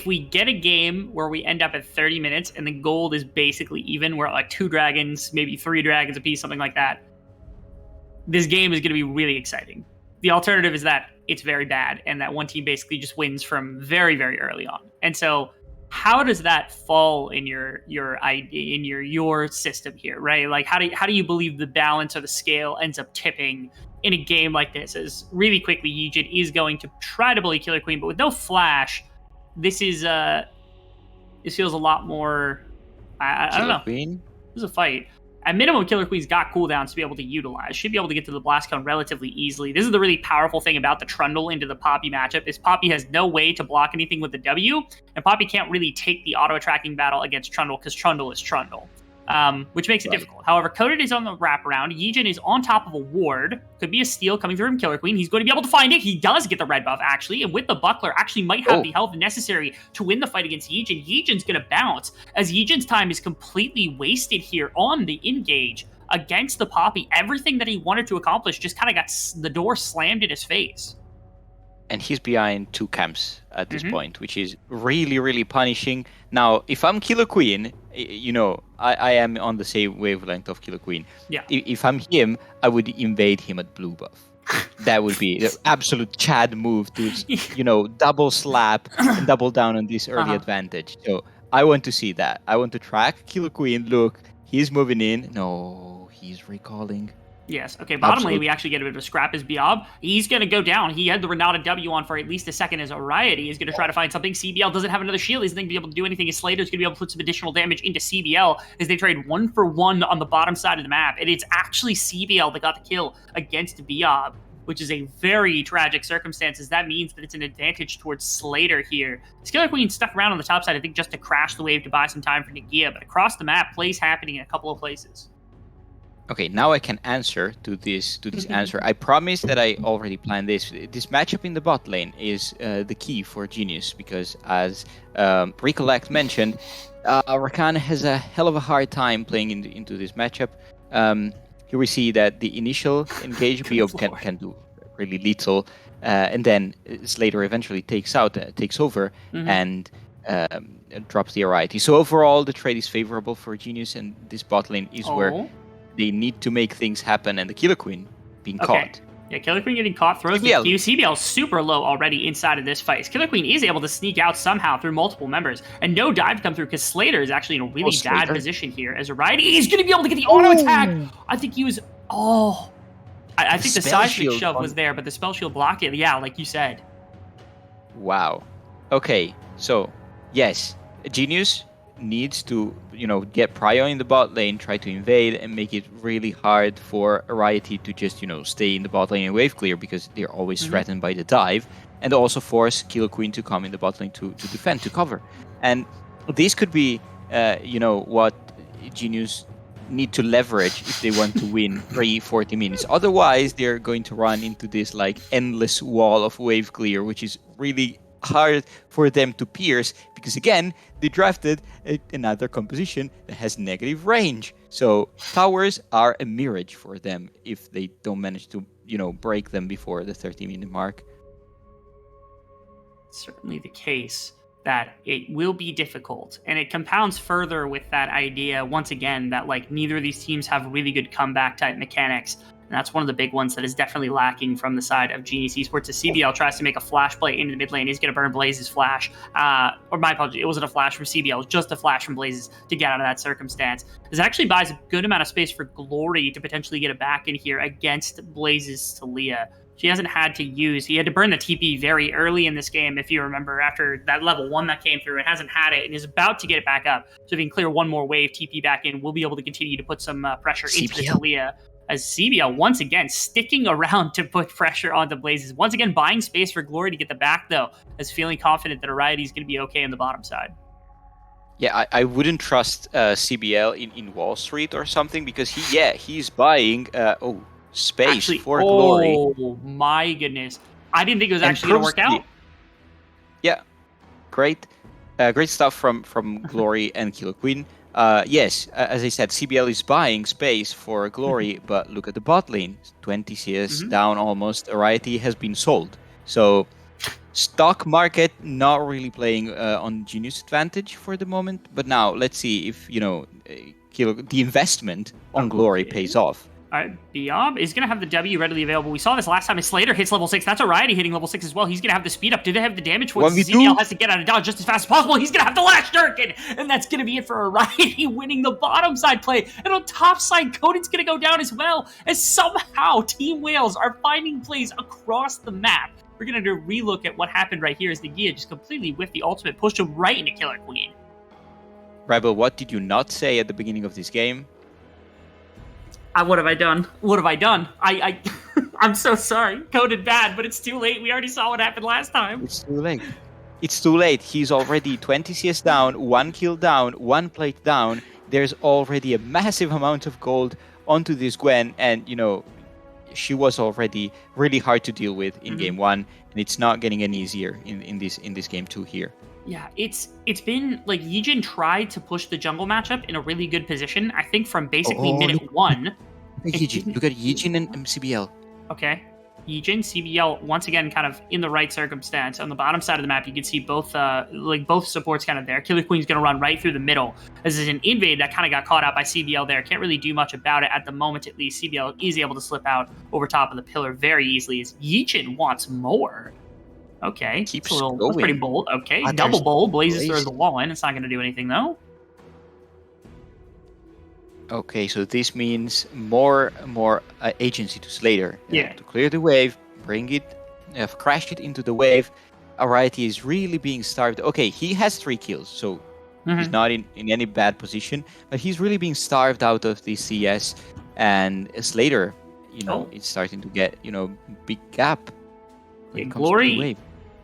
we get a game where we end up at 30 minutes and the gold is basically even, we're at like 2 dragons, maybe 3 dragons apiece, something like that. This game is going to be really exciting. The alternative is that it's very bad and that one team basically just wins from very, very early on. And so how does that fall in your system here, right? Like how do you believe the balance or the scale ends up tipping in a game like this? As really quickly, Yijin is going to try to bully Killer Queen, but with no flash, this feels a lot more. I don't know. Queen? This is a fight. At minimum, Killer Queen's got cooldowns to be able to utilize. Should be able to get to the blast cone relatively easily. This is the really powerful thing about the Trundle into the Poppy matchup, is Poppy has no way to block anything with the W, and Poppy can't really take the auto-attracting battle against Trundle because Trundle is Trundle. Which makes it difficult. However, Coded is on the wraparound. Yijin is on top of a ward. Could be a steal coming through from Killer Queen. He's going to be able to find it. He does get the red buff, actually. And with the Buckler, actually might have the health necessary to win the fight against Yijin. Yijin's going to bounce, as Yijin's time is completely wasted here on the engage against the Poppy. Everything that he wanted to accomplish just kind of got the door slammed in his face. And he's behind 2 camps at this point, which is really, really punishing. Now, if I'm Killer Queen, you know, I am on the same wavelength of Killer Queen. Yeah. If I'm him, I would invade him at blue buff. That would be the absolute Chad move to, you know, double slap and double down on this early advantage. So I want to see that. I want to track Killer Queen. Look, he's moving in. No, he's recalling. Yes. Okay, bottom lane, Absolutely. we actually get a bit of a scrap as Biob. He's going to go down. He had the Renata W on for at least a second as Oriety is going to try to find something. CBL doesn't have another shield. He's not going to be able to do anything. As Slater's going to be able to put some additional damage into CBL as they trade 1-for-1 on the bottom side of the map. And it's actually CBL that got the kill against Biob, which is a very tragic circumstance, as that means that it's an advantage towards Slater here. Killer Queen stuck around on the top side, I think, just to crash the wave to buy some time for Nagia, but across the map, plays happening in a couple of places. Okay, now I can answer to this answer. I promise that I already planned this. This matchup in the bot lane is the key for Genius, because as Recollect mentioned, Rakan has a hell of a hard time playing into this matchup. Here we see that the initial engage Biob can do really little, and then Slater eventually takes over, and drops the Oriety. So overall, the trade is favorable for Genius, and this bot lane is where they need to make things happen, and the Killer Queen being caught. Yeah, Killer Queen getting caught, throws the Q. CBL super low already inside of this fight. Killer Queen is able to sneak out somehow through multiple members, and no dive come through because Slater is actually in a really bad position here. As Oriety is going to be able to get the auto attack. I think he was. I think the seismic shove was there, but the spell shield blocked it. Yeah, like you said. Wow. Okay, so yes, Genius needs to, get Prio in the bot lane, try to invade, and make it really hard for Oriety to just, stay in the bot lane and wave clear, because they're always threatened by the dive, and also force Killer Queen to come in the bot lane to defend, to cover. And this could be, what Genius need to leverage if they want to win 40 minutes. Otherwise, they're going to run into this endless wall of wave clear, which is really hard for them to pierce, because again, they drafted another composition that has negative range. So towers are a mirage for them if they don't manage to, break them before the 30-minute mark. Certainly the case that it will be difficult, and it compounds further with that idea once again that neither of these teams have really good comeback type mechanics. And that's one of the big ones that is definitely lacking from the side of Genius Esports. As CBL tries to make a flash play into the mid lane, he's going to burn Blaze's flash. Or my apology, it wasn't a flash from CBL, it was just a flash from Blaze's to get out of that circumstance. This actually buys a good amount of space for Glory to potentially get it back in here against Blaze's Talia. She hasn't had to use. He had to burn the TP very early in this game, if you remember, after that level 1 that came through. It hasn't had it and is about to get it back up. So if he can clear one more wave, TP back in, we'll be able to continue to put some pressure into the Talia. As CBL, once again, sticking around to put pressure onto Blazes. Once again, buying space for Glory to get the back, though, as feeling confident that Oriety is going to be okay on the bottom side. Yeah, I wouldn't trust CBL in Wall Street or something, because he's buying space actually, for Glory. Oh, my goodness. I didn't think it was actually going to work out. Yeah, great stuff from Glory and Killer Queen. Yes, as I said, CBL is buying space for Glory, but look at the bot lane. 20 CS down almost. Oriety has been sold. So, stock market not really playing on Genius advantage for the moment. But now, let's see if, the investment on Glory pays off. All right, Biob is going to have the W readily available. We saw this last time as Slater hits level 6. That's Oriety hitting level 6 as well. He's going to have the speed up. Do they have the damage for it? CBL has to get out of dodge just as fast as possible. He's going to have the last Durkin. And that's going to be it for Oriety winning the bottom side play. And on top side, Coden's going to go down as well, as somehow Team Wales are finding plays across the map. We're going to do a relook at what happened right here as Nagia just completely whiffed the ultimate, pushed him right into Killer Queen. Rebel, what did you not say at the beginning of this game? What have I done? What have I done? I'm so sorry. Coded bad, but it's too late. We already saw what happened last time. It's too late. It's too late. He's already 20 CS down, 1 kill down, 1 plate down. There's already a massive amount of gold onto this Gwen, and she was already really hard to deal with in game 1, and it's not getting any easier in this game 2 here. Yeah, it's been Yijin tried to push the jungle matchup in a really good position. I think from basically minute 1. Look at Yijin and CBL. Okay, Yijin, CBL once again kind of in the right circumstance. On the bottom side of the map, you can see both both supports kind of there. Killer Queen's going to run right through the middle. This is an invade that kind of got caught out by CBL there. Can't really do much about it at the moment, at least. CBL is able to slip out over top of the pillar very easily as Yijin wants more. Okay, that's pretty bold. Okay, double bold. Blazes throws the wall in. It's not going to do anything, though. Okay, so this means more agency to Slater. Yeah. To clear the wave, bring it, crash it into the wave. Variety is really being starved. Okay, he has 3 kills, so he's not in any bad position, but he's really being starved out of the CS. And Slater, it's starting to get, big gap. When it comes to the Glory wave.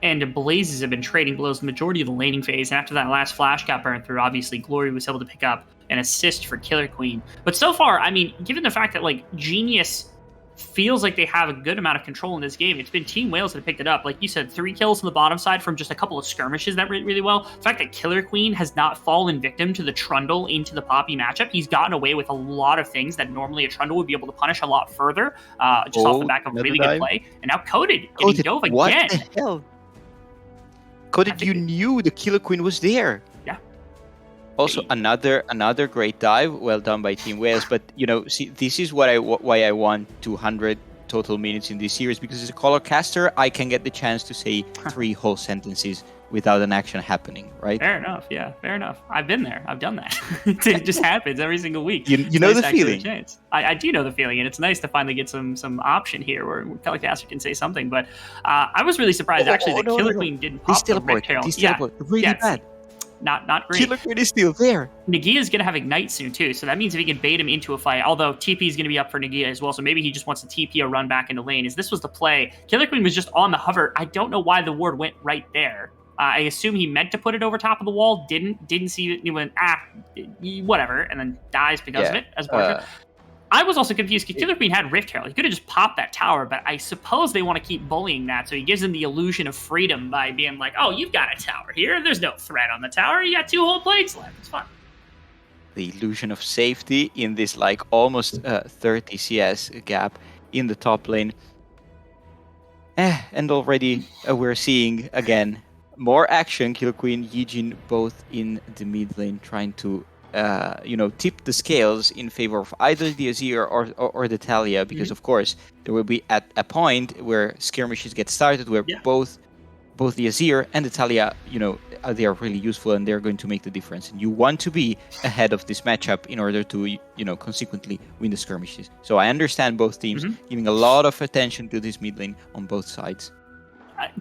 and Blazes have been trading blows the majority of the laning phase, and after that last flash got burned through, obviously Glory was able to pick up an assist for Killer Queen. But so far, I mean, given the fact that Genius feels like they have a good amount of control in this game, it's been Team Wales that have picked it up. Like you said, 3 kills on the bottom side from just a couple of skirmishes that went really well. The fact that Killer Queen has not fallen victim to the Trundle into the Poppy matchup, he's gotten away with a lot of things that normally a Trundle would be able to punish a lot further, off the back of really good play. And now Coded getting dove again. What the hell? Coded, you knew the Killer Queen was there. Yeah. Also, another great dive. Well done by Team Wales. But, see, this is why I want 200 total minutes in this series, because as a color caster, I can get the chance to say 3 whole sentences without an action happening, right? Fair enough, yeah, fair enough. I've been there. I've done that. It just happens every single week. You know the feeling. I do know the feeling, and it's nice to finally get some option here where Telecaster can say something. But I was really surprised that Killer Queen didn't pop the Rift Herald. He's teleport. Really bad. Not great. Killer Queen is still there. Nagia is going to have Ignite soon, too, so that means if he can bait him into a fight, although TP is going to be up for Nagia as well, so maybe he just wants to TP or run back into lane. As this was the play, Killer Queen was just on the hover. I don't know why the ward went right there. I assume he meant to put it over top of the wall, didn't see it, he went, whatever, and then dies because of it, as part of it. I was also confused because Killer Queen had Rift Herald. He could have just popped that tower, but I suppose they want to keep bullying that, so he gives him the illusion of freedom by being like, oh, you've got a tower here. There's no threat on the tower. You got 2 whole plates left. It's fine. The illusion of safety in this, almost 30 CS gap in the top lane. And already we're seeing, again, more action. Killer Queen, Yijin, both in the mid lane, trying to tip the scales in favor of either the Azir or the Talia, because of course there will be at a point where skirmishes get started where both the Azir and the Talia, they are really useful and they're going to make the difference. And you want to be ahead of this matchup in order to, consequently win the skirmishes. So I understand both teams giving a lot of attention to this mid lane on both sides.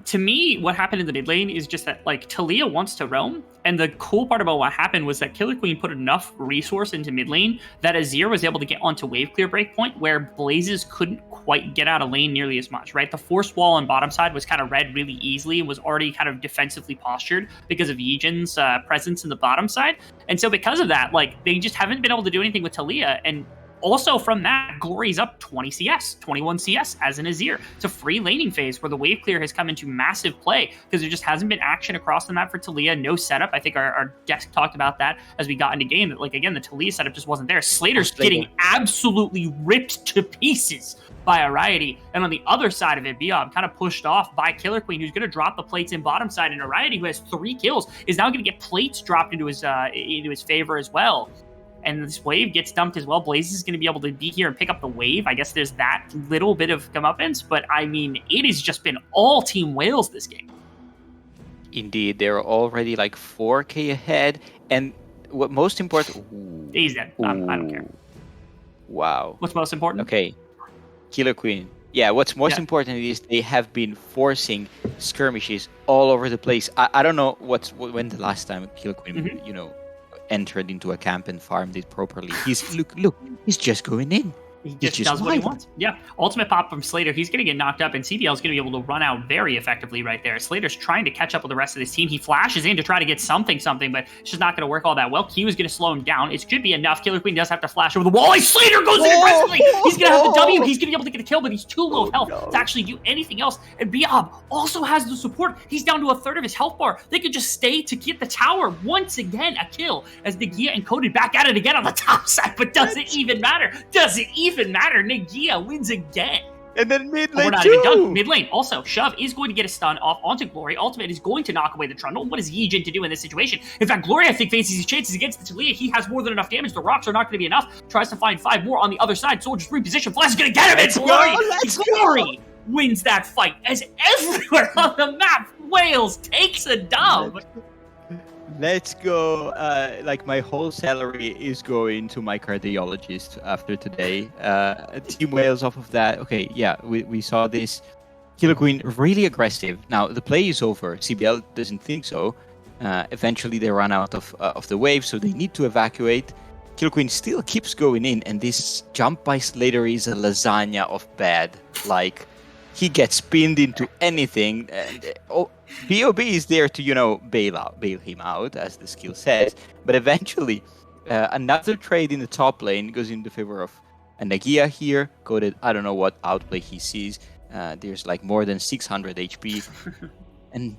To me, what happened in the mid lane is just that, Talia wants to roam, and the cool part about what happened was that Killer Queen put enough resource into mid lane that Azir was able to get onto wave clear breakpoint, where Blazes couldn't quite get out of lane nearly as much, right? The force wall on bottom side was kind of read really easily and was already kind of defensively postured because of Yijin's presence in the bottom side. And so because of that, they just haven't been able to do anything with Talia, and also from that, Glory's up 20 CS, 21 CS as an Azir. It's a free laning phase where the wave clear has come into massive play because there just hasn't been action across the map for Talia. No setup. I think our desk talked about that as we got into game. That, again, the Talia setup just wasn't there. Slater's getting absolutely ripped to pieces by Ariety. And on the other side of it, Biob kind of pushed off by Killer Queen, who's going to drop the plates in bottom side. And Ariety, who has 3 kills, is now going to get plates dropped into his favor as well. And this wave gets dumped as well. Blaze is going to be able to be here and pick up the wave. I guess there's that little bit of comeuppance, but I mean, it has just been all Team Wales this game. Indeed, they're already 4K ahead. And what most important... He's dead. I don't care. Wow. What's most important? Okay. Killer Queen. Yeah, what's most important is they have been forcing skirmishes all over the place. I don't know when the last time Killer Queen, entered into a camp and farmed it properly. Look, he's just going in. He just does what he wants. Yeah. Ultimate pop from Slater. He's going to get knocked up, and CBL is going to be able to run out very effectively right there. Slater's trying to catch up with the rest of his team. He flashes in to try to get something, but it's just not going to work all that well. Q is going to slow him down. It should be enough. Killer Queen does have to flash over the wall. Slater goes in aggressively. He's going to have the W. He's going to be able to get a kill, but he's too low of health to actually do anything else. And Biob also has the support. He's down to a third of his health bar. They could just stay to get the tower. Once again, a kill as Nagia and Coded back at it again on the top side. But does it even matter? Nagia wins again. And then mid lane we're not even done. Mid lane. Also, Shove is going to get a stun off onto Glory. Ultimate is going to knock away the Trundle. What is Yijin to do in this situation? In fact, Glory, I think, faces his chances against the Talia. He has more than enough damage. The rocks are not going to be enough. Tries to find 5 more on the other side. Soldiers reposition. Flash is going to get him. It's Glory. Glory wins that fight as everywhere on the map, Wales takes a dub. Let's go. Like my whole salary is going to my cardiologist after today. Team Wales off of that. Okay, yeah, we saw this. Killer Queen really aggressive. Now the play is over. CBL doesn't think so. Eventually they run out of the wave, so they need to evacuate. Killer Queen still keeps going in, and this jump by Slater is a lasagna of bad. Like, he gets pinned into anything. And, BOB is there to, bail him out, as the skill says. But eventually, another trade in the top lane goes in the favor of a Nagia here. Coded, I don't know what outplay he sees. There's like more than 600 HP. And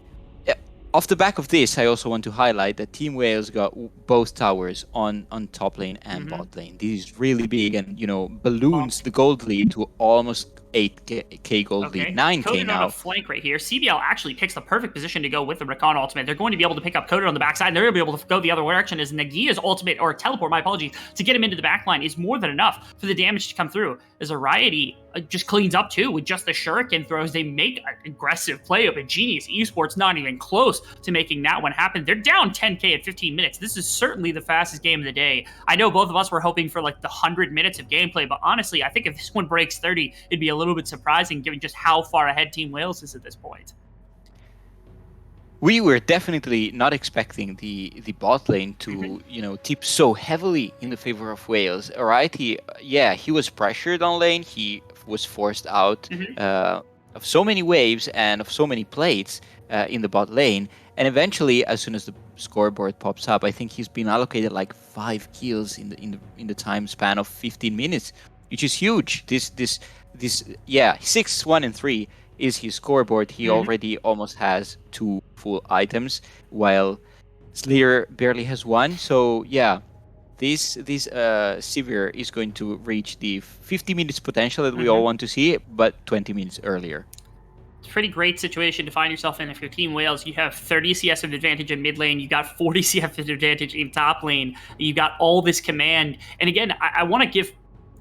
off the back of this, I also want to highlight that Team Wales got both towers on top lane and bot lane. This is really big and, balloons the gold lead to almost 8k gold lead, 9k Coded now. on a flank right here. CBL actually picks the perfect position to go with the Recon ultimate. They're going to be able to pick up Coded on the backside, and they're going to be able to go the other direction as Nagia's ultimate, or teleport, my apologies, to get him into the backline is more than enough for the damage to come through. As Ariety just cleans up too with just the shuriken throws. They make an aggressive play up at Genius Esports, not even close to making that one happen. They're down 10k at 15 minutes. This is certainly the fastest game of the day. I know both of us were hoping for like the 100 minutes of gameplay, but honestly, I think if this one breaks 30, it'd be a little bit surprising given just how far ahead Team Wales is at this point. We were definitely not expecting the bot lane to, tip so heavily in the favor of Wales. Ariety, he was pressured on lane. He was forced out of so many waves and of so many plates in the bot lane. And eventually, as soon as the scoreboard pops up, I think he's been allocated like 5 kills in the time span of 15 minutes, which is huge. This 6, 1, and 3 is his scoreboard. He already almost has 2 full items, while Slayer barely has 1. So this Sivir is going to reach the 50 minutes potential that we all want to see, but 20 minutes earlier. It's a pretty great situation to find yourself in. If you're Team Wales, you have 30 CS of advantage in mid lane, you got 40 CS of advantage in top lane, you got all this command. And again, I want to give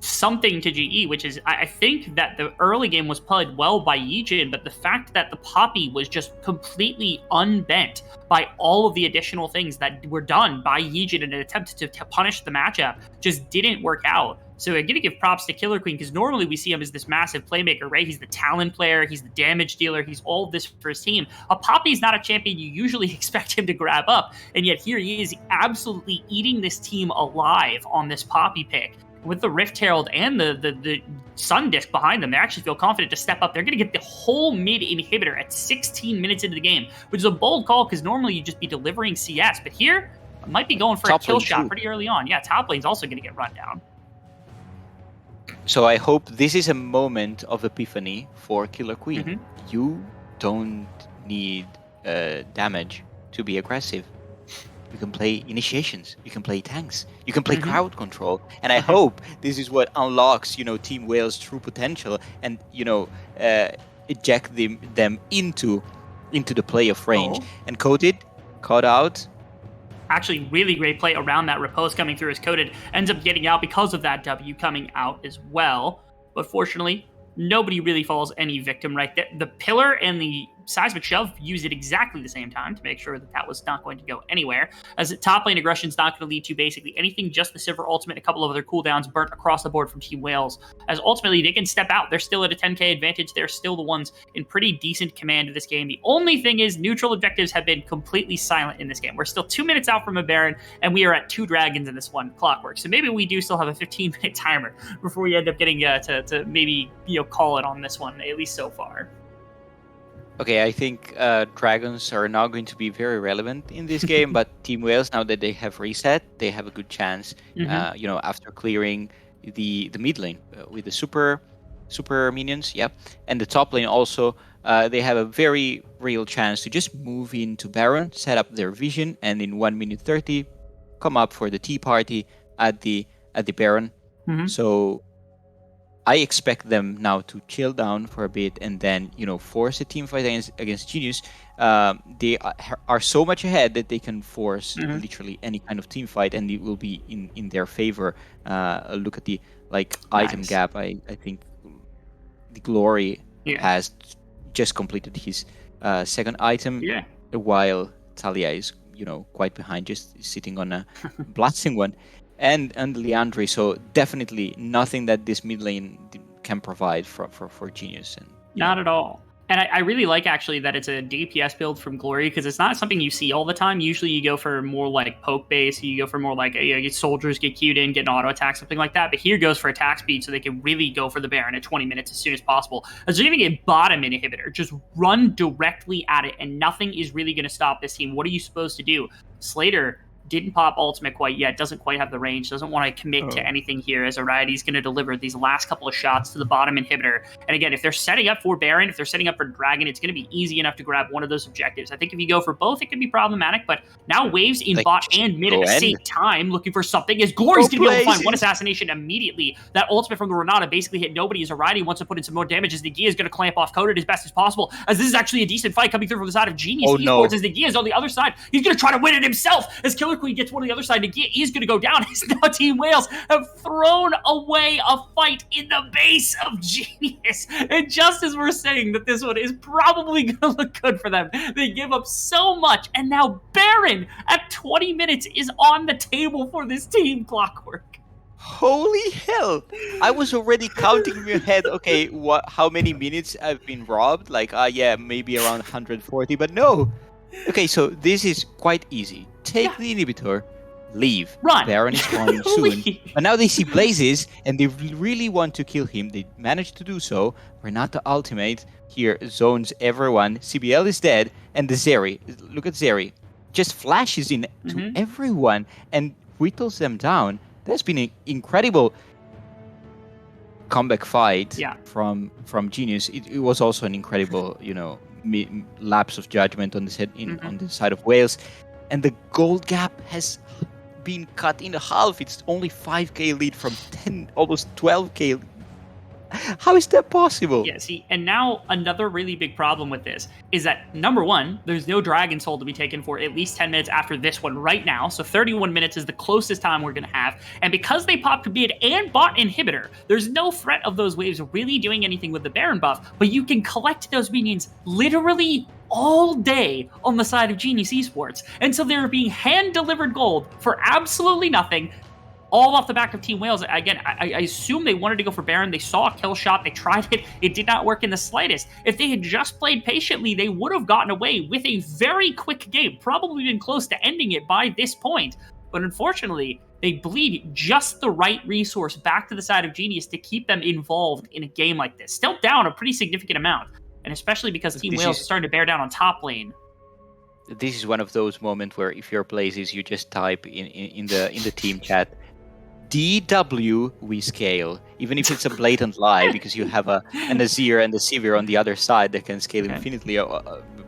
something to GE, which is I think that the early game was played well by Yijin, but the fact that the Poppy was just completely unbent by all of the additional things that were done by Yijin in an attempt to punish the matchup just didn't work out. So I'm going to give props to Killer Queen, because normally we see him as this massive playmaker, right? He's the talent player, he's the damage dealer, he's all of this for his team. A Poppy's not a champion you usually expect him to grab up, and yet here he is absolutely eating this team alive on this Poppy pick. With the Rift Herald and the Sun Disc behind them, they actually feel confident to step up. They're going to get the whole mid inhibitor at 16 minutes into the game, which is a bold call because normally you'd just be delivering CS. But here, might be going for top a kill shot pretty early on. Yeah, top lane's also going to get run down. So I hope this is a moment of epiphany for Killer Queen. You don't need damage to be aggressive. You can play initiations, you can play tanks, you can play crowd control, and I hope this is what unlocks, Team Wales' true potential, and eject them into the play of range. And Coded, caught out. Actually, really great play around that repose coming through as Coded ends up getting out because of that W coming out as well. But fortunately, nobody really falls any victim right there. The pillar and the seismic shove used at exactly the same time to make sure that that was not going to go anywhere, as the top lane aggression is not going to lead to basically anything, just the Sivir ultimate, a couple of other cooldowns burnt across the board from Team Wales, as ultimately they can step out. They're still at a 10k advantage. They're still the ones in pretty decent command of this game. The only thing is neutral objectives have been completely silent in this game. We're still 2 minutes out from a Baron, and we are at 2 dragons in this one clockwork. So maybe we do still have a 15-minute timer before we end up getting to maybe call it on this one, at least so far. Okay, I think dragons are now going to be very relevant in this game, but Team Wales, now that they have reset, they have a good chance, after clearing the mid lane with the super minions, and the top lane also, they have a very real chance to just move into Baron, set up their vision, and in 1 minute 30, come up for the tea party at the Baron. So I expect them now to chill down for a bit and then, force a team fight against Genius. They are so much ahead that they can force literally any kind of team fight, and it will be in their favor. Look at the item gap. I think the Glory has just completed his second item, while Talia is quite behind, just sitting on a blasting one, and Leandri. So definitely nothing that this mid lane can provide for Genius. And not at all. And I really like, actually, that it's a DPS build from Glory, because it's not something you see all the time. Usually you go for more like poke base, you go for more like soldiers get queued in, get an auto attack, something like that. But here goes for attack speed, so they can really go for the Baron at 20 minutes as soon as possible. As they're giving a bottom inhibitor, just run directly at it, and nothing is really going to stop this team. What are you supposed to do? Slater didn't pop ultimate quite yet, doesn't quite have the range, doesn't want to commit to anything here, as Ariety's going to deliver these last couple of shots to the bottom inhibitor. And again, if they're setting up for Baron, if they're setting up for Dragon, it's going to be easy enough to grab one of those objectives. I think if you go for both, it could be problematic, but now Waves in bot and mid at the same time looking for something, as Glory's going to be able to find one assassination immediately. That ultimate from the Renata basically hit nobody, as Ariety wants to put in some more damage, as Nagia is going to clamp off Coded as best as possible, as this is actually a decent fight coming through from the side of Genius Esports, as Nagia is on the other side. He's going to try to win it himself, as Killer Queen gets one on the other side. Nagia is going to go down, as now Team Wales have thrown away a fight in the base of Genius. And just as we're saying that this one is probably going to look good for them, they give up so much, and now Baron at 20 minutes is on the table for this team, Clockwork. Holy hell! I was already counting in my head, okay, how many minutes I've been robbed? Like, yeah, maybe around 140, but no! Okay, so this is quite easy. Take the inhibitor, leave. Run. Baron is spawning soon. But now they see Blazes, and they really want to kill him. They managed to do so. Renata ultimate here zones everyone. CBL is dead, and the Zeri, look at Zeri, just flashes in to everyone and whittles them down. That's been an incredible comeback fight from Genius. It was also an incredible, lapse of judgment on the side of Wales, and the gold gap has been cut in half. It's only 5k lead from 10, almost 12k. How is that possible? Yeah, see, and now another really big problem with this is that, number one, there's no Dragon Soul to be taken for at least 10 minutes after this one right now, so 31 minutes is the closest time we're going to have, and because they popped mid and bot inhibitor, there's no threat of those waves really doing anything with the Baron buff, but you can collect those minions literally all day on the side of Genius Esports, and so they're being hand-delivered gold for absolutely nothing, all off the back of Team Wales. Again, I assume they wanted to go for Baron. They saw a kill shot. They tried it. It did not work in the slightest. If they had just played patiently, they would have gotten away with a very quick game, probably been close to ending it by this point. But unfortunately, they bleed just the right resource back to the side of Genius to keep them involved in a game like this. Still down a pretty significant amount, and especially because Team Wales is starting to bear down on top lane. This is one of those moments where if you're Blazes, you just type in the team chat, DW we scale, even if it's a blatant lie, because you have an Azir and a Sivir on the other side that can scale infinitely,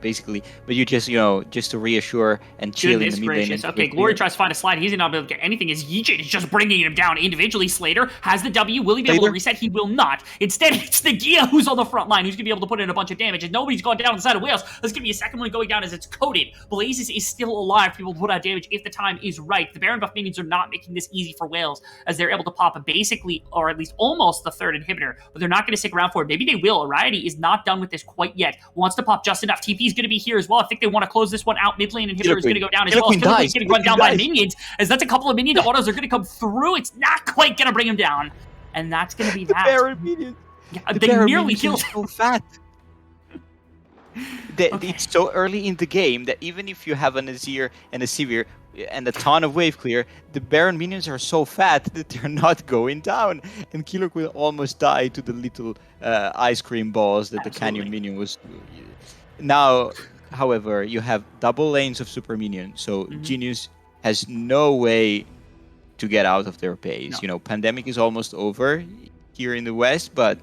basically. But you just, just to reassure and chill in the mid lane. Okay, Glory tries to find a slide. He's not able to get anything. As Yijin is just bringing him down individually. Slater has the W. Will he be able to reset? He will not. Instead, it's the Gia who's on the front line, who's going to be able to put in a bunch of damage. And nobody's gone down on the side of Wales. There's going to be a second one going down as it's Coded. Blazes is still alive to be able to put out damage if the time is right. The Baron buff minions are not making this easy for Wales, as they're able to pop basically, or at least almost, the third inhibitor, but they're not going to stick around for it. Maybe they will. Ariety is not done with this quite yet. Wants to pop just enough. TP is going to be here as well. I think they want to close this one out. Mid lane inhibitor is going to go down as well. Killer Queen's getting run down by minions, as that's a couple of minion autos are going to come through. It's not quite going to bring him down, and that's going to be that. Baron minions. Yeah, they nearly killed him. So fat. It's so early in the game that even if you have an Azir and a Sivir and a ton of wave clear, the Baron minions are so fat that they're not going down. And Killer will almost die to the little ice cream balls that the Canyon minion was. Now, however, you have double lanes of super minion, so Genius has no way to get out of their base. Pandemic is almost over here in the West, but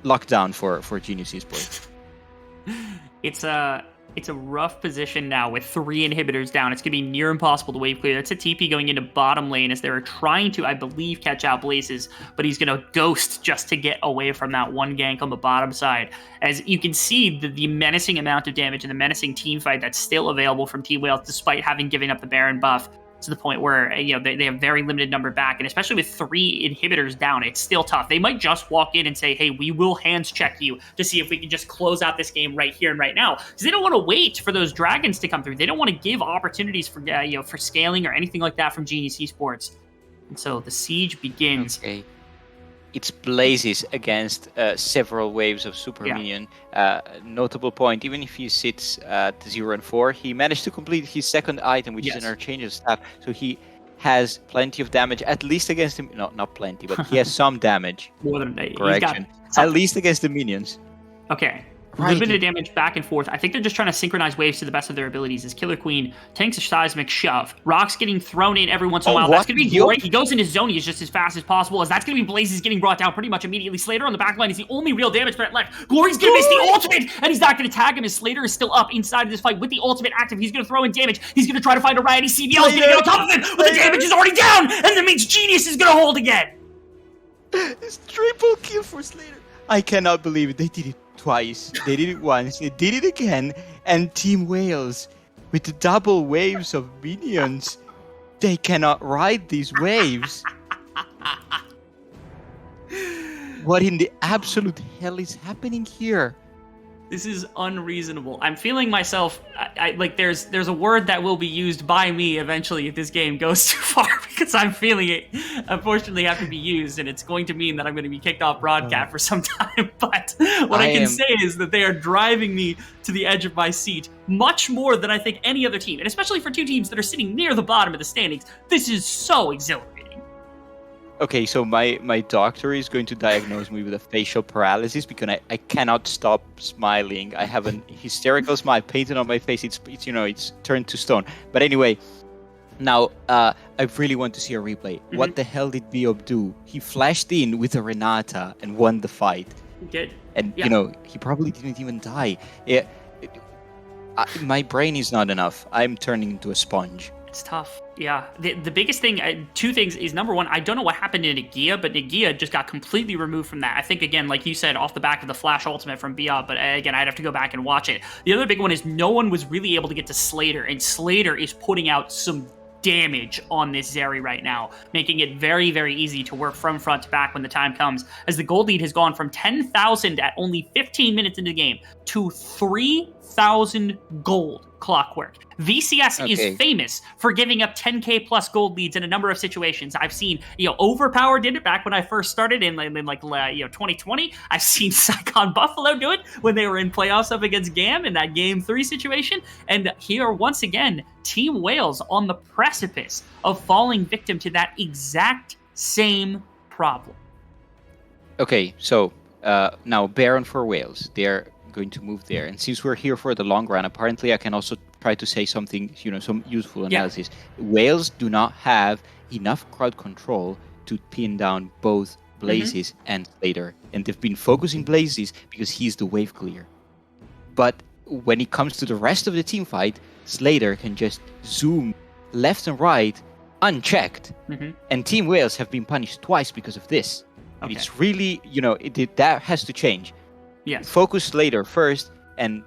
lockdown for Genius Esports. It's a rough position now with 3 inhibitors down. It's going to be near impossible to wave clear. That's a TP going into bottom lane as they're trying to, I believe, catch out Blazes, but he's going to ghost just to get away from that one gank on the bottom side. As you can see, the menacing amount of damage and the menacing team fight that's still available from Team Wales, despite having given up the Baron buff. to the point where they have very limited number back, and especially with 3 inhibitors down, it's still tough. They might just walk in and say, hey, we will hands check you to see if we can just close out this game right here and right now, because they don't want to wait for those dragons to come through. They don't want to give opportunities for for scaling or anything like that from Genius Esports. And so the siege begins. Okay. It's Blazes against several waves of super minion. Notable point, even if he sits at 0 and 4, he managed to complete his second item, which is an Archangel's staff. So he has plenty of damage, at least against him. No, not plenty, but he has some damage. More than correction. At least against the minions. Okay. Limited damage back and forth. I think they're just trying to synchronize waves to the best of their abilities. As Killer Queen tanks a seismic shove. Rock's getting thrown in every once in a while. That's going to be Glory. He goes into zone. He's just as fast as possible. As that's going to be Blazes getting brought down pretty much immediately. Slater on the back line is the only real damage threat left. Glory's going to miss the ultimate, and he's not going to tag him as Slater is still up inside of this fight with the ultimate active. He's going to throw in damage. He's going to try to find a riot. CBL is going to get on top of it, but the damage is already down, and that means Genius is going to hold again. It's triple kill for Slater. I cannot believe it. They did it twice. They did it once. They did it again. And Team Wales, with the double waves of minions, they cannot ride these waves. What in the absolute hell is happening here? This is unreasonable. I'm feeling myself, like there's a word that will be used by me eventually if this game goes too far, because I'm feeling it unfortunately have to be used, and it's going to mean that I'm going to be kicked off broadcast for some time. But what I can say is that they are driving me to the edge of my seat much more than I think any other team, and especially for 2 teams that are sitting near the bottom of the standings. This is so exhilarating. Okay, so my doctor is going to diagnose me with a facial paralysis because I cannot stop smiling. I have an hysterical smile painted on my face. It's turned to stone. But anyway, now I really want to see a replay. Mm-hmm. What the hell did Biob do? He flashed in with a Renata and won the fight. He did. And he probably didn't even die. My brain is not enough. I'm turning into a sponge. It's tough. Yeah. The biggest thing, 2 things, is number 1, I don't know what happened to Nagia, but Nagia just got completely removed from that. I think, again, like you said, off the back of the Flash Ultimate from Bia, but again, I'd have to go back and watch it. The other big one is no one was really able to get to Slater, and Slater is putting out some damage on this Zeri right now, making it very, very easy to work from front to back when the time comes, as the gold lead has gone from 10,000 at only 15 minutes into the game to 3,000 gold Clockwork. VCS is famous for giving up 10k plus gold leads in a number of situations. I've seen, Overpower did it back when I first started in 2020. I've seen Saigon Buffalo do it when they were in playoffs up against GAM in that game 3 situation. And here, once again, Team Wales on the precipice of falling victim to that exact same problem. Okay, so now Baron for Wales. They're going to move there, and since we're here for the long run, apparently I can also try to say something, some useful analysis. Wales do not have enough crowd control to pin down both Blazes and Slater, and they've been focusing Blazes because he's the wave clear. But when it comes to the rest of the team fight, Slater can just zoom left and right unchecked, and Team Wales have been punished twice because of this. And it's really, that has to change. Yes. Focus Slater first, and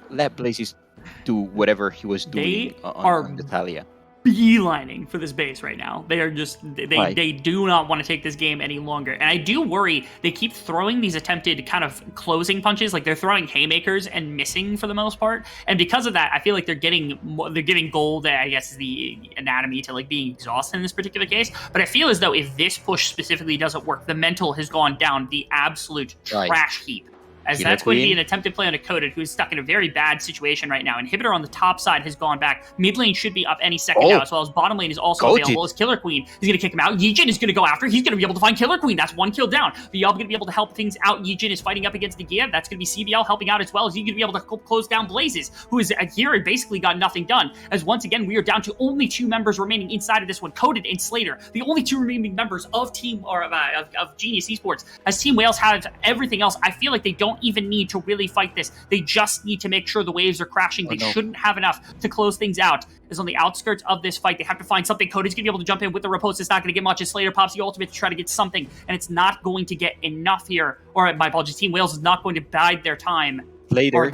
let Blazes do whatever he was doing on Natalia. Beelining for this base right now. They are just they do not want to take this game any longer. And I do worry they keep throwing these attempted kind of closing punches, like they're throwing haymakers and missing for the most part. And because of that, I feel like they're giving gold, I guess, is the anatomy to being exhausted in this particular case. But I feel as though if this push specifically doesn't work, the mental has gone down the absolute trash heap. As Killer that's Queen. going to be an attempted play on a Coded, who's stuck in a very bad situation right now. Inhibitor on the top side has gone back. Mid lane should be up any second now, as well as bottom lane is also available. As Killer Queen is going to kick him out. Yijin is going to go after. He's going to be able to find Killer Queen. That's 1 kill down. VL going to be able to help things out. Yijin is fighting up against Nagia. That's going to be CBL helping out as well. As he's going to be able to close down Blazes, who is here and basically got nothing done. As once again, we are down to only 2 members remaining inside of this one, Coded and Slater. The only 2 remaining members of of Genius Esports. As Team Wales has everything else, I feel like they don't even need to really fight this. They just need to make sure the waves are crashing. They shouldn't have enough to close things out. As on the outskirts of this fight, they have to find something. Cody's going to be able to jump in with the riposte. It's not going to get much as Slater pops the ultimate to try to get something, and it's not going to get enough here. Or my apologies, Team Wales is not going to bide their time. Slater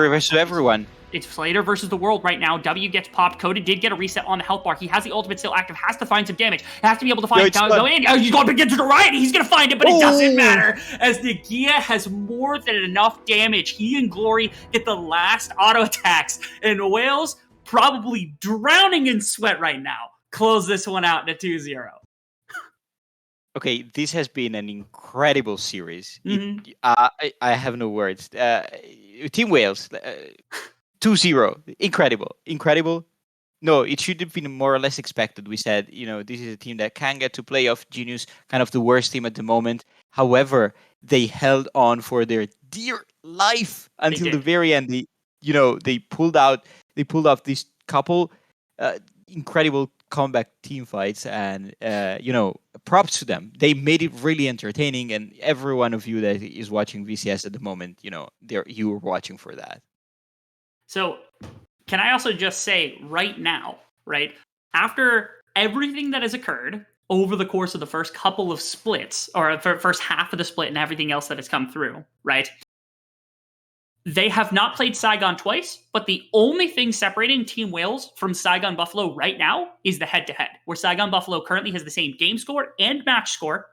versus everyone. It's Slater versus the world right now. W gets popped. Coda did get a reset on the health bar. He has the ultimate still active, has to find some damage. Has to be able to find go in. Oh, he's going to get to the right. He's going to find it, but it doesn't matter as Nagia has more than enough damage. He and Glory get the last auto attacks, and Wales, probably drowning in sweat right now, close this one out to 2-0. Okay, this has been an incredible series. Mm-hmm. I have no words. Team Wales, 2-0. Incredible. No, it should have been more or less expected. We said, this is a team that can get to playoff. Genius, kind of the worst team at the moment. However, they held on for their dear life until the very end. They pulled off these couple incredible comeback team fights, and props to them. They made it really entertaining, and every one of you that is watching VCS at the moment, you were watching for that. So, can I also just say right now, right, after everything that has occurred over the course of the first couple of splits, or first half of the split and everything else that has come through, right, they have not played Saigon twice, but the only thing separating Team Wales from Saigon Buffalo right now is the head-to-head, where Saigon Buffalo currently has the same game score and match score,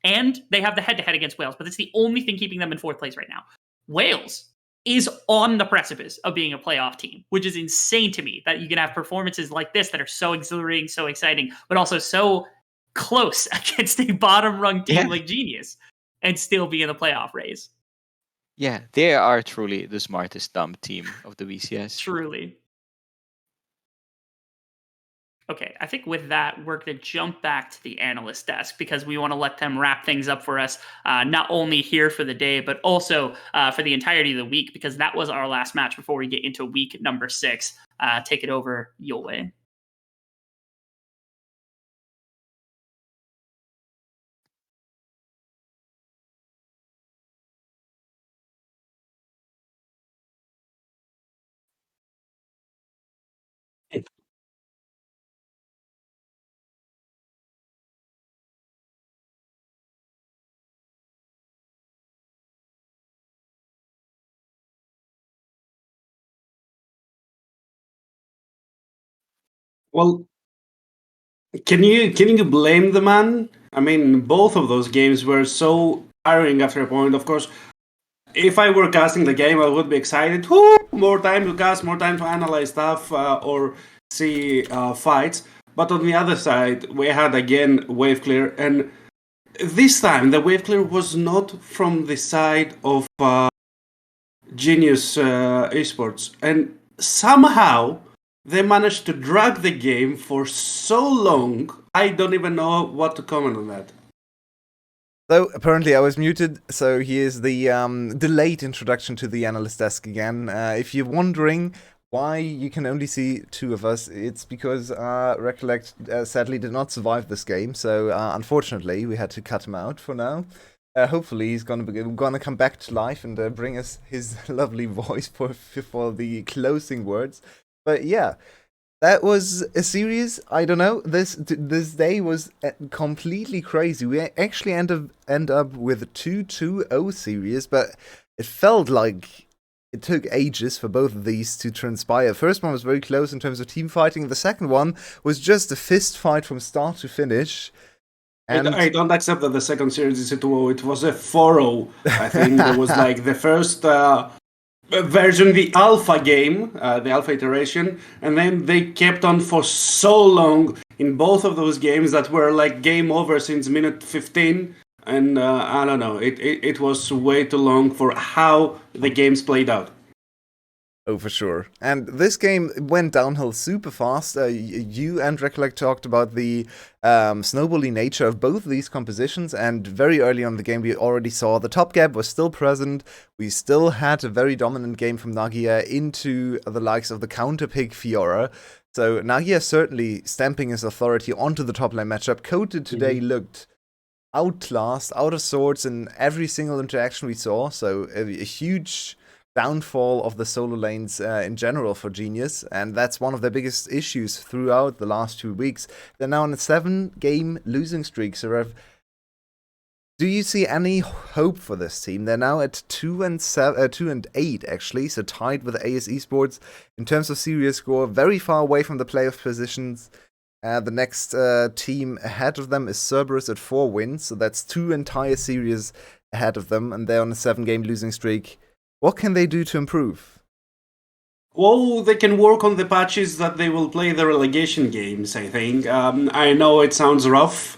and they have the head-to-head against Wales, but it's the only thing keeping them in fourth place right now. Wales is on the precipice of being a playoff team, which is insane to me, that you can have performances like this that are so exhilarating, so exciting, but also so close against a bottom-rung team like Genius and still be in the playoff race. Yeah, they are truly the smartest dumb team of the VCS. Truly. Okay, I think with that, we're going to jump back to the analyst desk because we want to let them wrap things up for us, not only here for the day, but also for the entirety of the week, because that was our last match before we get into week number 6. Take it over, Yulway. Well, can you blame the man? I mean, both of those games were so tiring after a point. Of course, if I were casting the game, I would be excited. Woo! More time to cast, more time to analyze stuff or see fights. But on the other side, we had again wave clear, and this time the wave clear was not from the side of Genius Esports, and somehow they managed to drag the game for so long. I don't even know what to comment on that. So, apparently I was muted, so here's the delayed introduction to the analyst desk again. If you're wondering why you can only see 2 of us, it's because Recollect sadly did not survive this game, so unfortunately we had to cut him out for now. Hopefully he's gonna come back to life and bring us his lovely voice for the closing words. But yeah, that was a series. I don't know. This day was completely crazy. We actually end up with a 2-2-0 series, but it felt like it took ages for both of these to transpire. First one was very close in terms of team fighting. The second one was just a fist fight from start to finish. And I don't accept that the second series is a 2-0. It was a 4-0. I think it was like the first version, the alpha game, the alpha iteration, and then they kept on for so long in both of those games that were like game over since minute 15, and I don't know, it was way too long for how the games played out. Oh, for sure. And this game went downhill super fast. You and Recollect talked about the snowbally nature of both these compositions, and very early on in the game we already saw the top gap was still present. We still had a very dominant game from Nagia into the likes of the counter-pick Fiora. So Nagia certainly stamping his authority onto the top lane matchup. Coated today looked outclassed, out of sorts in every single interaction we saw. So a huge downfall of the solo lanes in general for Genius, and that's one of their biggest issues throughout the last 2 weeks. They're now on a 7-game losing streak, so Do you see any hope for this team? They're now at 2-8 actually, so tied with ASE Esports in terms of series score, very far away from the playoff positions. The next team ahead of them is Cerberus at 4 wins, so that's 2 entire series ahead of them, and they're on a 7-game losing streak. What can they do to improve? Well, they can work on the patches that they will play the relegation games, I think. I know it sounds rough.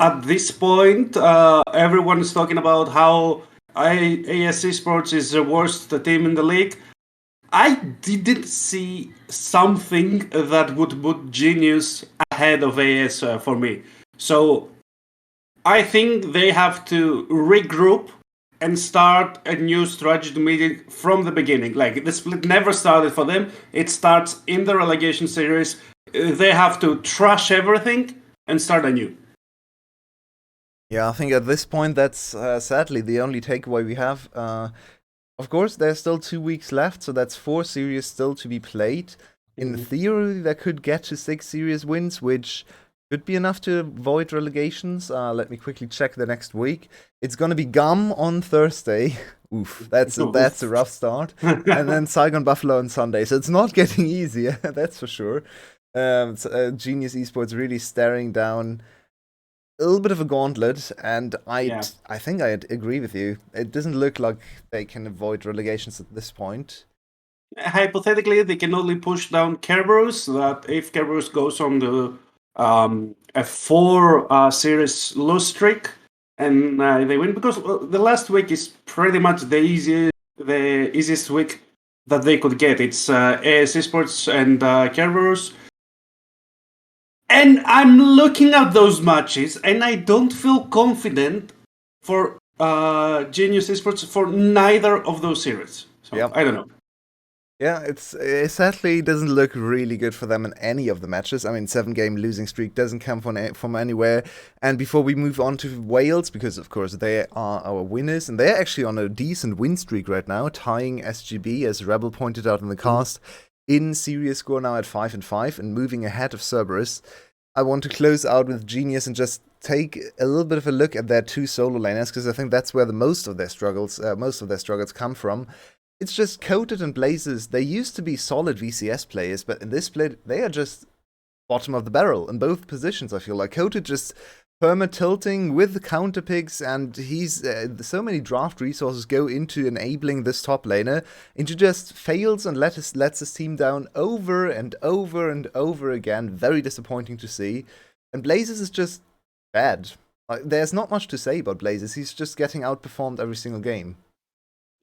At this point, everyone is talking about how ASE Esports is the worst team in the league. I didn't see something that would put Genius ahead of AS for me. So I think they have to regroup and start a new strategy meeting from the beginning. Like, the split never started for them. It starts in the relegation series. They have to trash everything and start anew. Yeah, I think at this point that's sadly the only takeaway we have. Of course, there's still 2 weeks left, so that's 4 series still to be played. In theory, they could get to 6 series wins, which could be enough to avoid relegations. Let me quickly check the next week. It's going to be GUM on Thursday. Oof, that's a rough start. And then Saigon Buffalo on Sunday. So it's not getting easier, that's for sure. Genius Esports really staring down a little bit of a gauntlet, and I think I'd agree with you. It doesn't look like they can avoid relegations at this point. Hypothetically, they can only push down Kerberos. That if Kerberos goes on the a 4 series lose streak and they win, because the last week is pretty much the easiest week that they could get. It's AS Esports and Kerberos. And I'm looking at those matches, and I don't feel confident for Genius Esports for neither of those series. So I don't know. Yeah, it sadly doesn't look really good for them in any of the matches. I mean, 7-game losing streak doesn't come from anywhere. And before we move on to Wales, because of course they are our winners, and they're actually on a decent win streak right now, tying SGB, as Rebel pointed out in the cast, in series score now at 5-5 and moving ahead of Cerberus. I want to close out with Genius and just take a little bit of a look at their 2 solo laners, because I think that's where most of their struggles come from. It's just Coated and Blazers. They used to be solid VCS players, but in this split, they are just bottom of the barrel in both positions, I feel like. Coated just perma-tilting with the counter picks, and he's so many draft resources go into enabling this top laner, into just fails and lets his team down over and over and over again. Very disappointing to see. And Blazers is just bad. There's not much to say about Blazers. He's just getting outperformed every single game.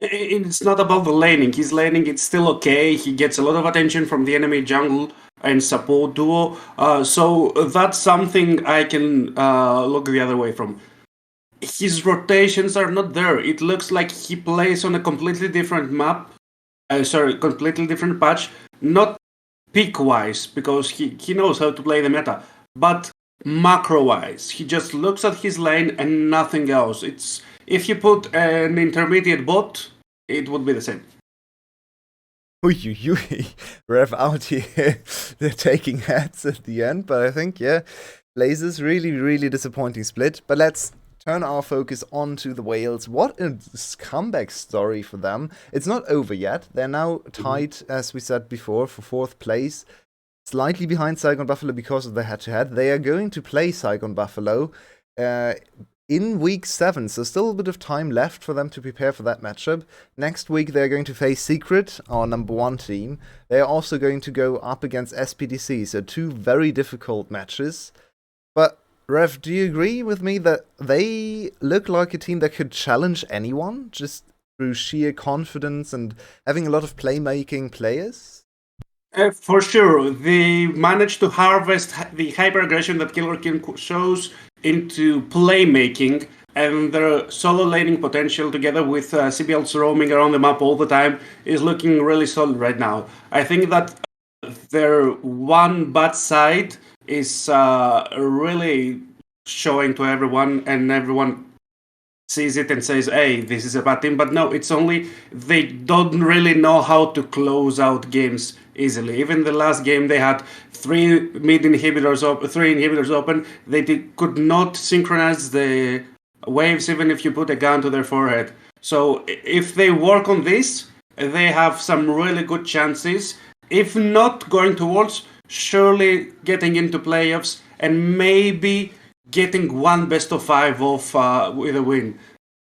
It's not about the laning. His laning, it's still okay. He gets a lot of attention from the enemy jungle and support duo. So that's something I can look the other way from. His rotations are not there. It looks like he plays on a completely different map. Completely different patch. Not pick-wise, because he knows how to play the meta. But macro-wise, he just looks at his lane and nothing else. If you put an intermediate bot, it would be the same. Rev out here. They're taking heads at the end, but I think, Blazers really, really disappointing split. But let's turn our focus onto the Whales. What a comeback story for them. It's not over yet. They're now tied, as we said before, for 4th place. Slightly behind Saigon Buffalo because of the head-to-head. They are going to play Saigon Buffalo in week 7, so still a bit of time left for them to prepare for that matchup. Next week they're going to face Secret, our number 1 team. They are also going to go up against SBTC, so 2 very difficult matches. But Rev, do you agree with me that they look like a team that could challenge anyone, just through sheer confidence and having a lot of playmaking players? For sure, they managed to harvest the hyper-aggression that Killer King shows into playmaking, and their solo laning potential together with CBLs roaming around the map all the time is looking really solid right now. I think that their one bad side is really showing to everyone, and everyone sees it and says, hey, this is a bad team. But no, it's only they don't really know how to close out games easily. Even the last game, they had 3 inhibitors open. They could not synchronize the waves even if you put a gun to their forehead. So if they work on this, they have some really good chances. If not going towards, surely getting into playoffs and maybe getting one best of 5 off with a win.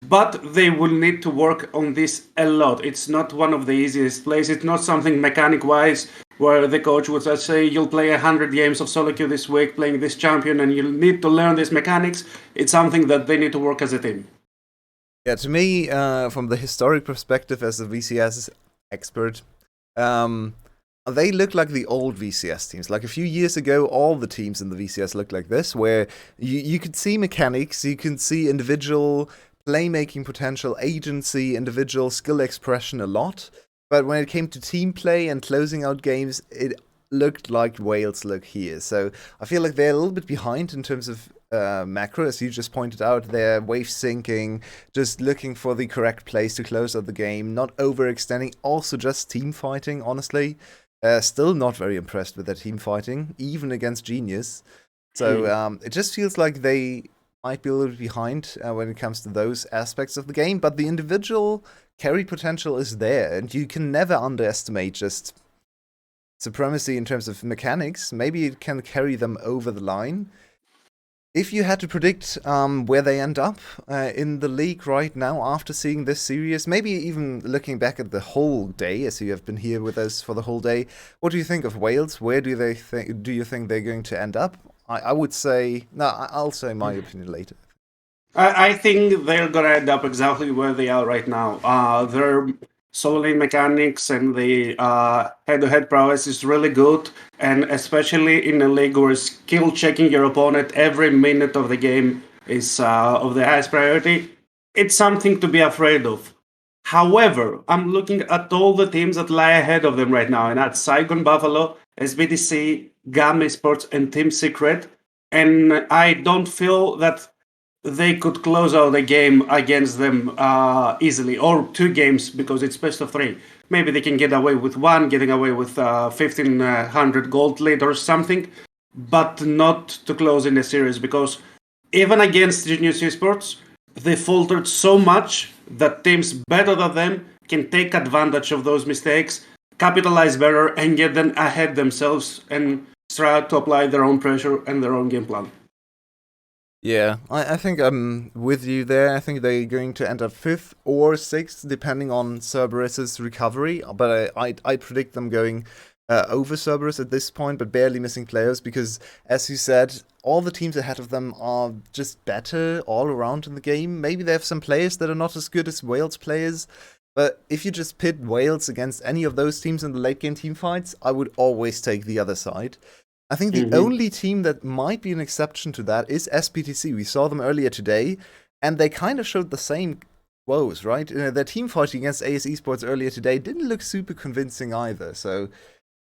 But they will need to work on this a lot. It's not one of the easiest plays. It's not something mechanic-wise where the coach would just say, you'll play 100 games of solo queue this week playing this champion and you'll need to learn these mechanics. It's something that they need to work as a team. Yeah, to me, from the historic perspective as a VCS expert, they look like the old VCS teams. Like a few years ago, all the teams in the VCS looked like this, where you could see mechanics, you can see individual playmaking potential, agency, individual skill expression a lot. But when it came to team play and closing out games, it looked like Wales look here. So I feel like they're a little bit behind in terms of macro, as you just pointed out. They're wave syncing, just looking for the correct place to close out the game, not overextending, also just team fighting, honestly. Still not very impressed with their team fighting, even against Genius. So it just feels like they might be a little bit behind when it comes to those aspects of the game, but the individual carry potential is there, and you can never underestimate just supremacy in terms of mechanics. Maybe it can carry them over the line. If you had to predict where they end up in the league right now after seeing this series, maybe even looking back at the whole day, as you have been here with us for the whole day, what do you think of Wales? Where do you think they're going to end up? I would say, no, I'll say my opinion later. I think they're going to end up exactly where they are right now. Their solo lane mechanics and the head-to-head prowess is really good, and especially in a league where skill checking your opponent every minute of the game is of the highest priority, it's something to be afraid of. However, I'm looking at all the teams that lie ahead of them right now, and that's Saigon Buffalo, SBTC, GAM Esports, and Team Secret, and I don't feel that they could close out a game against them easily, or 2 games, because it's best of 3. Maybe they can get away with 1, getting away with 1,500 gold lead or something, but not to close in a series, because even against Genius Esports, they faltered so much that teams better than them can take advantage of those mistakes, capitalize better, and get them ahead themselves and try to apply their own pressure and their own game plan. Yeah, I think I'm with you there. I think they're going to end up 5th or 6th, depending on Cerberus's recovery. But I predict them going over Cerberus at this point, but barely missing players, because, as you said, all the teams ahead of them are just better all around in the game. Maybe they have some players that are not as good as Wales players, but if you just pit Wales against any of those teams in the late game team fights, I would always take the other side. I think the only team that might be an exception to that is SBTC. We saw them earlier today, and they kind of showed the same woes, right? Their team fighting against ASE Esports earlier today didn't look super convincing either. So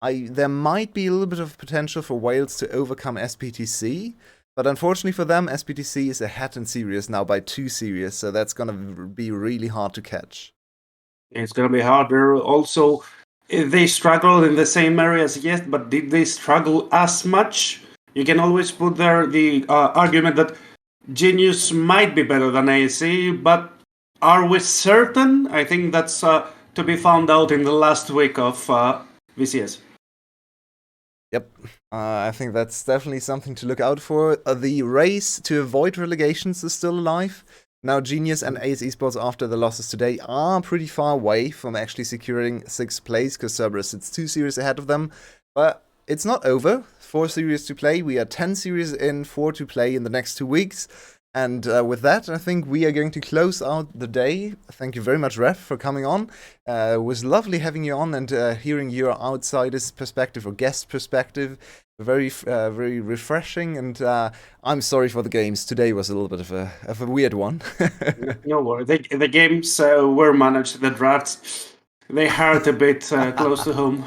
there might be a little bit of potential for Wales to overcome SBTC, but unfortunately for them, SBTC is ahead in series now by 2 series, so that's going to be really hard to catch. It's going to be harder. Also, they struggled in the same areas, yes, but did they struggle as much? You can always put there the argument that Genius might be better than ASE, but are we certain? I think that's to be found out in the last week of VCS. Yep, I think that's definitely something to look out for. The race to avoid relegations is still alive. Now, Genius and ASE Esports, after the losses today, are pretty far away from actually securing 6th place, because Cerberus sits 2 series ahead of them. But it's not over. 4 series to play. We are 10 series in, 4 to play in the next 2 weeks. And with that, I think we are going to close out the day. Thank you very much, Ref, for coming on. It was lovely having you on and hearing your outsider's perspective or guest perspective. Very, very refreshing. And I'm sorry for the games. Today was a little bit of a weird one. No worries. The games were managed. The drafts, they hurt a bit close to home.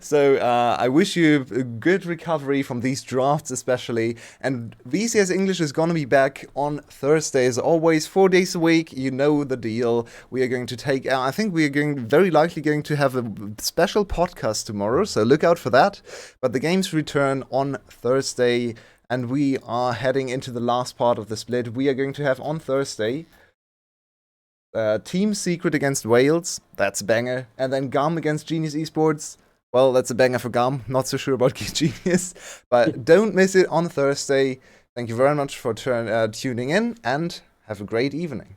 So I wish you a good recovery from these drafts especially, and VCS English is going to be back on Thursday as always, 4 days a week. You know the deal. We are going to take, I think we are very likely going to have a special podcast tomorrow, so look out for that. But the games return on Thursday, and we are heading into the last part of the split. We are going to have on Thursday Team Secret against Wales. That's a banger. And then GAM against Genius Esports. Well, that's a banger for GAM. Not so sure about Genius. But don't miss it on Thursday. Thank you very much for tuning in, and have a great evening.